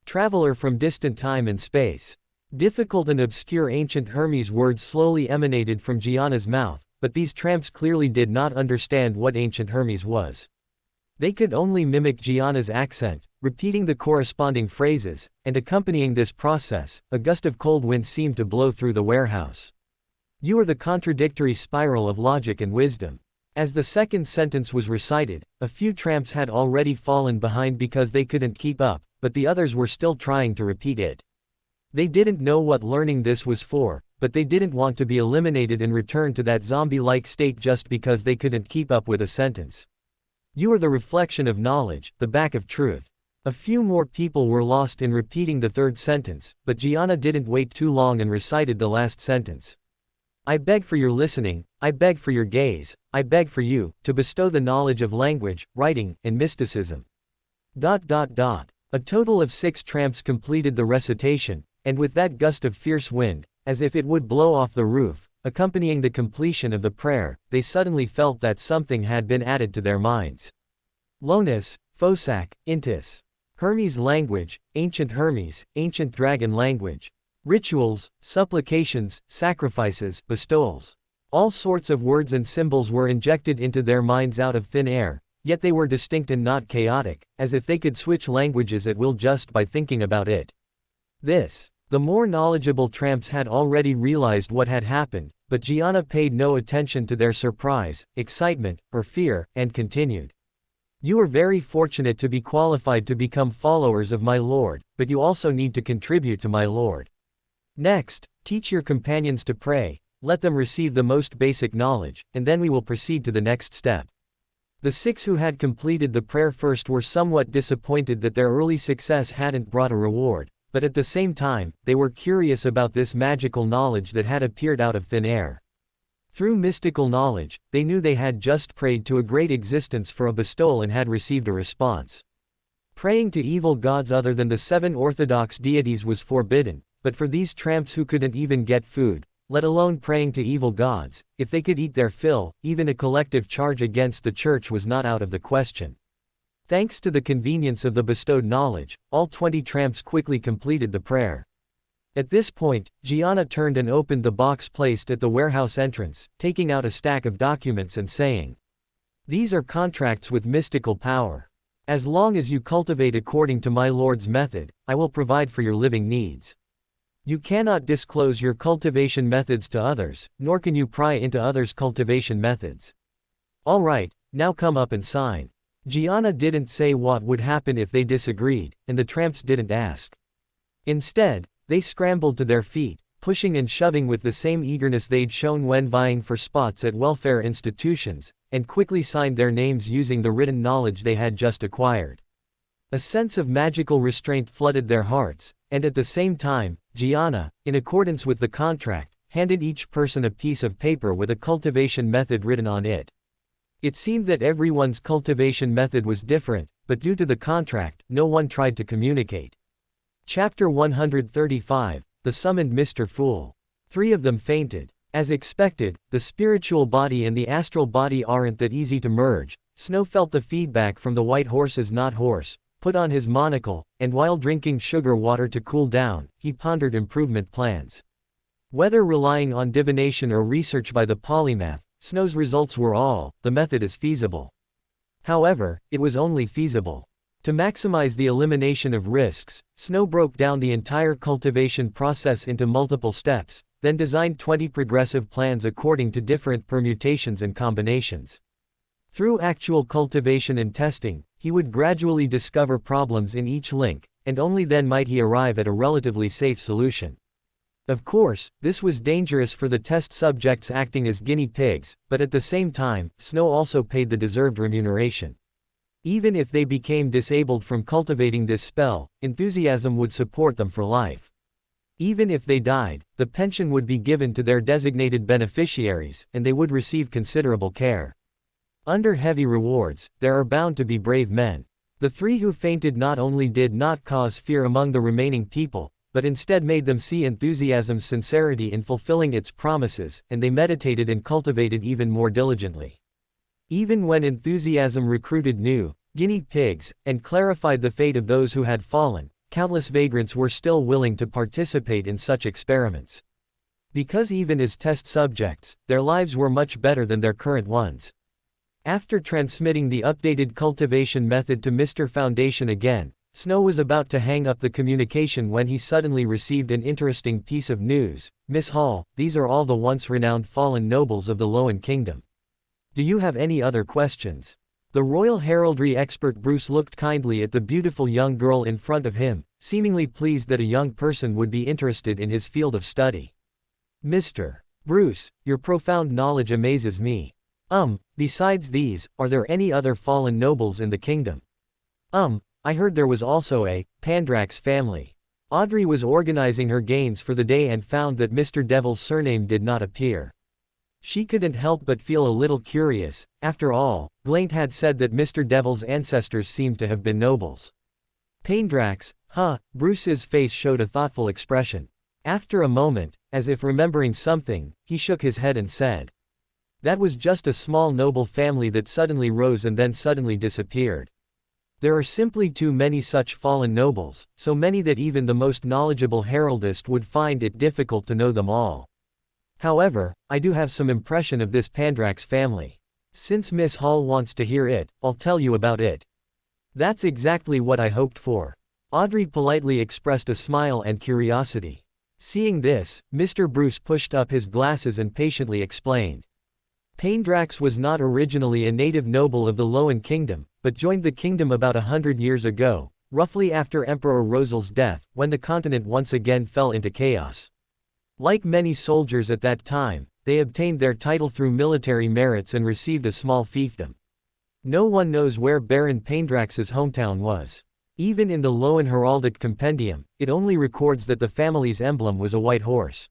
Traveler from distant time and space. Difficult and obscure ancient Hermes words slowly emanated from Gianna's mouth, but these tramps clearly did not understand what ancient Hermes was. They could only mimic Gianna's accent, repeating the corresponding phrases, and accompanying this process, a gust of cold wind seemed to blow through the warehouse. You are the contradictory spiral of logic and wisdom. As the second sentence was recited, a few tramps had already fallen behind because they couldn't keep up, but the others were still trying to repeat it. They didn't know what learning this was for, but they didn't want to be eliminated and return to that zombie-like state just because they couldn't keep up with a sentence. You are the reflection of knowledge, the back of truth. A few more people were lost in repeating the third sentence, but Gianna didn't wait too long and recited the last sentence. I beg for your listening, I beg for your gaze, I beg for you, to bestow the knowledge of language, writing, and mysticism. A total of 6 tramps completed the recitation, and with that gust of fierce wind, as if it would blow off the roof, accompanying the completion of the prayer, they suddenly felt that something had been added to their minds. Lonus, Phosak, Intis. Hermes language, ancient Hermes, ancient dragon language. Rituals, supplications, sacrifices, bestowals. All sorts of words and symbols were injected into their minds out of thin air, yet they were distinct and not chaotic, as if they could switch languages at will just by thinking about it. The more knowledgeable tramps had already realized what had happened, but Gianna paid no attention to their surprise, excitement, or fear, and continued. You are very fortunate to be qualified to become followers of my Lord, but you also need to contribute to my Lord. Next, teach your companions to pray, let them receive the most basic knowledge, and then we will proceed to the next step. The 6 who had completed the prayer first were somewhat disappointed that their early success hadn't brought a reward, but at the same time, they were curious about this magical knowledge that had appeared out of thin air. Through mystical knowledge, they knew they had just prayed to a great existence for a bestowal and had received a response. Praying to evil gods other than the 7 orthodox deities was forbidden, but for these tramps who couldn't even get food, let alone praying to evil gods, if they could eat their fill, even a collective charge against the church was not out of the question. Thanks to the convenience of the bestowed knowledge, all 20 tramps quickly completed the prayer. At this point, Gianna turned and opened the box placed at the warehouse entrance, taking out a stack of documents and saying, "These are contracts with mystical power. As long as you cultivate according to my Lord's method, I will provide for your living needs." You cannot disclose your cultivation methods to others, nor can you pry into others' cultivation methods. All right, now come up and sign. Gianna didn't say what would happen if they disagreed, and the tramps didn't ask. Instead, they scrambled to their feet, pushing and shoving with the same eagerness they'd shown when vying for spots at welfare institutions, and quickly signed their names using the written knowledge they had just acquired. A sense of magical restraint flooded their hearts, and at the same time, Gianna, in accordance with the contract, handed each person a piece of paper with a cultivation method written on it. It seemed that everyone's cultivation method was different, but due to the contract, no one tried to communicate. Chapter 135, The Summoned Mr. Fool. 3 of them fainted. As expected, the spiritual body and the astral body aren't that easy to merge. Snow felt the feedback from the white horse's not horse, put on his monocle, and while drinking sugar water to cool down, he pondered improvement plans. Whether relying on divination or research by the polymath, Snow's results were the method is feasible. However, it was only feasible. To maximize the elimination of risks, Snow broke down the entire cultivation process into multiple steps, then designed 20 progressive plans according to different permutations and combinations. Through actual cultivation and testing, he would gradually discover problems in each link, and only then might he arrive at a relatively safe solution. Of course, this was dangerous for the test subjects acting as guinea pigs, but at the same time, Snow also paid the deserved remuneration. Even if they became disabled from cultivating this spell, enthusiasm would support them for life. Even if they died, the pension would be given to their designated beneficiaries, and they would receive considerable care. Under heavy rewards, there are bound to be brave men. The 3 who fainted not only did not cause fear among the remaining people, but instead made them see enthusiasm's sincerity in fulfilling its promises, and they meditated and cultivated even more diligently. Even when enthusiasm recruited new guinea pigs, and clarified the fate of those who had fallen, countless vagrants were still willing to participate in such experiments. Because even as test subjects, their lives were much better than their current ones. After transmitting the updated cultivation method to Mr. Foundation again, Snow was about to hang up the communication when he suddenly received an interesting piece of news. Miss Hall, these are all the once renowned fallen nobles of the Loan Kingdom. Do you have any other questions? The royal heraldry expert Bruce looked kindly at the beautiful young girl in front of him, seemingly pleased that a young person would be interested in his field of study. Mr. Bruce, your profound knowledge amazes me. Besides these, are there any other fallen nobles in the kingdom? I heard there was also a Pandrax family. Audrey was organizing her gains for the day and found that Mr. Devil's surname did not appear. She couldn't help but feel a little curious. After all, Glaint had said that Mr. Devil's ancestors seemed to have been nobles. Pandrax, huh? Bruce's face showed a thoughtful expression. After a moment, as if remembering something, he shook his head and said, "That was just a small noble family that suddenly rose and then suddenly disappeared. There are simply too many such fallen nobles, so many that even the most knowledgeable heraldist would find it difficult to know them all. However, I do have some impression of this Pandrax family. Since Miss Hall wants to hear it, I'll tell you about it." "That's exactly what I hoped for." Audrey politely expressed a smile and curiosity. Seeing this, Mr. Bruce pushed up his glasses and patiently explained. Pandrax was not originally a native noble of the Loan Kingdom, but joined the kingdom about 100 years ago, roughly after Emperor Rosel's death, when the continent once again fell into chaos. Like many soldiers at that time, they obtained their title through military merits and received a small fiefdom. No one knows where Baron Pandrax's hometown was. Even in the Loan Heraldic Compendium, it only records that the family's emblem was a white horse.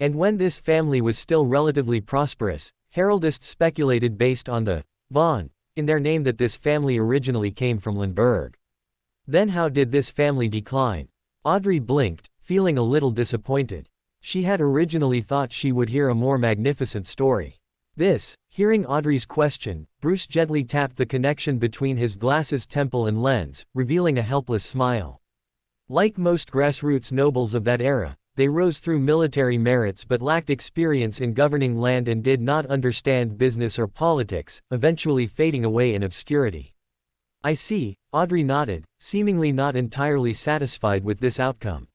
And when this family was still relatively prosperous, heraldists speculated based on the von in their name that this family originally came from Lindbergh. Then how did this family decline? Audrey blinked, feeling a little disappointed. She had originally thought she would hear a more magnificent story. Hearing Audrey's question, Bruce gently tapped the connection between his glasses temple and lens, revealing a helpless smile. Like most grassroots nobles of that era, they rose through military merits but lacked experience in governing land and did not understand business or politics, eventually fading away in obscurity. "I see," Audrey nodded, seemingly not entirely satisfied with this outcome.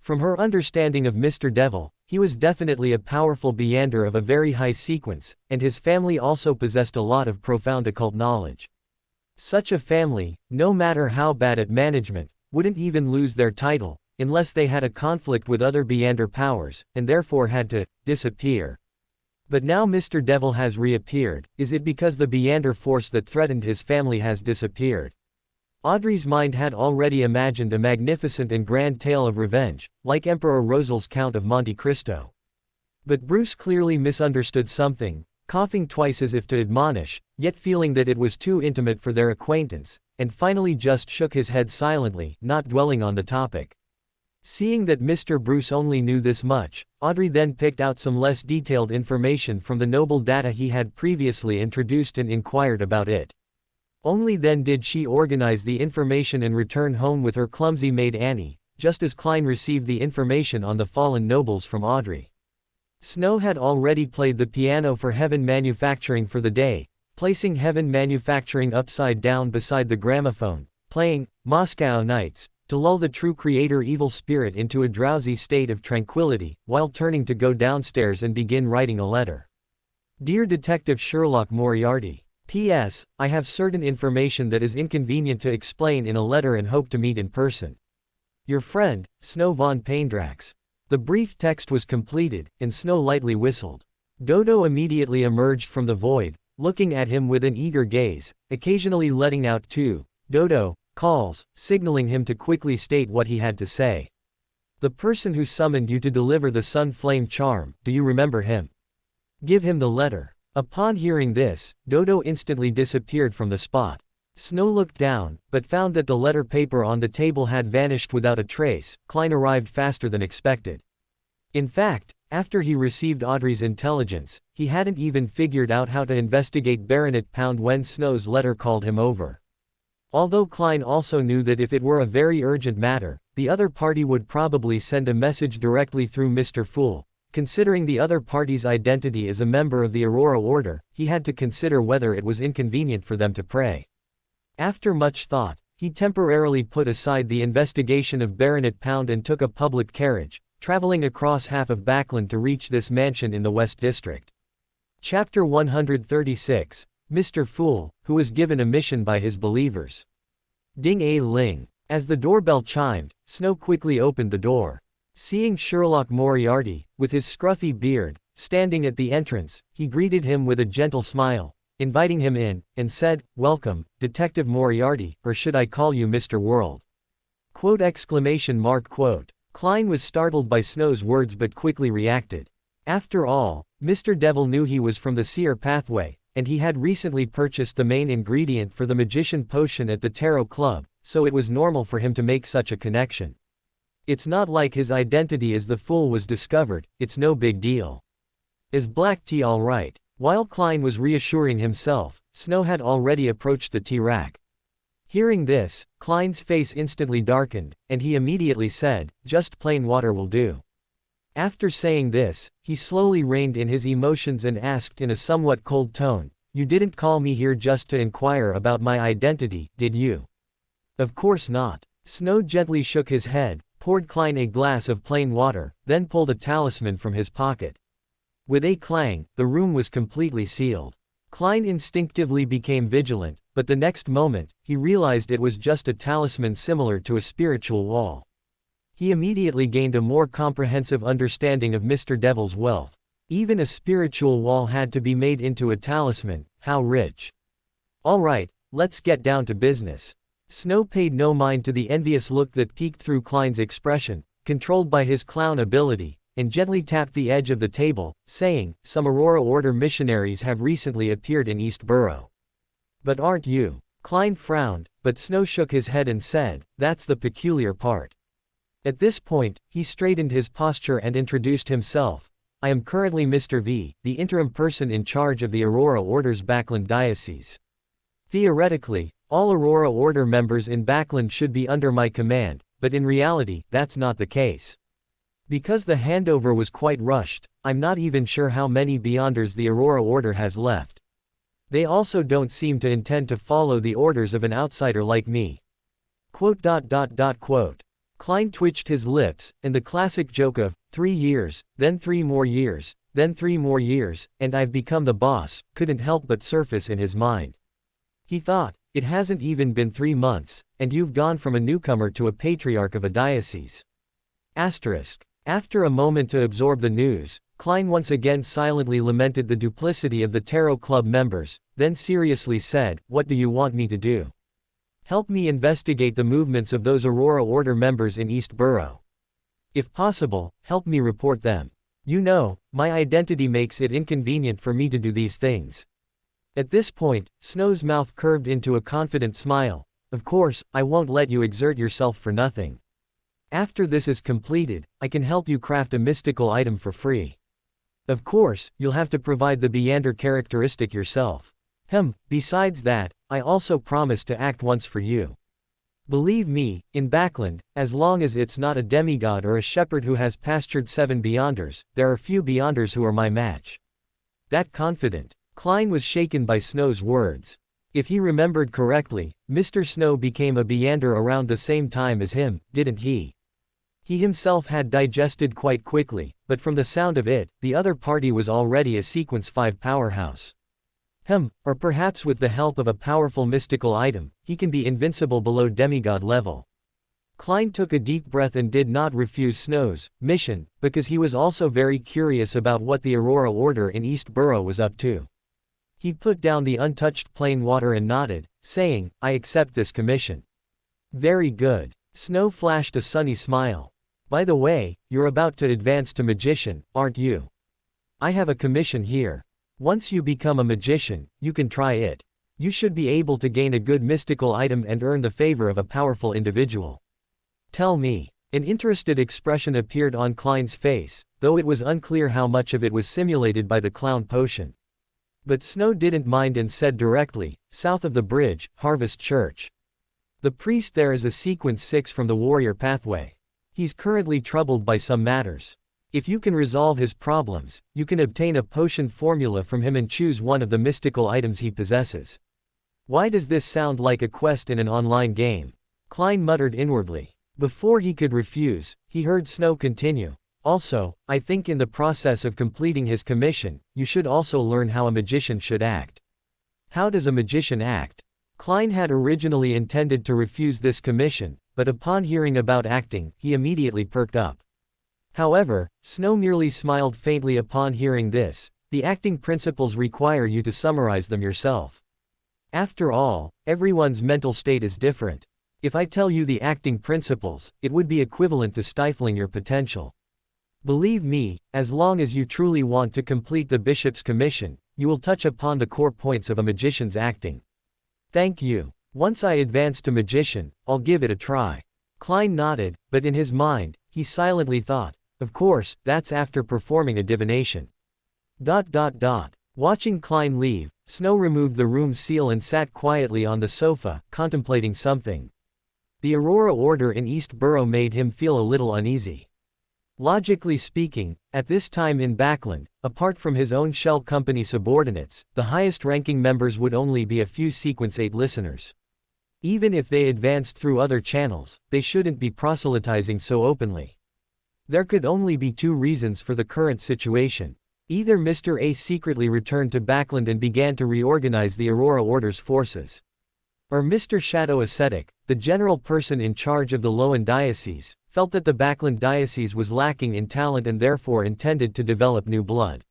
From her understanding of Mr. Devil, he was definitely a powerful Beander of a very high sequence, and his family also possessed a lot of profound occult knowledge. Such a family, no matter how bad at management, wouldn't even lose their title, unless they had a conflict with other Beander powers, and therefore had to disappear. But now Mr. Devil has reappeared. Is it because the Beander force that threatened his family has disappeared? Audrey's mind had already imagined a magnificent and grand tale of revenge, like Emperor Rosel's Count of Monte Cristo. But Bruce clearly misunderstood something, coughing twice as if to admonish, yet feeling that it was too intimate for their acquaintance, and finally just shook his head silently, not dwelling on the topic. Seeing that Mr. Bruce only knew this much, Audrey then picked out some less detailed information from the noble data he had previously introduced and inquired about it. Only then did she organize the information and return home with her clumsy maid Annie, just as Klein received the information on the fallen nobles from Audrey. Snow had already played the piano for Heaven Manufacturing for the day, placing Heaven Manufacturing upside down beside the gramophone, playing Moscow Nights, to lull the true creator evil spirit into a drowsy state of tranquility, while turning to go downstairs and begin writing a letter. Dear Detective Sherlock Moriarty, P.S. I have certain information that is inconvenient to explain in a letter and hope to meet in person. Your friend, Snow von Paindrax. The brief text was completed, and Snow lightly whistled. Dodo immediately emerged from the void, looking at him with an eager gaze, occasionally letting out two Dodo calls, signaling him to quickly state what he had to say. The person who summoned you to deliver the Sun Flame charm, do you remember him? Give him the letter. Upon hearing this, Dodo instantly disappeared from the spot. Snow looked down, but found that the letter paper on the table had vanished without a trace. Klein arrived faster than expected. In fact, after he received Audrey's intelligence, he hadn't even figured out how to investigate Baronet Pound when Snow's letter called him over. Although Klein also knew that if it were a very urgent matter, the other party would probably send a message directly through Mr. Fool. Considering the other party's identity as a member of the Aurora Order, he had to consider whether it was inconvenient for them to pray. After much thought, he temporarily put aside the investigation of Baronet Pound and took a public carriage, traveling across half of Backland to reach this mansion in the West District. Chapter 136, Mr. Fool, who was given a mission by his believers. Ding-a-ling. As the doorbell chimed, Snow quickly opened the door. Seeing Sherlock Moriarty, with his scruffy beard, standing at the entrance, he greeted him with a gentle smile, inviting him in, and said, "Welcome, Detective Moriarty, or should I call you Mr. World?" Quote! Klein was startled by Snow's words but quickly reacted. After all, Mr. Devil knew he was from the Seer Pathway, and he had recently purchased the main ingredient for the Magician Potion at the Tarot Club, so it was normal for him to make such a connection. It's not like his identity as the Fool was discovered, it's no big deal. Is black tea all right? While Klein was reassuring himself, Snow had already approached the tea rack. Hearing this, Klein's face instantly darkened, and he immediately said, "Just plain water will do." After saying this, he slowly reined in his emotions and asked in a somewhat cold tone, "You didn't call me here just to inquire about my identity, did you?" "Of course not." Snow gently shook his head, poured Klein a glass of plain water, then pulled a talisman from his pocket. With a clang, the room was completely sealed. Klein instinctively became vigilant, but the next moment, he realized it was just a talisman similar to a spiritual wall. He immediately gained a more comprehensive understanding of Mr. Devil's wealth. Even a spiritual wall had to be made into a talisman, how rich. All right, let's get down to business. Snow paid no mind to the envious look that peeked through Klein's expression, controlled by his clown ability, and gently tapped the edge of the table, saying, "Some Aurora Order missionaries have recently appeared in East Borough. But aren't you?" Klein frowned, but Snow shook his head and said, "That's the peculiar part." At this point, he straightened his posture and introduced himself. "I am currently Mr. V, the interim person in charge of the Aurora Order's Backland Diocese. Theoretically, all Aurora Order members in Backland should be under my command, but in reality, that's not the case. Because the handover was quite rushed, I'm not even sure how many Beyonders the Aurora Order has left. They also don't seem to intend to follow the orders of an outsider like me." Klein twitched his lips, and the classic joke of 3 years, then 3 more years, then 3 more years, and I've become the boss, couldn't help but surface in his mind. He thought, it hasn't even been 3 months, and you've gone from a newcomer to a patriarch of a diocese. Asterisk. After a moment to absorb the news, Klein once again silently lamented the duplicity of the Tarot Club members, then seriously said, "What do you want me to do? Help me investigate the movements of those Aurora Order members in East Borough. If possible, help me report them. You know, my identity makes it inconvenient for me to do these things." At this point, Snow's mouth curved into a confident smile. "Of course, I won't let you exert yourself for nothing. After this is completed, I can help you craft a mystical item for free. Of course, you'll have to provide the Beander characteristic yourself. Besides that, I also promise to act once for you. Believe me, in Backland, as long as it's not a demigod or a shepherd who has pastured 7 Beyonders, there are few Beyonders who are my match." That confident. Klein was shaken by Snow's words. If he remembered correctly, Mr. Snow became a Beander around the same time as him, didn't he? He himself had digested quite quickly, but from the sound of it, the other party was already a Sequence 5 powerhouse. Or perhaps with the help of a powerful mystical item, he can be invincible below demigod level. Klein took a deep breath and did not refuse Snow's mission, because he was also very curious about what the Aurora Order in East Borough was up to. He put down the untouched plain water and nodded, saying, "I accept this commission." "Very good." Snow flashed a sunny smile. "By the way, you're about to advance to magician, aren't you? I have a commission here. Once you become a magician, you can try it. You should be able to gain a good mystical item and earn the favor of a powerful individual. Tell me." An interested expression appeared on Klein's face, though it was unclear how much of it was simulated by the clown potion. But Snow didn't mind and said directly, "South of the bridge, Harvest Church. The priest there is a Sequence 6 from the warrior pathway. He's currently troubled by some matters. If you can resolve his problems, you can obtain a potion formula from him and choose one of the mystical items he possesses." Why does this sound like a quest in an online game? Klein muttered inwardly. Before he could refuse, he heard Snow continue. "Also, I think in the process of completing his commission, you should also learn how a magician should act." How does a magician act? Klein had originally intended to refuse this commission, but upon hearing about acting, he immediately perked up. However, Snow merely smiled faintly upon hearing this. "The acting principles require you to summarize them yourself. After all, everyone's mental state is different. If I tell you the acting principles, it would be equivalent to stifling your potential. Believe me, as long as you truly want to complete the bishop's commission, you will touch upon the core points of a magician's acting." "Thank you. Once I advance to magician, I'll give it a try." Klein nodded, but in his mind, he silently thought, "Of course, that's after performing a divination." Watching Klein leave, Snow removed the room's seal and sat quietly on the sofa, contemplating something. The Aurora Order in East Borough made him feel a little uneasy. Logically speaking, at this time in Backland, apart from his own shell company subordinates, the highest-ranking members would only be a few Sequence 8 listeners. Even if they advanced through other channels, they shouldn't be proselytizing so openly. There could only be 2 reasons for the current situation. Either Mr. A secretly returned to Backland and began to reorganize the Aurora Order's forces. Or Mr. Shadow Ascetic, the general person in charge of the Loan Diocese, felt that the Backland Diocese was lacking in talent and therefore intended to develop new blood.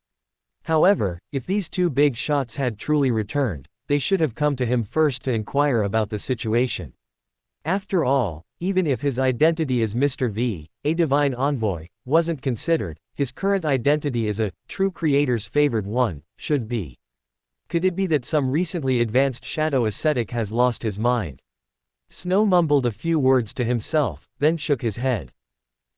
However, if these 2 big shots had truly returned, they should have come to him first to inquire about the situation. After all, even if his identity as Mr. V, a divine envoy, wasn't considered, his current identity as a true creator's favored one should be. Could it be that some recently advanced shadow ascetic has lost his mind? Snow mumbled a few words to himself, then shook his head.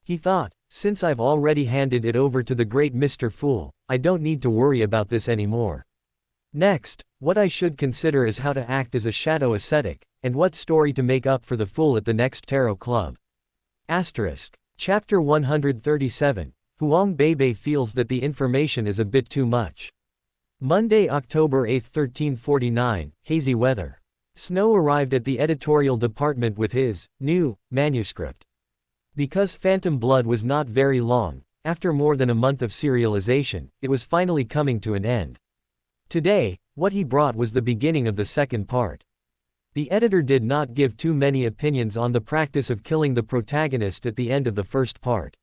He thought, since I've already handed it over to the great Mr. Fool, I don't need to worry about this anymore. Next, what I should consider is how to act as a shadow ascetic, and what story to make up for the fool at the next tarot club. Chapter 137. Huang Beibei feels that the information is a bit too much. Monday, October 8, 1349, hazy weather. Snow arrived at the editorial department with his new manuscript. Because Phantom Blood was not very long, after more than a month of serialization, it was finally coming to an end. Today, what he brought was the beginning of the second part. The editor did not give too many opinions on the practice of killing the protagonist at the end of the first part.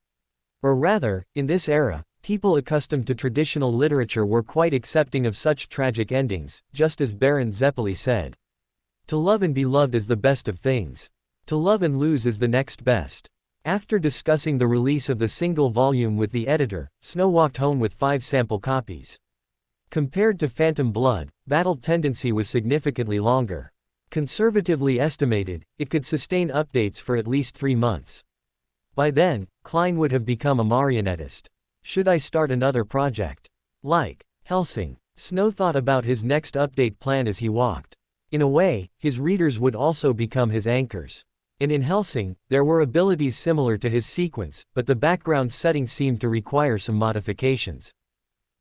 Or rather, in this era, people accustomed to traditional literature were quite accepting of such tragic endings, just as Baron Zeppeli said. To love and be loved is the best of things. To love and lose is the next best. After discussing the release of the single volume with the editor, Snow walked home with 5 sample copies. Compared to Phantom Blood, Battle Tendency was significantly longer. Conservatively estimated, it could sustain updates for at least 3 months. By then, Klein would have become a marionettist. Should I start another project? Like Hellsing, Snow thought about his next update plan as he walked. In a way, his readers would also become his anchors. And in Hellsing, there were abilities similar to his sequence, but the background setting seemed to require some modifications.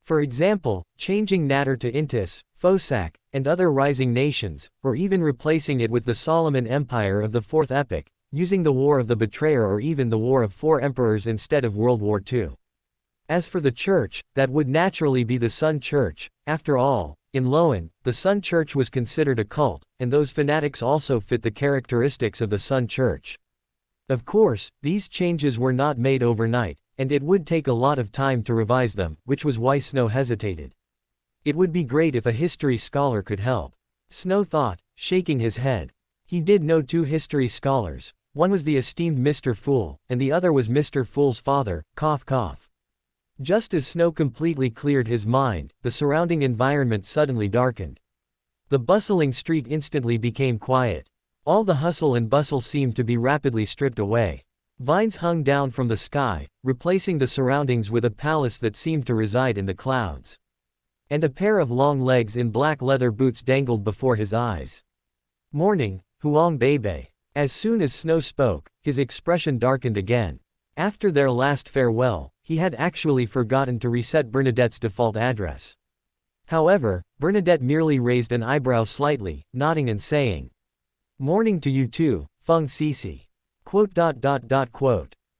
For example, changing Natter to Intis, Fosak, and other rising nations, or even replacing it with the Solomon Empire of the Fourth Epoch, using the War of the Betrayer or even the War of 4 Emperors instead of World War II. As for the Church, that would naturally be the Sun Church. After all, in Lowen, the Sun Church was considered a cult, and those fanatics also fit the characteristics of the Sun Church. Of course, these changes were not made overnight, and it would take a lot of time to revise them, which was why Snow hesitated. It would be great if a history scholar could help. Snow thought, shaking his head. He did know 2 history scholars. One was the esteemed Mr. Fool, and the other was Mr. Fool's father, cough cough. Just as Snow completely cleared his mind, the surrounding environment suddenly darkened. The bustling street instantly became quiet. All the hustle and bustle seemed to be rapidly stripped away. Vines hung down from the sky, replacing the surroundings with a palace that seemed to reside in the clouds. And a pair of long legs in black leather boots dangled before his eyes. Morning, Huang Bebe. As soon as Snow spoke, his expression darkened again. After their last farewell, he had actually forgotten to reset Bernadette's default address. However, Bernadette merely raised an eyebrow slightly, nodding and saying, "Morning to you too, Feng Cece."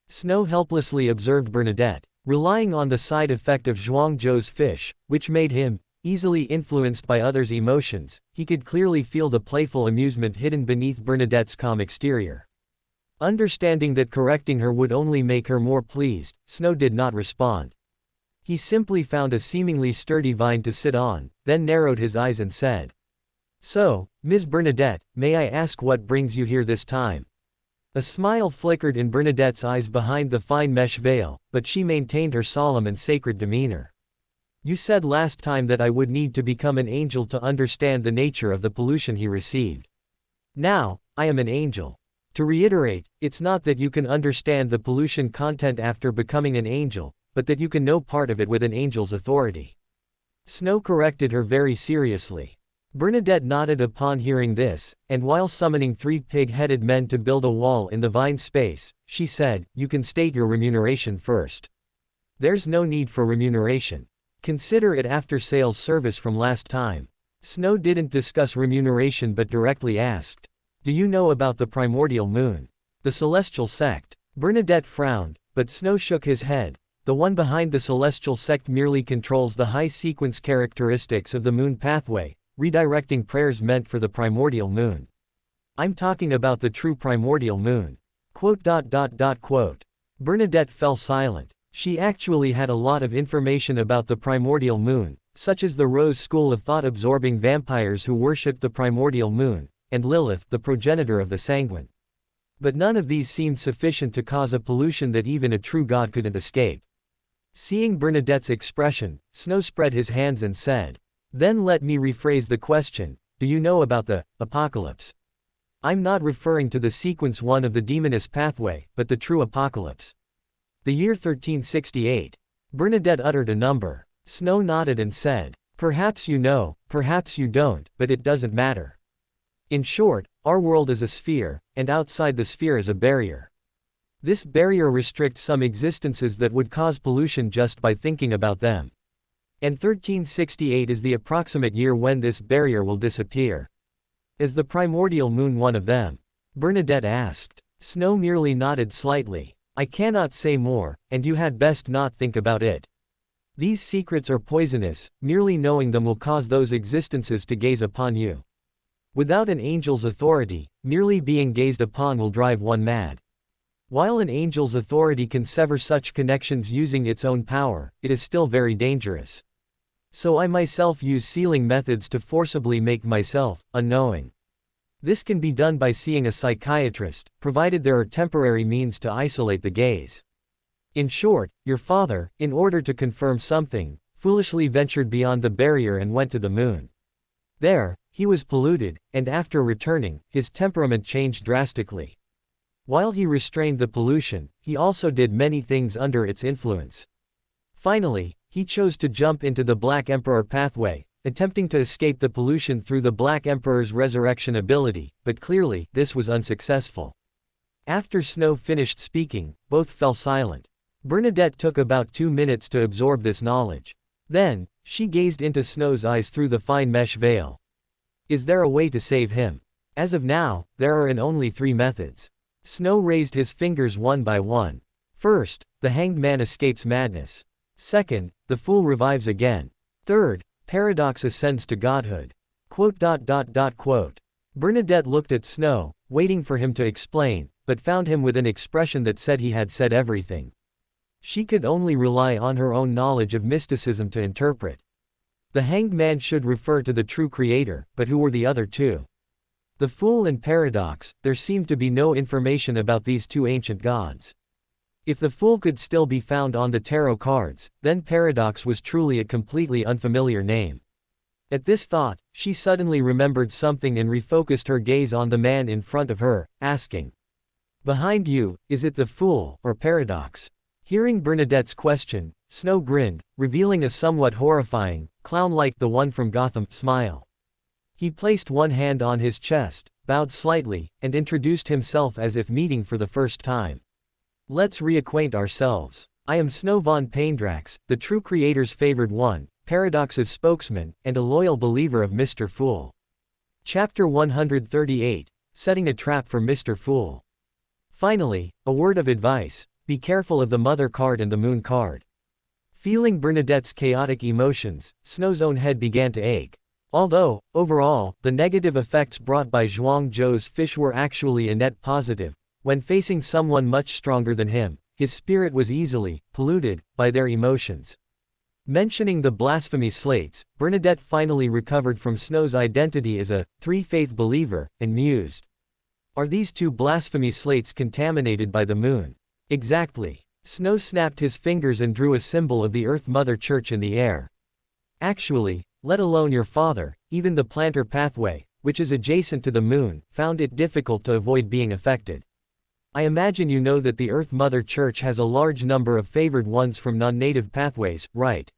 Snow helplessly observed Bernadette, relying on the side effect of Zhuangzhou's fish, which made him easily influenced by others' emotions. He could clearly feel the playful amusement hidden beneath Bernadette's calm exterior. Understanding that correcting her would only make her more pleased, Snow did not respond. He simply found a seemingly sturdy vine to sit on, then narrowed his eyes and said, "So, Ms. Bernadette, may I ask what brings you here this time?" A smile flickered in Bernadette's eyes behind the fine mesh veil, but she maintained her solemn and sacred demeanor. "You said last time that I would need to become an angel to understand the nature of the pollution he received. Now, I am an angel. To reiterate, it's not that you can understand the pollution content after becoming an angel, but that you can know part of it with an angel's authority." Snow corrected her very seriously. Bernadette nodded upon hearing this, and while summoning 3 pig-headed men to build a wall in the vine space, she said, "You can state your remuneration first." "There's no need for remuneration. Consider it after-sales service from last time." Snow didn't discuss remuneration but directly asked, "Do you know about the primordial moon? The celestial sect?" Bernadette frowned, but Snow shook his head. The one behind the celestial sect merely controls the high sequence characteristics of the moon pathway, redirecting prayers meant for the primordial moon. "I'm talking about the true primordial moon." Bernadette fell silent. She actually had a lot of information about the primordial moon, such as the Rose school of thought-absorbing vampires who worshipped the primordial moon, and Lilith, the progenitor of the sanguine. But none of these seemed sufficient to cause a pollution that even a true god couldn't escape. Seeing Bernadette's expression, Snow spread his hands and said, "Then let me rephrase the question. Do you know about the apocalypse? I'm not referring to the sequence 1 of the demoness pathway, but the true apocalypse. The year 1368. Bernadette uttered a number. Snow nodded and said, "Perhaps you know, perhaps you don't, but it doesn't matter. In short, our world is a sphere, and outside the sphere is a barrier. This barrier restricts some existences that would cause pollution just by thinking about them. And 1368 is the approximate year when this barrier will disappear." "Is the primordial moon one of them?" Bernadette asked. Snow merely nodded slightly. I cannot say more, and you had best not think about it. These secrets are poisonous, merely knowing them will cause those existences to gaze upon you. Without an angel's authority, merely being gazed upon will drive one mad. While an angel's authority can sever such connections using its own power, it is still very dangerous. So I myself use sealing methods to forcibly make myself unknowing. This can be done by seeing a psychiatrist, provided there are temporary means to isolate the gaze. In short, your father, in order to confirm something, foolishly ventured beyond the barrier and went to the moon. There, he was polluted, and after returning, his temperament changed drastically. While he restrained the pollution, he also did many things under its influence. Finally, he chose to jump into the Black Emperor pathway, attempting to escape the pollution through the Black Emperor's resurrection ability, but clearly, this was unsuccessful. After Snow finished speaking, both fell silent. Bernadette took about 2 minutes to absorb this knowledge. Then, she gazed into Snow's eyes through the fine mesh veil. Is there a way to save him? As of now, there are only 3 methods. Snow raised his fingers one by one. First, the hanged man escapes madness. Second, the fool revives again. Third, Paradox ascends to godhood. Bernadette looked at Snow, waiting for him to explain, but found him with an expression that said he had said everything. She could only rely on her own knowledge of mysticism to interpret. The hanged man should refer to the true creator, but who were the other 2? The fool and Paradox, there seemed to be no information about these 2 ancient gods. If the fool could still be found on the tarot cards, then Paradox was truly a completely unfamiliar name. At this thought, she suddenly remembered something and refocused her gaze on the man in front of her, asking, "Behind you, is it the fool, or Paradox?" Hearing Bernadette's question, Snow grinned, revealing a somewhat horrifying, clown-like the one from Gotham, smile. He placed one hand on his chest, bowed slightly, and introduced himself as if meeting for the first time. Let's reacquaint ourselves. I am Snow von Paindrax, the true creator's favored one, Paradox's spokesman, and a loyal believer of Mr. Fool. Chapter 138, Setting a Trap for Mr. Fool. Finally, a word of advice, be careful of the Mother card and the Moon card. Feeling Bernadette's chaotic emotions, Snow's own head began to ache. Although, overall, the negative effects brought by Zhuang Zhou's fish were actually a net positive, when facing someone much stronger than him, his spirit was easily polluted by their emotions. Mentioning the blasphemy slates, Bernadette finally recovered from Snow's identity as a three-faith believer, and mused. Are these 2 blasphemy slates contaminated by the moon? Exactly. Snow snapped his fingers and drew a symbol of the Earth Mother Church in the air. Actually, let alone your father, even the planter pathway, which is adjacent to the moon, found it difficult to avoid being affected. I imagine you know that the Earth Mother Church has a large number of favored ones from non-native pathways, right?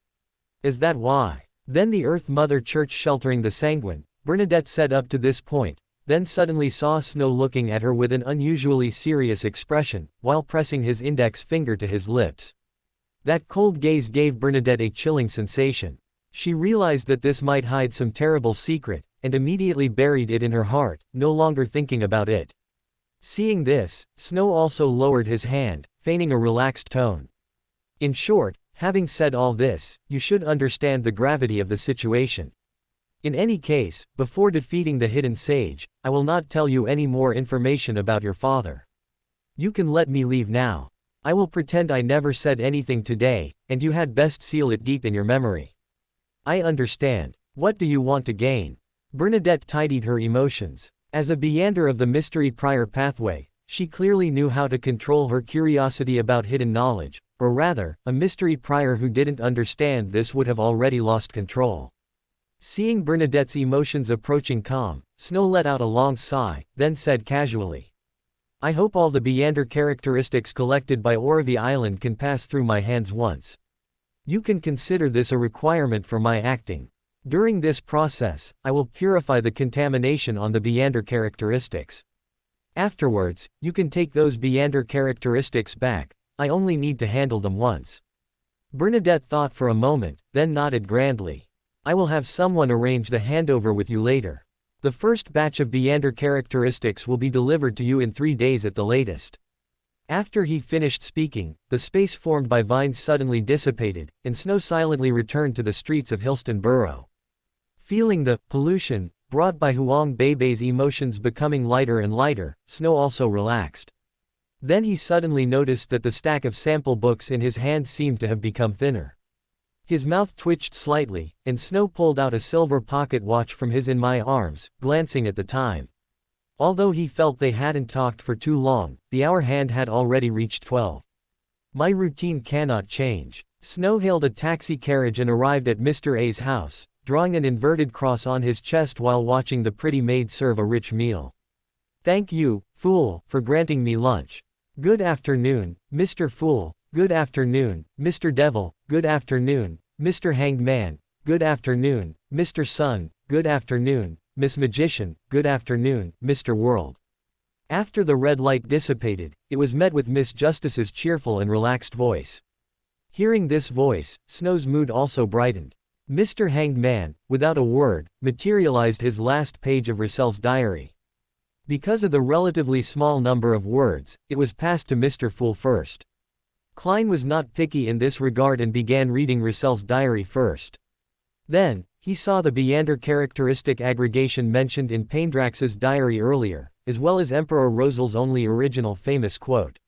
Is that why? Then the Earth Mother Church sheltering the sanguine, Bernadette said up to this point, then suddenly saw Snow looking at her with an unusually serious expression, while pressing his index finger to his lips. That cold gaze gave Bernadette a chilling sensation. She realized that this might hide some terrible secret, and immediately buried it in her heart, no longer thinking about it. Seeing this, Snow also lowered his hand, feigning a relaxed tone. In short, having said all this, you should understand the gravity of the situation. In any case, before defeating the hidden sage, I will not tell you any more information about your father. You can let me leave now. I will pretend I never said anything today, and you had best seal it deep in your memory. I understand. What do you want to gain? Bernadette tidied her emotions. As a Beander of the mystery prior pathway, she clearly knew how to control her curiosity about hidden knowledge, or rather, a mystery prior who didn't understand this would have already lost control. Seeing Bernadette's emotions approaching calm, Snow let out a long sigh, then said casually, I hope all the Beander characteristics collected by Oravi Island can pass through my hands once. You can consider this a requirement for my acting. During this process, I will purify the contamination on the Beander characteristics. Afterwards, you can take those Beander characteristics back. I only need to handle them once. Bernadette thought for a moment, then nodded grandly. I will have someone arrange the handover with you later. The first batch of Beander characteristics will be delivered to you in 3 days at the latest. After he finished speaking, the space formed by vines suddenly dissipated, and Snow silently returned to the streets of Hillston Borough. Feeling the pollution brought by Huang Beibei's emotions becoming lighter and lighter, Snow also relaxed. Then he suddenly noticed that the stack of sample books in his hand seemed to have become thinner. His mouth twitched slightly, and Snow pulled out a silver pocket watch from his in my arms, glancing at the time. Although he felt they hadn't talked for too long, the hour hand had already reached 12. My routine cannot change. Snow hailed a taxi carriage and arrived at Mr. A's house, drawing an inverted cross on his chest while watching the pretty maid serve a rich meal. "Thank you, Fool, for granting me lunch. Good afternoon, Mr. Fool. Good afternoon, Mr. Devil. Good afternoon, Mr. Hanged Man. Good afternoon, Mr. Sun. Good afternoon, Miss Magician. Good afternoon, Mr. World." After the red light dissipated, it was met with Miss Justice's cheerful and relaxed voice. Hearing this voice, Snow's mood also brightened. Mr. Hanged Man, without a word, materialized his last page of Russell's diary. Because of the relatively small number of words, it was passed to Mr. Fool first. Klein was not picky in this regard and began reading Russell's diary first. Then, he saw the Beander characteristic aggregation mentioned in Paindrax's diary earlier, as well as Emperor Rosel's only original famous quote.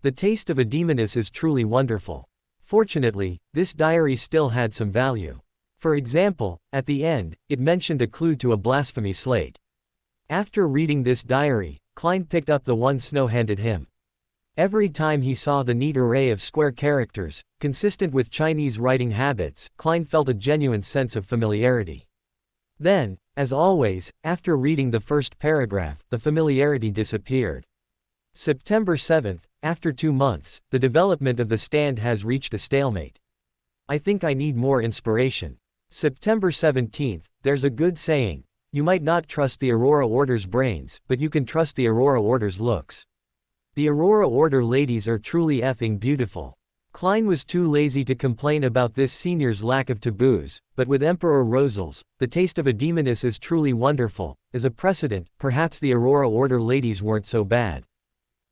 "The taste of a demoness is truly wonderful." Fortunately, this diary still had some value. For example, at the end, it mentioned a clue to a blasphemy slate. After reading this diary, Klein picked up the one Snow handed him. Every time he saw the neat array of square characters, consistent with Chinese writing habits, Klein felt a genuine sense of familiarity. Then, as always, after reading the first paragraph, the familiarity disappeared. September 7th, after 2 months, the development of the stand has reached a stalemate. I think I need more inspiration. September 17th, there's a good saying, you might not trust the Aurora Order's brains, but you can trust the Aurora Order's looks. The Aurora Order ladies are truly effing beautiful. Klein was too lazy to complain about this senior's lack of taboos, but with Emperor Rosel's, the taste of a demoness is truly wonderful. As a precedent, perhaps the Aurora Order ladies weren't so bad.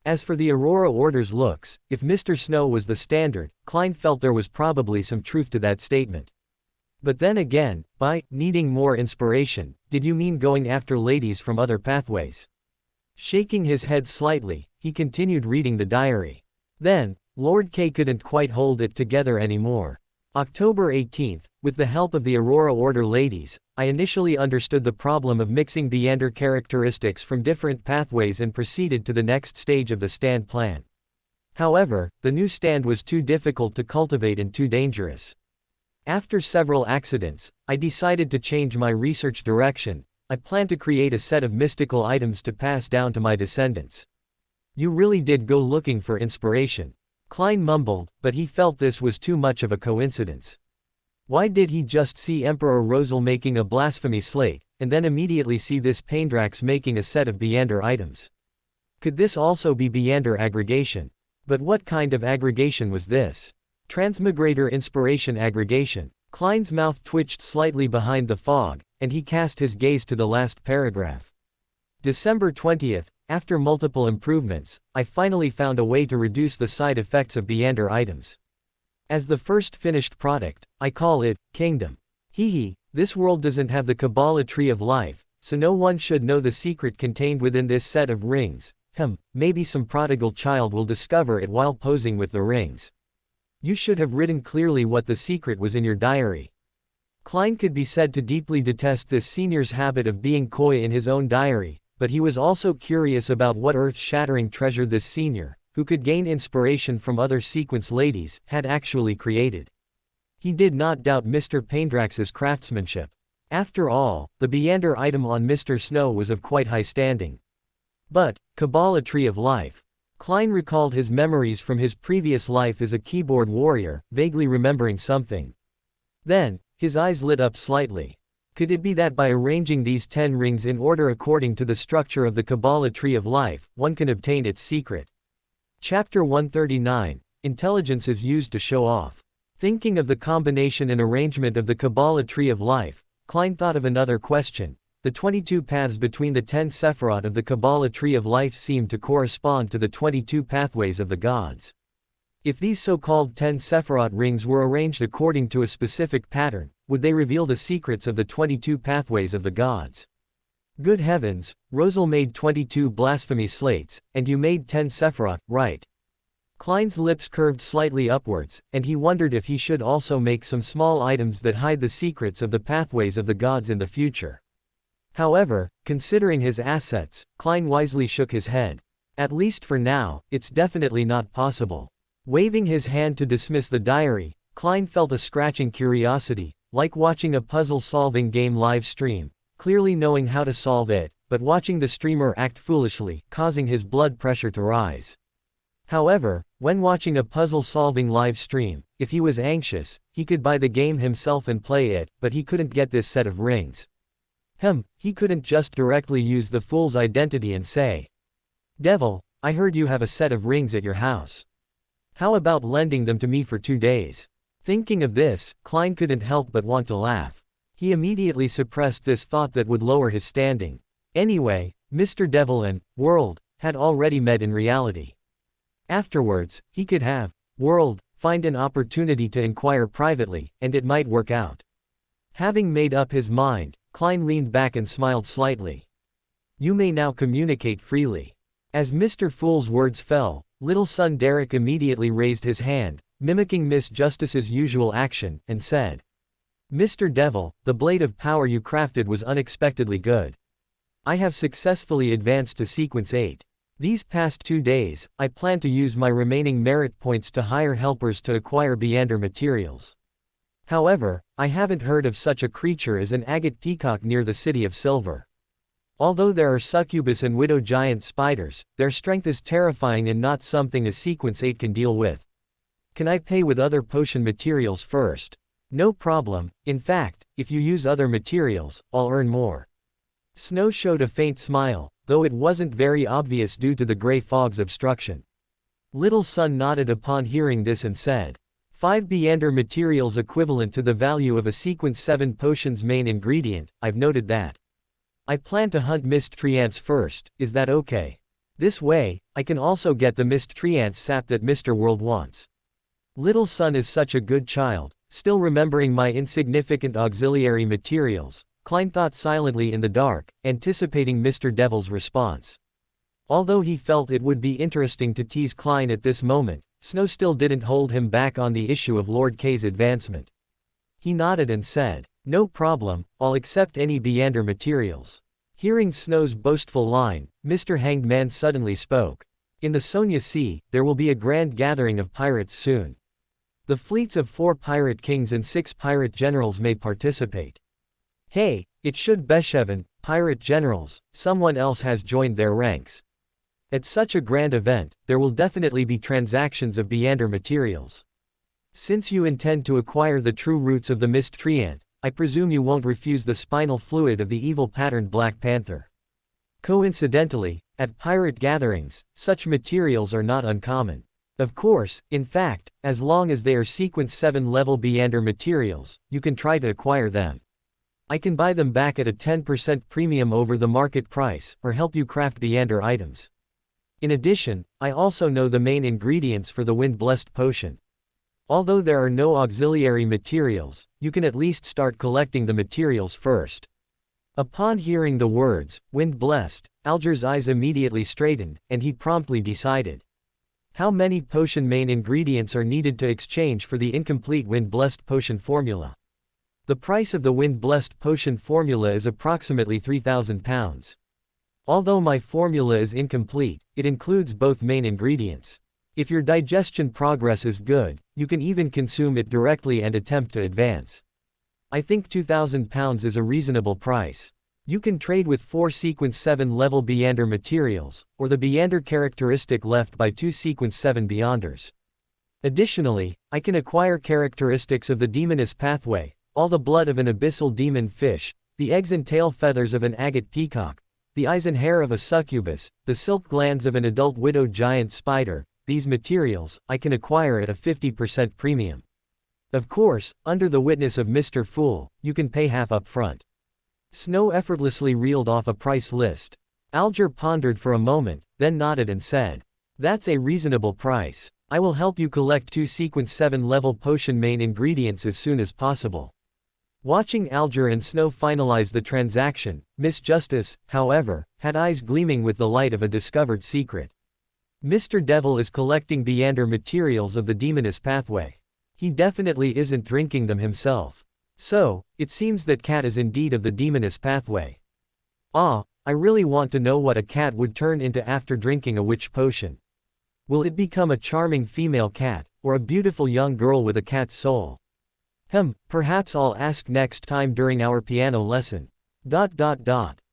As for the Aurora Order's looks, if Mr. Snow was the standard, Klein felt there was probably some truth to that statement. But then again, by needing more inspiration, did you mean going after ladies from other pathways? Shaking his head slightly, he continued reading the diary. Then, Lord K couldn't quite hold it together anymore. October 18th, with the help of the Aurora Order ladies, I initially understood the problem of mixing Beander characteristics from different pathways and proceeded to the next stage of the stand plan. However, the new stand was too difficult to cultivate and too dangerous. After several accidents, I decided to change my research direction. I plan to create a set of mystical items to pass down to my descendants. You really did go looking for inspiration. Klein mumbled, but he felt this was too much of a coincidence. Why did he just see Emperor Rosel making a blasphemy slate, and then immediately see this Paindrax making a set of Beander items? Could this also be Beander aggregation? But what kind of aggregation was this? Transmigrator inspiration aggregation. Klein's mouth twitched slightly behind the fog, and he cast his gaze to the last paragraph. December 20th, after multiple improvements, I finally found a way to reduce the side effects of Beander items. As the first finished product, I call it Kingdom. This world doesn't have the Kabbalah tree of life, so no one should know the secret contained within this set of rings. Maybe some prodigal child will discover it while posing with the rings. You should have written clearly what the secret was in your diary. Klein could be said to deeply detest this senior's habit of being coy in his own diary, but he was also curious about what earth-shattering treasure this senior, who could gain inspiration from other sequence ladies, had actually created. He did not doubt Mr. Paindrax's craftsmanship. After all, the Beander item on Mr. Snow was of quite high standing. But, Kabbalah Tree of Life. Klein recalled his memories from his previous life as a keyboard warrior, vaguely remembering something. Then, his eyes lit up slightly. Could it be that by arranging these 10 rings in order according to the structure of the Kabbalah Tree of Life, one can obtain its secret? Chapter 139. Intelligence is used to show off. Thinking of the combination and arrangement of the Kabbalah Tree of Life, Klein thought of another question. The 22 paths between the 10 Sephirot of the Kabbalah tree of life seem to correspond to the 22 pathways of the gods. If these so-called 10 Sephirot rings were arranged according to a specific pattern, would they reveal the secrets of the 22 pathways of the gods? Good heavens, Rosal made 22 blasphemy slates, and you made 10 Sephirot, right? Klein's lips curved slightly upwards, and he wondered if he should also make some small items that hide the secrets of the pathways of the gods in the future. However, considering his assets, Klein wisely shook his head. At least for now, it's definitely not possible. Waving his hand to dismiss the diary, Klein felt a scratching curiosity, like watching a puzzle-solving game live stream, clearly knowing how to solve it, but watching the streamer act foolishly, causing his blood pressure to rise. However, when watching a puzzle-solving live stream, if he was anxious, he could buy the game himself and play it, but he couldn't get this set of rings. He couldn't just directly use the fool's identity and say, "Devil, I heard you have a set of rings at your house. How about lending them to me for 2 days?" Thinking of this, Klein couldn't help but want to laugh. He immediately suppressed this thought that would lower his standing. Anyway, Mr. Devil and World had already met in reality. Afterwards, he could have World find an opportunity to inquire privately, and it might work out. Having made up his mind, Klein leaned back and smiled slightly. "You may now communicate freely." As Mr. Fool's words fell, little son Derek immediately raised his hand, mimicking Miss Justice's usual action, and said, "Mr. Devil, the blade of power you crafted was unexpectedly good. I have successfully advanced to sequence 8. These past 2 days, I plan to use my remaining merit points to hire helpers to acquire Beander materials. However, I haven't heard of such a creature as an agate peacock near the City of Silver. Although there are succubus and widow giant spiders, their strength is terrifying and not something a sequence 8 can deal with. Can I pay with other potion materials first?" "No problem, in fact, if you use other materials, I'll earn more." Snow showed a faint smile, though it wasn't very obvious due to the gray fog's obstruction. Little Sun nodded upon hearing this and said, 5 Beander materials equivalent to the value of a sequence 7 potion's main ingredient, I've noted that. I plan to hunt mist tree ants first, is that okay? This way, I can also get the mist tree ants sap that Mr. World wants. Little Sun is such a good child, still remembering my insignificant auxiliary materials, Klein thought silently in the dark, anticipating Mr. Devil's response. Although he felt it would be interesting to tease Klein at this moment, Snow still didn't hold him back on the issue of Lord K's advancement. He nodded and said, "No problem, I'll accept any Beander materials." Hearing Snow's boastful line, Mr. Hanged Man suddenly spoke. "In the Sonia Sea, there will be a grand gathering of pirates soon. The fleets of 4 pirate kings and 6 pirate generals may participate. Hey, it should be 7 pirate generals, someone else has joined their ranks. At such a grand event, there will definitely be transactions of Beander materials. Since you intend to acquire the true roots of the mist tree ant, I presume you won't refuse the spinal fluid of the evil patterned Black Panther. Coincidentally, at pirate gatherings, such materials are not uncommon. Of course, in fact, as long as they are sequence 7 level Beander materials, you can try to acquire them. I can buy them back at a 10% premium over the market price, or help you craft Beander items. In addition, I also know the main ingredients for the Wind-Blessed potion. Although there are no auxiliary materials, you can at least start collecting the materials first." Upon hearing the words, Wind-Blessed, Alger's eyes immediately straightened, and he promptly decided. How many potion main ingredients are needed to exchange for the incomplete Wind-Blessed potion formula? The price of the Wind-Blessed potion formula is approximately £3,000. Although my formula is incomplete, it includes both main ingredients. If your digestion progress is good, you can even consume it directly and attempt to advance. I think £2,000 is a reasonable price. You can trade with 4 sequence 7 level Beander materials, or the Beander characteristic left by 2 sequence 7 Beyonders. Additionally, I can acquire characteristics of the Demoness pathway, all the blood of an abyssal demon fish, the eggs and tail feathers of an agate peacock, the eyes and hair of a succubus, the silk glands of an adult widow giant spider. These materials, I can acquire at a 50% premium. Of course, under the witness of Mr. Fool, you can pay half up front. Snow effortlessly reeled off a price list. Alger pondered for a moment, then nodded and said, "That's a reasonable price. I will help you collect 2 sequence 7 level potion main ingredients as soon as possible." Watching Alger and Snow finalize the transaction, Miss Justice, however, had eyes gleaming with the light of a discovered secret. Mr. Devil is collecting Buridan materials of the demoness pathway. He definitely isn't drinking them himself. So, it seems that cat is indeed of the demoness pathway. Ah, I really want to know what a cat would turn into after drinking a witch potion. Will it become a charming female cat, or a beautiful young girl with a cat's soul? Perhaps I'll ask next time during our piano lesson.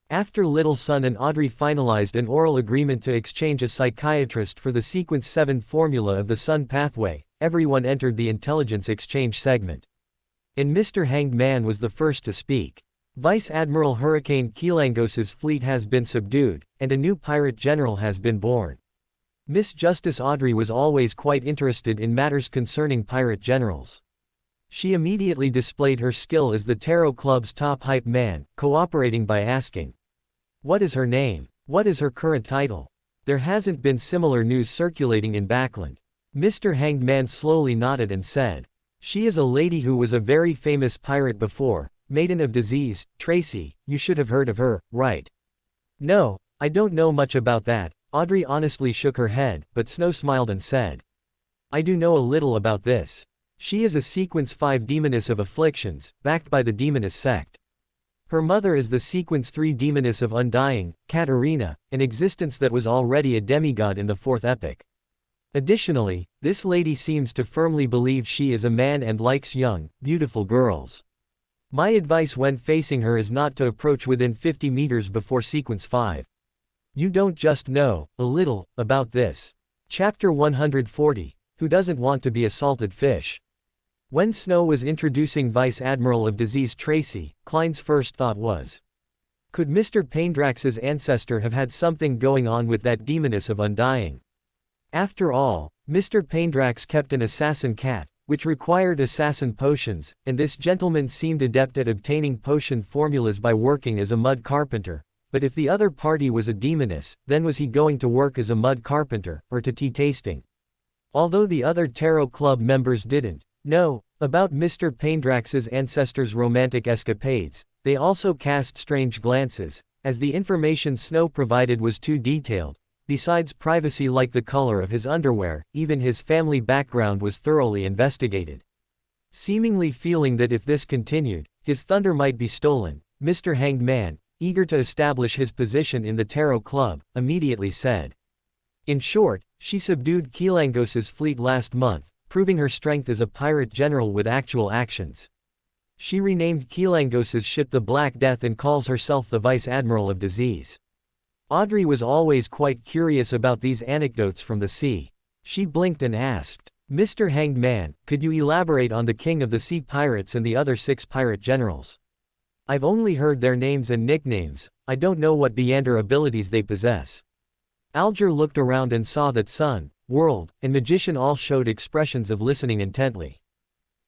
After Little Sun and Audrey finalized an oral agreement to exchange a psychiatrist for the sequence 7 formula of the Sun pathway, everyone entered the intelligence exchange segment. And Mr. Hanged Man was the first to speak. Vice Admiral Hurricane Kilangos's fleet has been subdued, and a new pirate general has been born. Miss Justice Audrey was always quite interested in matters concerning pirate generals. She immediately displayed her skill as the Tarot Club's top hype man, cooperating by asking, "What is her name? What is her current title?" There hasn't been similar news circulating in Backland. Mr. Hanged Man slowly nodded and said, "She is a lady who was a very famous pirate before, Maiden of Disease, Tracy, you should have heard of her, right?" "No, I don't know much about that." Audrey honestly shook her head, but Snow smiled and said, "I do know a little about this. She is a sequence 5 demoness of afflictions, backed by the demoness sect. Her mother is the sequence 3 demoness of undying, Katarina, an existence that was already a demigod in the 4th epoch. Additionally, this lady seems to firmly believe she is a man and likes young, beautiful girls. My advice when facing her is not to approach within 50 meters before sequence 5. You don't just know a little about this." Chapter 140, Who Doesn't Want to Be a Salted Fish? When Snow was introducing Vice Admiral of Disease Tracy, Klein's first thought was, could Mr. Paindrax's ancestor have had something going on with that demoness of undying? After all, Mr. Paindrax kept an assassin cat, which required assassin potions, and this gentleman seemed adept at obtaining potion formulas by working as a mud carpenter. But if the other party was a demoness, then was he going to work as a mud carpenter, or to tea tasting? Although the other Tarot Club members didn't know about Mr. Paindrax's ancestors' romantic escapades, they also cast strange glances, as the information Snow provided was too detailed. Besides privacy like the color of his underwear, even his family background was thoroughly investigated. Seemingly feeling that if this continued, his thunder might be stolen, Mr. Hanged Man, eager to establish his position in the Tarot Club, immediately said. In short, she subdued Kilangos's fleet last month, proving her strength as a pirate general with actual actions. She renamed Kilangos's ship the Black Death and calls herself the Vice Admiral of Disease. Audrey was always quite curious about these anecdotes from the sea. She blinked and asked, "Mr. Hanged Man, could you elaborate on the King of the Sea Pirates and the other 6 pirate generals? I've only heard their names and nicknames, I don't know what Buridan abilities they possess." Alger looked around and saw that Sun, World, and Magician all showed expressions of listening intently.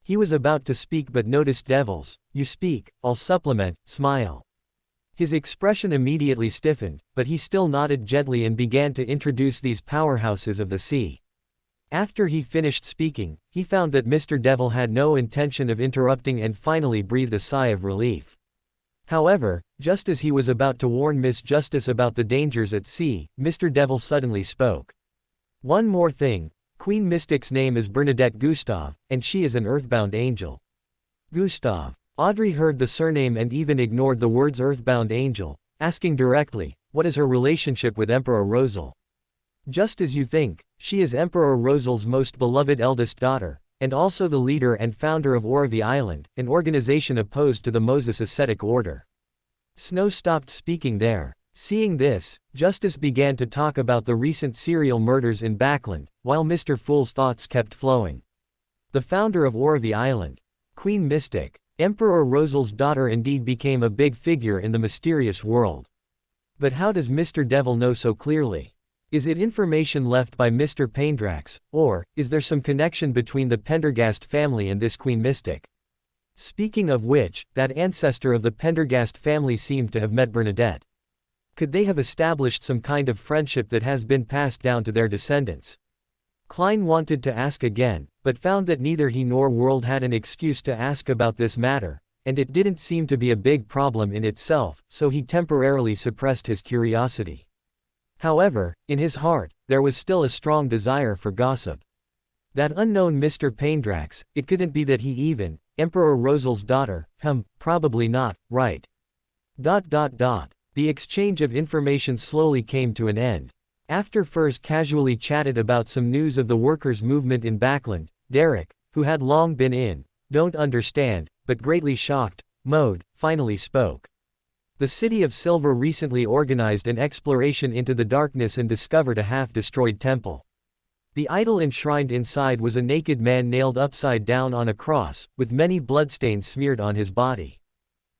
He was about to speak but noticed Devils, "You speak, I'll supplement, smile." His expression immediately stiffened, but he still nodded gently and began to introduce these powerhouses of the sea. After he finished speaking, he found that Mr. Devil had no intention of interrupting and finally breathed a sigh of relief. However, just as he was about to warn Miss Justice about the dangers at sea, Mr. Devil suddenly spoke. "One more thing, Queen Mystic's name is Bernadette Gustave, and she is an earthbound angel." Gustave. Audrey heard the surname and even ignored the words earthbound angel, asking directly, what is her relationship with Emperor Rosal? Just as you think, she is Emperor Rosal's most beloved eldest daughter, and also the leader and founder of Oravi Island, an organization opposed to the Moses ascetic order. Snow stopped speaking there. Seeing this, Justice began to talk about the recent serial murders in Backland, while Mr. Fool's thoughts kept flowing. The founder of Oravi Island, Queen Mystic, Emperor Rosal's daughter indeed became a big figure in the mysterious world. But how does Mr. Devil know so clearly? Is it information left by Mr. Paindrax, or is there some connection between the Pendergast family and this Queen Mystic? Speaking of which, that ancestor of the Pendergast family seemed to have met Bernadette. Could they have established some kind of friendship that has been passed down to their descendants? Klein wanted to ask again, but found that neither he nor World had an excuse to ask about this matter, and it didn't seem to be a big problem in itself, so he temporarily suppressed his curiosity. However, in his heart, there was still a strong desire for gossip. That unknown Mr. Paindrax, it couldn't be that he even, Emperor Rosel's daughter, probably not, right? The exchange of information slowly came to an end. After Furs casually chatted about some news of the workers' movement in Backland, Derek, who had long been in, don't understand, but greatly shocked, mode, finally spoke. The City of Silver recently organized an exploration into the darkness and discovered a half-destroyed temple. The idol enshrined inside was a naked man nailed upside down on a cross, with many bloodstains smeared on his body.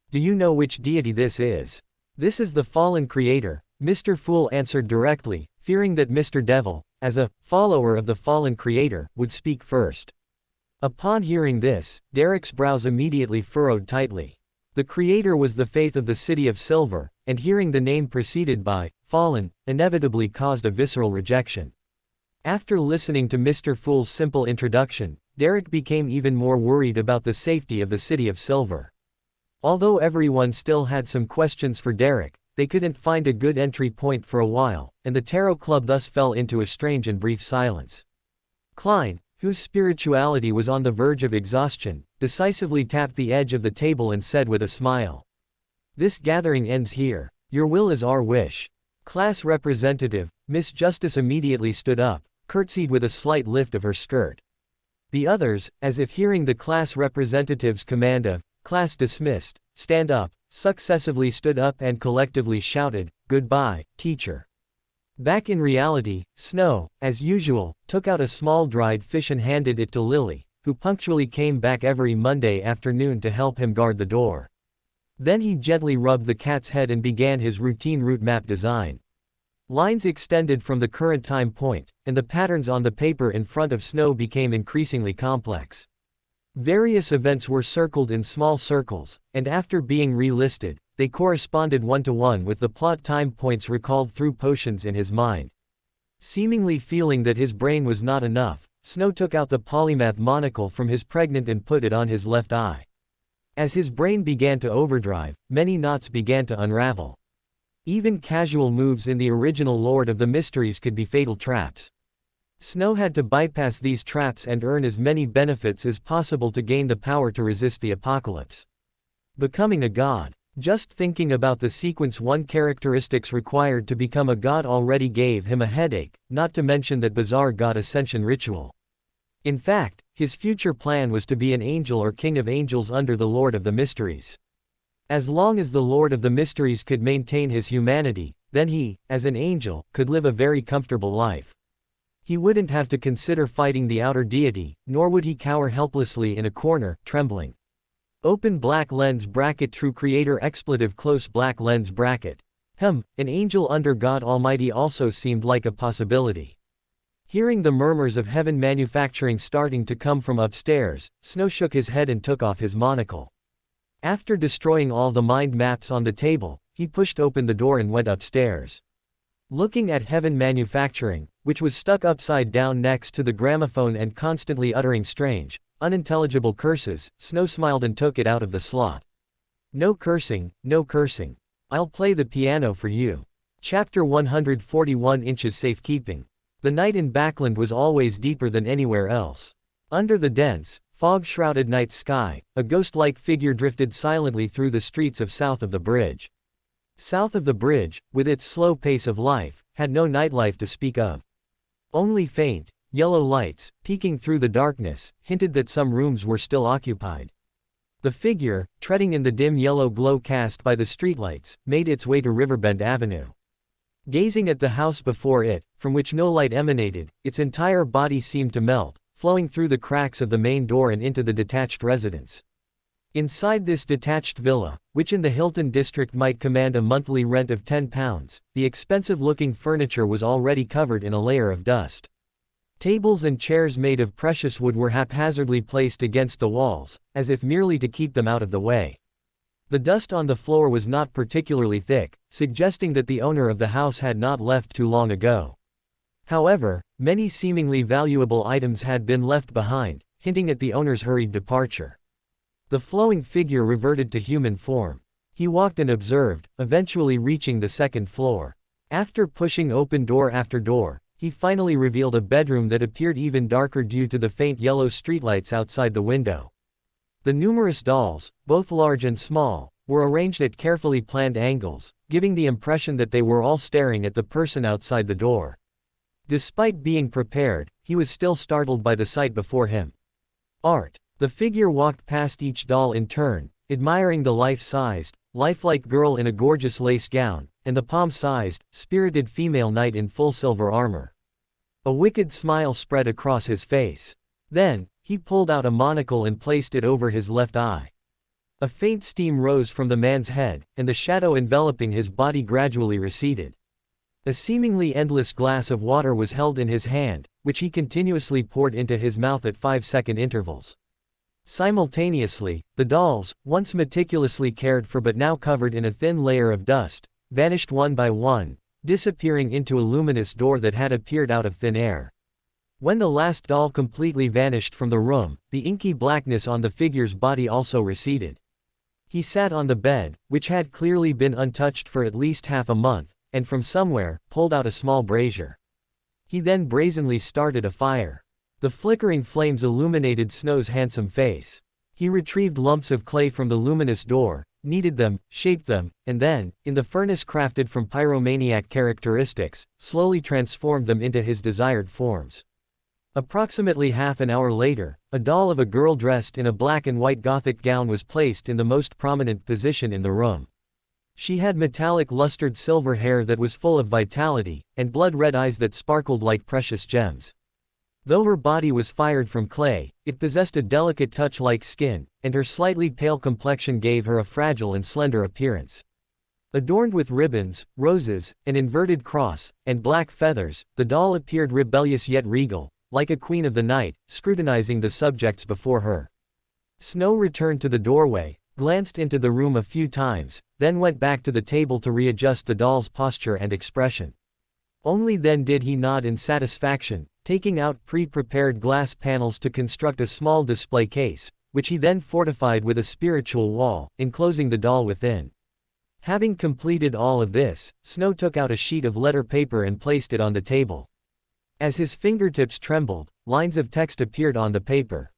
Do you know which deity this is? This is the fallen creator, Mr. Fool answered directly, fearing that Mr. Devil, as a follower of the fallen creator, would speak first. Upon hearing this, Derek's brows immediately furrowed tightly. The creator was the faith of the City of Silver, and hearing the name preceded by fallen inevitably caused a visceral rejection. After listening to Mr. Fool's simple introduction, Derek became even more worried about the safety of the City of Silver. Although everyone still had some questions for Derek, they couldn't find a good entry point for a while, and the Tarot Club thus fell into a strange and brief silence. Klein, whose spirituality was on the verge of exhaustion, decisively tapped the edge of the table and said with a smile, "This gathering ends here. Your will is our wish." Class representative, Miss Justice immediately stood up, curtsied with a slight lift of her skirt. The others, as if hearing the class representative's command of, "Class dismissed, stand up," successively stood up and collectively shouted, "Goodbye, teacher." Back in reality, Snow, as usual, took out a small dried fish and handed it to Lily, who punctually came back every Monday afternoon to help him guard the door. Then he gently rubbed the cat's head and began his routine route map design. Lines extended from the current time point, and the patterns on the paper in front of Snow became increasingly complex. Various events were circled in small circles, and after being relisted, they corresponded one-to-one with the plot time points recalled through potions in his mind. Seemingly feeling that his brain was not enough, Snow took out the polymath monocle from his pregnant and put it on his left eye. As his brain began to overdrive, many knots began to unravel. Even casual moves in the original Lord of the Mysteries could be fatal traps. Snow had to bypass these traps and earn as many benefits as possible to gain the power to resist the apocalypse. Becoming a god. Just thinking about the sequence 1 characteristics required to become a god already gave him a headache, not to mention that bizarre god ascension ritual. In fact, his future plan was to be an angel or king of angels under the Lord of the Mysteries. As long as the Lord of the Mysteries could maintain his humanity, then he, as an angel, could live a very comfortable life. He wouldn't have to consider fighting the outer deity, nor would he cower helplessly in a corner, trembling. Open black lens bracket true creator expletive close black lens bracket. An angel under God Almighty also seemed like a possibility. Hearing the murmurs of heaven manufacturing starting to come from upstairs, Snow shook his head and took off his monocle. After destroying all the mind maps on the table, he pushed open the door and went upstairs. Looking at heaven manufacturing, which was stuck upside down next to the gramophone and constantly uttering strange, unintelligible curses, Snow smiled and took it out of the slot. "No cursing, no cursing. I'll play the piano for you." Chapter 141 Inches Safekeeping. The night in Backland was always deeper than anywhere else. Under the dense, fog-shrouded night sky, a ghost-like figure drifted silently through the streets of south of the bridge. South of the bridge, with its slow pace of life, had no nightlife to speak of. Only faint, yellow lights, peeking through the darkness, hinted that some rooms were still occupied. The figure, treading in the dim yellow glow cast by the streetlights, made its way to Riverbend Avenue. Gazing at the house before it, from which no light emanated, its entire body seemed to melt, flowing through the cracks of the main door and into the detached residence. Inside this detached villa, which in the Hilton district might command a monthly rent of £10, the expensive-looking furniture was already covered in a layer of dust. Tables and chairs made of precious wood were haphazardly placed against the walls, as if merely to keep them out of the way. The dust on the floor was not particularly thick, suggesting that the owner of the house had not left too long ago. However, many seemingly valuable items had been left behind, hinting at the owner's hurried departure. The flowing figure reverted to human form. He walked and observed, eventually reaching the second floor. After pushing open door after door, he finally revealed a bedroom that appeared even darker due to the faint yellow streetlights outside the window. The numerous dolls, both large and small, were arranged at carefully planned angles, giving the impression that they were all staring at the person outside the door. Despite being prepared, he was still startled by the sight before him. Art. The figure walked past each doll in turn, admiring the life-sized, lifelike girl in a gorgeous lace gown, and the palm-sized, spirited female knight in full silver armor. A wicked smile spread across his face. Then, he pulled out a monocle and placed it over his left eye. A faint steam rose from the man's head, and the shadow enveloping his body gradually receded. A seemingly endless glass of water was held in his hand, which he continuously poured into his mouth at 5-second intervals. Simultaneously, the dolls, once meticulously cared for but now covered in a thin layer of dust, vanished one by one, disappearing into a luminous door that had appeared out of thin air. When the last doll completely vanished from the room, the inky blackness on the figure's body also receded. He sat on the bed, which had clearly been untouched for at least half a month, and from somewhere, pulled out a small brazier. He then brazenly started a fire. The flickering flames illuminated Snow's handsome face. He retrieved lumps of clay from the luminous door, kneaded them, shaped them, and then, in the furnace crafted from pyromaniac characteristics, slowly transformed them into his desired forms. Approximately half an hour later, a doll of a girl dressed in a black and white Gothic gown was placed in the most prominent position in the room. She had metallic lustered silver hair that was full of vitality, and blood-red eyes that sparkled like precious gems. Though her body was fired from clay, it possessed a delicate touch-like skin, and her slightly pale complexion gave her a fragile and slender appearance. Adorned with ribbons, roses, an inverted cross, and black feathers, the doll appeared rebellious yet regal, like a queen of the night, scrutinizing the subjects before her. Snow returned to the doorway, glanced into the room a few times, then went back to the table to readjust the doll's posture and expression. Only then did he nod in satisfaction, taking out pre-prepared glass panels to construct a small display case, which he then fortified with a spiritual wall, enclosing the doll within. Having completed all of this, Snow took out a sheet of letter paper and placed it on the table. As his fingertips trembled, lines of text appeared on the paper.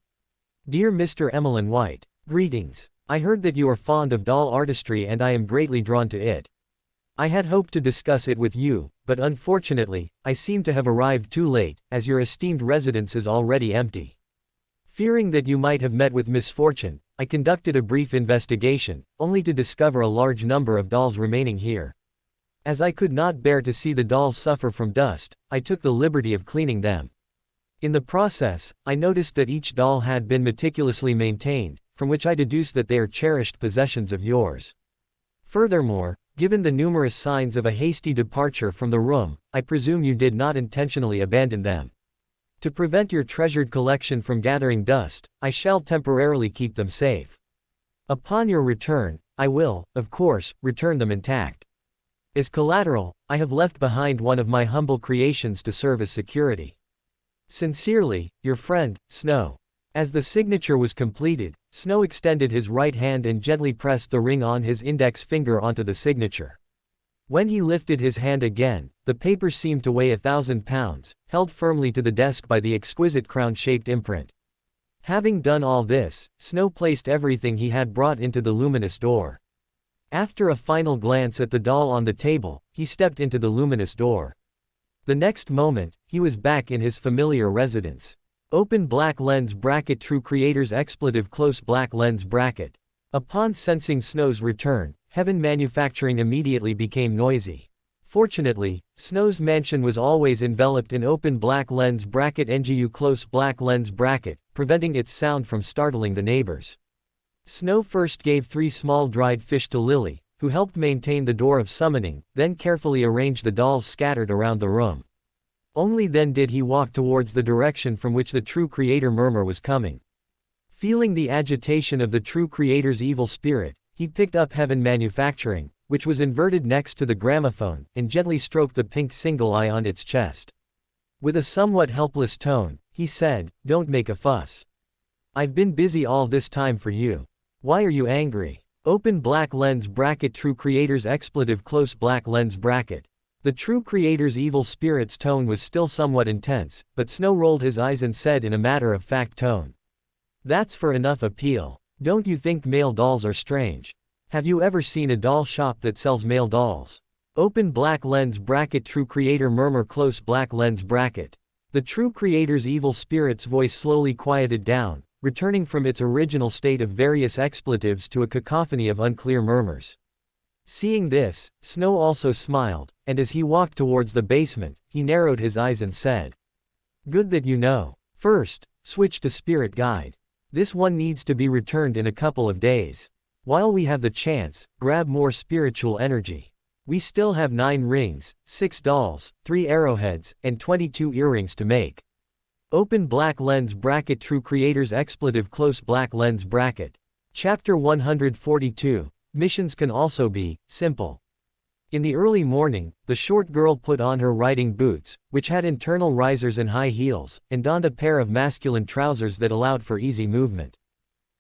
Dear Mr. Emmeline White, greetings. I heard that you are fond of doll artistry and I am greatly drawn to it. I had hoped to discuss it with you, but unfortunately, I seem to have arrived too late, as your esteemed residence is already empty. Fearing that you might have met with misfortune, I conducted a brief investigation, only to discover a large number of dolls remaining here. As I could not bear to see the dolls suffer from dust, I took the liberty of cleaning them. In the process, I noticed that each doll had been meticulously maintained, from which I deduced that they are cherished possessions of yours. Furthermore, given the numerous signs of a hasty departure from the room, I presume you did not intentionally abandon them. To prevent your treasured collection from gathering dust, I shall temporarily keep them safe. Upon your return, I will, of course, return them intact. As collateral, I have left behind one of my humble creations to serve as security. Sincerely, your friend, Snow. As the signature was completed, Snow extended his right hand and gently pressed the ring on his index finger onto the signature. When he lifted his hand again, the paper seemed to weigh 1,000 pounds, held firmly to the desk by the exquisite crown-shaped imprint. Having done all this, Snow placed everything he had brought into the luminous door. After a final glance at the doll on the table, he stepped into the luminous door. The next moment, he was back in his familiar residence. Open black lens bracket true creator's expletive close black lens bracket. Upon sensing Snow's return, Heaven Manufacturing immediately became noisy. Fortunately, Snow's mansion was always enveloped in open black lens bracket NGU close black lens bracket, preventing its sound from startling the neighbors. Snow first gave 3 small dried fish to Lily, who helped maintain the door of summoning, then carefully arranged the dolls scattered around the room. Only then did he walk towards the direction from which the true creator murmur was coming. Feeling the agitation of the true creator's evil spirit, he picked up Heaven Manufacturing, which was inverted next to the gramophone, and gently stroked the pink single eye on its chest. With a somewhat helpless tone, he said, "Don't make a fuss. I've been busy all this time for you. Why are you angry?" Open black lens bracket true creator's expletive close black lens bracket. The true creator's evil spirit's tone was still somewhat intense, but Snow rolled his eyes and said in a matter-of-fact tone, "That's for enough appeal. Don't you think male dolls are strange? Have you ever seen a doll shop that sells male dolls?" Open black lens bracket true creator murmur close black lens bracket. The true creator's evil spirit's voice slowly quieted down, returning from its original state of various expletives to a cacophony of unclear murmurs. Seeing this, Snow also smiled, and as he walked towards the basement, he narrowed his eyes and said, "Good that you know. First, switch to Spirit Guide. This one needs to be returned in a couple of days. While we have the chance, grab more spiritual energy. We still have 9 rings, 6 dolls, 3 arrowheads, and 22 earrings to make." Open black lens bracket true creator's expletive close black lens bracket. Chapter 142. Missions can also be simple. In the early morning, the short girl put on her riding boots, which had internal risers and high heels, and donned a pair of masculine trousers that allowed for easy movement.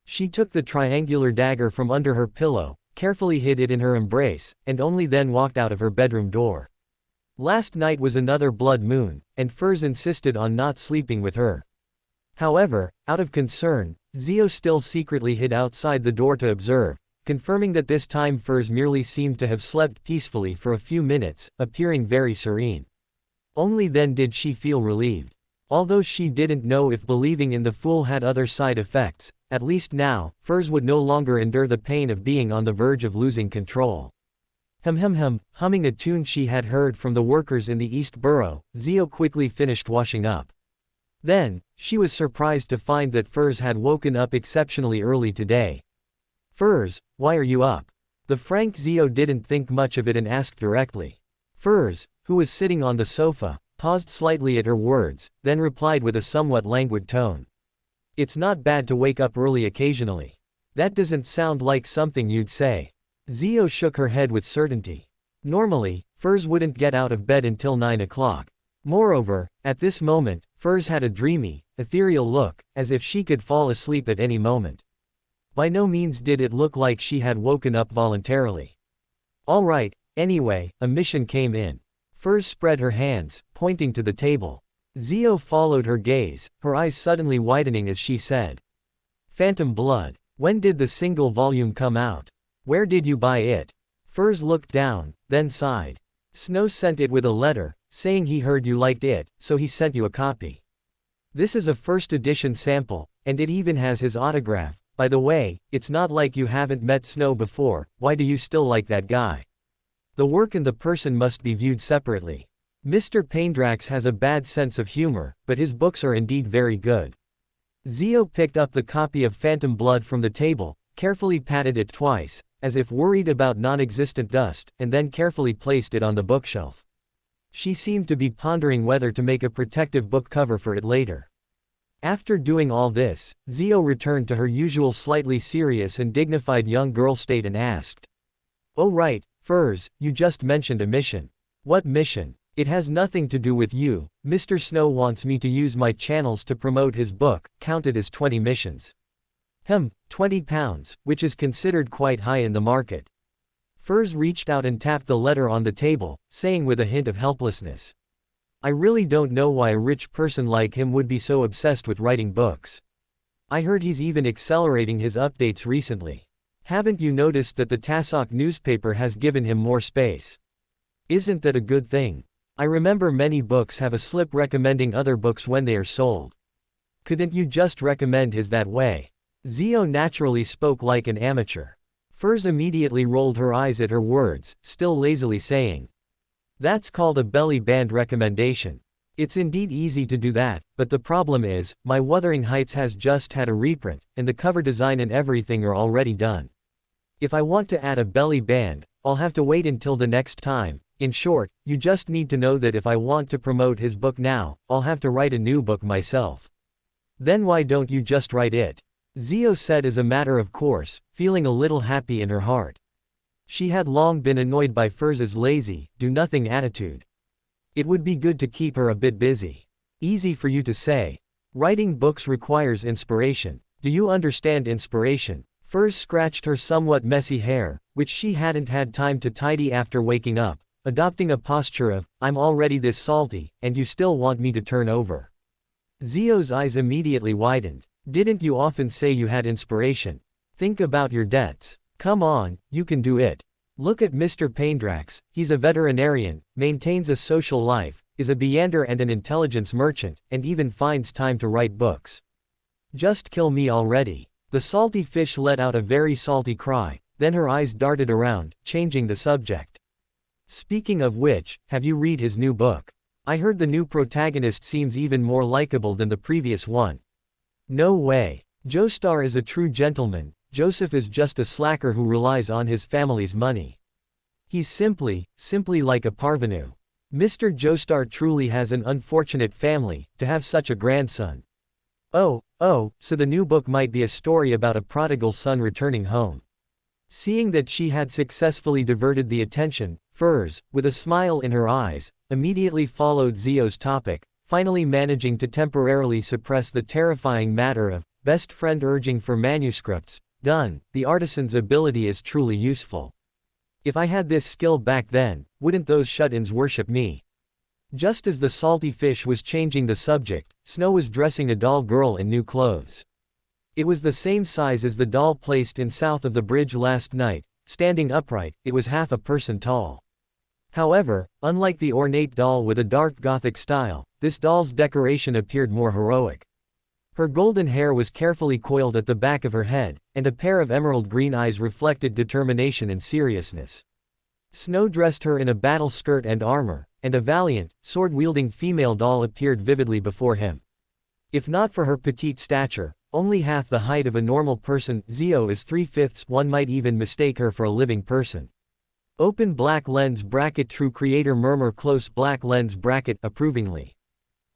She took the triangular dagger from under her pillow, carefully hid it in her embrace, and only then walked out of her bedroom door. Last night was another blood moon, and Furs insisted on not sleeping with her. However, out of concern, Zio still secretly hid outside the door to observe, confirming that this time Furs merely seemed to have slept peacefully for a few minutes, appearing very serene. Only then did she feel relieved. Although she didn't know if believing in the fool had other side effects, at least now, Furs would no longer endure the pain of being on the verge of losing control. Humming a tune she had heard from the workers in the East Borough, Zio quickly finished washing up. Then, she was surprised to find that Furs had woken up exceptionally early today. "Furs, why are you up?" The frank Zio didn't think much of it and asked directly. Furs, who was sitting on the sofa, paused slightly at her words, then replied with a somewhat languid tone. "It's not bad to wake up early occasionally. That doesn't sound like something you'd say." Zio shook her head with certainty. Normally, Furs wouldn't get out of bed until 9 o'clock. Moreover, at this moment, Furs had a dreamy, ethereal look, as if she could fall asleep at any moment. By no means did it look like she had woken up voluntarily. "All right, anyway, a mission came in." Furs spread her hands, pointing to the table. Zio followed her gaze, her eyes suddenly widening as she said, "Phantom Blood. When did the single volume come out? Where did you buy it?" Furs looked down, then sighed. "Snow sent it with a letter, saying he heard you liked it, so he sent you a copy. This is a first edition sample, and it even has his autograph. By the way, it's not like you haven't met Snow before. Why do you still like that guy? The work and the person must be viewed separately. Mr. Paindrax has a bad sense of humor, but his books are indeed very good." Zio picked up the copy of Phantom Blood from the table, carefully patted it twice, as if worried about non-existent dust, and then carefully placed it on the bookshelf. She seemed to be pondering whether to make a protective book cover for it later. After doing all this, Zio returned to her usual slightly serious and dignified young girl state and asked, "Oh right, Furs, you just mentioned a mission. What mission?" "It has nothing to do with you. Mr. Snow wants me to use my channels to promote his book, counted as 20 missions. £20, which is considered quite high in the market." Furs reached out and tapped the letter on the table, saying with a hint of helplessness, "I really don't know why a rich person like him would be so obsessed with writing books. I heard he's even accelerating his updates recently. Haven't you noticed that the Tassoc newspaper has given him more space? Isn't that a good thing? I remember many books have a slip recommending other books when they are sold. Couldn't you just recommend his that way?" Zio naturally spoke like an amateur. Furs immediately rolled her eyes at her words, still lazily saying, "That's called a belly band recommendation. It's indeed easy to do that, but the problem is, my Wuthering Heights has just had a reprint, and the cover design and everything are already done. If I want to add a belly band, I'll have to wait until the next time, In short, you just need to know that if I want to promote his book now, I'll have to write a new book myself. Then why don't you just write it? Zhou said as a matter of course, feeling a little happy in her heart. She had long been annoyed by Furz's lazy, do-nothing attitude. It would be good to keep her a bit busy. Easy for you to say. Writing books requires inspiration. Do you understand inspiration? Furz scratched her somewhat messy hair, which she hadn't had time to tidy after waking up, adopting a posture of, I'm already this salty, and you still want me to turn over. Zio's eyes immediately widened. Didn't you often say you had inspiration? Think about your debts. Come on, you can do it. Look at Mr. Paindrax, he's a veterinarian, maintains a social life, is a Beander and an intelligence merchant, and even finds time to write books. Just kill me already. The salty fish let out a very salty cry, then her eyes darted around, changing the subject. Speaking of which, have you read his new book? I heard the new protagonist seems even more likable than the previous one. No way. Joestar is a true gentleman, Joseph is just a slacker who relies on his family's money. He's simply like a parvenu. Mr. Joestar truly has an unfortunate family, to have such a grandson. Oh, so the new book might be a story about a prodigal son returning home. Seeing that she had successfully diverted the attention, Furz, with a smile in her eyes, immediately followed Zio's topic, finally managing to temporarily suppress the terrifying matter of, best friend urging for manuscripts. Done, the artisan's ability is truly useful. If I had this skill back then, wouldn't those shut-ins worship me? Just as the salty fish was changing the subject, Snow was dressing a doll girl in new clothes. It was the same size as the doll placed in south of the bridge last night, standing upright, it was half a person tall. However, unlike the ornate doll with a dark Gothic style, this doll's decoration appeared more heroic. Her golden hair was carefully coiled at the back of her head, and a pair of emerald green eyes reflected determination and seriousness. Snow dressed her in a battle skirt and armor, and a valiant, sword-wielding female doll appeared vividly before him. If not for her petite stature, only half the height of a normal person, Zio is 3/5, one might even mistake her for a living person. Open black lens bracket true creator murmur close black lens bracket approvingly.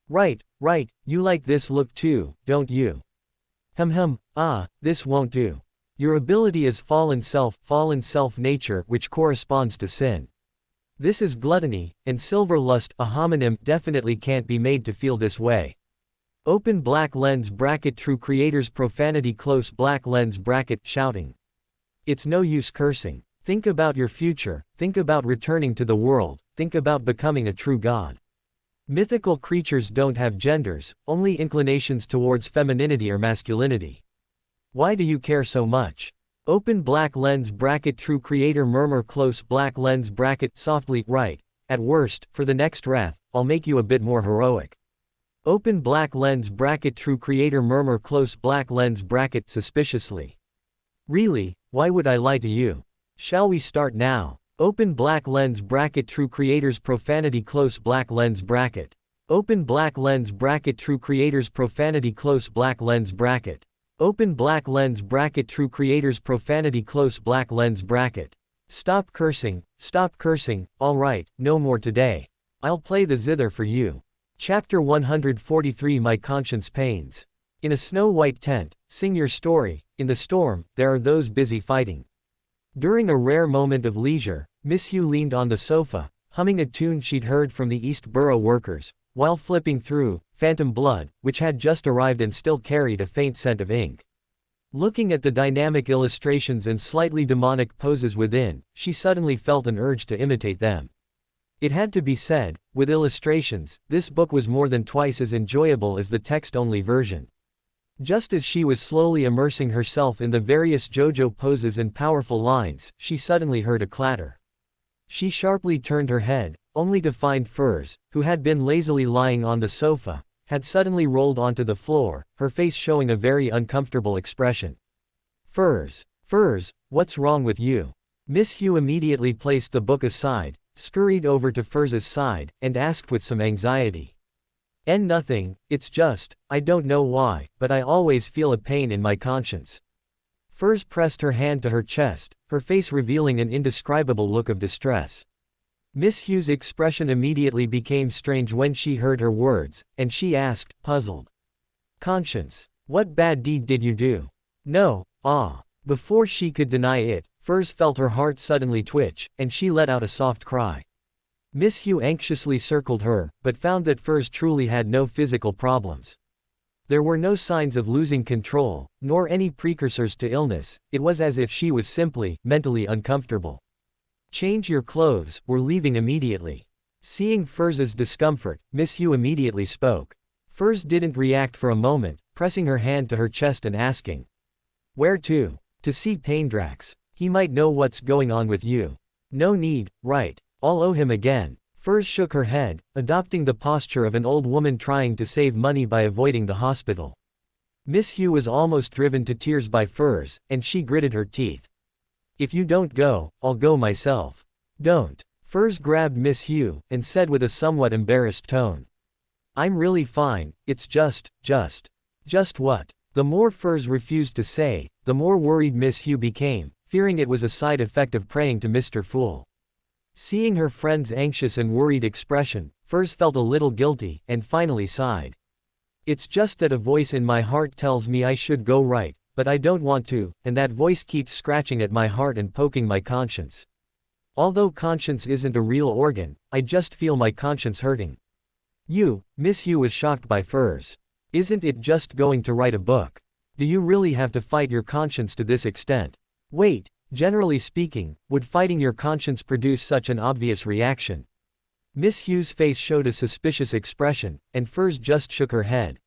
Right, you like this look too, don't you? This won't do. Your ability is fallen self nature which corresponds to sin. This is gluttony, and silver lust, a homonym, definitely can't be made to feel this way. Open black lens bracket true creators profanity close black lens bracket shouting. It's no use cursing. Think about your future, think about returning to the world, think about becoming a true god. Mythical creatures don't have genders, only inclinations towards femininity or masculinity. Why do you care so much? Open black lens bracket true creator murmur close black lens bracket softly right. At worst, for the next wrath, I'll make you a bit more heroic. Open black lens bracket true creator murmur close black lens bracket suspiciously. Really, why would I lie to you? Shall we start now? Open black lens bracket true creators profanity close black lens bracket. Open black lens bracket true creators profanity close black lens bracket. Open black lens bracket true creators profanity close black lens bracket. Stop cursing, alright, no more today. I'll play the zither for you. Chapter 143 My conscience pains. In a snow-white tent, sing your story, in the storm, there are those busy fighting. During a rare moment of leisure, Miss Hugh leaned on the sofa, humming a tune she'd heard from the East Borough workers, while flipping through Phantom Blood, which had just arrived and still carried a faint scent of ink. Looking at the dynamic illustrations and slightly demonic poses within, she suddenly felt an urge to imitate them. It had to be said, with illustrations, this book was more than twice as enjoyable as the text-only version. Just as she was slowly immersing herself in the various JoJo poses and powerful lines, she suddenly heard a clatter. She sharply turned her head, only to find Furz, who had been lazily lying on the sofa, had suddenly rolled onto the floor, her face showing a very uncomfortable expression. Furz, what's wrong with you? Miss Hugh immediately placed the book aside, scurried over to Furz's side, and asked with some anxiety. Nothing, it's just, I don't know why, but I always feel a pain in my conscience. Furz pressed her hand to her chest, her face revealing an indescribable look of distress. Miss Hugh's expression immediately became strange when she heard her words, and she asked, puzzled. Conscience. What bad deed did you do? No, Before she could deny it, Furs felt her heart suddenly twitch, and she let out a soft cry. Miss Hugh anxiously circled her, but found that Furs truly had no physical problems. There were no signs of losing control, nor any precursors to illness. It was as if she was simply, mentally uncomfortable. Change your clothes, we're leaving immediately. Seeing Furs's discomfort, Miss Hugh immediately spoke. Furs didn't react for a moment, pressing her hand to her chest and asking. Where to? To see Paindrax. He might know what's going on with you. No need, right? I'll owe him again. Furs shook her head, adopting the posture of an old woman trying to save money by avoiding the hospital. Miss Hugh was almost driven to tears by Furs, and she gritted her teeth. If you don't go, I'll go myself. Don't. Furs grabbed Miss Hugh, and said with a somewhat embarrassed tone. I'm really fine, it's just what? The more Furs refused to say, the more worried Miss Hugh became, fearing it was a side effect of praying to Mr. Fool. Seeing her friend's anxious and worried expression, Furs felt a little guilty, and finally sighed. It's just that a voice in my heart tells me I should go right, but I don't want to, and that voice keeps scratching at my heart and poking my conscience. Although conscience isn't a real organ, I just feel my conscience hurting. Miss Hugh was shocked by Furs. Isn't it just going to write a book? Do you really have to fight your conscience to this extent? Wait, generally speaking, would fighting your conscience produce such an obvious reaction? Miss Hugh's face showed a suspicious expression, and Furs just shook her head.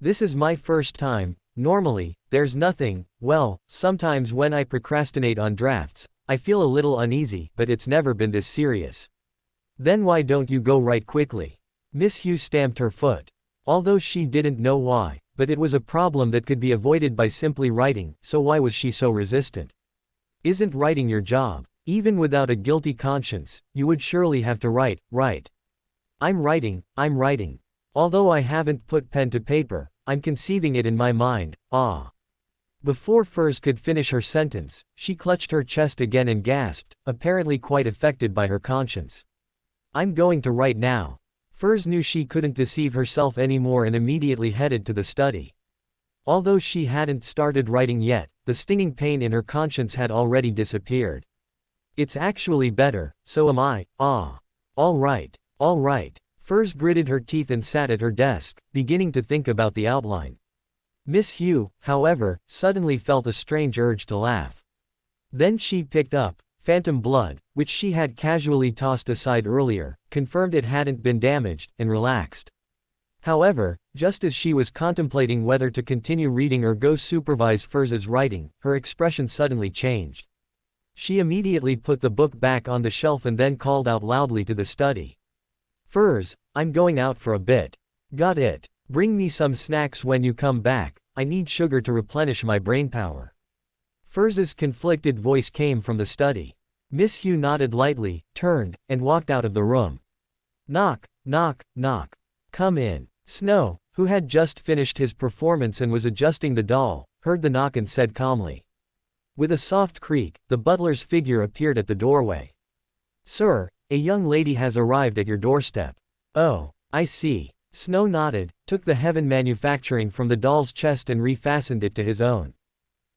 This is my first time. Normally, there's nothing. Well, sometimes when I procrastinate on drafts, I feel a little uneasy, but it's never been this serious. Then why don't you go write quickly? Miss Hugh stamped her foot. Although she didn't know why, but it was a problem that could be avoided by simply writing, so why was she so resistant? Isn't writing your job? Even without a guilty conscience, you would surely have to write, right? I'm writing. Although I haven't put pen to paper, I'm conceiving it in my mind, Before Furs could finish her sentence, she clutched her chest again and gasped, apparently quite affected by her conscience. I'm going to write now. Furs knew she couldn't deceive herself anymore and immediately headed to the study. Although she hadn't started writing yet, the stinging pain in her conscience had already disappeared. It's actually better, so am I, All right. Furs gritted her teeth and sat at her desk, beginning to think about the outline. Miss Hugh, however, suddenly felt a strange urge to laugh. Then she picked up Phantom Blood, which she had casually tossed aside earlier, confirmed it hadn't been damaged, and relaxed. However, just as she was contemplating whether to continue reading or go supervise Furs's writing, her expression suddenly changed. She immediately put the book back on the shelf and then called out loudly to the study. Furs, I'm going out for a bit. Got it. Bring me some snacks when you come back, I need sugar to replenish my brainpower. Furs's conflicted voice came from the study. Miss Hugh nodded lightly, turned, and walked out of the room. Knock, knock, knock. Come in. Snow, who had just finished his performance and was adjusting the doll, heard the knock and said calmly. With a soft creak, the butler's figure appeared at the doorway. Sir, a young lady has arrived at your doorstep. Oh, I see. Snow nodded, took the Heaven manufacturing from the doll's chest and refastened it to his own.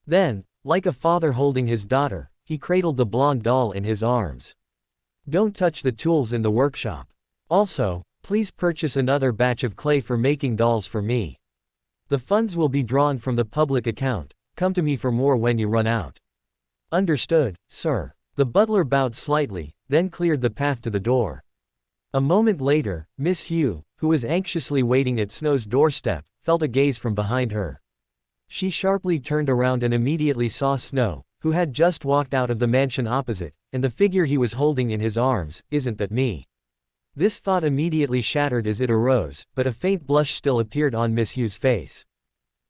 Then, like a father holding his daughter, he cradled the blonde doll in his arms. Don't touch the tools in the workshop. Also, please purchase another batch of clay for making dolls for me. The funds will be drawn from the public account. Come to me for more when you run out. Understood, sir. The butler bowed slightly, then cleared the path to the door. A moment later, Miss Hugh, who was anxiously waiting at Snow's doorstep, felt a gaze from behind her. She sharply turned around and immediately saw Snow, who had just walked out of the mansion opposite, and the figure he was holding in his arms. Isn't that me? This thought immediately shattered as it arose, but a faint blush still appeared on Miss Hugh's face.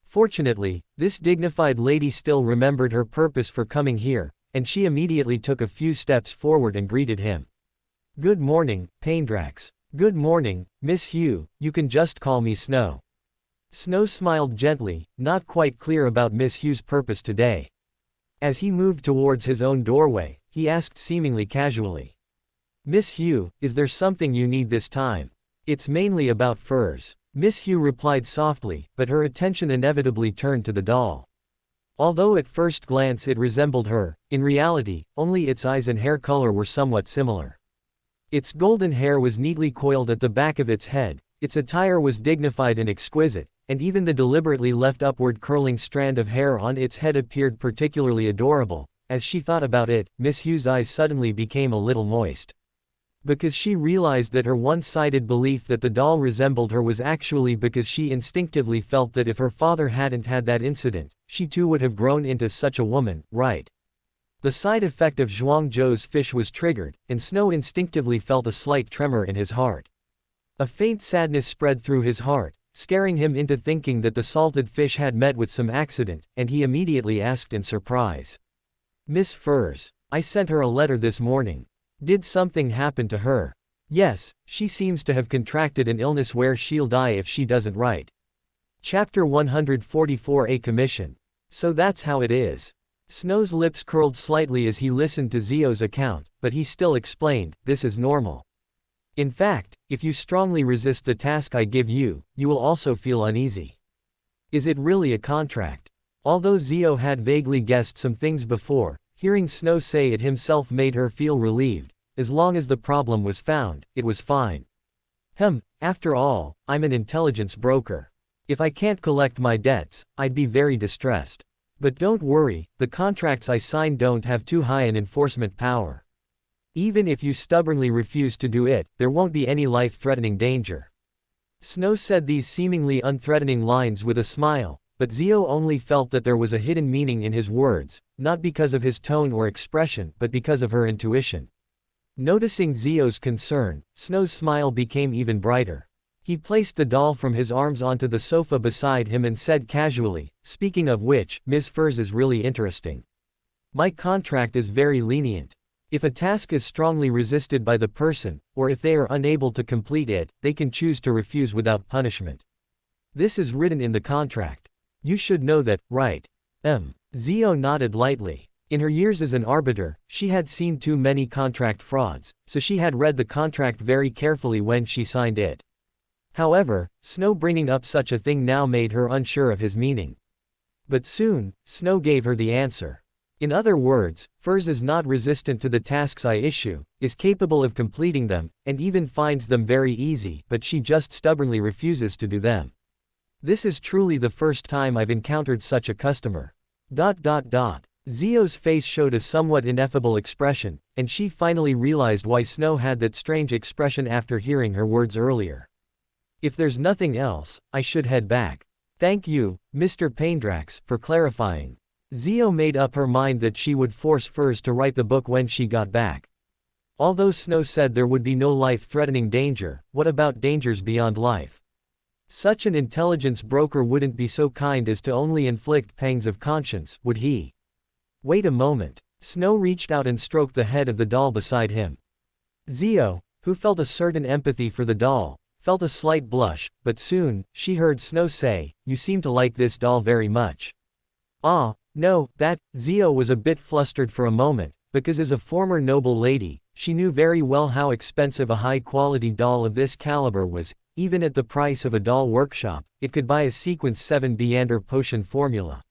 Fortunately, this dignified lady still remembered her purpose for coming here, and she immediately took a few steps forward and greeted him. Good morning, Paindrax. Good morning, Miss Hugh, you can just call me Snow. Snow smiled gently, not quite clear about Miss Hugh's purpose today. As he moved towards his own doorway, he asked seemingly casually. Miss Hugh, is there something you need this time? It's mainly about furs. Miss Hugh replied softly, but her attention inevitably turned to the doll. Although at first glance it resembled her, in reality, only its eyes and hair color were somewhat similar. Its golden hair was neatly coiled at the back of its head, its attire was dignified and exquisite, and even the deliberately left upward curling strand of hair on its head appeared particularly adorable. As she thought about it, Miss Hugh's eyes suddenly became a little moist. Because she realized that her one-sided belief that the doll resembled her was actually because she instinctively felt that if her father hadn't had that incident, she too would have grown into such a woman, right? The side effect of Zhuangzhou's fish was triggered, and Snow instinctively felt a slight tremor in his heart. A faint sadness spread through his heart, scaring him into thinking that the salted fish had met with some accident, and he immediately asked in surprise. Miss Furs, I sent her a letter this morning. Did something happen to her? Yes, she seems to have contracted an illness where she'll die if she doesn't write. Chapter 144 A Commission. So that's how it is. Snow's lips curled slightly as he listened to Zio's account, but he still explained, this is normal. In fact, if you strongly resist the task I give you, you will also feel uneasy. Is it really a contract? Although Zio had vaguely guessed some things before, hearing Snow say it himself made her feel relieved. As long as the problem was found, it was fine. After all, I'm an intelligence broker. If I can't collect my debts, I'd be very distressed. But don't worry, the contracts I sign don't have too high an enforcement power. Even if you stubbornly refuse to do it, there won't be any life-threatening danger. Snow said these seemingly unthreatening lines with a smile, but Zio only felt that there was a hidden meaning in his words, not because of his tone or expression, but because of her intuition. Noticing Zio's concern, Snow's smile became even brighter. He placed the doll from his arms onto the sofa beside him and said casually, speaking of which, Ms. Furs is really interesting. My contract is very lenient. If a task is strongly resisted by the person, or if they are unable to complete it, they can choose to refuse without punishment. This is written in the contract. You should know that, right? Zio nodded lightly. In her years as an arbiter, she had seen too many contract frauds, so she had read the contract very carefully when she signed it. However, Snow bringing up such a thing now made her unsure of his meaning. But soon, Snow gave her the answer. In other words, Furs is not resistant to the tasks I issue, is capable of completing them, and even finds them very easy, but she just stubbornly refuses to do them. This is truly the first time I've encountered such a customer. Zio's face showed a somewhat ineffable expression, and she finally realized why Snow had that strange expression after hearing her words earlier. If there's nothing else, I should head back. Thank you, Mr. Paindrax, for clarifying. Zio made up her mind that she would force Furs to write the book when she got back. Although Snow said there would be no life-threatening danger, what about dangers beyond life? Such an intelligence broker wouldn't be so kind as to only inflict pangs of conscience, would he? Wait a moment. Snow reached out and stroked the head of the doll beside him. Zio, who felt a certain empathy for the doll, felt a slight blush, but soon, she heard Snow say, "You seem to like this doll very much." "Ah, no, Zio was a bit flustered for a moment, because as a former noble lady, she knew very well how expensive a high-quality doll of this caliber was. Even at the price of a doll workshop, it could buy a sequence 7 Beander potion formula.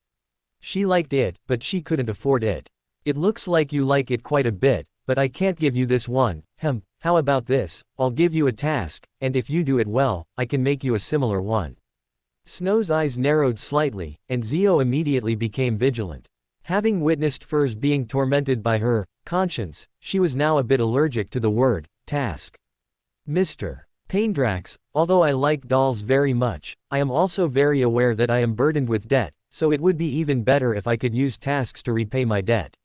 She liked it, but she couldn't afford it. It looks like you like it quite a bit, but I can't give you this one. How about this? I'll give you a task, and if you do it well, I can make you a similar one. Snow's eyes narrowed slightly, and Zio immediately became vigilant. Having witnessed Furs being tormented by her conscience, she was now a bit allergic to the word task. Mr. Paindrax, although I like dolls very much, I am also very aware that I am burdened with debt, so it would be even better if I could use tasks to repay my debt.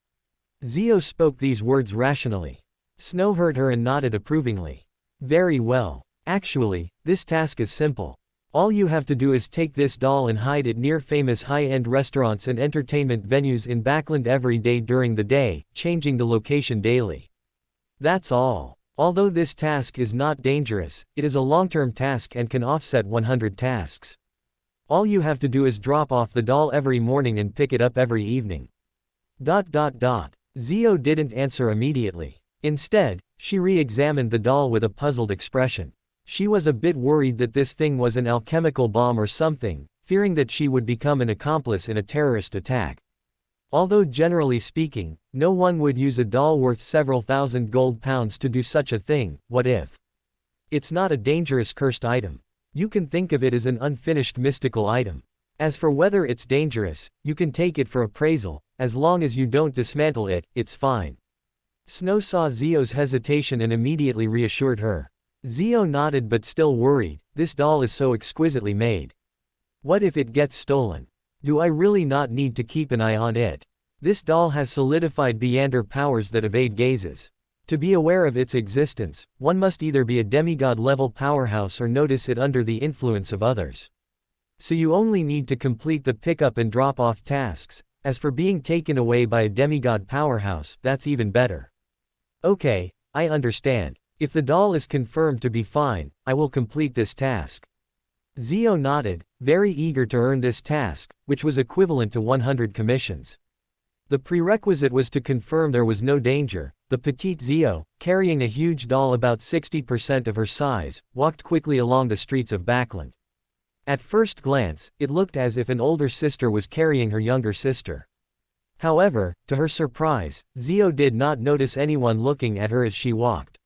Zio spoke these words rationally. Snow heard her and nodded approvingly. Very well. Actually, this task is simple. All you have to do is take this doll and hide it near famous high-end restaurants and entertainment venues in Backland every day during the day, changing the location daily. That's all. Although this task is not dangerous, it is a long-term task and can offset 100 tasks. All you have to do is drop off the doll every morning and pick it up every evening. Zio didn't answer immediately. Instead, She re-examined the doll with a puzzled expression. She was a bit worried that this thing was an alchemical bomb or something, fearing that she would become an accomplice in a terrorist attack. Although generally speaking, no one would use a doll worth several thousand gold pounds to do such a thing, what if? It's not a dangerous cursed item. You can think of it as an unfinished mystical item. As for whether it's dangerous, you can take it for appraisal, as long as you don't dismantle it, it's fine. Snow saw Zio's hesitation and immediately reassured her. Zio nodded but still worried, this doll is so exquisitely made. What if it gets stolen? Do I really not need to keep an eye on it? This doll has solidified Beyonder powers that evade gazes. To be aware of its existence, one must either be a demigod-level powerhouse or notice it under the influence of others. So you only need to complete the pick-up and drop-off tasks. As for being taken away by a demigod powerhouse, that's even better. Okay, I understand. If the doll is confirmed to be fine, I will complete this task. Zio nodded, very eager to earn this task, which was equivalent to 100 commissions. The prerequisite was to confirm there was no danger. The petite Zio, carrying a huge doll about 60% of her size, walked quickly along the streets of Backland. At first glance, it looked as if an older sister was carrying her younger sister. However, to her surprise, Zio did not notice anyone looking at her as she walked.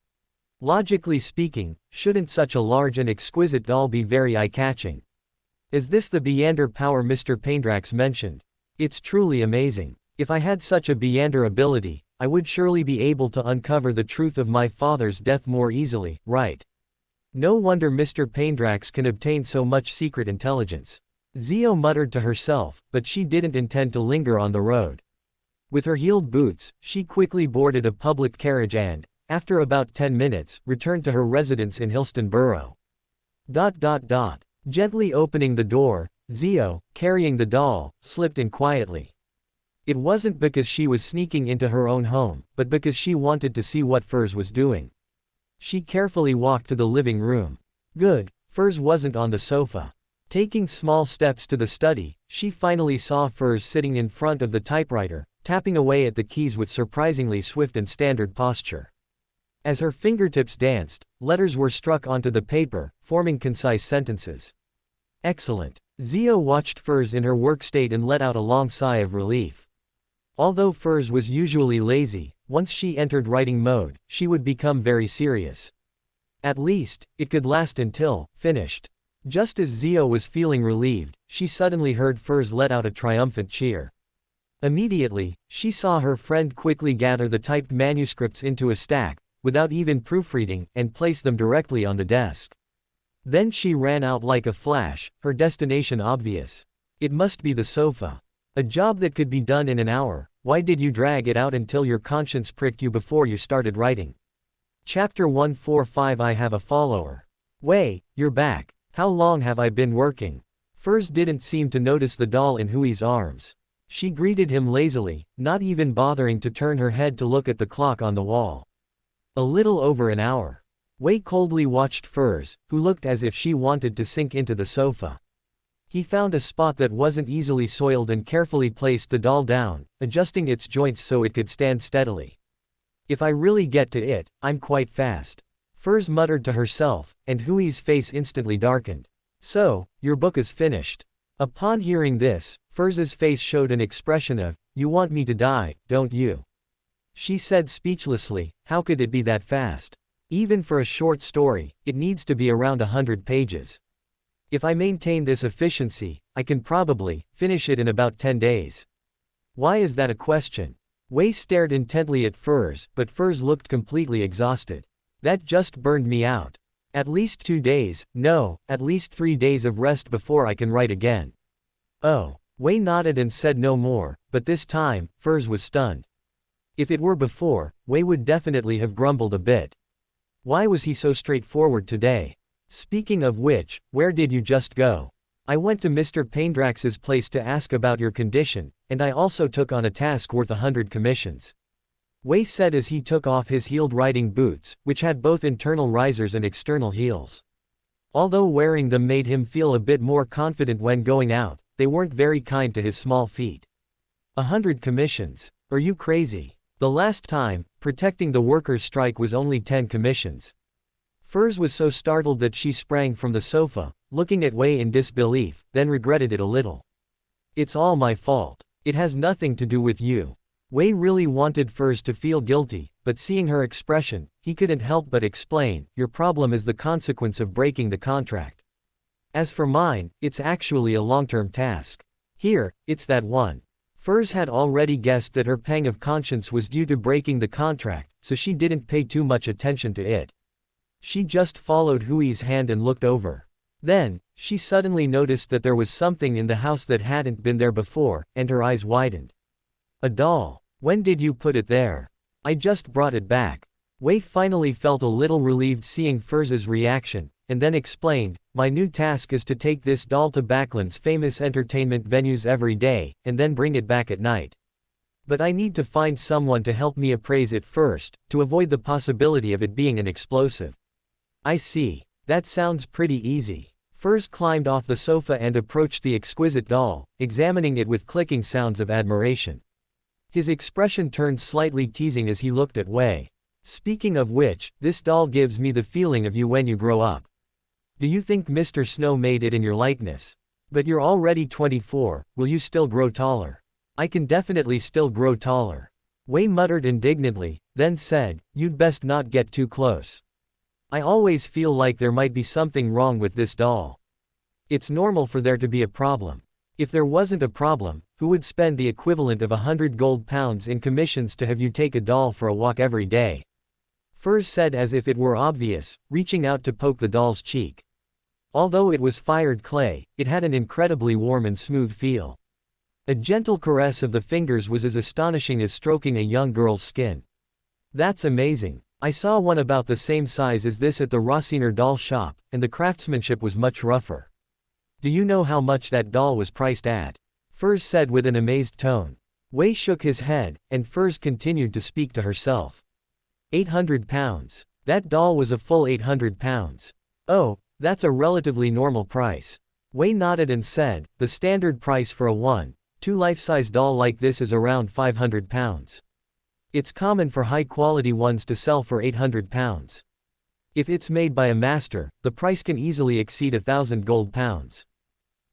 Logically speaking, shouldn't such a large and exquisite doll be very eye-catching? Is this the Beyonder power Mr. Paindrax mentioned? It's truly amazing. If I had such a Beyonder ability, I would surely be able to uncover the truth of my father's death more easily, right? No wonder Mr. Paindrax can obtain so much secret intelligence. Zio muttered to herself, but she didn't intend to linger on the road. With her heeled boots, she quickly boarded a public carriage and, after about 10 minutes, returned to her residence in Hillston Borough. Gently opening the door, Zio, carrying the doll, slipped in quietly. It wasn't because she was sneaking into her own home, but because she wanted to see what Furs was doing. She carefully walked to the living room. Good, Furs wasn't on the sofa. Taking small steps to the study, she finally saw Furs sitting in front of the typewriter, tapping away at the keys with surprisingly swift and standard posture. As her fingertips danced, letters were struck onto the paper, forming concise sentences. Excellent. Zio watched Furs in her work state and let out a long sigh of relief. Although Furs was usually lazy, once she entered writing mode, she would become very serious. At least, it could last until finished. Just as Zio was feeling relieved, she suddenly heard Furs let out a triumphant cheer. Immediately, she saw her friend quickly gather the typed manuscripts into a stack, without even proofreading, and place them directly on the desk. Then she ran out like a flash, her destination obvious. It must be the sofa. A job that could be done in an hour. Why did you drag it out until your conscience pricked you before you started writing? Chapter 145. I have a follower. Wei, you're back. How long have I been working? Furs didn't seem to notice the doll in Hui's arms. She greeted him lazily, not even bothering to turn her head to look at the clock on the wall. A little over an hour. Wei coldly watched Furs, who looked as if she wanted to sink into the sofa. He found a spot that wasn't easily soiled and carefully placed the doll down, adjusting its joints so it could stand steadily. If I really get to it, I'm quite fast. Furs muttered to herself, and Hui's face instantly darkened. So, your book is finished. Upon hearing this, Furs's face showed an expression of, you want me to die, don't you? She said speechlessly, how could it be that fast? Even for a short story, it needs to be around 100 pages. If I maintain this efficiency, I can probably finish it in about 10 days. Why is that a question? Wei stared intently at Furs, but Furs looked completely exhausted. That just burned me out. At least 2 days, no, at least 3 days of rest before I can write again. Oh. Wei nodded and said no more, but this time, Furs was stunned. If it were before, Wei would definitely have grumbled a bit. Why was he so straightforward today? Speaking of which, where did you just go? I went to Mr. Paindrax's place to ask about your condition, and I also took on a task worth 100 commissions. Wei said as he took off his heeled riding boots, which had both internal risers and external heels. Although wearing them made him feel a bit more confident when going out, they weren't very kind to his small feet. 100 commissions. Are you crazy? The last time, protecting the workers' strike was only 10 commissions. Furs was so startled that she sprang from the sofa, looking at Wei in disbelief, then regretted it a little. It's all my fault. It has nothing to do with you. Wei really wanted Furs to feel guilty, but seeing her expression, he couldn't help but explain, your problem is the consequence of breaking the contract. As for mine, it's actually a long-term task. Here, it's that one. Furs had already guessed that her pang of conscience was due to breaking the contract, so she didn't pay too much attention to it. She just followed Hui's hand and looked over. Then, she suddenly noticed that there was something in the house that hadn't been there before, and her eyes widened. A doll. When did you put it there? I just brought it back. Wei finally felt a little relieved seeing Furs's reaction, and then explained, my new task is to take this doll to Backland's famous entertainment venues every day, and then bring it back at night. But I need to find someone to help me appraise it first, to avoid the possibility of it being an explosive. I see. That sounds pretty easy. Furs climbed off the sofa and approached the exquisite doll, examining it with clicking sounds of admiration. His expression turned slightly teasing as he looked at Wei. Speaking of which, this doll gives me the feeling of you when you grow up. Do you think Mr. Snow made it in your likeness? But you're already 24, will you still grow taller? I can definitely still grow taller. Wei muttered indignantly, then said, you'd best not get too close. I always feel like there might be something wrong with this doll. It's normal for there to be a problem. If there wasn't a problem, who would spend the equivalent of 100 gold pounds in commissions to have you take a doll for a walk every day? Furs said as if it were obvious, reaching out to poke the doll's cheek. Although it was fired clay, it had an incredibly warm and smooth feel. A gentle caress of the fingers was as astonishing as stroking a young girl's skin. That's amazing. I saw one about the same size as this at the Rossiner doll shop, and the craftsmanship was much rougher. Do you know how much that doll was priced at? Furs said with an amazed tone. Wei shook his head, and Furs continued to speak to herself. 800 pounds. That doll was a full 800 pounds. Oh, that's a relatively normal price. Wei nodded and said, the standard price for a 1-2 life-size doll like this is around 500 pounds. It's common for high-quality ones to sell for 800 pounds. If it's made by a master, the price can easily exceed 1,000 gold pounds.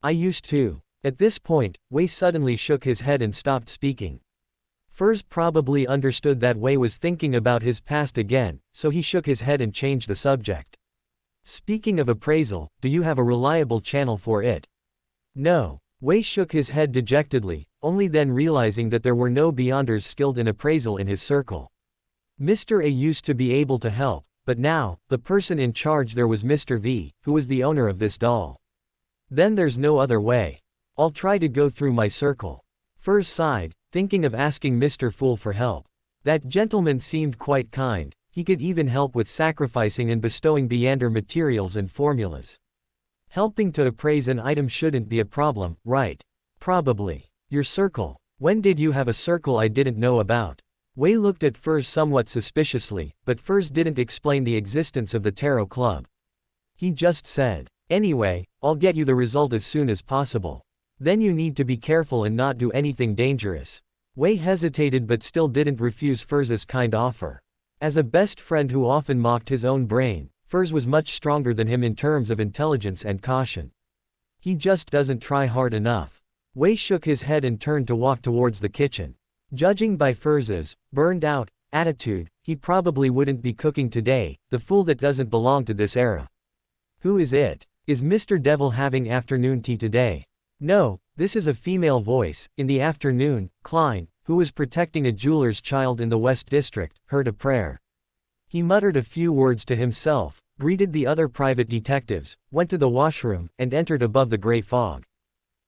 I used to. At this point, Wei suddenly shook his head and stopped speaking. Furs probably understood that Wei was thinking about his past again, so he shook his head and changed the subject. Speaking of appraisal, do you have a reliable channel for it? No. Wei shook his head dejectedly, only then realizing that there were no beyonders skilled in appraisal in his circle. Mr. A used to be able to help, but now, the person in charge there was Mr. V, who was the owner of this doll. Then there's no other way. I'll try to go through my circle. Furs sighed, thinking of asking Mr. Fool for help. That gentleman seemed quite kind, he could even help with sacrificing and bestowing beyonder materials and formulas. Helping to appraise an item shouldn't be a problem, right? Probably. Your circle. When did you have a circle I didn't know about? Wei looked at Furs somewhat suspiciously, but Furs didn't explain the existence of the tarot club. He just said, anyway, I'll get you the result as soon as possible. Then you need to be careful and not do anything dangerous. Wei hesitated but still didn't refuse Furs's kind offer. As a best friend who often mocked his own brain, Furs was much stronger than him in terms of intelligence and caution. He just doesn't try hard enough. Wei shook his head and turned to walk towards the kitchen. Judging by Furs's burned-out attitude, he probably wouldn't be cooking today, the fool that doesn't belong to this era. Who is it? Is Mr. Devil having afternoon tea today? No, this is a female voice. In the afternoon, Klein, who was protecting a jeweler's child in the West District, heard a prayer. He muttered a few words to himself, greeted the other private detectives, went to the washroom, and entered above the gray fog.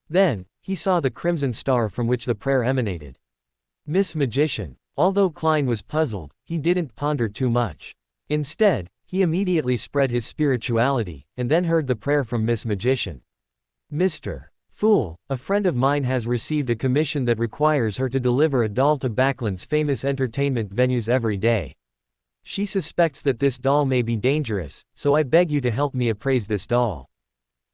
Then, he saw the crimson star from which the prayer emanated. Miss Magician. Although Klein was puzzled, he didn't ponder too much. Instead, he immediately spread his spirituality, and then heard the prayer from Miss Magician. Mr. Fool, a friend of mine has received a commission that requires her to deliver a doll to Backland's famous entertainment venues every day. She suspects that this doll may be dangerous, so I beg you to help me appraise this doll.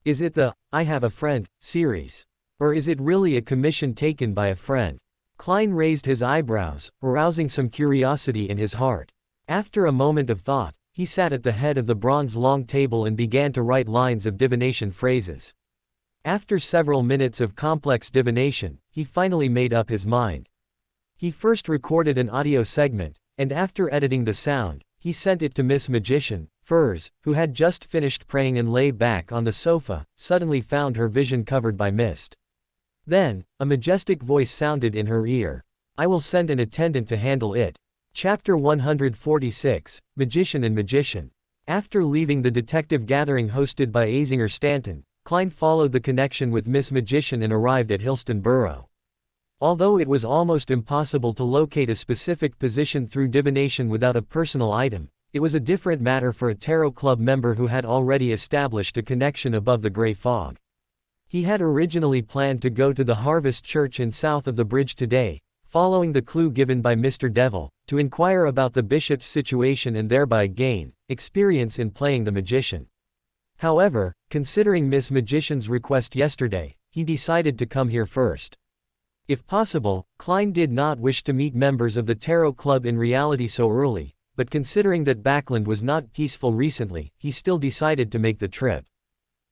Is it the I Have a Friend series? Or is it really a commission taken by a friend? Klein raised his eyebrows, arousing some curiosity in his heart. After a moment of thought, he sat at the head of the bronze long table and began to write lines of divination phrases. After several minutes of complex divination, he finally made up his mind. He first recorded an audio segment, and after editing the sound, he sent it to Miss Magician. Furs, who had just finished praying and lay back on the sofa, suddenly found her vision covered by mist. Then, a majestic voice sounded in her ear. "I will send an attendant to handle it." Chapter 146, Magician and Magician. After leaving the detective gathering hosted by Azinger Stanton, Klein followed the connection with Miss Magician and arrived at Hillston Borough. Although it was almost impossible to locate a specific position through divination without a personal item, it was a different matter for a tarot club member who had already established a connection above the gray fog. He had originally planned to go to the Harvest Church in south of the bridge today, following the clue given by Mr. Devil, to inquire about the bishop's situation and thereby gain experience in playing the magician. However, considering Miss Magician's request yesterday, he decided to come here first. If possible, Klein did not wish to meet members of the tarot club in reality so early, but considering that Backland was not peaceful recently, he still decided to make the trip.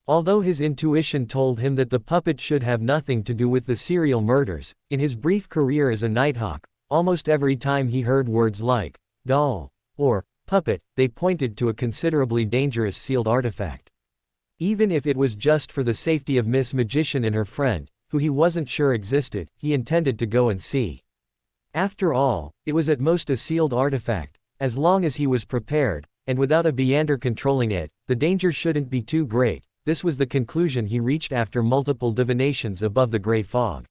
Although his intuition told him that the puppet should have nothing to do with the serial murders, in his brief career as a Nighthawk, almost every time he heard words like doll or puppet, they pointed to a considerably dangerous sealed artifact. Even if it was just for the safety of Miss Magician and her friend, who he wasn't sure existed, he intended to go and see. After all, it was at most a sealed artifact. As long as he was prepared, and without a Beander controlling it, the danger shouldn't be too great. This was the conclusion he reached after multiple divinations above the gray fog.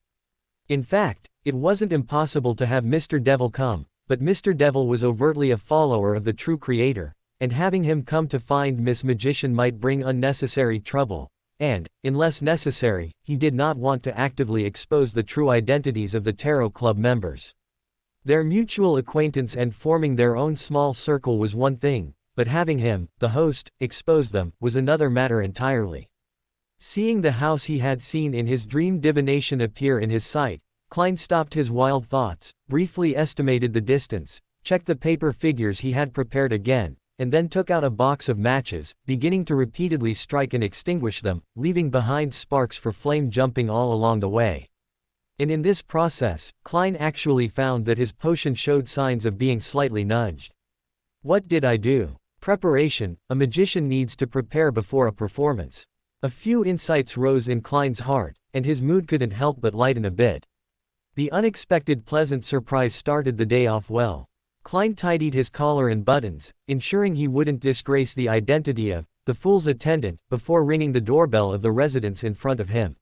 In fact, it wasn't impossible to have Mr. Devil come, but Mr. Devil was overtly a follower of the true creator, and having him come to find Miss Magician might bring unnecessary trouble, and, unless necessary, he did not want to actively expose the true identities of the tarot club members. Their mutual acquaintance and forming their own small circle was one thing, but having him, the host, expose them, was another matter entirely. Seeing the house he had seen in his dream divination appear in his sight, Klein stopped his wild thoughts, briefly estimated the distance, checked the paper figures he had prepared again, and then took out a box of matches, beginning to repeatedly strike and extinguish them, leaving behind sparks for flame jumping all along the way. And in this process, Klein actually found that his potion showed signs of being slightly nudged. What did I do? Preparation. A magician needs to prepare before a performance. A few insights rose in Klein's heart, and his mood couldn't help but lighten a bit. The unexpected pleasant surprise started the day off well. Klein tidied his collar and buttons, ensuring he wouldn't disgrace the identity of the fool's attendant, before ringing the doorbell of the residence in front of him.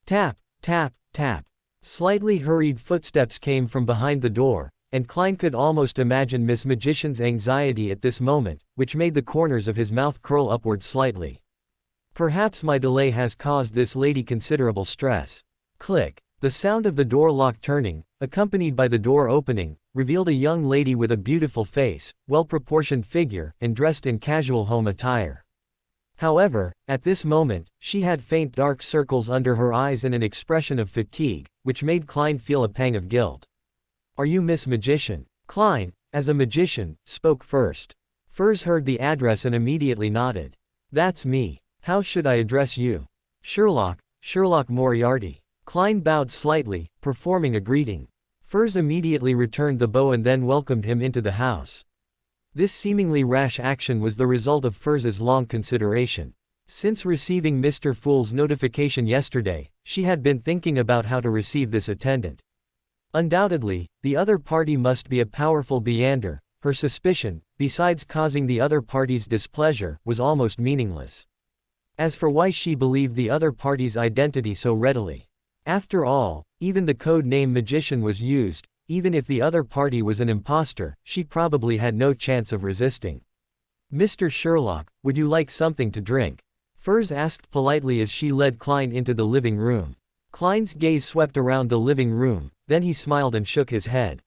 Tap, tap, tap. Slightly hurried footsteps came from behind the door, and Klein could almost imagine Miss Magician's anxiety at this moment, which made the corners of his mouth curl upward slightly. Perhaps my delay has caused this lady considerable stress. Click. The sound of the door lock turning, accompanied by the door opening, revealed a young lady with a beautiful face, well-proportioned figure, and dressed in casual home attire. However, at this moment, she had faint dark circles under her eyes and an expression of fatigue, which made Klein feel a pang of guilt. "Are you Miss Magician?" Klein, as a magician, spoke first. Furs heard the address and immediately nodded. "That's me. How should I address you?" Sherlock Moriarty." Klein bowed slightly, performing a greeting. Furs immediately returned the bow and then welcomed him into the house. This seemingly rash action was the result of Furs's long consideration. Since receiving Mr. Fool's notification yesterday, she had been thinking about how to receive this attendant. Undoubtedly, the other party must be a powerful Beander. Her suspicion, besides causing the other party's displeasure, was almost meaningless. As for why she believed the other party's identity so readily. After all, even the code name Magician was used. Even if the other party was an imposter, she probably had no chance of resisting. "Mr. Sherlock, would you like something to drink?" Furs asked politely as she led Klein into the living room. Klein's gaze swept around the living room, then he smiled and shook his head.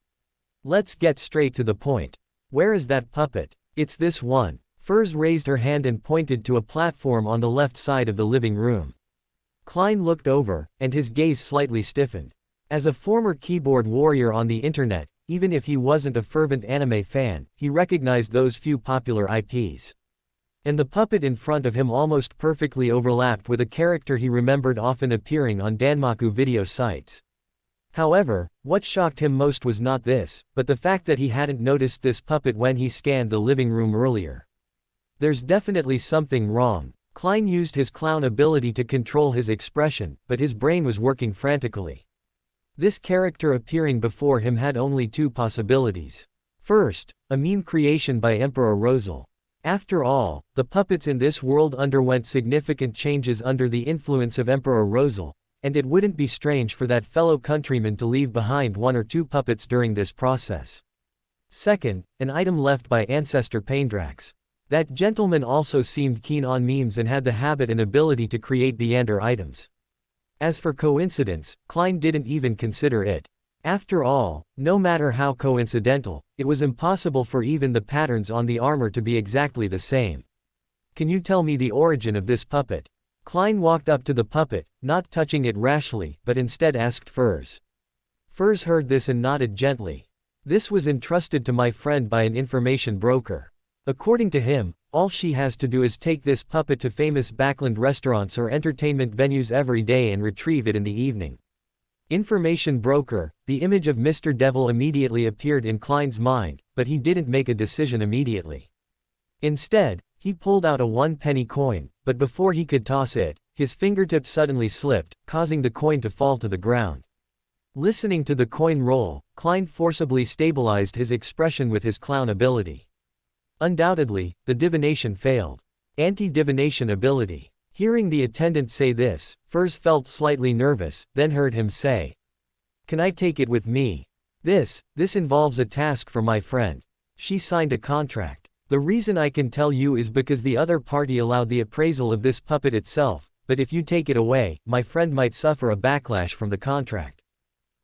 "Let's get straight to the point. Where is that puppet?" "It's this one." Furs raised her hand and pointed to a platform on the left side of the living room. Klein looked over, and his gaze slightly stiffened. As a former keyboard warrior on the internet, even if he wasn't a fervent anime fan, he recognized those few popular IPs. And the puppet in front of him almost perfectly overlapped with a character he remembered often appearing on Danmaku video sites. However, what shocked him most was not this, but the fact that he hadn't noticed this puppet when he scanned the living room earlier. There's definitely something wrong. Klein used his clown ability to control his expression, but his brain was working frantically. This character appearing before him had only two possibilities. First, a meme creation by Emperor Rosal. After all, the puppets in this world underwent significant changes under the influence of Emperor Rosal, and it wouldn't be strange for that fellow countryman to leave behind one or two puppets during this process. Second, an item left by Ancestor Paindrax. That gentleman also seemed keen on memes and had the habit and ability to create Neander items. As for coincidence, Klein didn't even consider it. After all, no matter how coincidental, it was impossible for even the patterns on the armor to be exactly the same. Can you tell me the origin of this puppet? Klein walked up to the puppet, not touching it rashly, but instead asked Furs. Furs heard this and nodded gently. This was entrusted to my friend by an information broker. According to him, all she has to do is take this puppet to famous backland restaurants or entertainment venues every day and retrieve it in the evening. Information broker, the image of Mr. Devil immediately appeared in Klein's mind, but he didn't make a decision immediately. Instead, he pulled out a 1-penny coin, but before he could toss it, his fingertip suddenly slipped, causing the coin to fall to the ground. Listening to the coin roll, Klein forcibly stabilized his expression with his clown ability. Undoubtedly, the divination failed. Anti-divination ability. Hearing the attendant say this, Furs felt slightly nervous, then heard him say, "Can I take it with me? This involves a task for my friend. She signed a contract. The reason I can tell you is because the other party allowed the appraisal of this puppet itself, but if you take it away, my friend might suffer a backlash from the contract."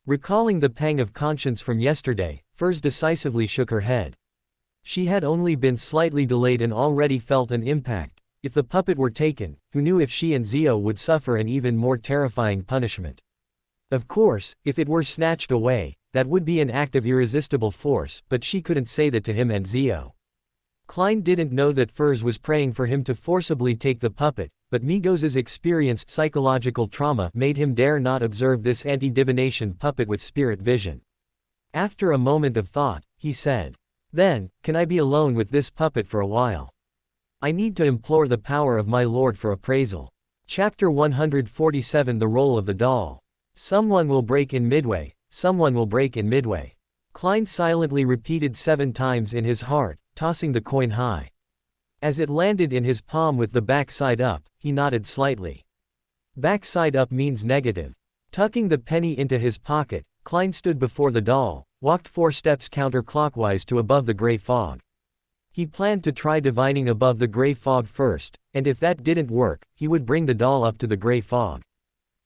Recalling the pang of conscience from yesterday, Furs decisively shook her head. She had only been slightly delayed and already felt an impact. If the puppet were taken, who knew if she and Zio would suffer an even more terrifying punishment? Of course, if it were snatched away, that would be an act of irresistible force, but she couldn't say that to him and Zio. Klein didn't know that Furs was praying for him to forcibly take the puppet, but Migos' experienced psychological trauma made him dare not observe this anti-divination puppet with spirit vision. After a moment of thought, he said, "Then, can I be alone with this puppet for a while? I need to implore the power of my lord for appraisal." Chapter 147 The Role of the Doll. Someone will break in midway, someone will break in midway. Klein silently repeated 7 times in his heart, tossing the coin high. As it landed in his palm with the back side up, he nodded slightly. Back side up means negative. Tucking the penny into his pocket, Klein stood before the doll, walked 4 steps counterclockwise to above the gray fog. He planned to try divining above the gray fog first, and if that didn't work, he would bring the doll up to the gray fog.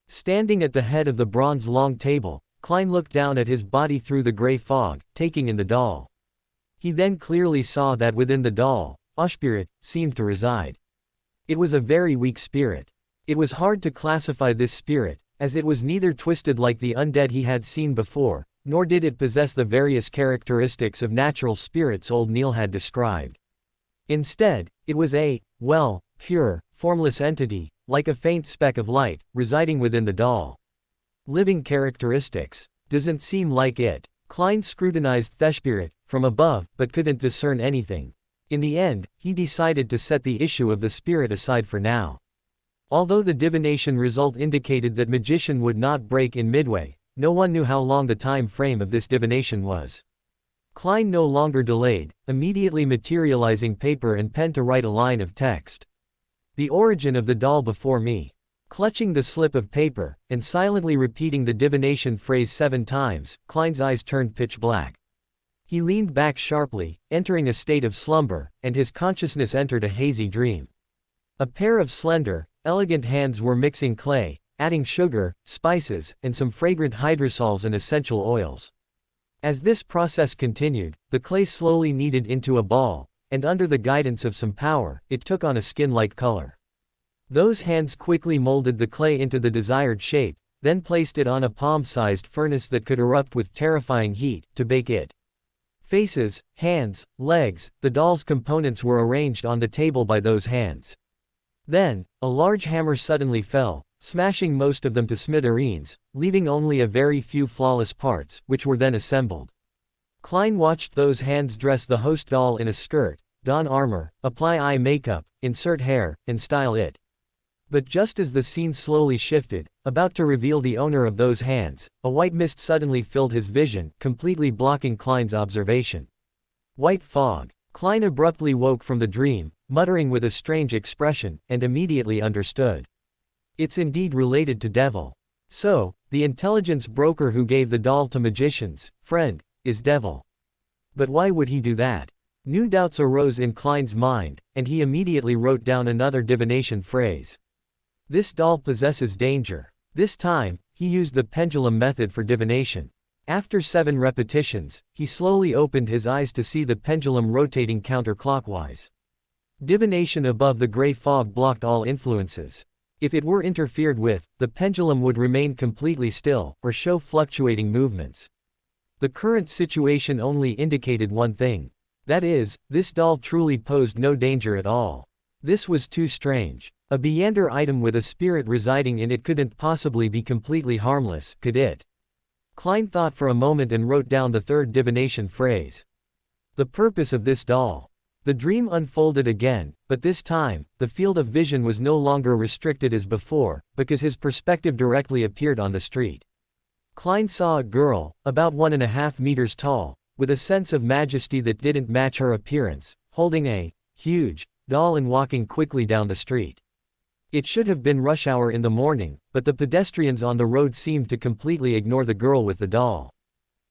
Standing at the head of the bronze long table, Klein looked down at his body through the gray fog, taking in the doll. He then clearly saw that within the doll, a spirit seemed to reside. It was a very weak spirit. It was hard to classify this spirit, as it was neither twisted like the undead he had seen before, nor did it possess the various characteristics of natural spirits old Neil had described. Instead, it was a, pure, formless entity, like a faint speck of light, residing within the doll. Living characteristics. Doesn't seem like it. Klein scrutinized the spirit from above, but couldn't discern anything. In the end, he decided to set the issue of the spirit aside for now. Although the divination result indicated that magician would not break in midway, no one knew how long the time frame of this divination was. Klein no longer delayed, immediately materializing paper and pen to write a line of text. The origin of the doll before me. Clutching the slip of paper, and silently repeating the divination phrase 7 times, Klein's eyes turned pitch black. He leaned back sharply, entering a state of slumber, and his consciousness entered a hazy dream. A pair of slender, elegant hands were mixing clay, adding sugar, spices, and some fragrant hydrosols and essential oils. As this process continued, the clay slowly kneaded into a ball, and under the guidance of some power, it took on a skin-like color. Those hands quickly molded the clay into the desired shape, then placed it on a palm-sized furnace that could erupt with terrifying heat, to bake it. Faces, hands, legs, the doll's components were arranged on the table by those hands. Then, a large hammer suddenly fell, smashing most of them to smithereens, leaving only a very few flawless parts, which were then assembled. Klein watched those hands dress the host doll in a skirt, don armor, apply eye makeup, insert hair, and style it. But just as the scene slowly shifted, about to reveal the owner of those hands, a white mist suddenly filled his vision, completely blocking Klein's observation. White fog. Klein abruptly woke from the dream, muttering with a strange expression, and immediately understood. It's indeed related to Devil. So, the intelligence broker who gave the doll to Magician's friend is Devil. But why would he do that? New doubts arose in Klein's mind, and he immediately wrote down another divination phrase. This doll possesses danger. This time, he used the pendulum method for divination. After 7 repetitions, he slowly opened his eyes to see the pendulum rotating counterclockwise. Divination above the gray fog blocked all influences. If it were interfered with, the pendulum would remain completely still, or show fluctuating movements. The current situation only indicated one thing. That is, this doll truly posed no danger at all. This was too strange. A Beyonder item with a spirit residing in it couldn't possibly be completely harmless, could it? Klein thought for a moment and wrote down the third divination phrase. The purpose of this doll. The dream unfolded again, but this time, the field of vision was no longer restricted as before, because his perspective directly appeared on the street. Klein saw a girl, about 1.5 meters tall, with a sense of majesty that didn't match her appearance, holding a huge doll and walking quickly down the street. It should have been rush hour in the morning, but the pedestrians on the road seemed to completely ignore the girl with the doll.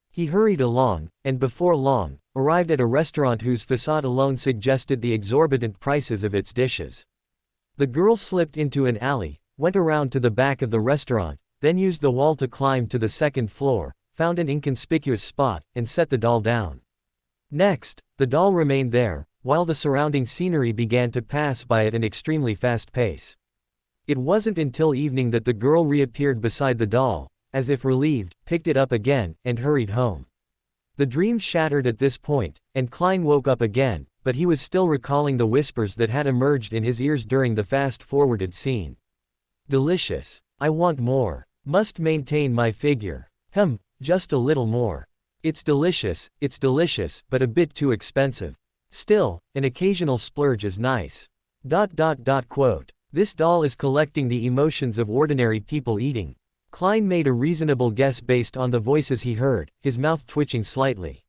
He hurried along, and before long, arrived at a restaurant whose facade alone suggested the exorbitant prices of its dishes. The girl slipped into an alley, went around to the back of the restaurant, then used the wall to climb to the second floor, found an inconspicuous spot, and set the doll down. Next, the doll remained there, while the surrounding scenery began to pass by at an extremely fast pace. It wasn't until evening that the girl reappeared beside the doll, as if relieved, picked it up again, and hurried home. The dream shattered at this point, and Klein woke up again, but he was still recalling the whispers that had emerged in his ears during the fast-forwarded scene. Delicious. I want more. Must maintain my figure. Just a little more. It's delicious, but a bit too expensive. Still, an occasional splurge is nice. Quote. This doll is collecting the emotions of ordinary people eating. Klein made a reasonable guess based on the voices he heard, his mouth twitching slightly.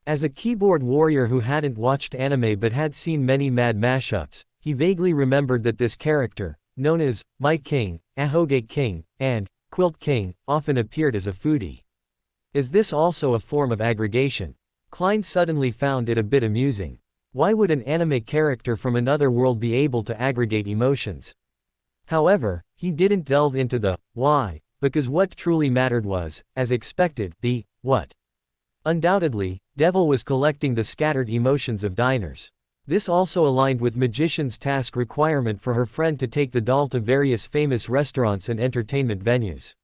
As a keyboard warrior who hadn't watched anime but had seen many mad mashups, he vaguely remembered that this character, known as My King, Ahoge King, and Quilt King, often appeared as a foodie. Is this also a form of aggregation? Klein suddenly found it a bit amusing. Why would an anime character from another world be able to aggregate emotions? However, he didn't delve into the why, because what truly mattered was, as expected, the what. Undoubtedly, Devil was collecting the scattered emotions of diners. This also aligned with Magician's task requirement for her friend to take the doll to various famous restaurants and entertainment venues.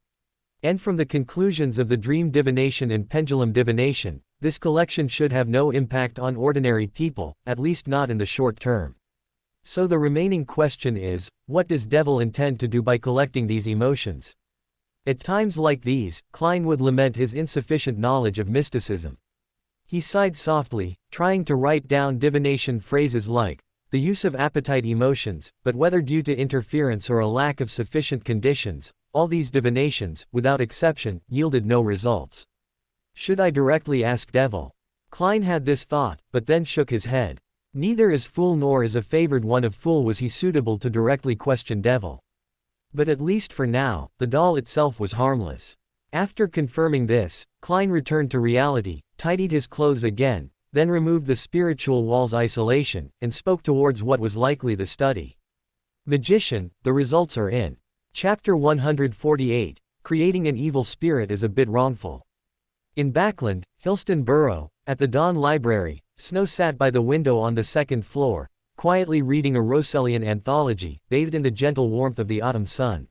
And from the conclusions of the dream divination and pendulum divination, this collection should have no impact on ordinary people, at least not in the short term. So the remaining question is, what does Devil intend to do by collecting these emotions? At times like these, Klein would lament his insufficient knowledge of mysticism. He sighed softly, trying to write down divination phrases like, the use of appetite emotions, but whether due to interference or a lack of sufficient conditions, all these divinations, without exception, yielded no results. Should I directly ask Devil? Klein had this thought, but then shook his head. Neither as fool nor as a favored one of fool was he suitable to directly question Devil. But at least for now, the doll itself was harmless. After confirming this, Klein returned to reality, tidied his clothes again, then removed the spiritual wall's isolation, and spoke towards what was likely the study. Magician, the results are in. Chapter 148, Creating an Evil Spirit is a bit wrongful. In Backland, Hillston Borough, at the Dawn Library, Snow sat by the window on the second floor, quietly reading a Rossellian anthology, bathed in the gentle warmth of the autumn sun.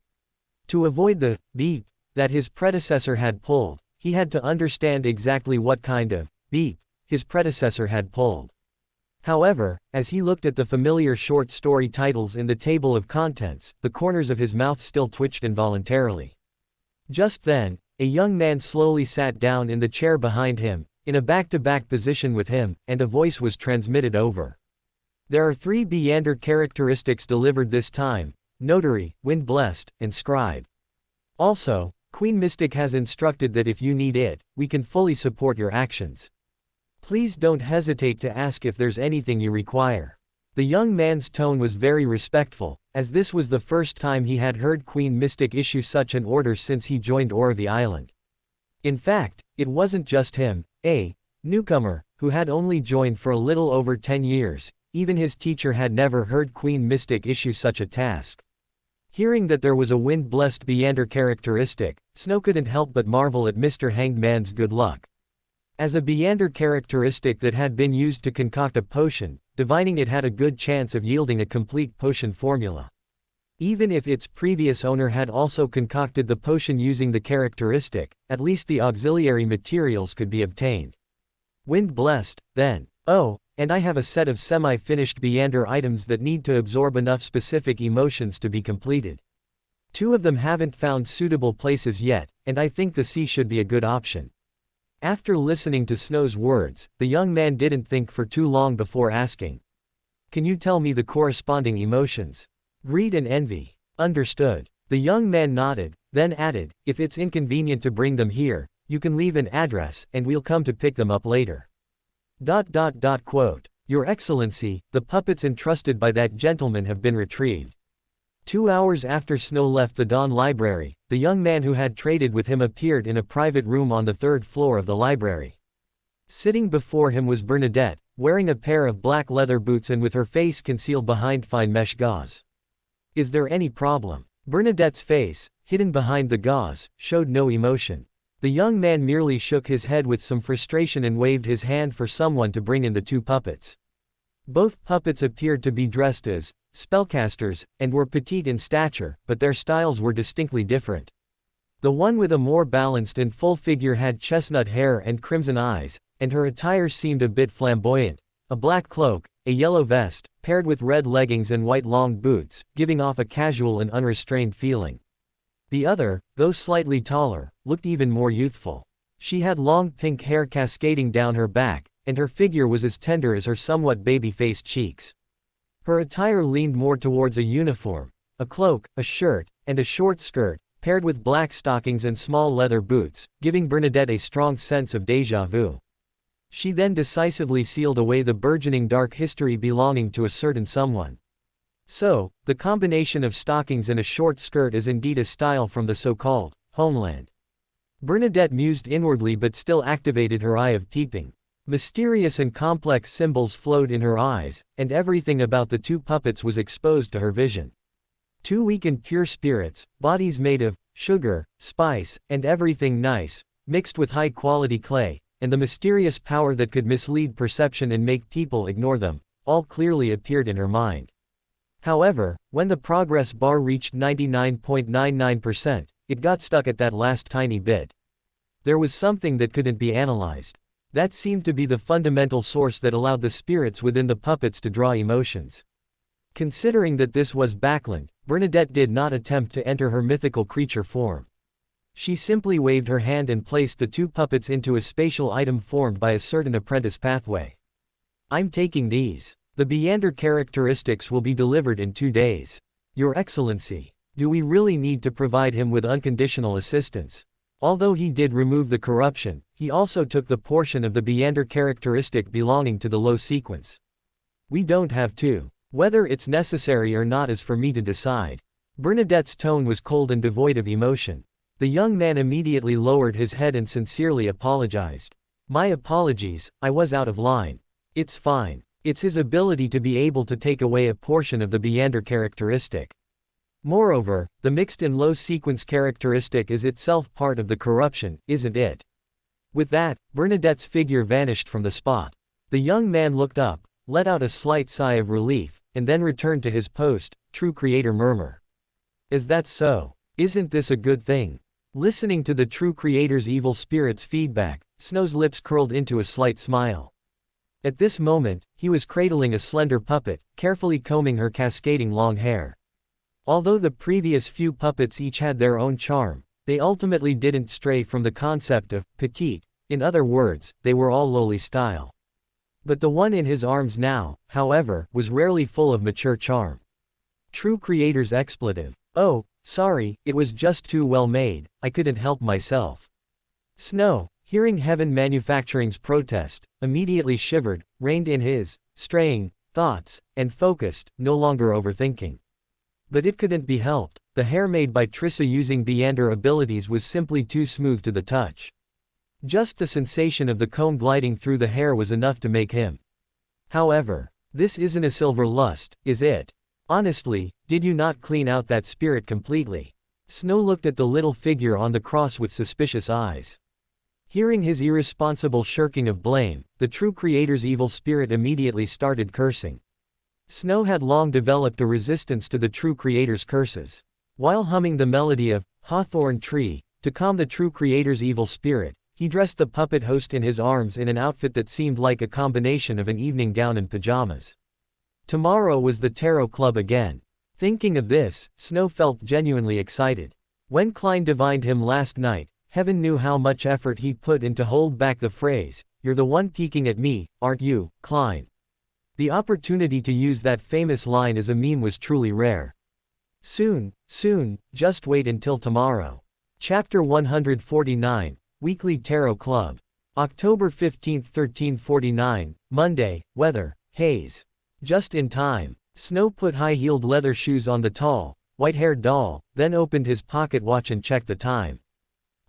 To avoid the beep that his predecessor had pulled. He had to understand exactly what kind of beep his predecessor had pulled. However, as he looked at the familiar short story titles in the table of contents, the corners of his mouth still twitched involuntarily. Just then, a young man slowly sat down in the chair behind him, in a back-to-back position with him, and a voice was transmitted over. There are 3 Beander characteristics delivered this time: Notary, Wind-Blessed, and Scribe. Also, Queen Mystic has instructed that if you need it, we can fully support your actions. Please don't hesitate to ask if there's anything you require. The young man's tone was very respectful, as this was the first time he had heard Queen Mystic issue such an order since he joined Orvi Island. In fact, it wasn't just him, a newcomer, who had only joined for a little over 10 years, even his teacher had never heard Queen Mystic issue such a task. Hearing that there was a wind-blessed Beander characteristic, Snow couldn't help but marvel at Mr. Hanged Man's good luck. As a Beander characteristic that had been used to concoct a potion, divining it had a good chance of yielding a complete potion formula. Even if its previous owner had also concocted the potion using the characteristic, at least the auxiliary materials could be obtained. Wind-blessed, then. Oh, and I have a set of semi-finished Beander items that need to absorb enough specific emotions to be completed. 2 of them haven't found suitable places yet, and I think the sea should be a good option. After listening to Snow's words, the young man didn't think for too long before asking. Can you tell me the corresponding emotions? Greed and envy. Understood. The young man nodded, then added, if it's inconvenient to bring them here, you can leave an address, and we'll come to pick them up later. Quote. Your Excellency, the puppets entrusted by that gentleman have been retrieved. 2 hours after Snow left the Dawn Library, the young man who had traded with him appeared in a private room on the 3rd floor of the library. Sitting before him was Bernadette, wearing a pair of black leather boots and with her face concealed behind fine mesh gauze. Is there any problem? Bernadette's face, hidden behind the gauze, showed no emotion. The young man merely shook his head with some frustration and waved his hand for someone to bring in the 2 puppets. Both puppets appeared to be dressed as spellcasters, and were petite in stature, but their styles were distinctly different. The one with a more balanced and full figure had chestnut hair and crimson eyes, and her attire seemed a bit flamboyant. A black cloak, a yellow vest, paired with red leggings and white long boots, giving off a casual and unrestrained feeling. The other, though slightly taller, looked even more youthful. She had long pink hair cascading down her back, and her figure was as tender as her somewhat baby-faced cheeks. Her attire leaned more towards a uniform, a cloak, a shirt, and a short skirt, paired with black stockings and small leather boots, giving Bernadette a strong sense of déjà vu. She then decisively sealed away the burgeoning dark history belonging to a certain someone. So, the combination of stockings and a short skirt is indeed a style from the so-called homeland. Bernadette mused inwardly but still activated her eye of peeping. Mysterious and complex symbols flowed in her eyes, and everything about the 2 puppets was exposed to her vision. 2 weak and pure spirits, bodies made of sugar, spice, and everything nice, mixed with high-quality clay, and the mysterious power that could mislead perception and make people ignore them, all clearly appeared in her mind. However, when the progress bar reached 99.99%, it got stuck at that last tiny bit. There was something that couldn't be analyzed. That seemed to be the fundamental source that allowed the spirits within the puppets to draw emotions. Considering that this was backland, Bernadette did not attempt to enter her mythical creature form. She simply waved her hand and placed the 2 puppets into a spatial item formed by a certain apprentice pathway. I'm taking these. The Beander characteristics will be delivered in 2 days. Your Excellency, do we really need to provide him with unconditional assistance? Although he did remove the corruption, he also took the portion of the Beander characteristic belonging to the low sequence. We don't have to. Whether it's necessary or not is for me to decide. Bernadette's tone was cold and devoid of emotion. The young man immediately lowered his head and sincerely apologized. My apologies, I was out of line. It's fine. It's his ability to be able to take away a portion of the Beander characteristic. Moreover, the mixed and low sequence characteristic is itself part of the corruption, isn't it? With that, Bernadette's figure vanished from the spot. The young man looked up, let out a slight sigh of relief, and then returned to his post. True creator murmur. Is that so? Isn't this a good thing? Listening to the true creator's evil spirit's feedback, Snow's lips curled into a slight smile. At this moment, he was cradling a slender puppet, carefully combing her cascading long hair. Although the previous few puppets each had their own charm, they ultimately didn't stray from the concept of petite. In other words, they were all lowly style. But the one in his arms now, however, was rarely full of mature charm. True creator's expletive. Oh, sorry, it was just too well made, I couldn't help myself. Snow, hearing Heaven Manufacturing's protest, immediately shivered, reined in his straying thoughts, and focused, no longer overthinking. But it couldn't be helped, the hair made by Trissa using Buridan abilities was simply too smooth to the touch. Just the sensation of the comb gliding through the hair was enough to make him. However, this isn't a silver lust, is it? Honestly, did you not clean out that spirit completely? Snow looked at the little figure on the cross with suspicious eyes. Hearing his irresponsible shirking of blame, the true creator's evil spirit immediately started cursing. Snow had long developed a resistance to the true creator's curses. While humming the melody of Hawthorn Tree, to calm the true creator's evil spirit, he dressed the puppet host in his arms in an outfit that seemed like a combination of an evening gown and pajamas. Tomorrow was the tarot club again. Thinking of this, Snow felt genuinely excited. When Klein divined him last night, Heaven knew how much effort he'd put in to hold back the phrase, "You're the one peeking at me, aren't you, Klein?" The opportunity to use that famous line as a meme was truly rare. Soon, just wait until tomorrow. Chapter 149, Weekly Tarot Club. October 15, 1349, Monday, weather, haze. Just in time. Snow put high-heeled leather shoes on the tall, white-haired doll, then opened his pocket watch and checked the time.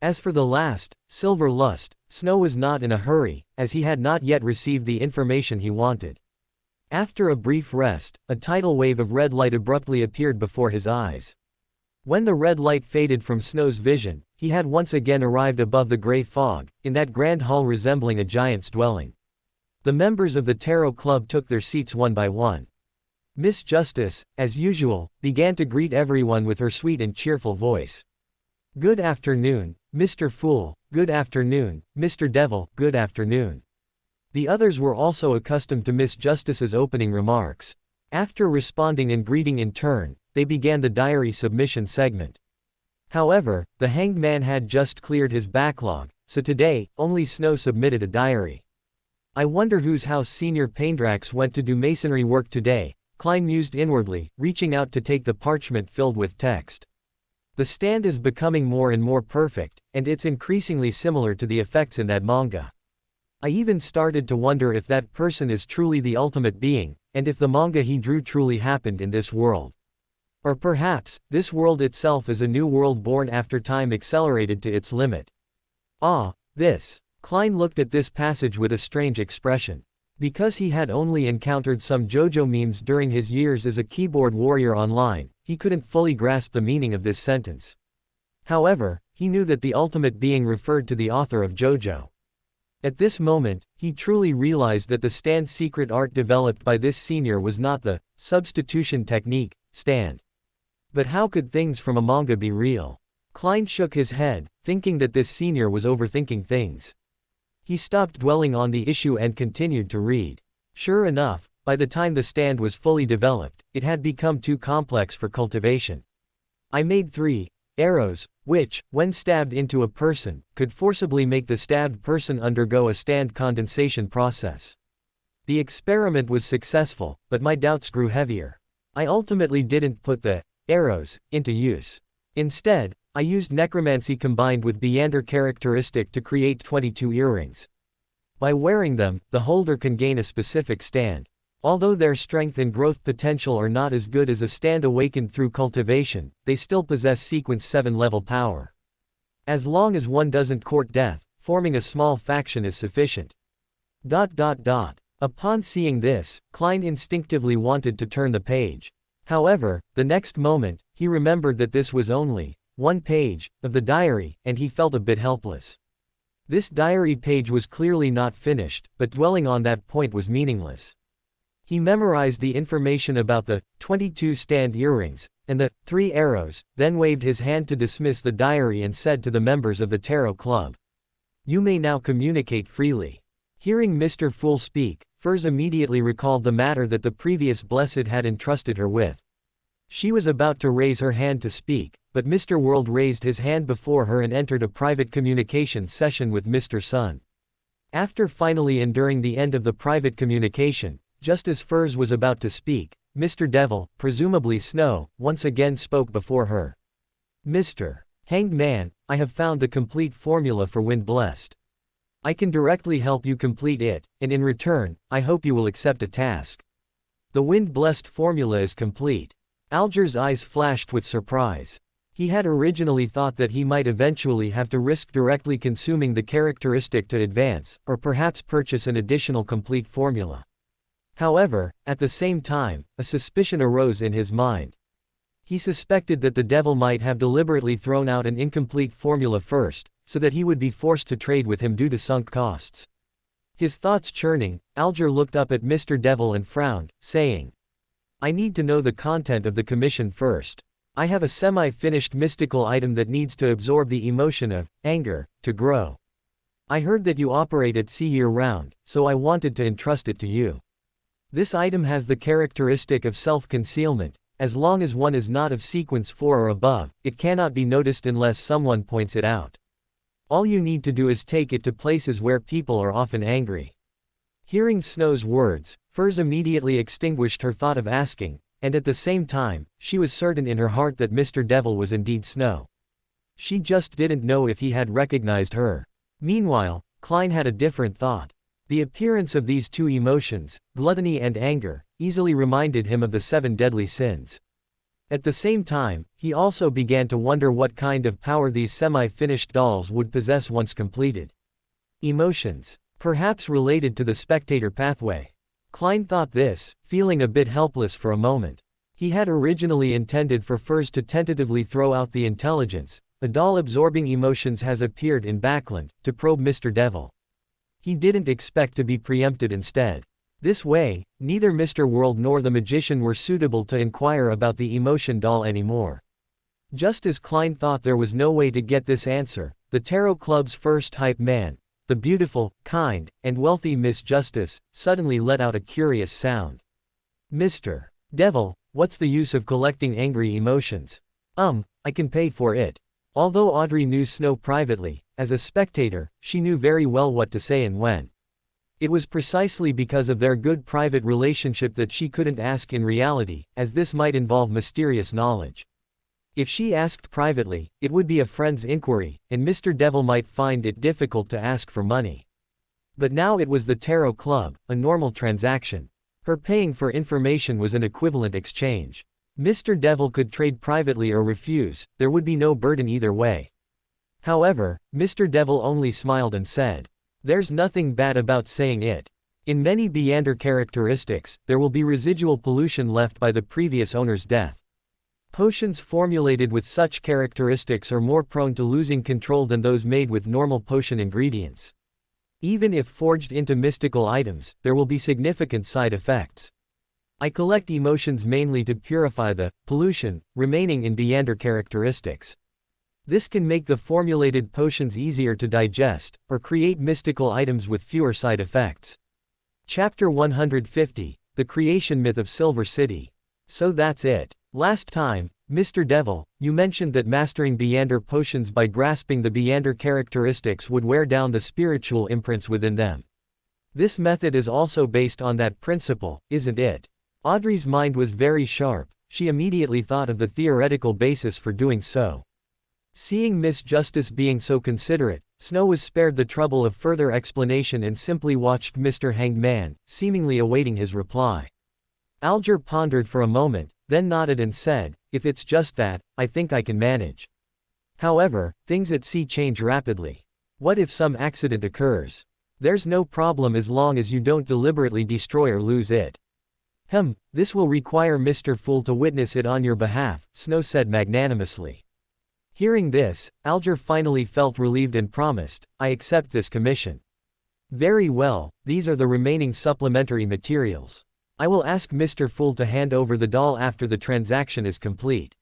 As for the last, silver lust, Snow was not in a hurry, as he had not yet received the information he wanted. After a brief rest, a tidal wave of red light abruptly appeared before his eyes. When the red light faded from Snow's vision, he had once again arrived above the gray fog, in that grand hall resembling a giant's dwelling. The members of the Tarot Club took their seats one by one. Miss Justice, as usual, began to greet everyone with her sweet and cheerful voice. "Good afternoon, Mr. Fool, good afternoon, Mr. Devil, good afternoon." The others were also accustomed to Miss Justice's opening remarks. After responding and greeting in turn, they began the diary submission segment. However, the hanged man had just cleared his backlog, so today, only Snow submitted a diary. "I wonder whose house Senior Paindrax went to do masonry work today," Klein mused inwardly, reaching out to take the parchment filled with text. The stand is becoming more and more perfect, and it's increasingly similar to the effects in that manga. I even started to wonder if that person is truly the ultimate being, and if the manga he drew truly happened in this world. Or perhaps, this world itself is a new world born after time accelerated to its limit. This. Klein looked at this passage with a strange expression. Because he had only encountered some JoJo memes during his years as a keyboard warrior online, he couldn't fully grasp the meaning of this sentence. However, he knew that the ultimate being referred to the author of JoJo. At this moment, he truly realized that the stand secret art developed by this senior was not the substitution technique stand. But how could things from a manga be real? Klein shook his head, thinking that this senior was overthinking things. He stopped dwelling on the issue and continued to read. Sure enough, by the time the stand was fully developed, it had become too complex for cultivation. I made 3 arrows, which, when stabbed into a person, could forcibly make the stabbed person undergo a stand condensation process. The experiment was successful, but my doubts grew heavier. I ultimately didn't put the arrows into use. Instead, I used necromancy combined with Buridan characteristic to create 22 earrings. By wearing them, the holder can gain a specific stand. Although their strength and growth potential are not as good as a stand awakened through cultivation, they still possess sequence 7 level power. As long as one doesn't court death, forming a small faction is sufficient. Upon seeing this, Klein instinctively wanted to turn the page. However, the next moment, he remembered that this was only 1 page of the diary, and he felt a bit helpless. This diary page was clearly not finished, but dwelling on that point was meaningless. He memorized the information about the 22 stand earrings and the 3 arrows, then waved his hand to dismiss the diary and said to the members of the Tarot Club, "You may now communicate freely." Hearing Mr. Fool speak, Furs immediately recalled the matter that the previous Blessed had entrusted her with. She was about to raise her hand to speak, but Mr. World raised his hand before her and entered a private communication session with Mr. Sun. After finally enduring the end of the private communication, just as Furs was about to speak, Mr. Devil, presumably Snow, once again spoke before her. "Mr. Hanged Man, I have found the complete formula for Wind Blessed. I can directly help you complete it, and in return, I hope you will accept a task." The Wind Blessed formula is complete. Alger's eyes flashed with surprise. He had originally thought that he might eventually have to risk directly consuming the characteristic to advance, or perhaps purchase an additional complete formula. However, at the same time, a suspicion arose in his mind. He suspected that the devil might have deliberately thrown out an incomplete formula first, so that he would be forced to trade with him due to sunk costs. His thoughts churning, Alger looked up at Mr. Devil and frowned, saying, "I need to know the content of the commission first. I have a semi-finished mystical item that needs to absorb the emotion of anger to grow. I heard that you operate at sea year-round, so I wanted to entrust it to you. This item has the characteristic of self-concealment. As long as one is not of sequence 4 or above, it cannot be noticed unless someone points it out. All you need to do is take it to places where people are often angry." Hearing Snow's words, Furs immediately extinguished her thought of asking, and at the same time, she was certain in her heart that Mr. Devil was indeed Snow. She just didn't know if he had recognized her. Meanwhile, Klein had a different thought. The appearance of these two emotions, gluttony and anger, easily reminded him of the 7 deadly sins. At the same time, he also began to wonder what kind of power these semi-finished dolls would possess once completed. Emotions, perhaps related to the spectator pathway. Klein thought this, feeling a bit helpless for a moment. He had originally intended for Furs to tentatively throw out the intelligence. A doll absorbing emotions has appeared in Backland, to probe Mr. Devil. He didn't expect to be preempted instead. This way, neither Mr. World nor the magician were suitable to inquire about the emotion doll anymore. Just as Klein thought there was no way to get this answer, the Tarot Club's first hype man, the beautiful, kind, and wealthy Miss Justice, suddenly let out a curious sound. "Mr. Devil, what's the use of collecting angry emotions? I can pay for it." Although Audrey knew Snow privately, as a spectator, she knew very well what to say and when. It was precisely because of their good private relationship that she couldn't ask in reality, as this might involve mysterious knowledge. If she asked privately, it would be a friend's inquiry, and Mr. Devil might find it difficult to ask for money. But now it was the Tarot Club, a normal transaction. Her paying for information was an equivalent exchange. Mr. Devil could trade privately or refuse, there would be no burden either way. However, Mr. Devil only smiled and said, "There's nothing bad about saying it. In many Beander characteristics, there will be residual pollution left by the previous owner's death. Potions formulated with such characteristics are more prone to losing control than those made with normal potion ingredients. Even if forged into mystical items, there will be significant side effects. I collect emotions mainly to purify the pollution remaining in Beander characteristics. This can make the formulated potions easier to digest, or create mystical items with fewer side effects." Chapter 150, The Creation Myth of Silver City. "So that's it. Last time, Mr. Devil, you mentioned that mastering Beander potions by grasping the Beander characteristics would wear down the spiritual imprints within them. This method is also based on that principle, isn't it?" Audrey's mind was very sharp. She immediately thought of the theoretical basis for doing so. Seeing Miss Justice being so considerate, Snow was spared the trouble of further explanation and simply watched Mr. Hanged Man, seemingly awaiting his reply. Alger pondered for a moment, then nodded and said, "If it's just that, I think I can manage. However, things at sea change rapidly. What if some accident occurs? There's no problem as long as you don't deliberately destroy or lose it." This will require Mr. Fool to witness it on your behalf," Snow said magnanimously. Hearing this, Alger finally felt relieved and promised, "I accept this commission." "Very well, these are the remaining supplementary materials. I will ask Mr. Fool to hand over the doll after the transaction is complete.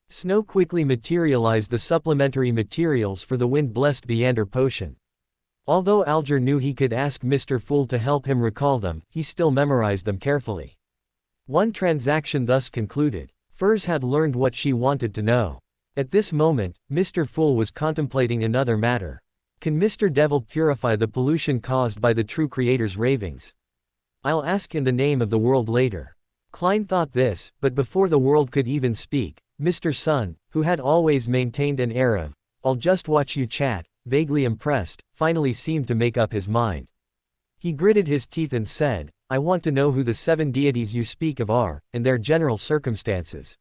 Snow quickly materialized the supplementary materials for the wind-blessed Beander potion. Although Alger knew he could ask Mr. Fool to help him recall them, he still memorized them carefully. One transaction thus concluded. Furs had learned what she wanted to know. At this moment, Mr. Fool was contemplating another matter. Can Mr. Devil purify the pollution caused by the true creator's ravings? I'll ask in the name of the world later. Klein thought this, but before the world could even speak, Mr. Sun, who had always maintained an air of, "I'll just watch you chat," vaguely impressed, finally seemed to make up his mind. He gritted his teeth and said, "I want to know who the 7 deities you speak of are, and their general circumstances."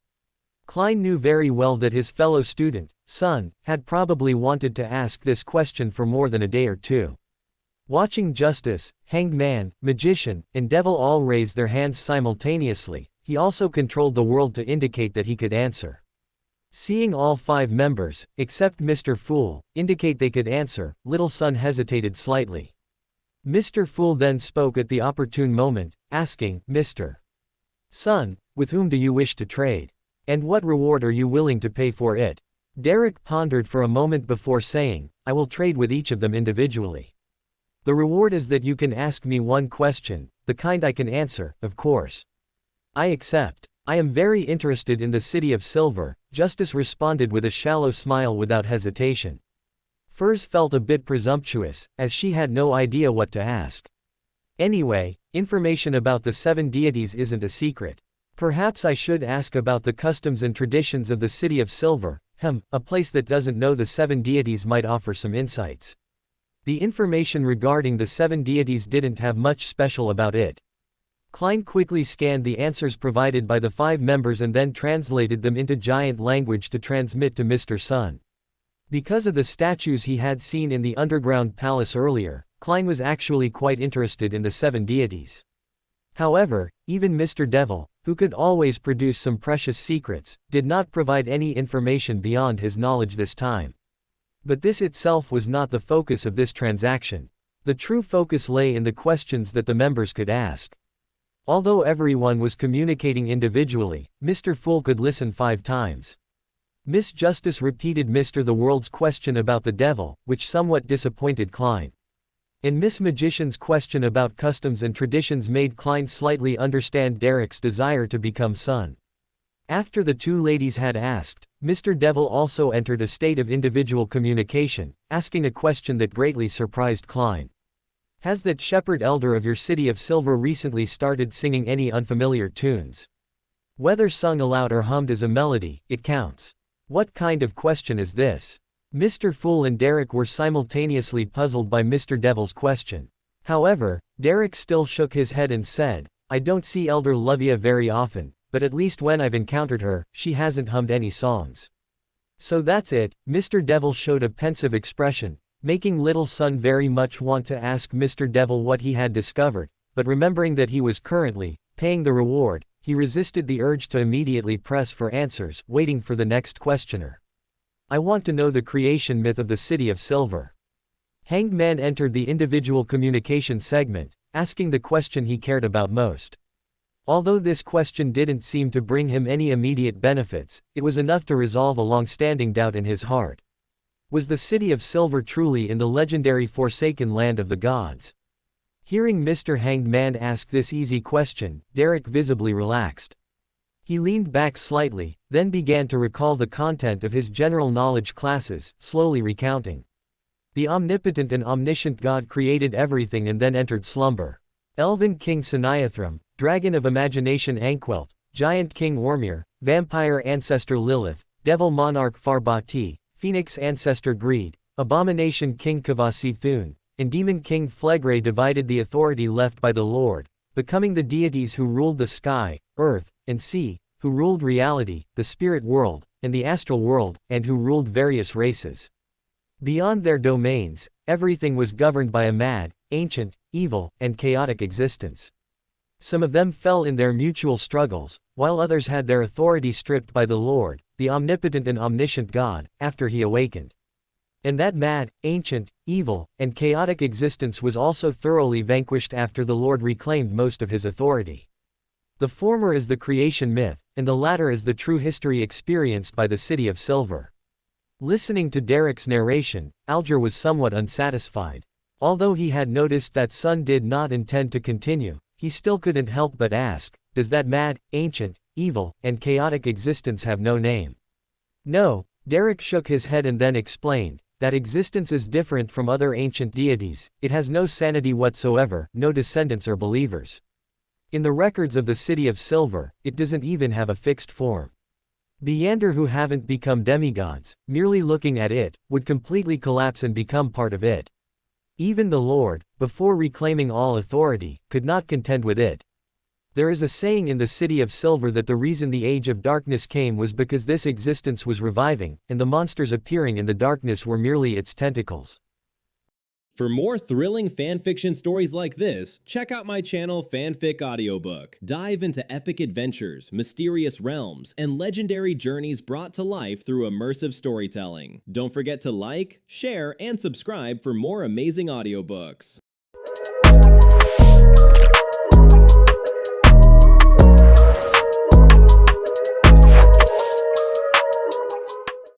Klein knew very well that his fellow student, Sun, had probably wanted to ask this question for more than a day or two. Watching Justice, Hanged Man, Magician, and Devil all raise their hands simultaneously, he also controlled the world to indicate that he could answer. Seeing all 5 members, except Mr. Fool, indicate they could answer, Little Sun hesitated slightly. Mr. Fool then spoke at the opportune moment, asking, "Mr. Sun, with whom do you wish to trade? And what reward are you willing to pay for it?" Derek pondered for a moment before saying, "I will trade with each of them individually. The reward is that you can ask me one question, the kind I can answer, of course." "I accept. I am very interested in the City of Silver," Justice responded with a shallow smile without hesitation. Furs felt a bit presumptuous, as she had no idea what to ask. "Anyway, information about the 7 deities isn't a secret. Perhaps I should ask about the customs and traditions of the City of Silver. A place that doesn't know the 7 deities might offer some insights." The information regarding the 7 deities didn't have much special about it. Klein quickly scanned the answers provided by the 5 members and then translated them into giant language to transmit to Mr. Sun. Because of the statues he had seen in the underground palace earlier, Klein was actually quite interested in the 7 deities. However, even Mr. Devil, who could always produce some precious secrets, did not provide any information beyond his knowledge this time. But this itself was not the focus of this transaction. The true focus lay in the questions that the members could ask. Although everyone was communicating individually, Mr. Fool could listen 5 times. Miss Justice repeated Mr. the World's question about the devil, which somewhat disappointed Klein. And Miss Magician's question about customs and traditions made Klein slightly understand Derek's desire to become Sun. After the 2 ladies had asked, Mr. Devil also entered a state of individual communication, asking a question that greatly surprised Klein. "Has that shepherd elder of your City of Silver recently started singing any unfamiliar tunes? Whether sung aloud or hummed as a melody, it counts. What kind of question is this?" Mr. Fool and Derek were simultaneously puzzled by Mr. Devil's question. However, Derek still shook his head and said, "I don't see Elder Lovia very often, but at least when I've encountered her, she hasn't hummed any songs." "So that's it." Mr. Devil showed a pensive expression, making Little Sun very much want to ask Mr. Devil what he had discovered, but remembering that he was currently paying the reward, he resisted the urge to immediately press for answers, waiting for the next questioner. "I want to know the creation myth of the City of Silver." Hanged Man entered the individual communication segment, asking the question he cared about most. Although this question didn't seem to bring him any immediate benefits, it was enough to resolve a long-standing doubt in his heart. Was the City of Silver truly in the legendary Forsaken Land of the Gods? Hearing Mr. Hanged Man ask this easy question, Derek visibly relaxed. He leaned back slightly, then began to recall the content of his general knowledge classes, slowly recounting. The omnipotent and omniscient God created everything and then entered slumber. Elven King Saniathram, Dragon of Imagination Anquelt, Giant King Ormir, Vampire Ancestor Lilith, Devil Monarch Farbati, Phoenix Ancestor Greed, Abomination King Kavasi Thun, and Demon King Phlegre divided the authority left by the Lord, becoming the deities who ruled the sky, earth, and sea, who ruled reality, the spirit world, and the astral world, and who ruled various races. Beyond their domains, everything was governed by a mad, ancient, evil, and chaotic existence. Some of them fell in their mutual struggles, while others had their authority stripped by the Lord, the omnipotent and omniscient God, after he awakened. And that mad, ancient, evil, and chaotic existence was also thoroughly vanquished after the Lord reclaimed most of his authority. The former is the creation myth, and the latter is the true history experienced by the City of Silver. Listening to Derek's narration, Alger was somewhat unsatisfied. Although he had noticed that Sun did not intend to continue, he still couldn't help but ask, does that mad, ancient, evil, and chaotic existence have no name? No, Derek shook his head and then explained, that existence is different from other ancient deities, it has no sanity whatsoever, no descendants or believers. In the records of the City of Silver, it doesn't even have a fixed form. The Yander who haven't become demigods, merely looking at it, would completely collapse and become part of it. Even the Lord, before reclaiming all authority, could not contend with it. There is a saying in the City of Silver that the reason the Age of Darkness came was because this existence was reviving, and the monsters appearing in the darkness were merely its tentacles. For more thrilling fanfiction stories like this, check out my channel Fanfic Audiobook. Dive into epic adventures, mysterious realms, and legendary journeys brought to life through immersive storytelling. Don't forget to like, share, and subscribe for more amazing audiobooks.